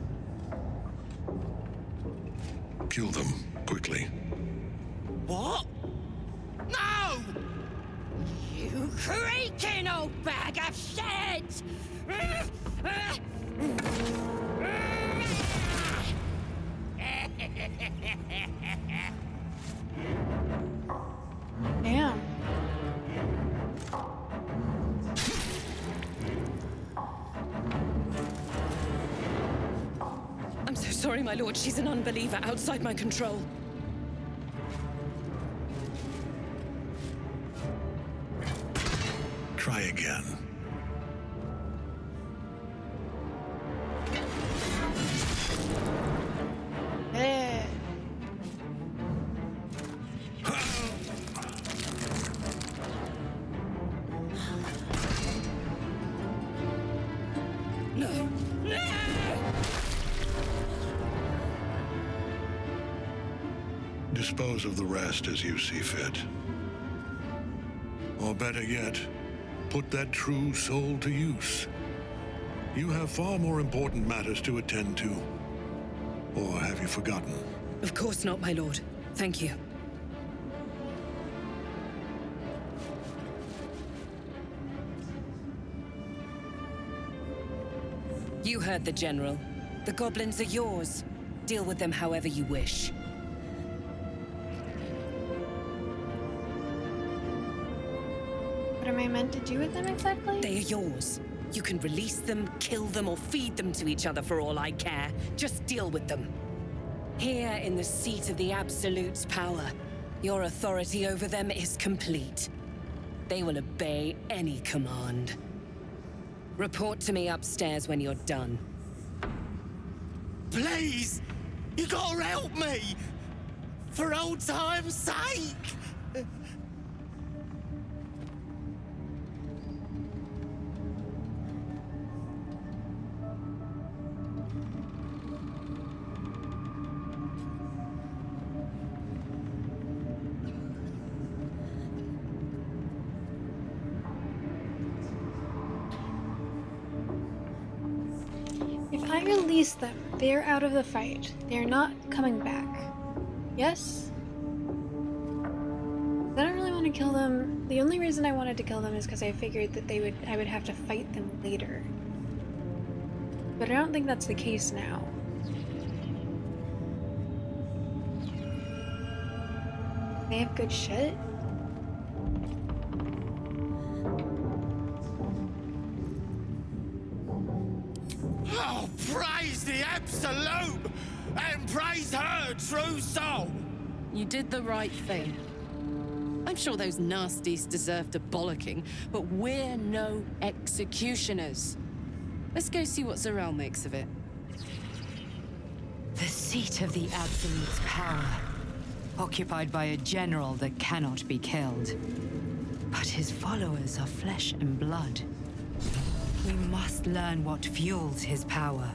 Kill them quickly. What? No! You creaking old bag of shit! Damn. sorry, my lord. She's an unbeliever outside my control. Try again. Eh. No. Dispose of the rest as you see fit. Or better yet, put that true soul to use. You have far more important matters to attend to. Or have you forgotten? Of course not, my lord. Thank you. You heard the General. The goblins are yours. Deal with them however you wish. What am I meant to do with them exactly? They are yours. You can release them, kill them, or feed them to each other for all I care. Just deal with them. Here in the seat of the Absolute's power, your authority over them is complete. They will obey any command. Report to me upstairs when you're done. Please! You gotta help me! For old time's sake! If I release them, they're out of the fight. They're not coming back. Yes? I don't really want to kill them. The only reason I wanted to kill them is because I figured that I would have to fight them later. But I don't think that's the case now. They have good shit. Oh, praise the Absolute! And praise her true soul! You did the right thing. I'm sure those nasties deserved a bollocking, but we're no executioners. Let's go see what Zarel makes of it. The seat of the Absolute's power, occupied by a general that cannot be killed. But his followers are flesh and blood. We must learn what fuels his power.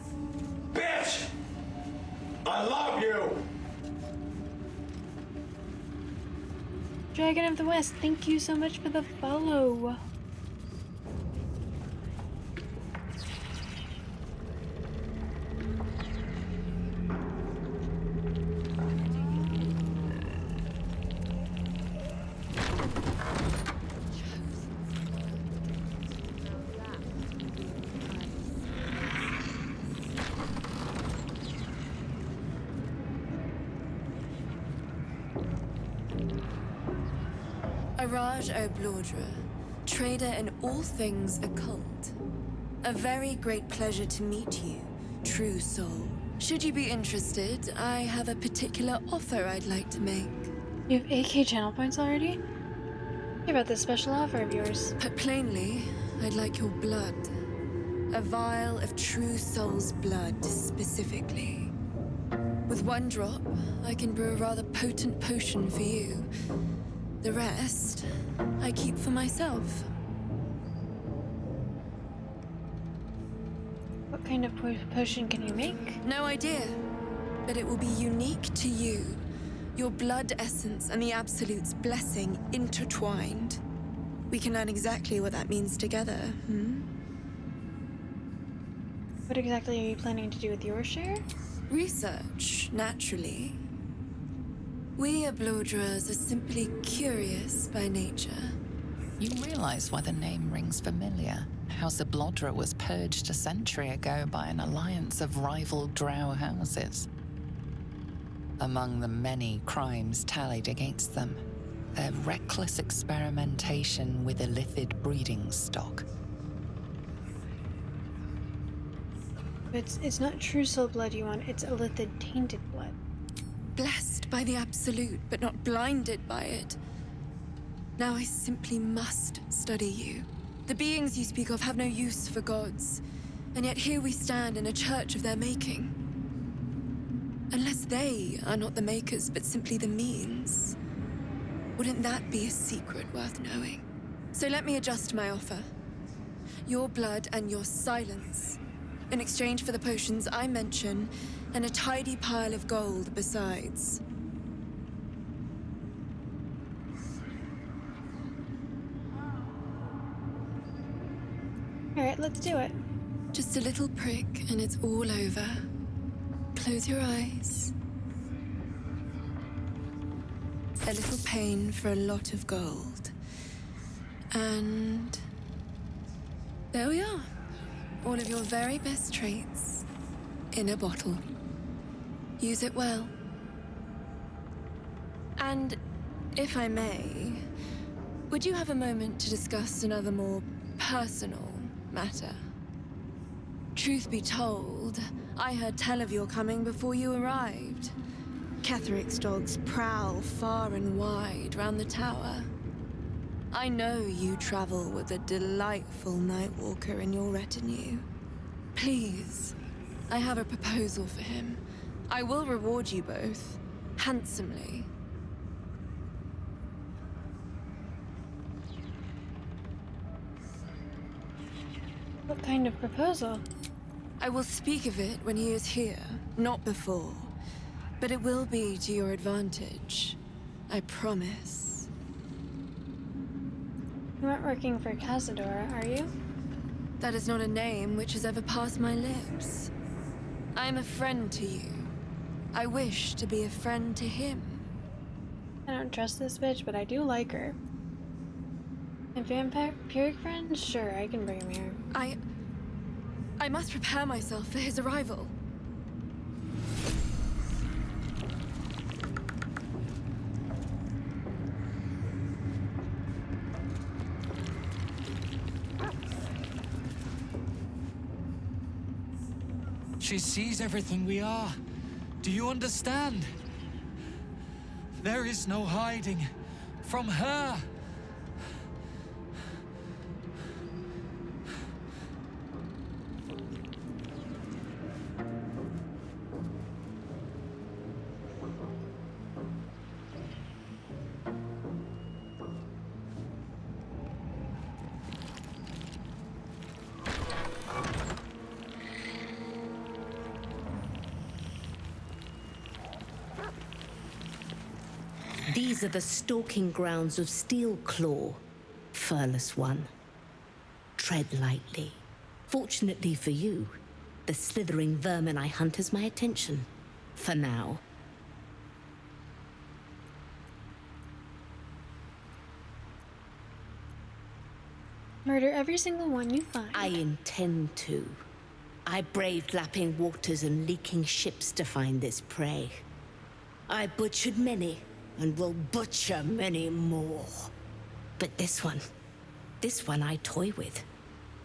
Bitch! I love you! Dragon of the West, thank you so much for the follow. Araj O'Blordra, trader in all things occult. A very great pleasure to meet you, true soul. Should you be interested, I have a particular offer I'd like to make. You have 8k channel points already? Hear about this special offer of yours. Put plainly, I'd like your blood. A vial of true soul's blood, specifically. With one drop, I can brew a rather potent potion for you. The rest, I keep for myself. What kind of potion can you make? No idea, but it will be unique to you. Your blood essence and the Absolute's blessing intertwined. We can learn exactly what that means together, What exactly are you planning to do with your share? Research, naturally. We Baldurs are simply curious by nature. You realize why the name rings familiar. House of Blodra was purged a century ago by an alliance of rival drow houses. Among the many crimes tallied against them, their reckless experimentation with illithid breeding stock. It's not true soul blood you want, it's illithid tainted blood. Blessed by the Absolute, but not blinded by it. Now I simply must study you. The beings you speak of have no use for gods, and yet here we stand in a church of their making. Unless they are not the makers, but simply the means, wouldn't that be a secret worth knowing? So let me adjust my offer. Your blood and your silence, in exchange for the potions I mention, and a tidy pile of gold besides. Alright, let's do it. Just a little prick and it's all over. Close your eyes. A little pain for a lot of gold. And there we are. All of your very best traits in a bottle. Use it well. And if I may, would you have a moment to discuss another more personal matter? Truth be told, I heard tell of your coming before you arrived. Ketheric's dogs prowl far and wide round the tower. I know you travel with a delightful Nightwalker in your retinue. Please, I have a proposal for him. I will reward you both, handsomely. What kind of proposal? I will speak of it when he is here, not before. But it will be to your advantage. I promise. You aren't working for Cazador, are you? That is not a name which has ever passed my lips. I am a friend to you. I wish to be a friend to him. I don't trust this bitch, but I do like her. A vampiric friend? Sure, I can bring him here. I must prepare myself for his arrival. She sees everything we are. Do you understand? There is no hiding from her. These are the stalking grounds of Steelclaw, furless one. Tread lightly. Fortunately for you, the slithering vermin I hunt has my attention. For now. Murder every single one you find. I intend to. I braved lapping waters and leaking ships to find this prey. I butchered many, and will butcher many more. But this one I toy with.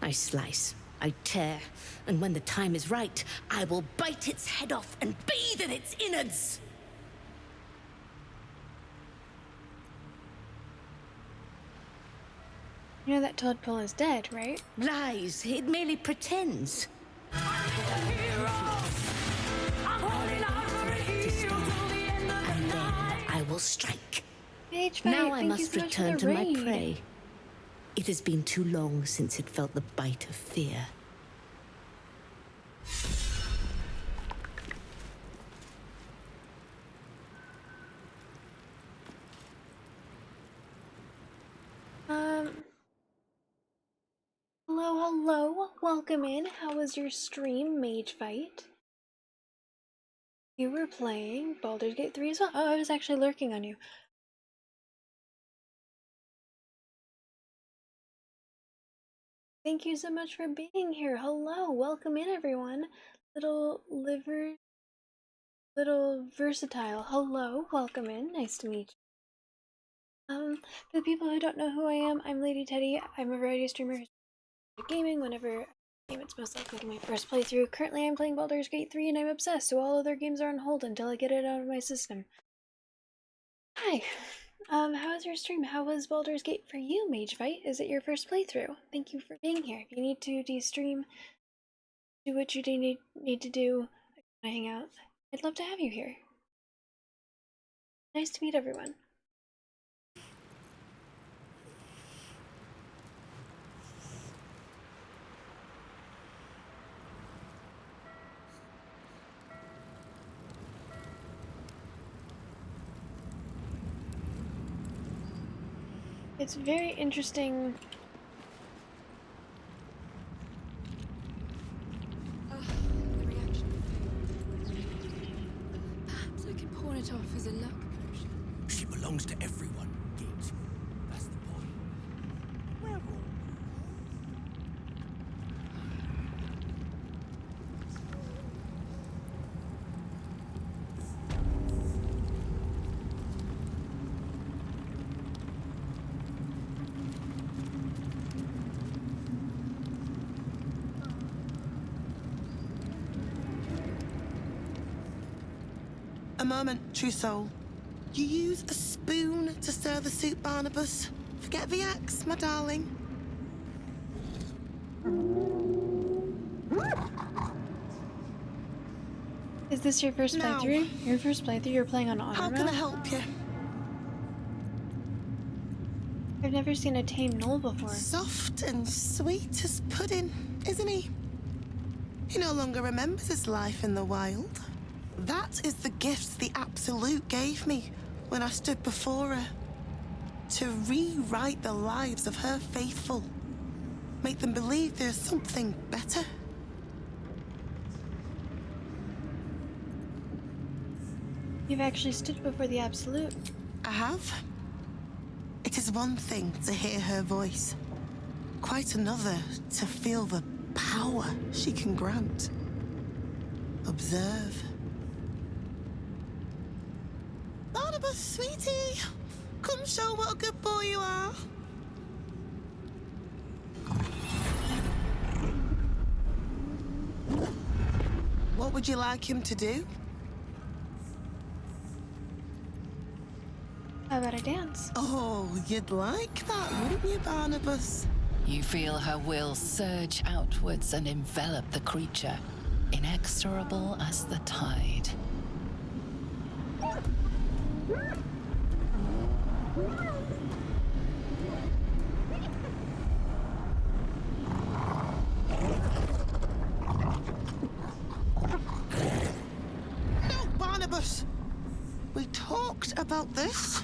I slice, I tear, and when the time is right, I will bite its head off and bathe in its innards! You know that tadpole is dead, right? Lies, it merely pretends. And then I will strike. Now I must return to my prey. It has been too long since it felt the bite of fear. Hello, welcome in. How was your stream, Mage Fight? You were playing Baldur's Gate 3 as well? Oh, I was actually lurking on you. Thank you so much for being here. Hello, welcome in everyone. Little versatile. Hello, welcome in. Nice to meet you. For the people who don't know who I am, I'm Lady Teddy. I'm a variety streamer who's gaming whenever game. It's most likely my first playthrough. Currently, I'm playing Baldur's Gate 3 and I'm obsessed, so all other games are on hold until I get it out of my system. Hi. How was your stream? How was Baldur's Gate for you, Magefight? Is it your first playthrough? Thank you for being here. If you need to de-stream, do what you need to do, hang out. I'd love to have you here. Nice to meet everyone. It's very interesting. The reaction. Perhaps I can pawn it off as a luck potion. She belongs to everyone, Git. That's the point. Where are A moment, true soul. You use a spoon to stir the soup, Barnabas. Forget the axe, my darling. Is this your first playthrough? Your first playthrough? You're playing on auto How mode? can I help you? I've never seen a tame gnoll before. Soft and sweet as pudding, isn't he? He no longer remembers his life in the wild. That is the gift the Absolute gave me when I stood before her. To rewrite the lives of her faithful. Make them believe there's something better. You've actually stood before the Absolute. I have. It is one thing to hear her voice. Quite another to feel the power she can grant. Observe. Barnabas, sweetie, come show what a good boy you are. What would you like him to do? How about a dance? Oh, you'd like that, wouldn't you, Barnabas? You feel her will surge outwards and envelop the creature, inexorable as the tide. No, Barnabas! We talked about this.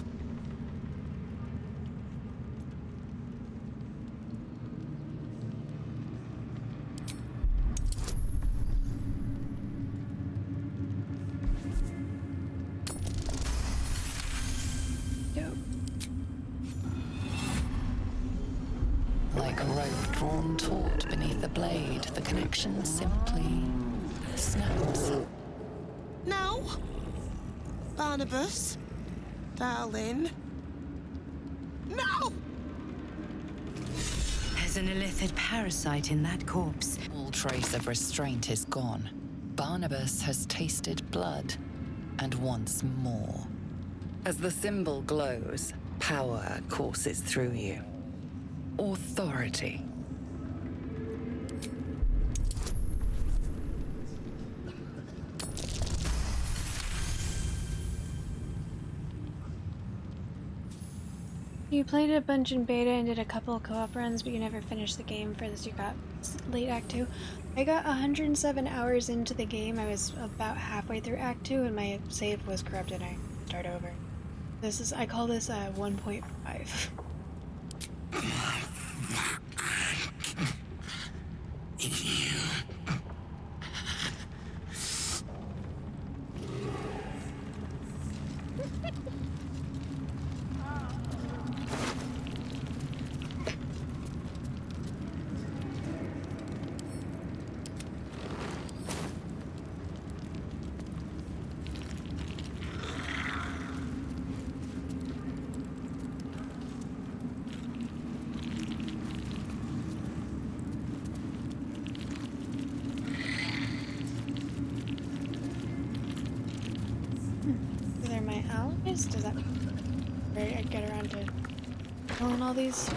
Like a rope drawn taut beneath the blade, the connection simply snaps. No. Barnabas, darling. No! There's an illithid parasite in that corpse. All trace of restraint is gone. Barnabas has tasted blood, and wants more. As the symbol glows, power courses through you. Authority. You played a bunch in beta and did a couple co-op runs, but you never finished the game for this. You got late Act 2. I got 107 hours into the game. I was about halfway through Act 2 and my save was corrupted. I start over. I call this 1.5. my allies? Does that mean I get around to killing all these?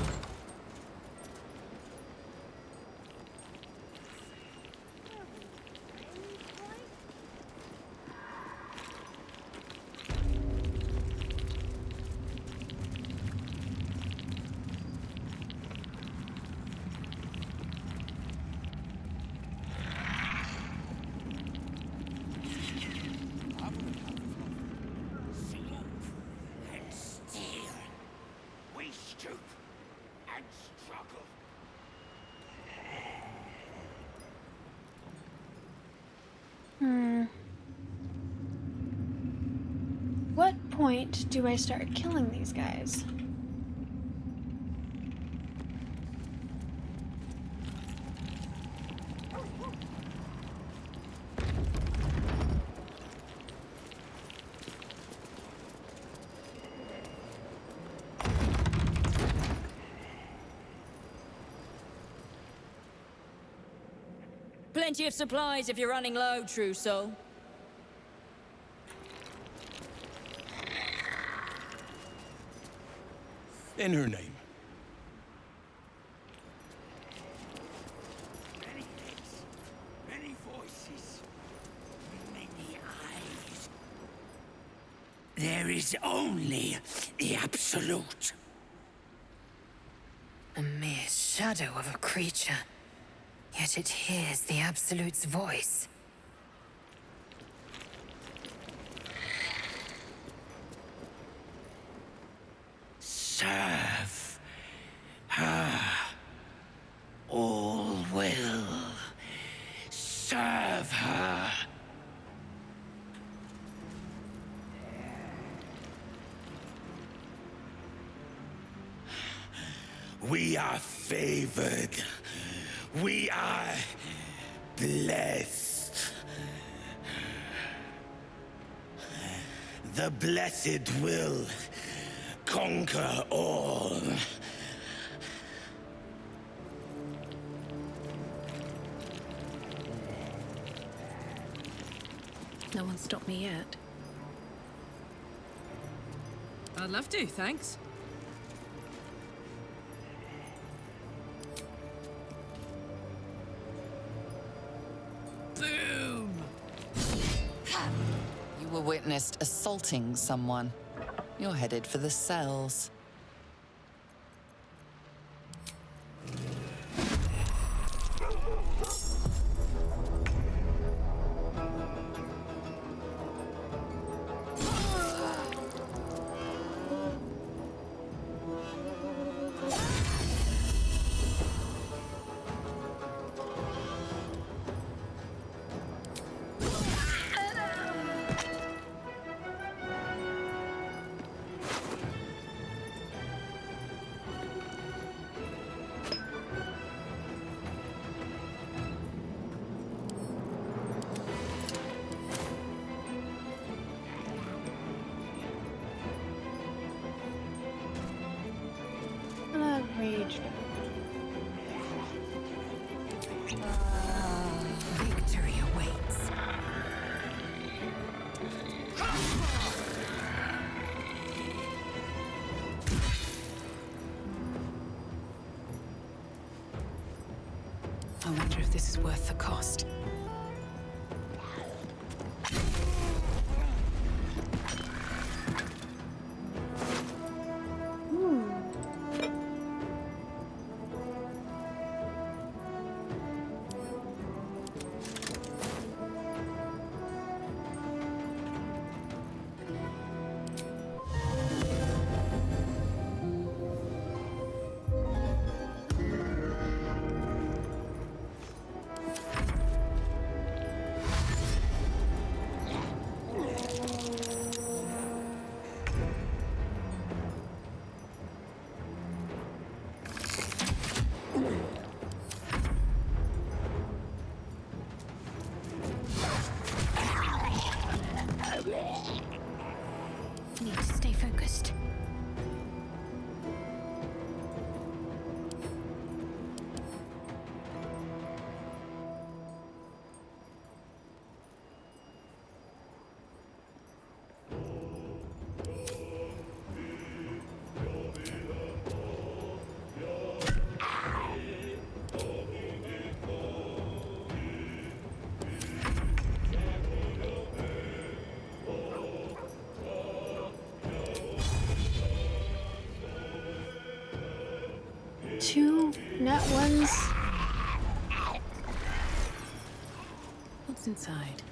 What point do I start killing these guys? Plenty of supplies if you're running low, true soul. In her name. Many heads, many voices, many eyes. There is only the Absolute. A mere shadow of a creature, yet it hears the Absolute's voice. Serve her. All will serve her. We are favored. We are blessed. The blessed will conquer all. No one stopped me yet. I'd love to, thanks. Boom! You were witnessed assaulting someone. You're headed for the cells. Rage. Victory awaits. I wonder if this is worth the cost. Need to stay focused. 2 nat 1s. What's inside?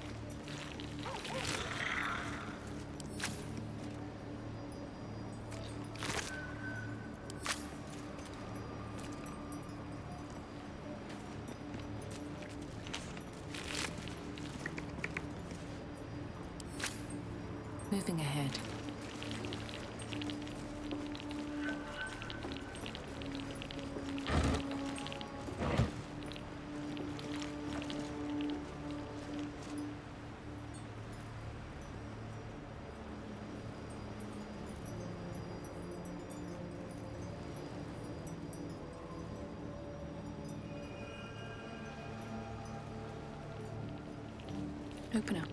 Moving ahead. Open up.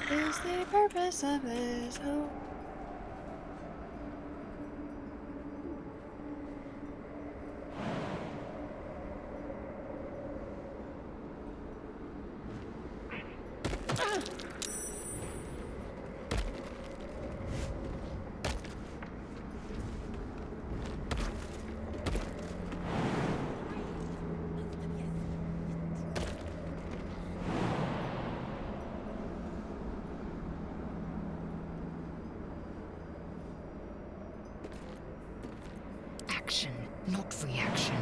Is the purpose of this? Oh. Action, not reaction.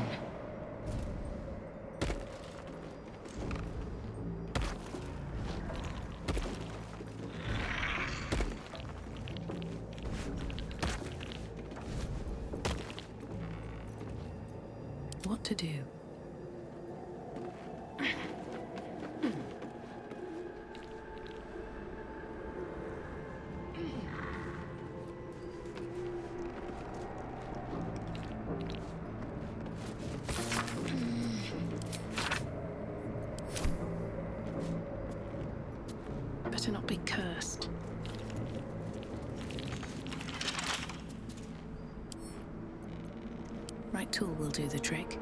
What to do? Better not be cursed. Right tool will do the trick.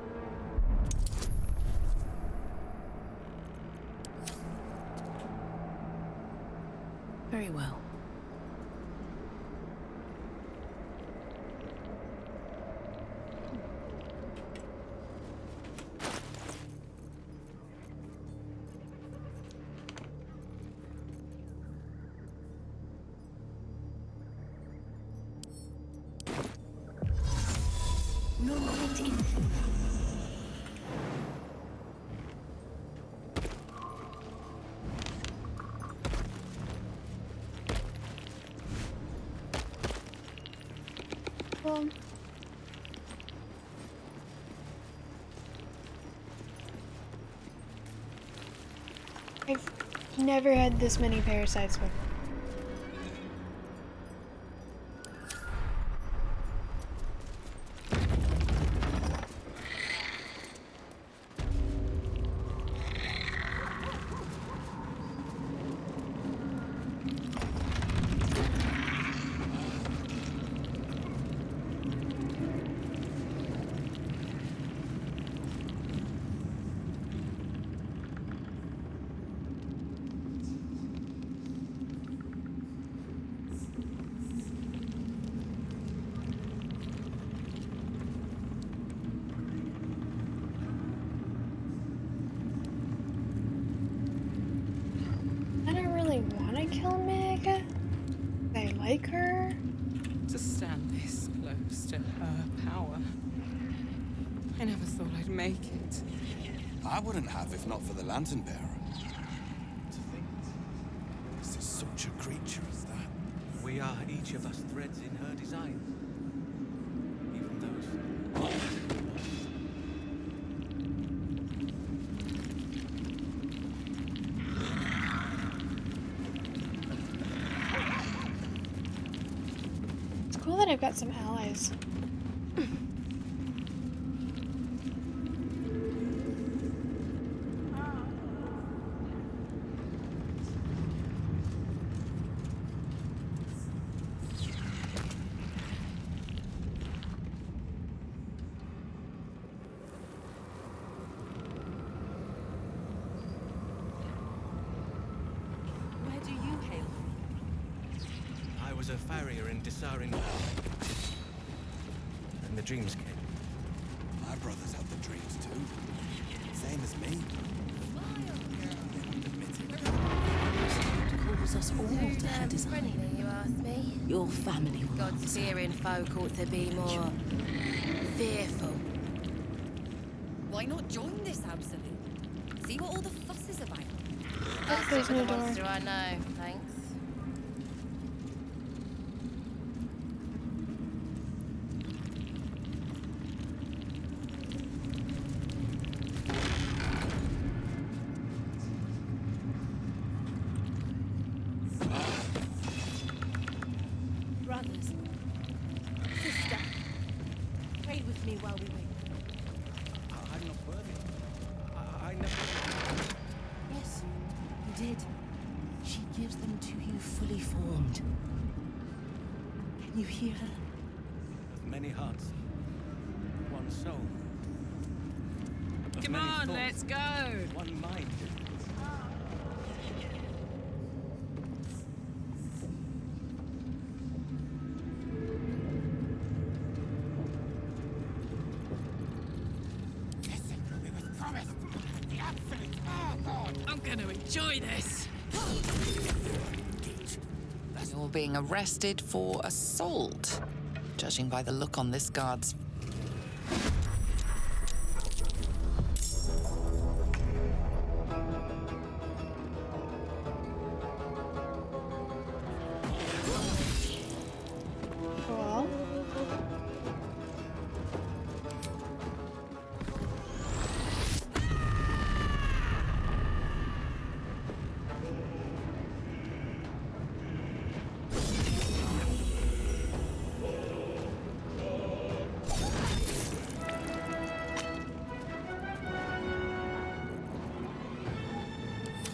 Very well. No point in. Well, I've never had this many parasites before. Kill Meg? I like her. To stand this close to her power. I never thought I'd make it. I wouldn't have if not for the Lantern Bearer. To think, is there such a creature as that? We are each of us threads in her design. Even those. Cool that I've got some allies. was a farrier in Dissarin. And the dreams came. My brothers had the dreams too. Same as me. Calls us all to her design. Friendly, you ask me? Your family will God's fearing folk ought to be more fearful. Why not join this absolute? See what all the fuss is about. I'll there's stick with no the door. monster I know, thanks. Brothers, sister, pray with me while we wait. I'm not worthy. I never... Yes, you did. She gives them to you fully formed. Can you hear her? Of many hearts, one soul. Of Come many on, thoughts, let's go. one mind. I'm gonna enjoy this. You're being arrested for assault, judging by the look on this guard's. Cool.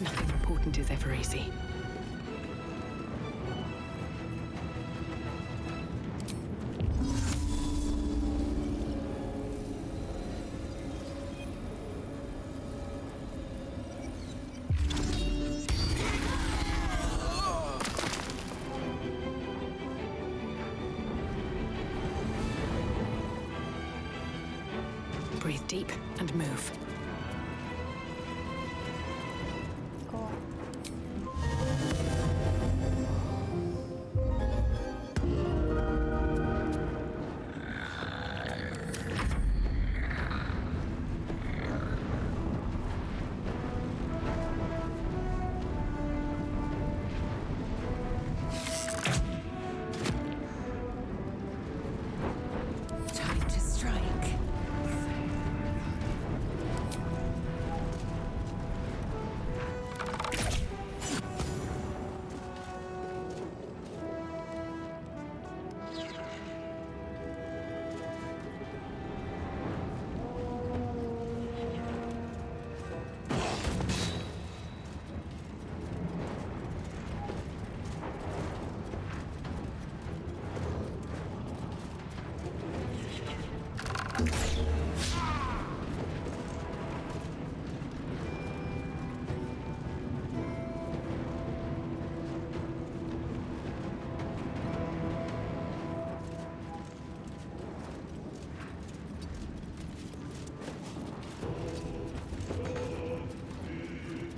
Nothing important is ever easy. Breathe deep and move. Cool. Time to strike.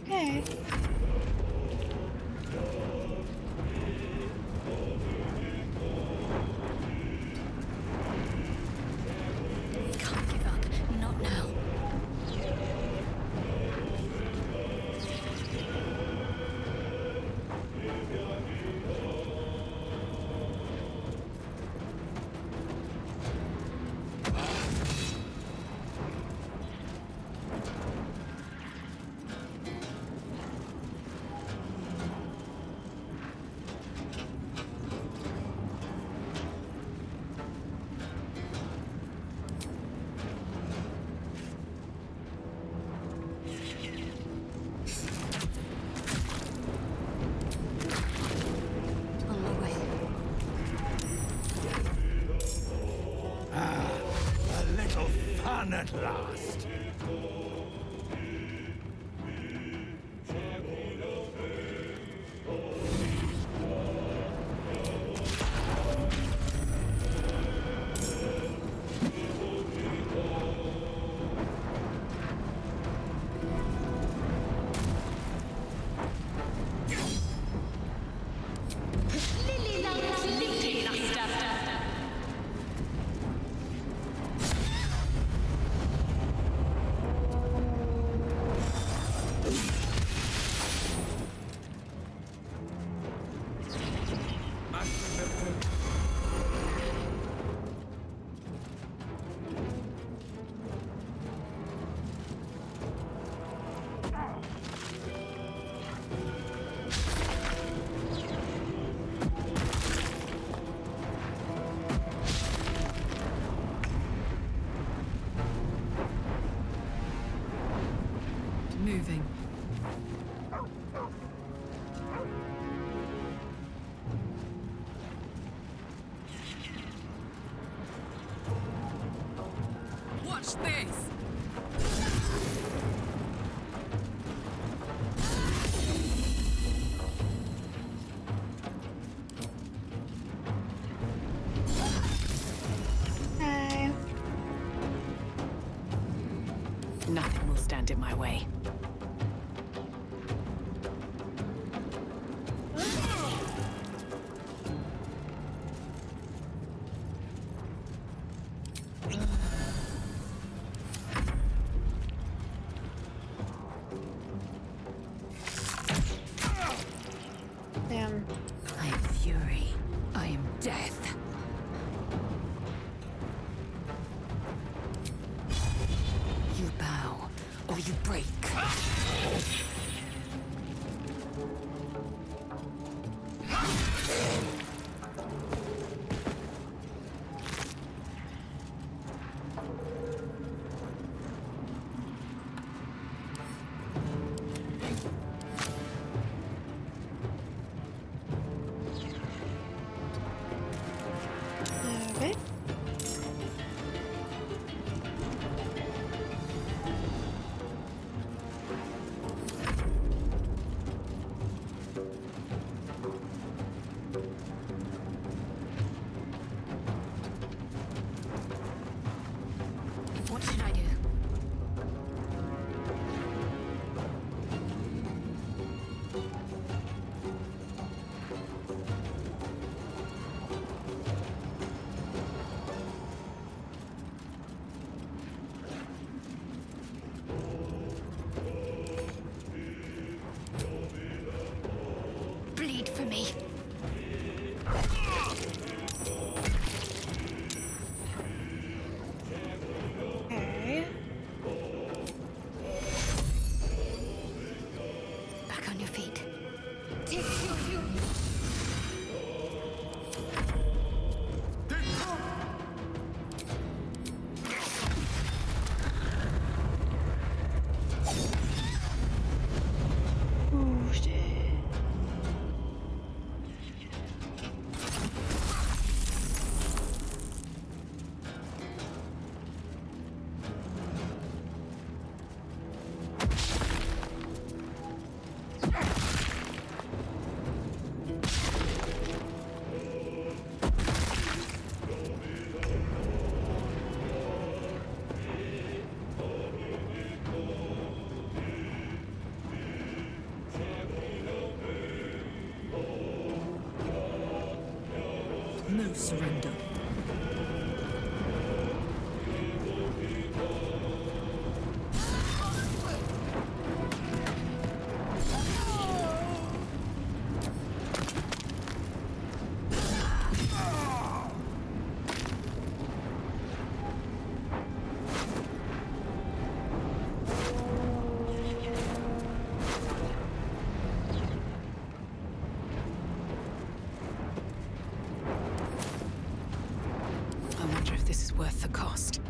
Okay. Can't give up. Not now. On my way. A little fun at last. Watch this! Nothing will stand in my way. Damn. I am fury. I am death. You bow, or you break. Okay. What should I do? Bleed for me. Okay. Back on your feet. Ooh, shit. No surrender. I wonder if this is worth the cost.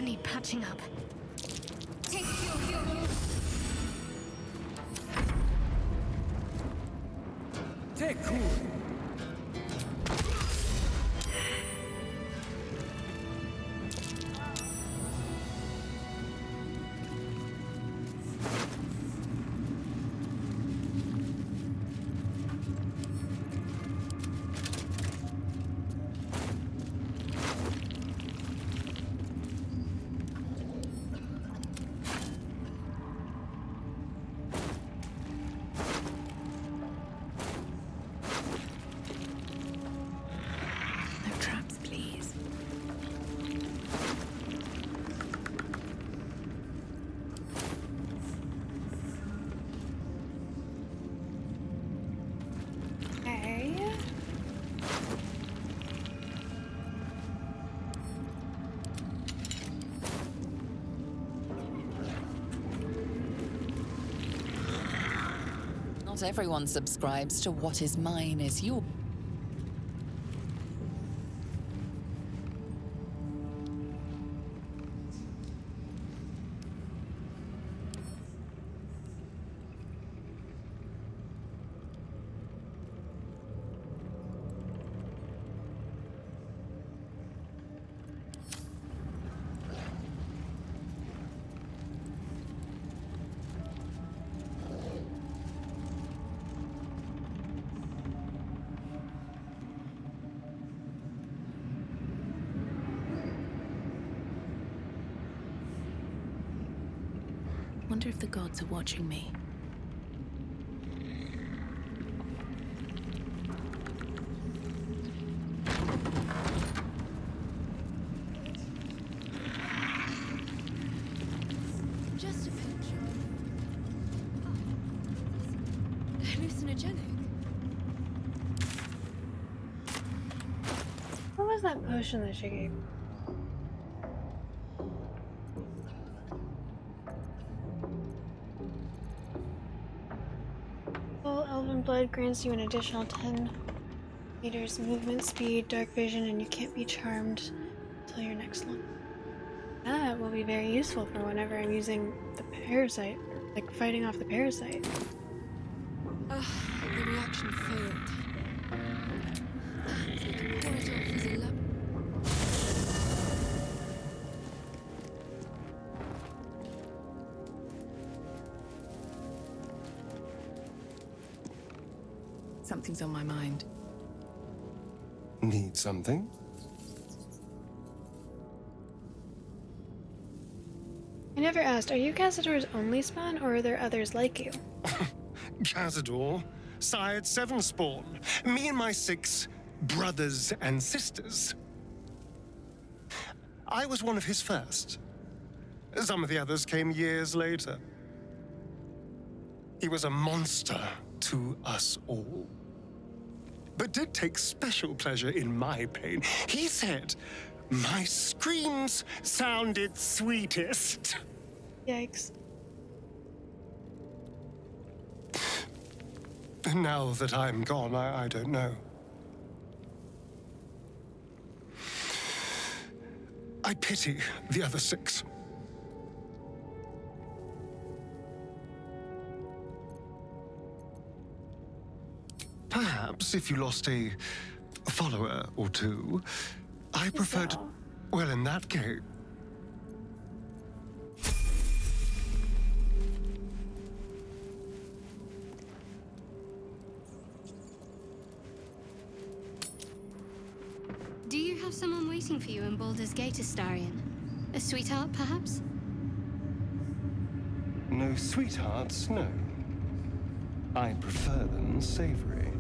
do need patching up. Take cool. No traps, please. Okay. Not everyone subscribes to what is mine is yours. Wonder if the gods are watching me. Just a pinch of hallucinogenic. What was that potion that she gave? Full elven blood grants you an additional 10 meters movement speed, dark vision, and you can't be charmed until your next one. That will be very useful for whenever I'm using the parasite, like fighting off the parasite. The reaction failed. We can pour it off as a lab. Something's on my mind. Need something? I never asked, are you Cazador's only spawn, or are there others like you? Cazador, sired 7 spawn. Me and my 6 brothers and sisters. I was one of his first. Some of the others came years later. He was a monster to us all, but did take special pleasure in my pain. He said my screams sounded sweetest. Yikes. Now that I'm gone, I don't know. I pity the other 6. Perhaps if you lost a follower or 2, I prefer to... Well, in that case... Do you have someone waiting for you in Baldur's Gate, Astarion? A sweetheart, perhaps? No sweethearts, no. I prefer them savory.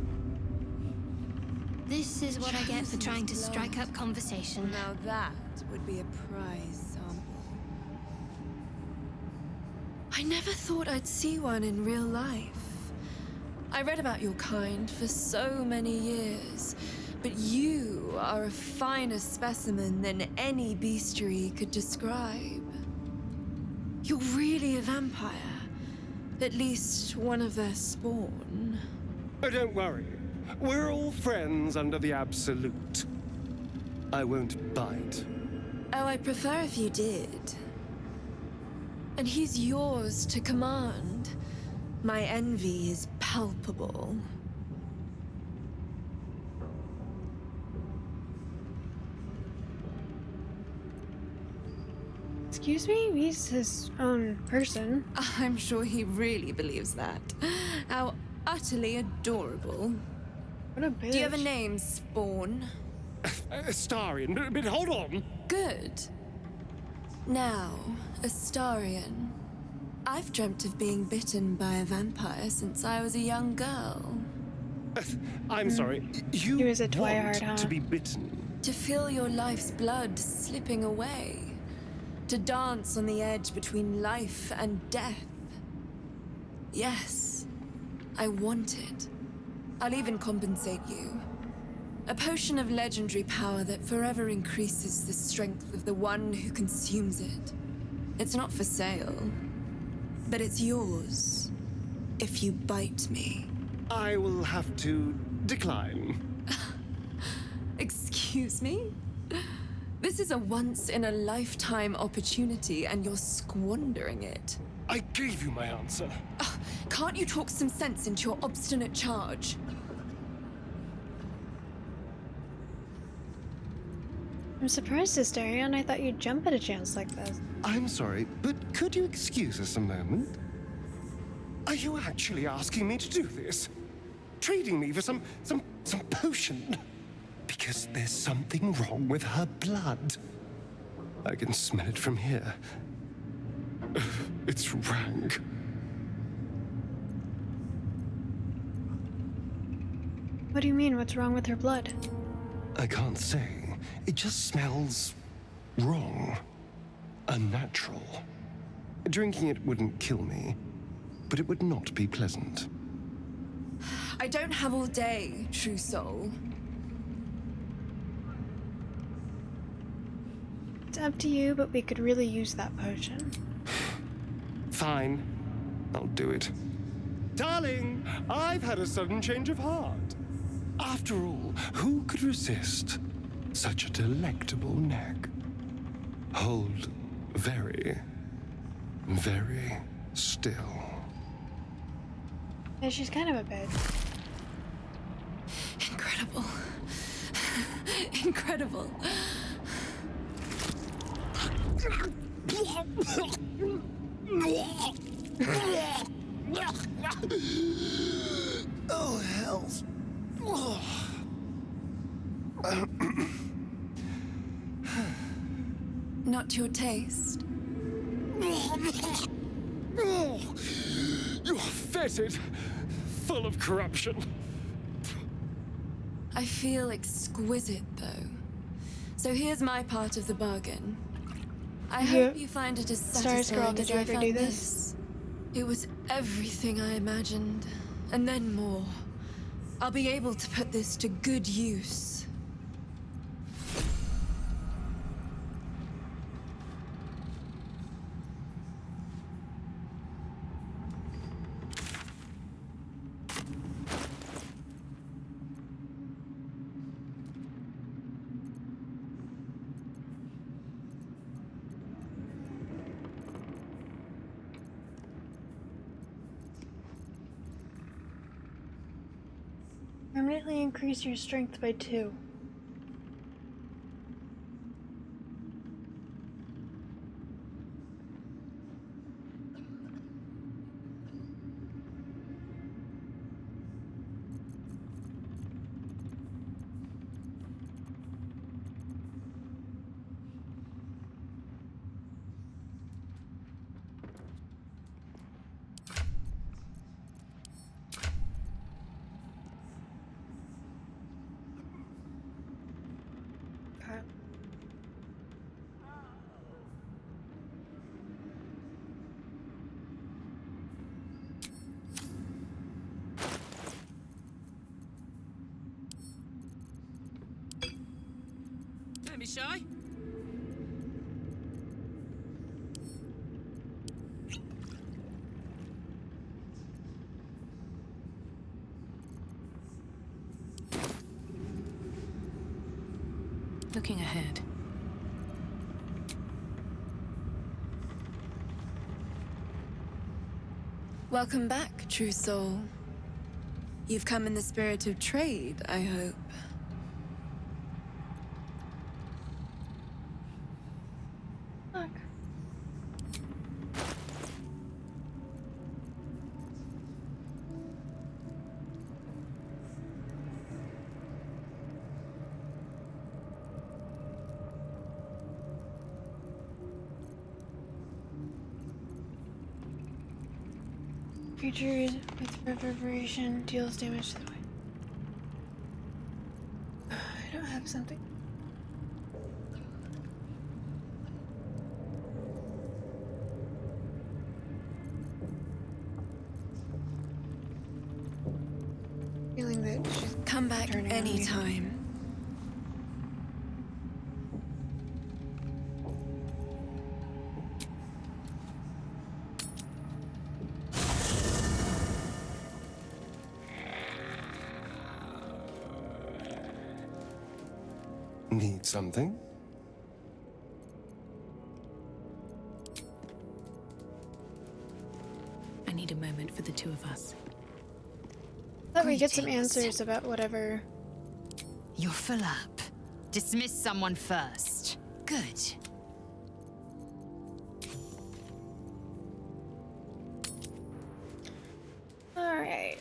This is what I get for trying to strike up conversation. Now that would be a prize sample. I never thought I'd see one in real life. I read about your kind for so many years, but you are a finer specimen than any bestiary could describe. You're really a vampire. At least one of their spawn. Oh, don't worry. We're all friends under the Absolute. I won't bite. Oh, I'd prefer if you did. And he's yours to command. My envy is palpable. Excuse me? He's his own person. I'm sure he really believes that. How utterly adorable. What a bitch. Do you have a name, Spawn? Astarion, but hold on. Good. Now, Astarion. I've dreamt of being bitten by a vampire since I was a young girl. I'm sorry. You He was a want twihard, huh? to be bitten? To feel your life's blood slipping away. To dance on the edge between life and death. Yes, I want it. I'll even compensate you. A potion of legendary power that forever increases the strength of the one who consumes it. It's not for sale, but it's yours if you bite me. I will have to decline. Excuse me? This is a once-in-a-lifetime opportunity, and you're squandering it. I gave you my answer. Can't you talk some sense into your obstinate charge? I'm surprised, Astarion. I thought you'd jump at a chance like this. I'm sorry, but could you excuse us a moment? Are you actually asking me to do this? Trading me for some potion? Because there's something wrong with her blood. I can smell it from here. It's rank. What do you mean? What's wrong with her blood? I can't say. It just smells wrong. Unnatural. Drinking it wouldn't kill me, but it would not be pleasant. I don't have all day, true soul. It's up to you, but we could really use that potion. Fine. I'll do it. Darling, I've had a sudden change of heart. After all, who could resist such a delectable neck? Hold very, very still. Yeah, she's kind of a bitch. Incredible. Incredible. Oh, hells. Not to your taste. You're fetid, full of corruption. I feel exquisite, though. So here's my part of the bargain. I hope you find it as Stars Girl, satisfying did as you I ever found do this? this. It was everything I imagined, and then more. I'll be able to put this to good use. Permanently increase your strength by 2. Don't be shy. Looking ahead. Welcome back, true soul. You've come in the spirit of trade, I hope. Look. Creatures with reverberation deals damage to the wind. I don't have something. Feeling that she's come back anytime. Need something? I need a moment for the two of us. Thought we get some answers about whatever. You're full up. Dismiss someone first. Good. All right.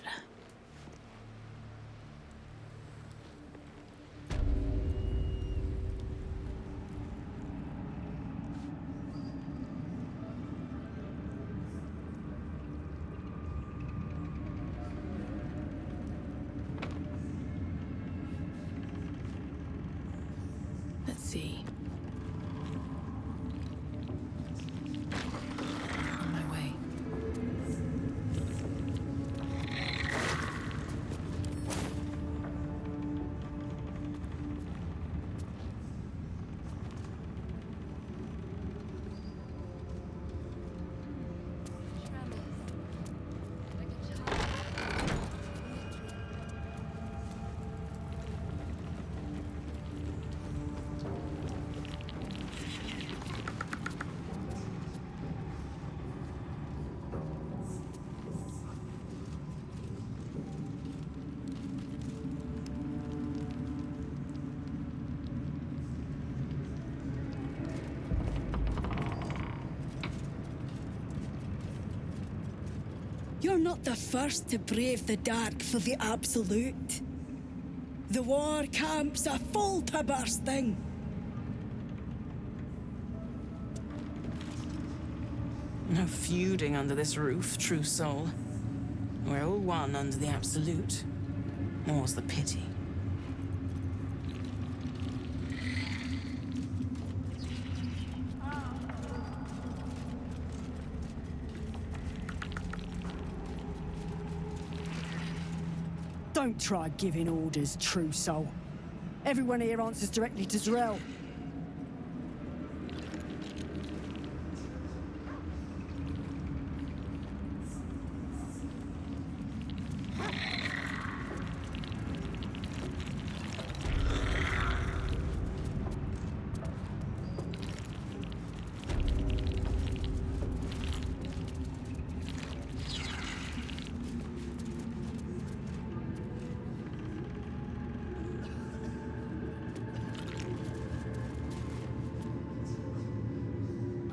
Let's see. On my way. You're not the first to brave the dark for the Absolute. The war camps are full to bursting. No feuding under this roof, true soul. We're all one under the Absolute. More's the pity. Don't try giving orders, true soul. Everyone here answers directly to Zrel.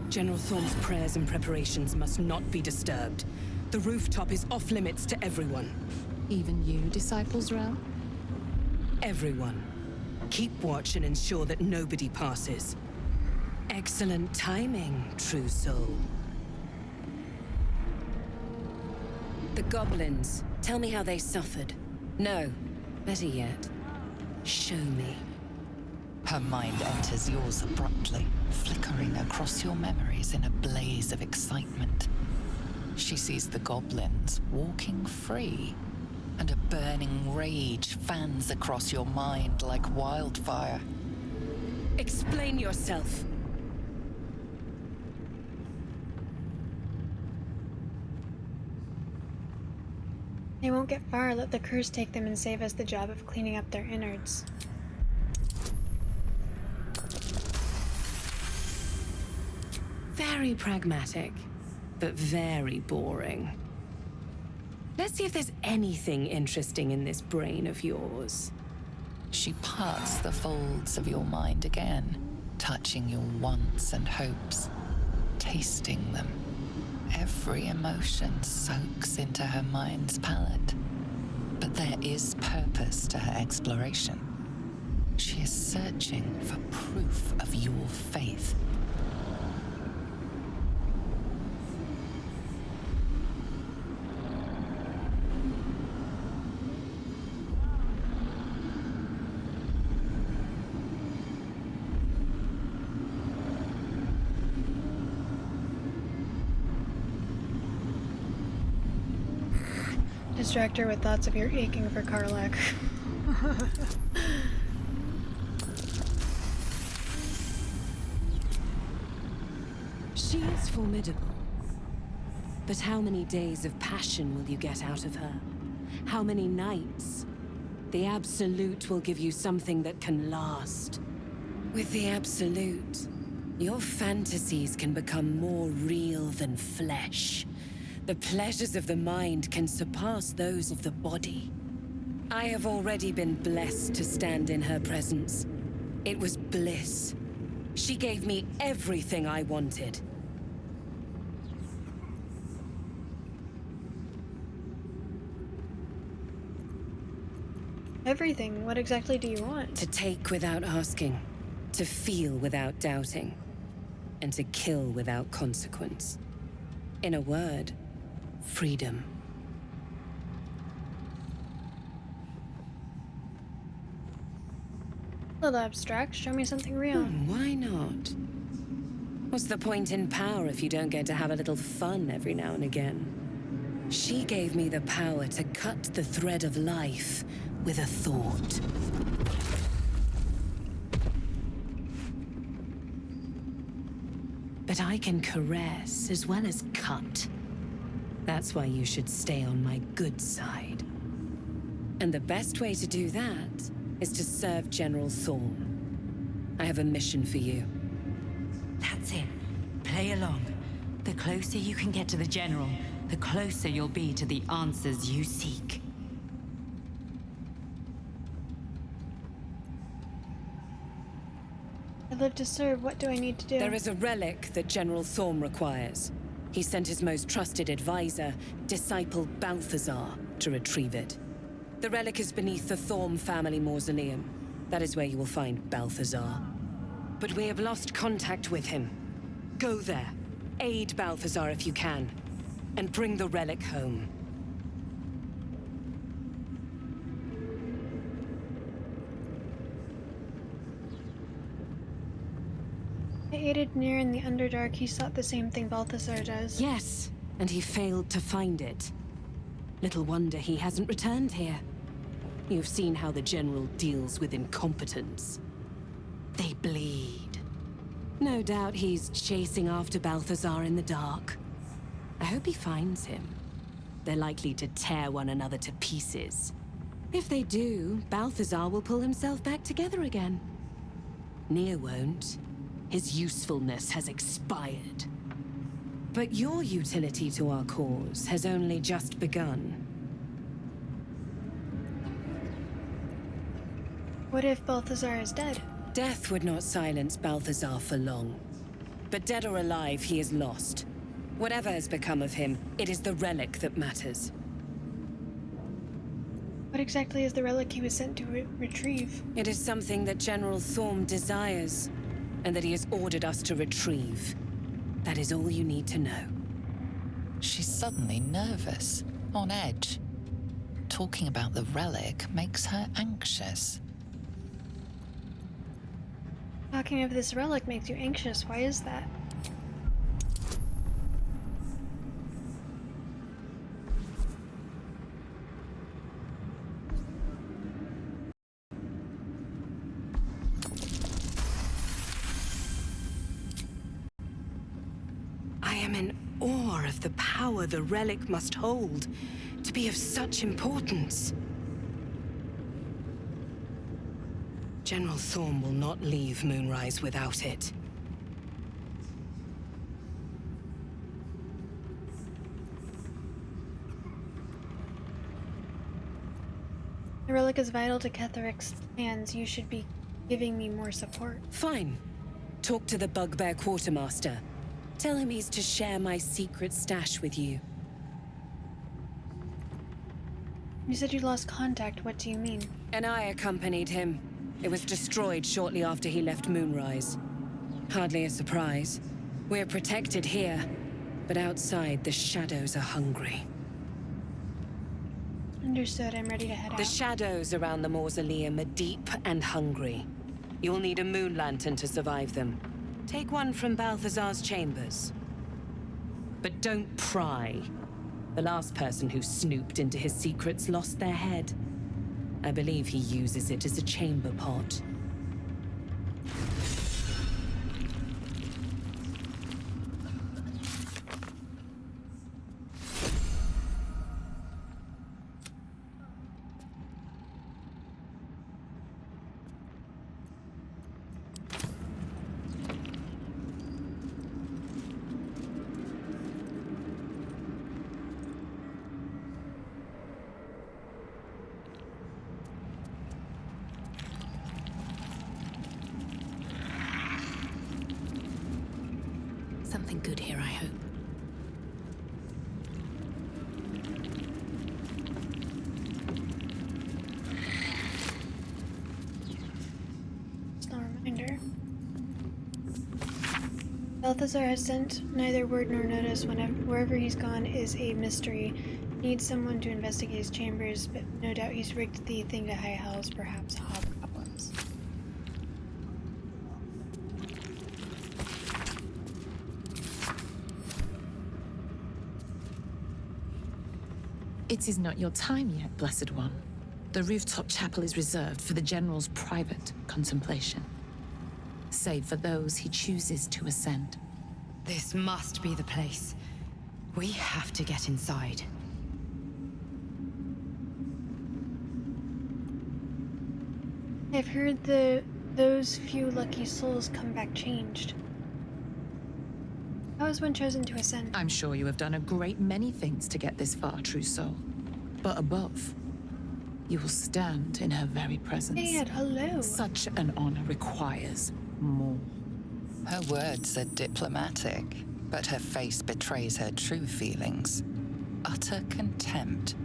General Thorm's prayers and preparations must not be disturbed. The rooftop is off limits to everyone. Even you, Disciples Realm? Everyone. Keep watch and ensure that nobody passes. Excellent timing, true soul. The goblins. Tell me how they suffered. No, better yet, show me. Her mind enters yours abruptly, flickering across your memories in a blaze of excitement. She sees the goblins walking free, and a burning rage fans across your mind like wildfire. Explain yourself. They won't get far. Let the curse take them and save us the job of cleaning up their innards. Very pragmatic, but very boring. Let's see if there's anything interesting in this brain of yours. She parts the folds of your mind again, touching your wants and hopes, tasting them. Every emotion soaks into her mind's palette. But there is purpose to her exploration. She is searching for proof of your faith. Distract her with thoughts of your aching for Karlach. She is formidable. But how many days of passion will you get out of her? How many nights? The Absolute will give you something that can last. With the Absolute, your fantasies can become more real than flesh. The pleasures of the mind can surpass those of the body. I have already been blessed to stand in her presence. It was bliss. She gave me everything I wanted. Everything? What exactly do you want? To take without asking, to feel without doubting, and to kill without consequence. In a word, freedom. A little abstract. Show me something real. Why not? What's the point in power if you don't get to have a little fun every now and again? She gave me the power to cut the thread of life with a thought. But I can caress as well as cut. That's why you should stay on my good side. And the best way to do that is to serve General Thorm. I have a mission for you. That's it. Play along. The closer you can get to the General, the closer you'll be to the answers you seek. I live to serve. What do I need to do? There is a relic that General Thorm requires. He sent his most trusted advisor, disciple Balthazar, to retrieve it. The relic is beneath the Thorm family mausoleum. That is where you will find Balthazar. But we have lost contact with him. Go there, aid Balthazar if you can, and bring the relic home. I aided Nier in the Underdark. He sought the same thing Balthazar does. Yes, and he failed to find it. Little wonder he hasn't returned here. You've seen how the General deals with incompetence. They bleed. No doubt he's chasing after Balthazar in the dark. I hope he finds him. They're likely to tear one another to pieces. If they do, Balthazar will pull himself back together again. Nier won't. His usefulness has expired. But your utility to our cause has only just begun. What if Balthazar is dead? Death would not silence Balthazar for long. But dead or alive, he is lost. Whatever has become of him, it is the relic that matters. What exactly is the relic he was sent to retrieve? It is something that General Thorm desires, and that he has ordered us to retrieve. That is all you need to know. She's suddenly nervous, on edge. Talking about the relic makes her anxious. Talking of this relic makes you anxious. Why is that? I am in awe of the power the relic must hold to be of such importance. General Thorm will not leave Moonrise without it. The relic is vital to Ketheric's plans. You should be giving me more support. Fine. Talk to the Bugbear Quartermaster. Tell him he's to share my secret stash with you. You said you lost contact. What do you mean? And I accompanied him. It was destroyed shortly after he left Moonrise. Hardly a surprise. We're protected here, but outside the shadows are hungry. Understood. I'm ready to head out. The shadows around the mausoleum are deep and hungry. You'll need a moon lantern to survive them. Take one from Balthazar's chambers. But don't pry. The last person who snooped into his secrets lost their head. I believe he uses it as a chamber pot. Something good here, I hope. Just a reminder. Balthazar has sent neither word nor notice. Wherever he's gone is a mystery. Needs someone to investigate his chambers, but no doubt he's rigged the thing to house perhaps hobgoblins. It is not your time yet, Blessed One. The rooftop chapel is reserved for the General's private contemplation, save for those he chooses to ascend. This must be the place. We have to get inside. I've heard those few lucky souls come back changed. How is one chosen to ascend? I'm sure you have done a great many things to get this far, true soul. But above, you will stand in her very presence. Hey, hello. Such an honor requires more. Her words are diplomatic, but her face betrays her true feelings. Utter contempt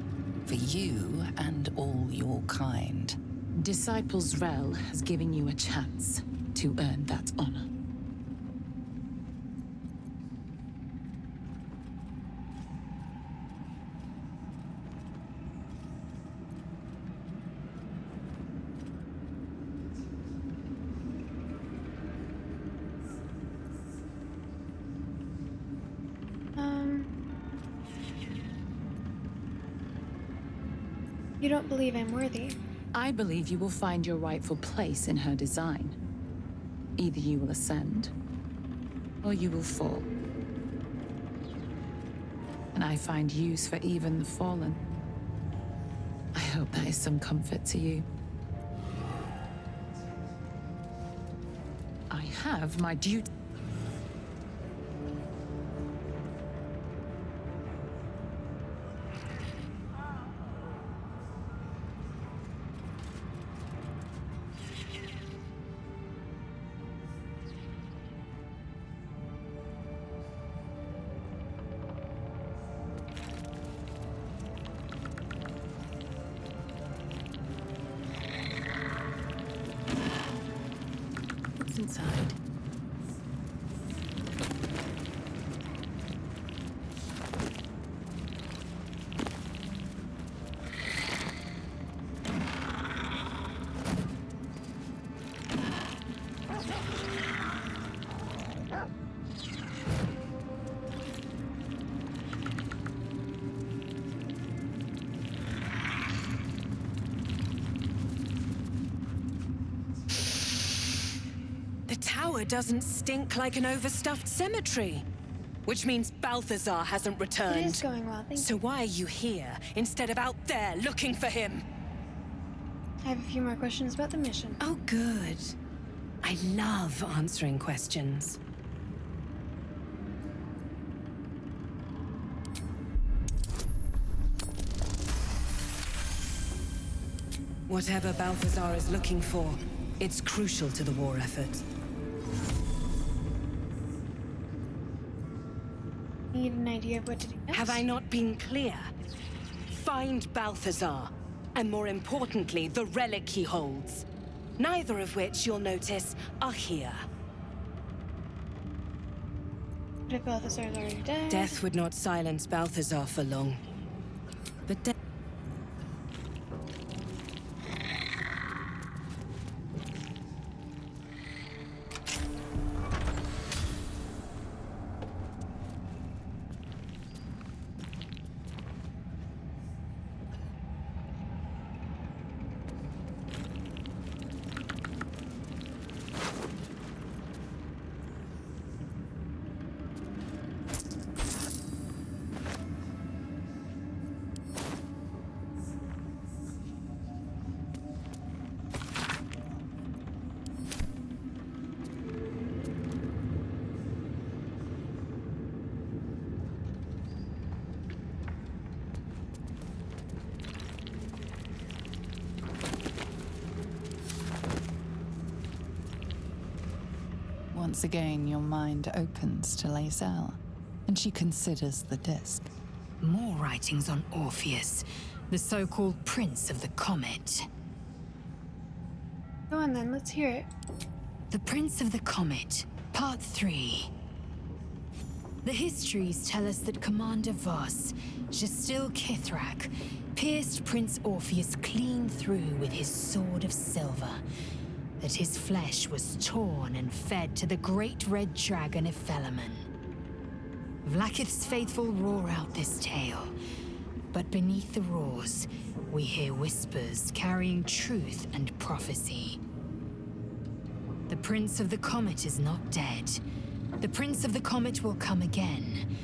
for you and all your kind. Disciples Rel has given you a chance to earn that honor. You don't believe I'm worthy? I believe you will find your rightful place in her design. Either you will ascend, or you will fall. And I find use for even the fallen. I hope that is some comfort to you. I have my duty. Inside. The tower doesn't stink like an overstuffed cemetery. Which means Balthazar hasn't returned. It is going well, thank you. So why are you here instead of out there looking for him? I have a few more questions about the mission. Oh, good. I love answering questions. Whatever Balthazar is looking for, it's crucial to the war effort. Need an idea of what to do next? Have I not been clear? Find Balthazar, and more importantly, the relic he holds. Neither of which, you'll notice, are here. What if Balthazar's already dead? Death would not silence Balthazar for long. But death... Once again, your mind opens to Lae'zel, and she considers the disc. More writings on Orpheus, the so-called Prince of the Comet. Go on then, let's hear it. The Prince of the Comet, Part 3. The histories tell us that Commander Voss, Gestil Ketheric, pierced Prince Orpheus clean through with his sword of silver, that his flesh was torn and fed to the great red dragon Ephelemon. Vlaakith's faithful roar out this tale, but beneath the roars, we hear whispers carrying truth and prophecy. The Prince of the Comet is not dead. The Prince of the Comet will come again.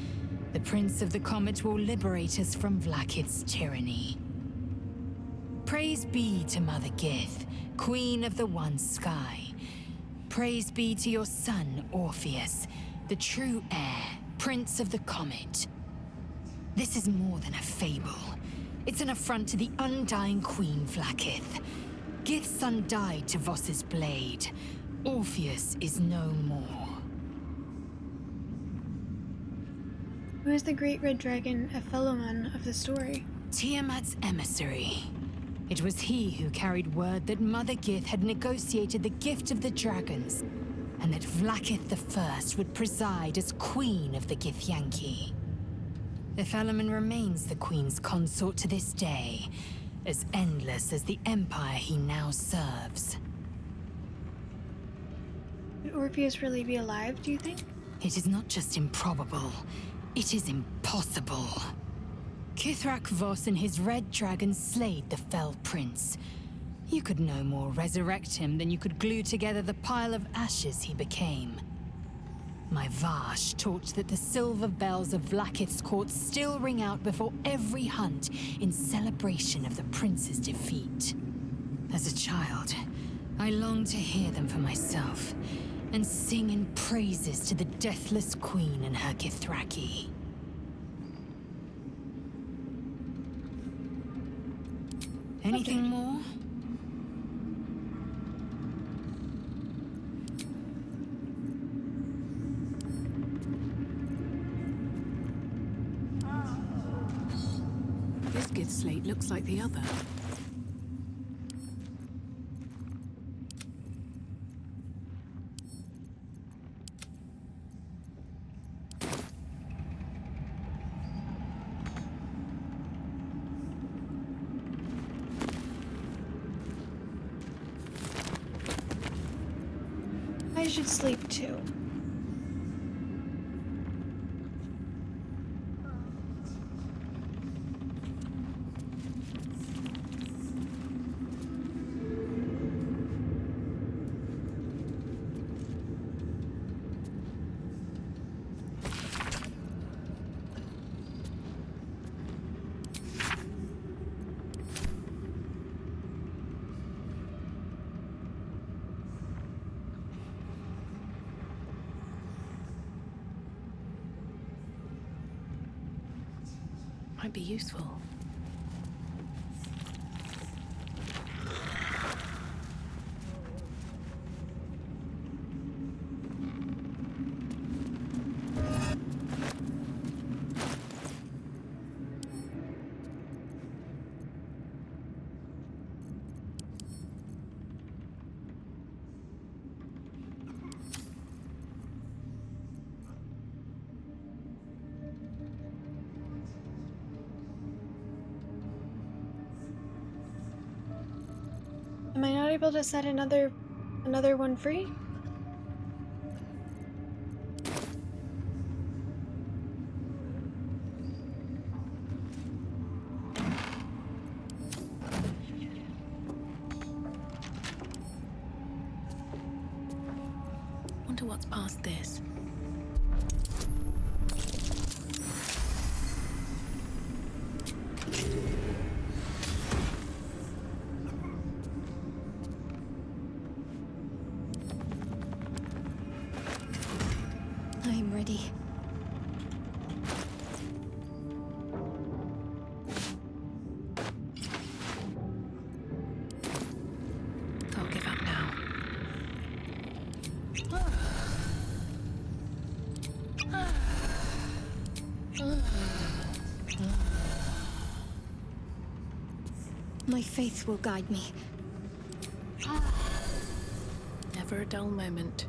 The Prince of the Comet will liberate us from Vlaakith's tyranny. Praise be to Mother Gith, Queen of the One Sky. Praise be to your son, Orpheus, the true heir, Prince of the Comet. This is more than a fable. It's an affront to the undying Queen Vlaakith. Gith's son died to Voss's blade. Orpheus is no more. Who is the great red dragon Ephelemon of the story? Tiamat's emissary. It was he who carried word that Mother Gith had negotiated the gift of the dragons, and that Vlaakith I would preside as Queen of the Githyanki. Ephelemon remains the Queen's consort to this day, as endless as the empire he now serves. Would Orpheus really be alive, do you think? It is not just improbable, it is impossible. Kithrak Voss and his red dragon slayed the fell prince. You could no more resurrect him than you could glue together the pile of ashes he became. My Vash taught that the silver bells of Vlaakith's court still ring out before every hunt in celebration of the prince's defeat. As a child, I longed to hear them for myself, and sing in praises to the deathless queen and her Githraki. Anything more? This Gith slate looks like the other. I should sleep too. Might be useful. not able to set another one free? Wonder what's past this. I'm ready. Can't give up now. My faith will guide me. Never a dull moment.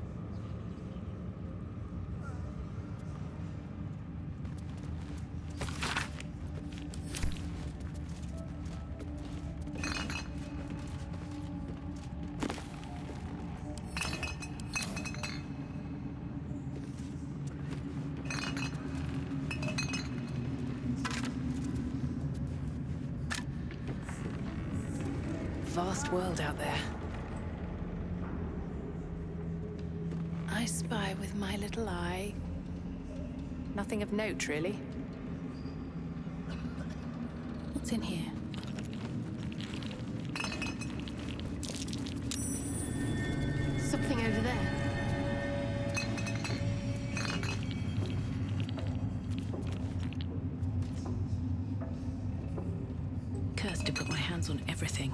Vast world out there. I spy with my little eye. Nothing of note, really. What's in here? Something over there. Cursed to put my hands on everything.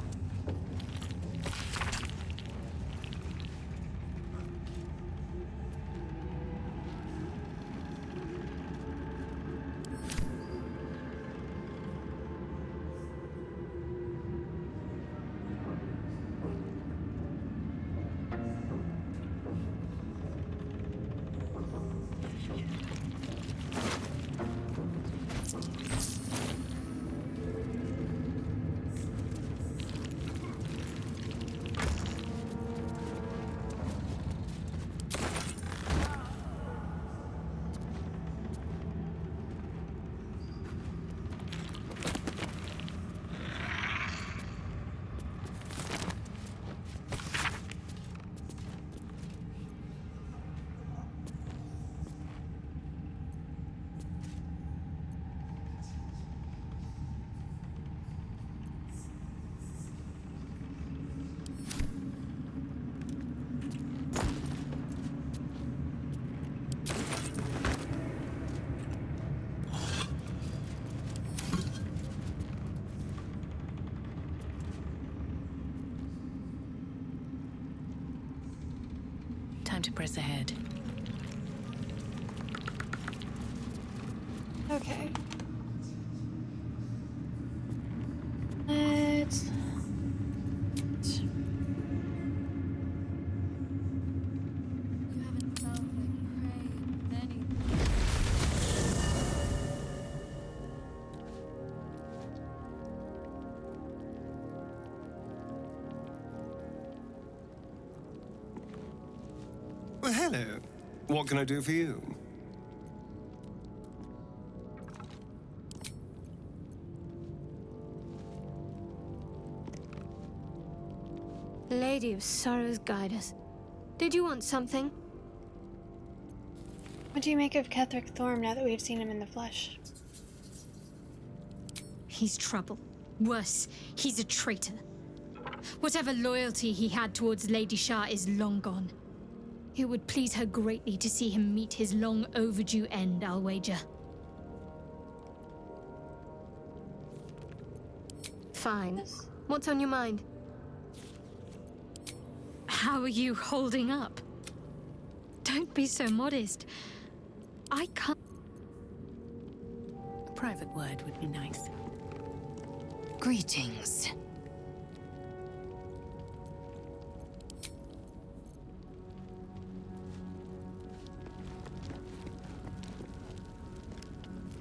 Time to press ahead. Okay. Let's... Well, hello. What can I do for you? Lady of Sorrows, guide us. Did you want something? What do you make of Ketheric Thorm now that we've seen him in the flesh? He's trouble. Worse, he's a traitor. Whatever loyalty he had towards Lady Shah is long gone. It would please her greatly to see him meet his long overdue end, I'll wager. Fine. What's on your mind? How are you holding up? Don't be so modest. I can't... A private word would be nice. Greetings.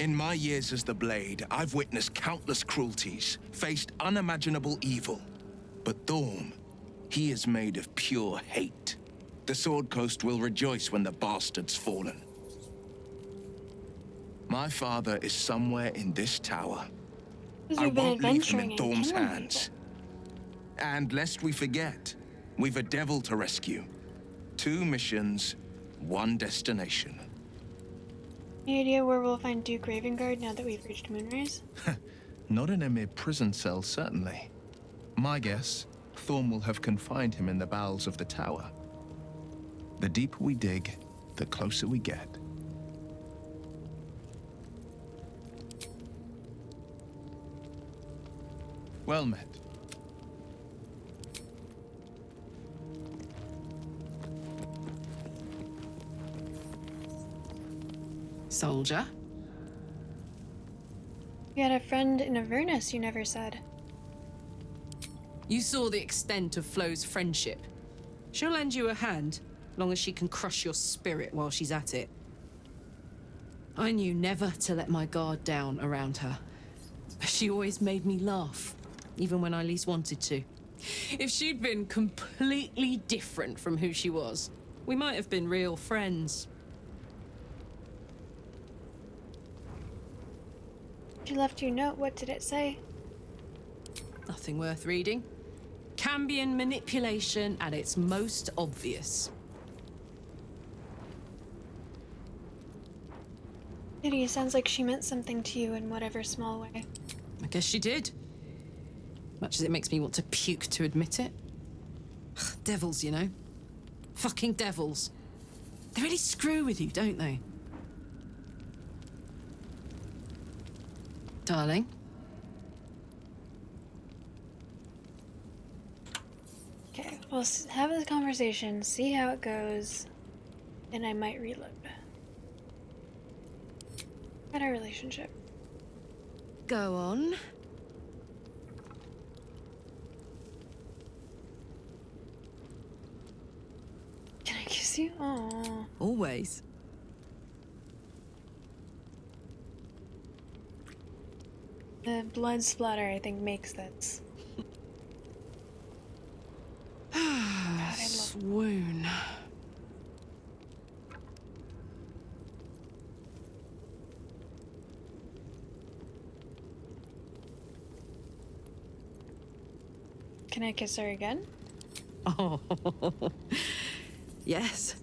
In my years as the Blade, I've witnessed countless cruelties, faced unimaginable evil. But Thorm, He is made of pure hate. The Sword Coast will rejoice when the bastard's fallen. My father is somewhere in this tower. Because I we've been won't leave him adventuring in and Thorm's killing hands. And lest we forget, we've a devil to rescue. 2 missions, 1 destination. Any idea where we'll find Duke Ravengard now that we've reached Moonrise? Not in a mere prison cell, certainly. My guess, Thorm will have confined him in the bowels of the tower. The deeper we dig, the closer we get. Well met. Soldier? You had a friend in Avernus, you never said. You saw the extent of Flo's friendship. She'll lend you a hand, long as she can crush your spirit while she's at it. I knew never to let my guard down around her. She always made me laugh, even when I least wanted to. If she'd been completely different from who she was, we might have been real friends. She left you a note. What did it say? Nothing worth reading. Cambion manipulation at its most obvious. Pity, sounds like she meant something to you in whatever small way. I guess she did. Much as it makes me want to puke to admit it. Devils, you know. Fucking devils. They really screw with you, don't they? Darling? Okay, we'll have this conversation, see how it goes, and I might reload. At our relationship. Go on. Can I kiss you? Oh. Always. The blood splatter, I think, makes this. God, I love Swoon. Can I kiss her again? Oh, yes.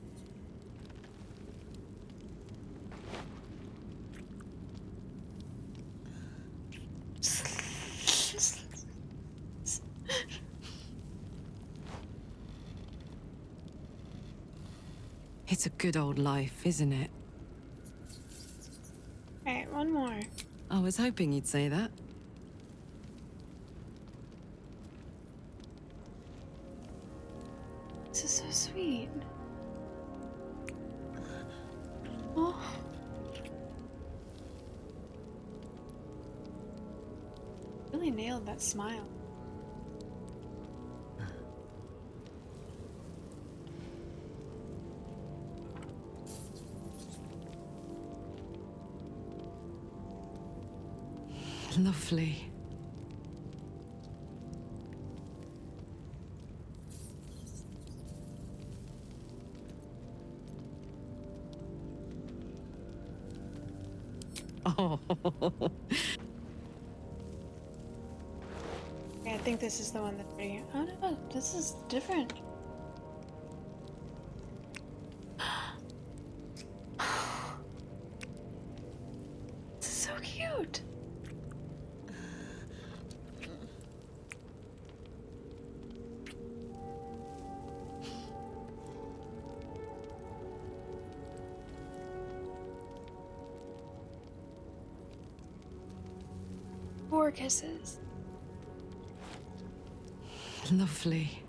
It's a good old life, isn't it? Alright, one more. I was hoping you'd say that. This is so sweet. Oh. Really nailed that smile. Lovely. Oh. Okay, I think this is the one that's pretty. Oh no, this is different. This is so cute. Four kisses. Lovely.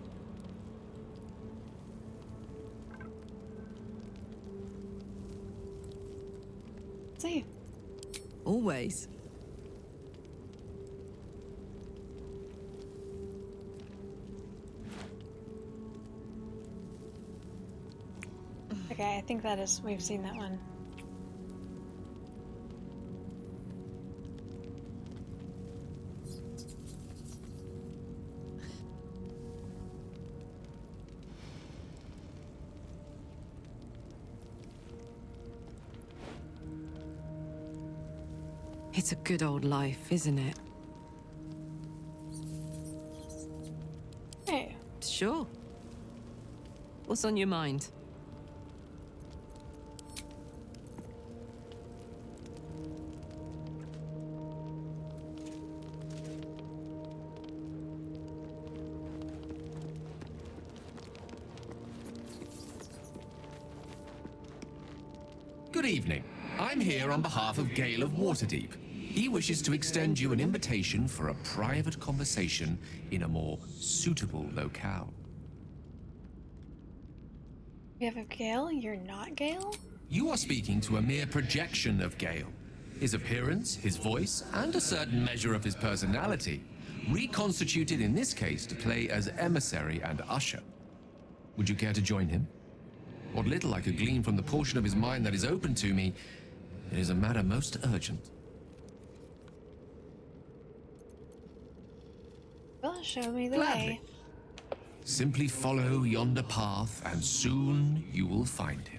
See. Always. Okay, I think that is. We've seen that one. It's a good old life, isn't it? Hey. Sure. What's on your mind? Good evening. I'm here on behalf of Gale of Waterdeep. He wishes to extend you an invitation for a private conversation in a more suitable locale. We have a Gale? You're not Gale? You are speaking to a mere projection of Gale. His appearance, his voice, and a certain measure of his personality, reconstituted in this case to play as emissary and usher. Would you care to join him? What little I could glean from the portion of his mind that is open to me, it is a matter most urgent. Well, show me the Gladly. way. Simply follow yonder path, and soon you will find him.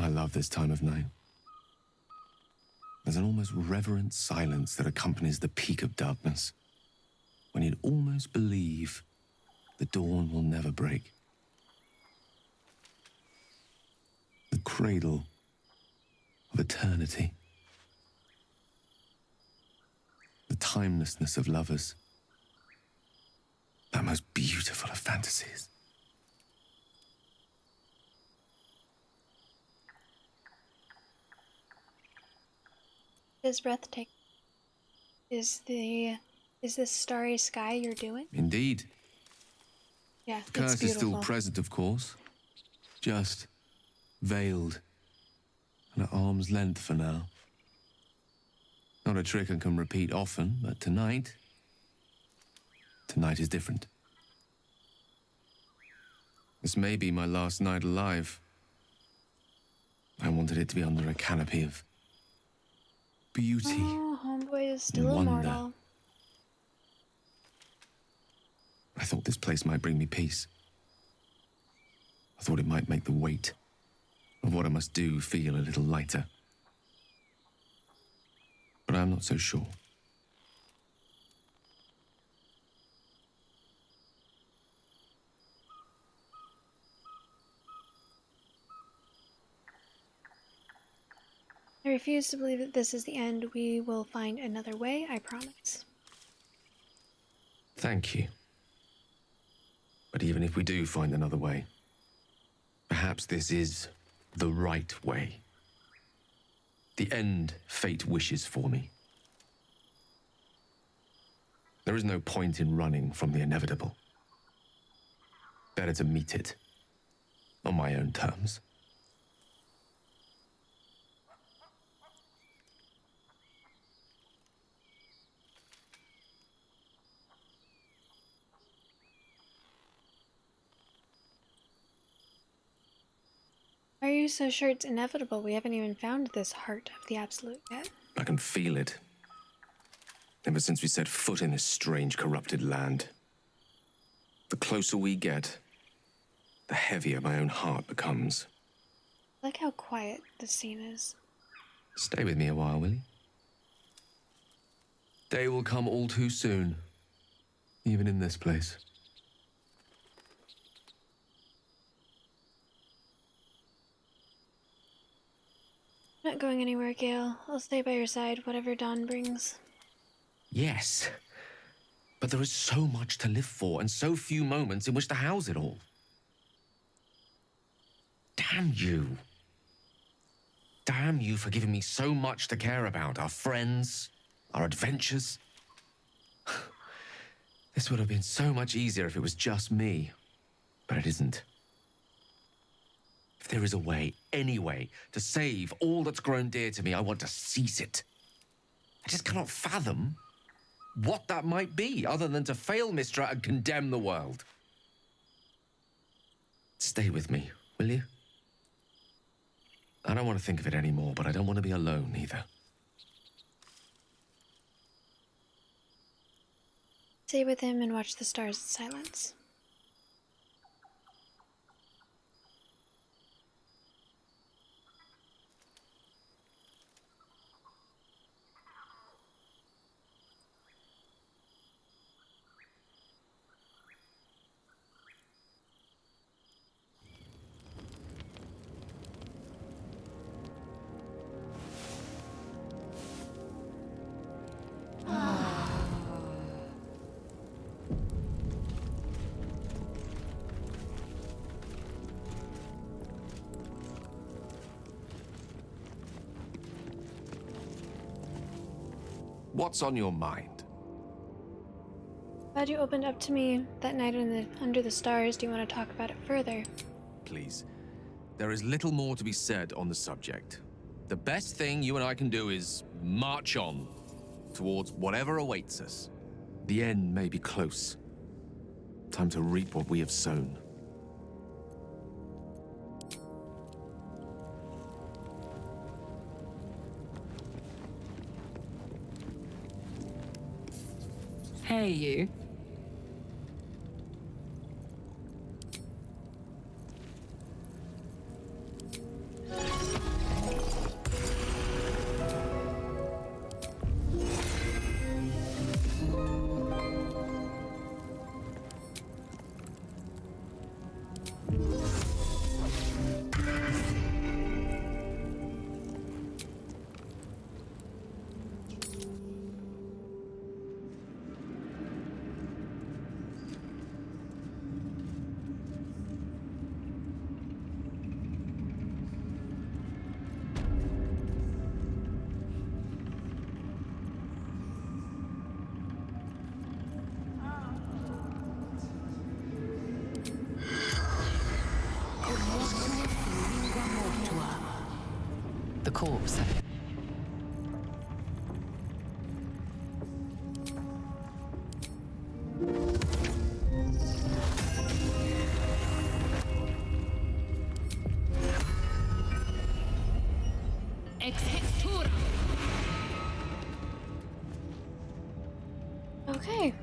I love this time of night. There's an almost reverent silence that accompanies the peak of darkness, when you'd almost believe the dawn will never break. The cradle of eternity. The timelessness of lovers. That most beautiful of fantasies. Is breathtaking. Is this starry sky you're doing? Indeed. Yeah, The curse it's is still beautiful. present, of course. Just veiled and at arm's length for now. Not a trick I can repeat often, but tonight is different. This may be my last night alive. I wanted it to be under a canopy of beauty. Oh, homeboy is still wonder. immortal. I thought this place might bring me peace. I thought it might make the weight of what I must do feel a little lighter. But I'm not so sure. I refuse to believe that this is the end. We will find another way, I promise. Thank you. But even if we do find another way, perhaps this is the right way. The end fate wishes for me. There is no point in running from the inevitable. Better to meet it on my own terms. Are you so sure it's inevitable? We haven't even found this heart of the Absolute yet. I can feel it. Ever since we set foot in this strange, corrupted land. The closer we get, the heavier my own heart becomes. I like how quiet this scene is. Stay with me a while, will you? Day will come all too soon, even in this place. Not going anywhere, Gale. I'll stay by your side, whatever dawn brings. Yes, but there is so much to live for and so few moments in which to house it all. Damn you. Damn you for giving me so much to care about. Our friends, our adventures. This would have been so much easier if it was just me. But it isn't. If there is a way, any way, to save all that's grown dear to me, I want to seize it. I just cannot fathom what that might be, other than to fail Mystra and condemn the world. Stay with me, will you? I don't want to think of it anymore, but I don't want to be alone either. Stay with him and watch the stars in silence. What's on your mind? Glad you opened up to me that night under the stars. Do you want to talk about it further? Please. There is little more to be said on the subject. The best thing you and I can do is march on towards whatever awaits us. The end may be close. Time to reap what we have sown. Hey, you. The corpse. Okay.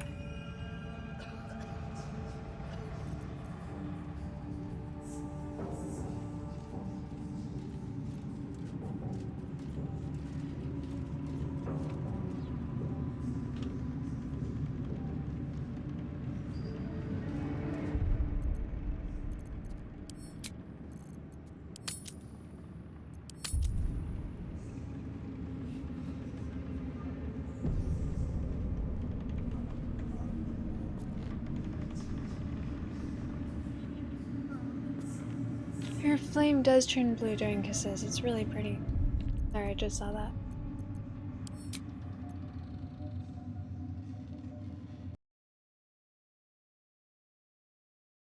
Your flame does turn blue during kisses. It's really pretty. Sorry, I just saw that.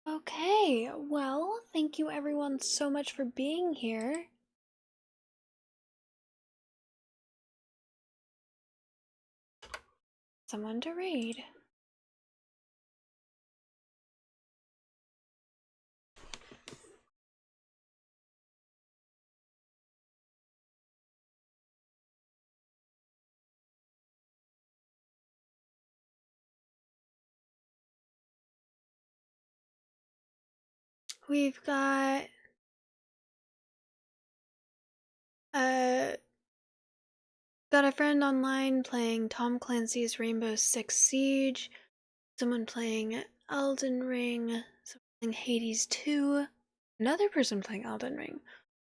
Okay, well, thank you everyone so much for being here. Someone to raid. We've got got a friend online playing Tom Clancy's Rainbow Six Siege, someone playing Elden Ring, someone playing Hades 2, another person playing Elden Ring,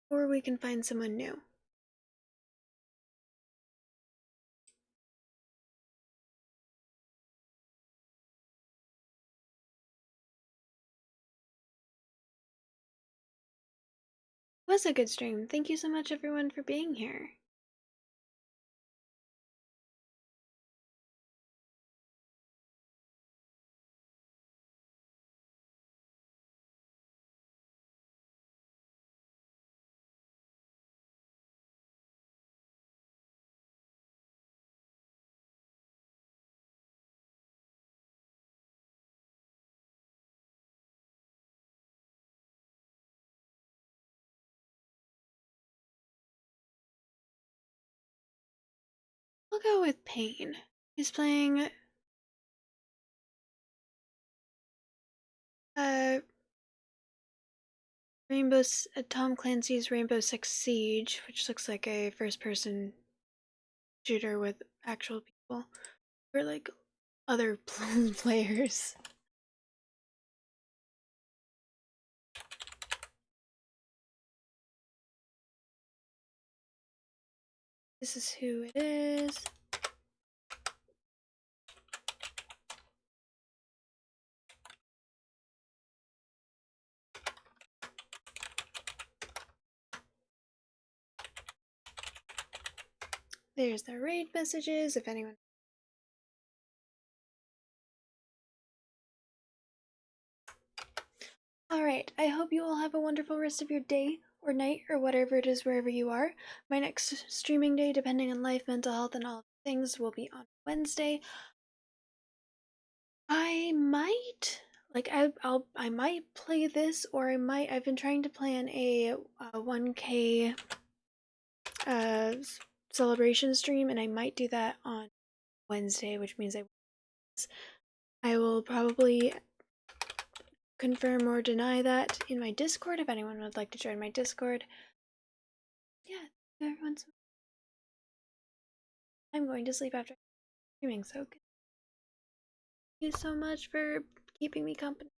or we can find someone new. It was a good stream. Thank you so much everyone for being here. I'll go with Pain. He's playing Tom Clancy's Rainbow Six Siege, which looks like a first-person shooter with actual people, or like other players. This is who it is. There's the raid messages, if anyone. Alright, I hope you all have a wonderful rest of your day, or night, or whatever it is wherever you are. My next streaming day, depending on life, mental health, and all things, will be on Wednesday. I might, like, I might play this, or I've been trying to plan a 1K celebration stream, and I might do that on Wednesday, which means I will probably confirm or deny that in my Discord if anyone would like to join my Discord. Yeah, everyone's. I'm going to sleep after streaming, so good. Thank you so much for keeping me company.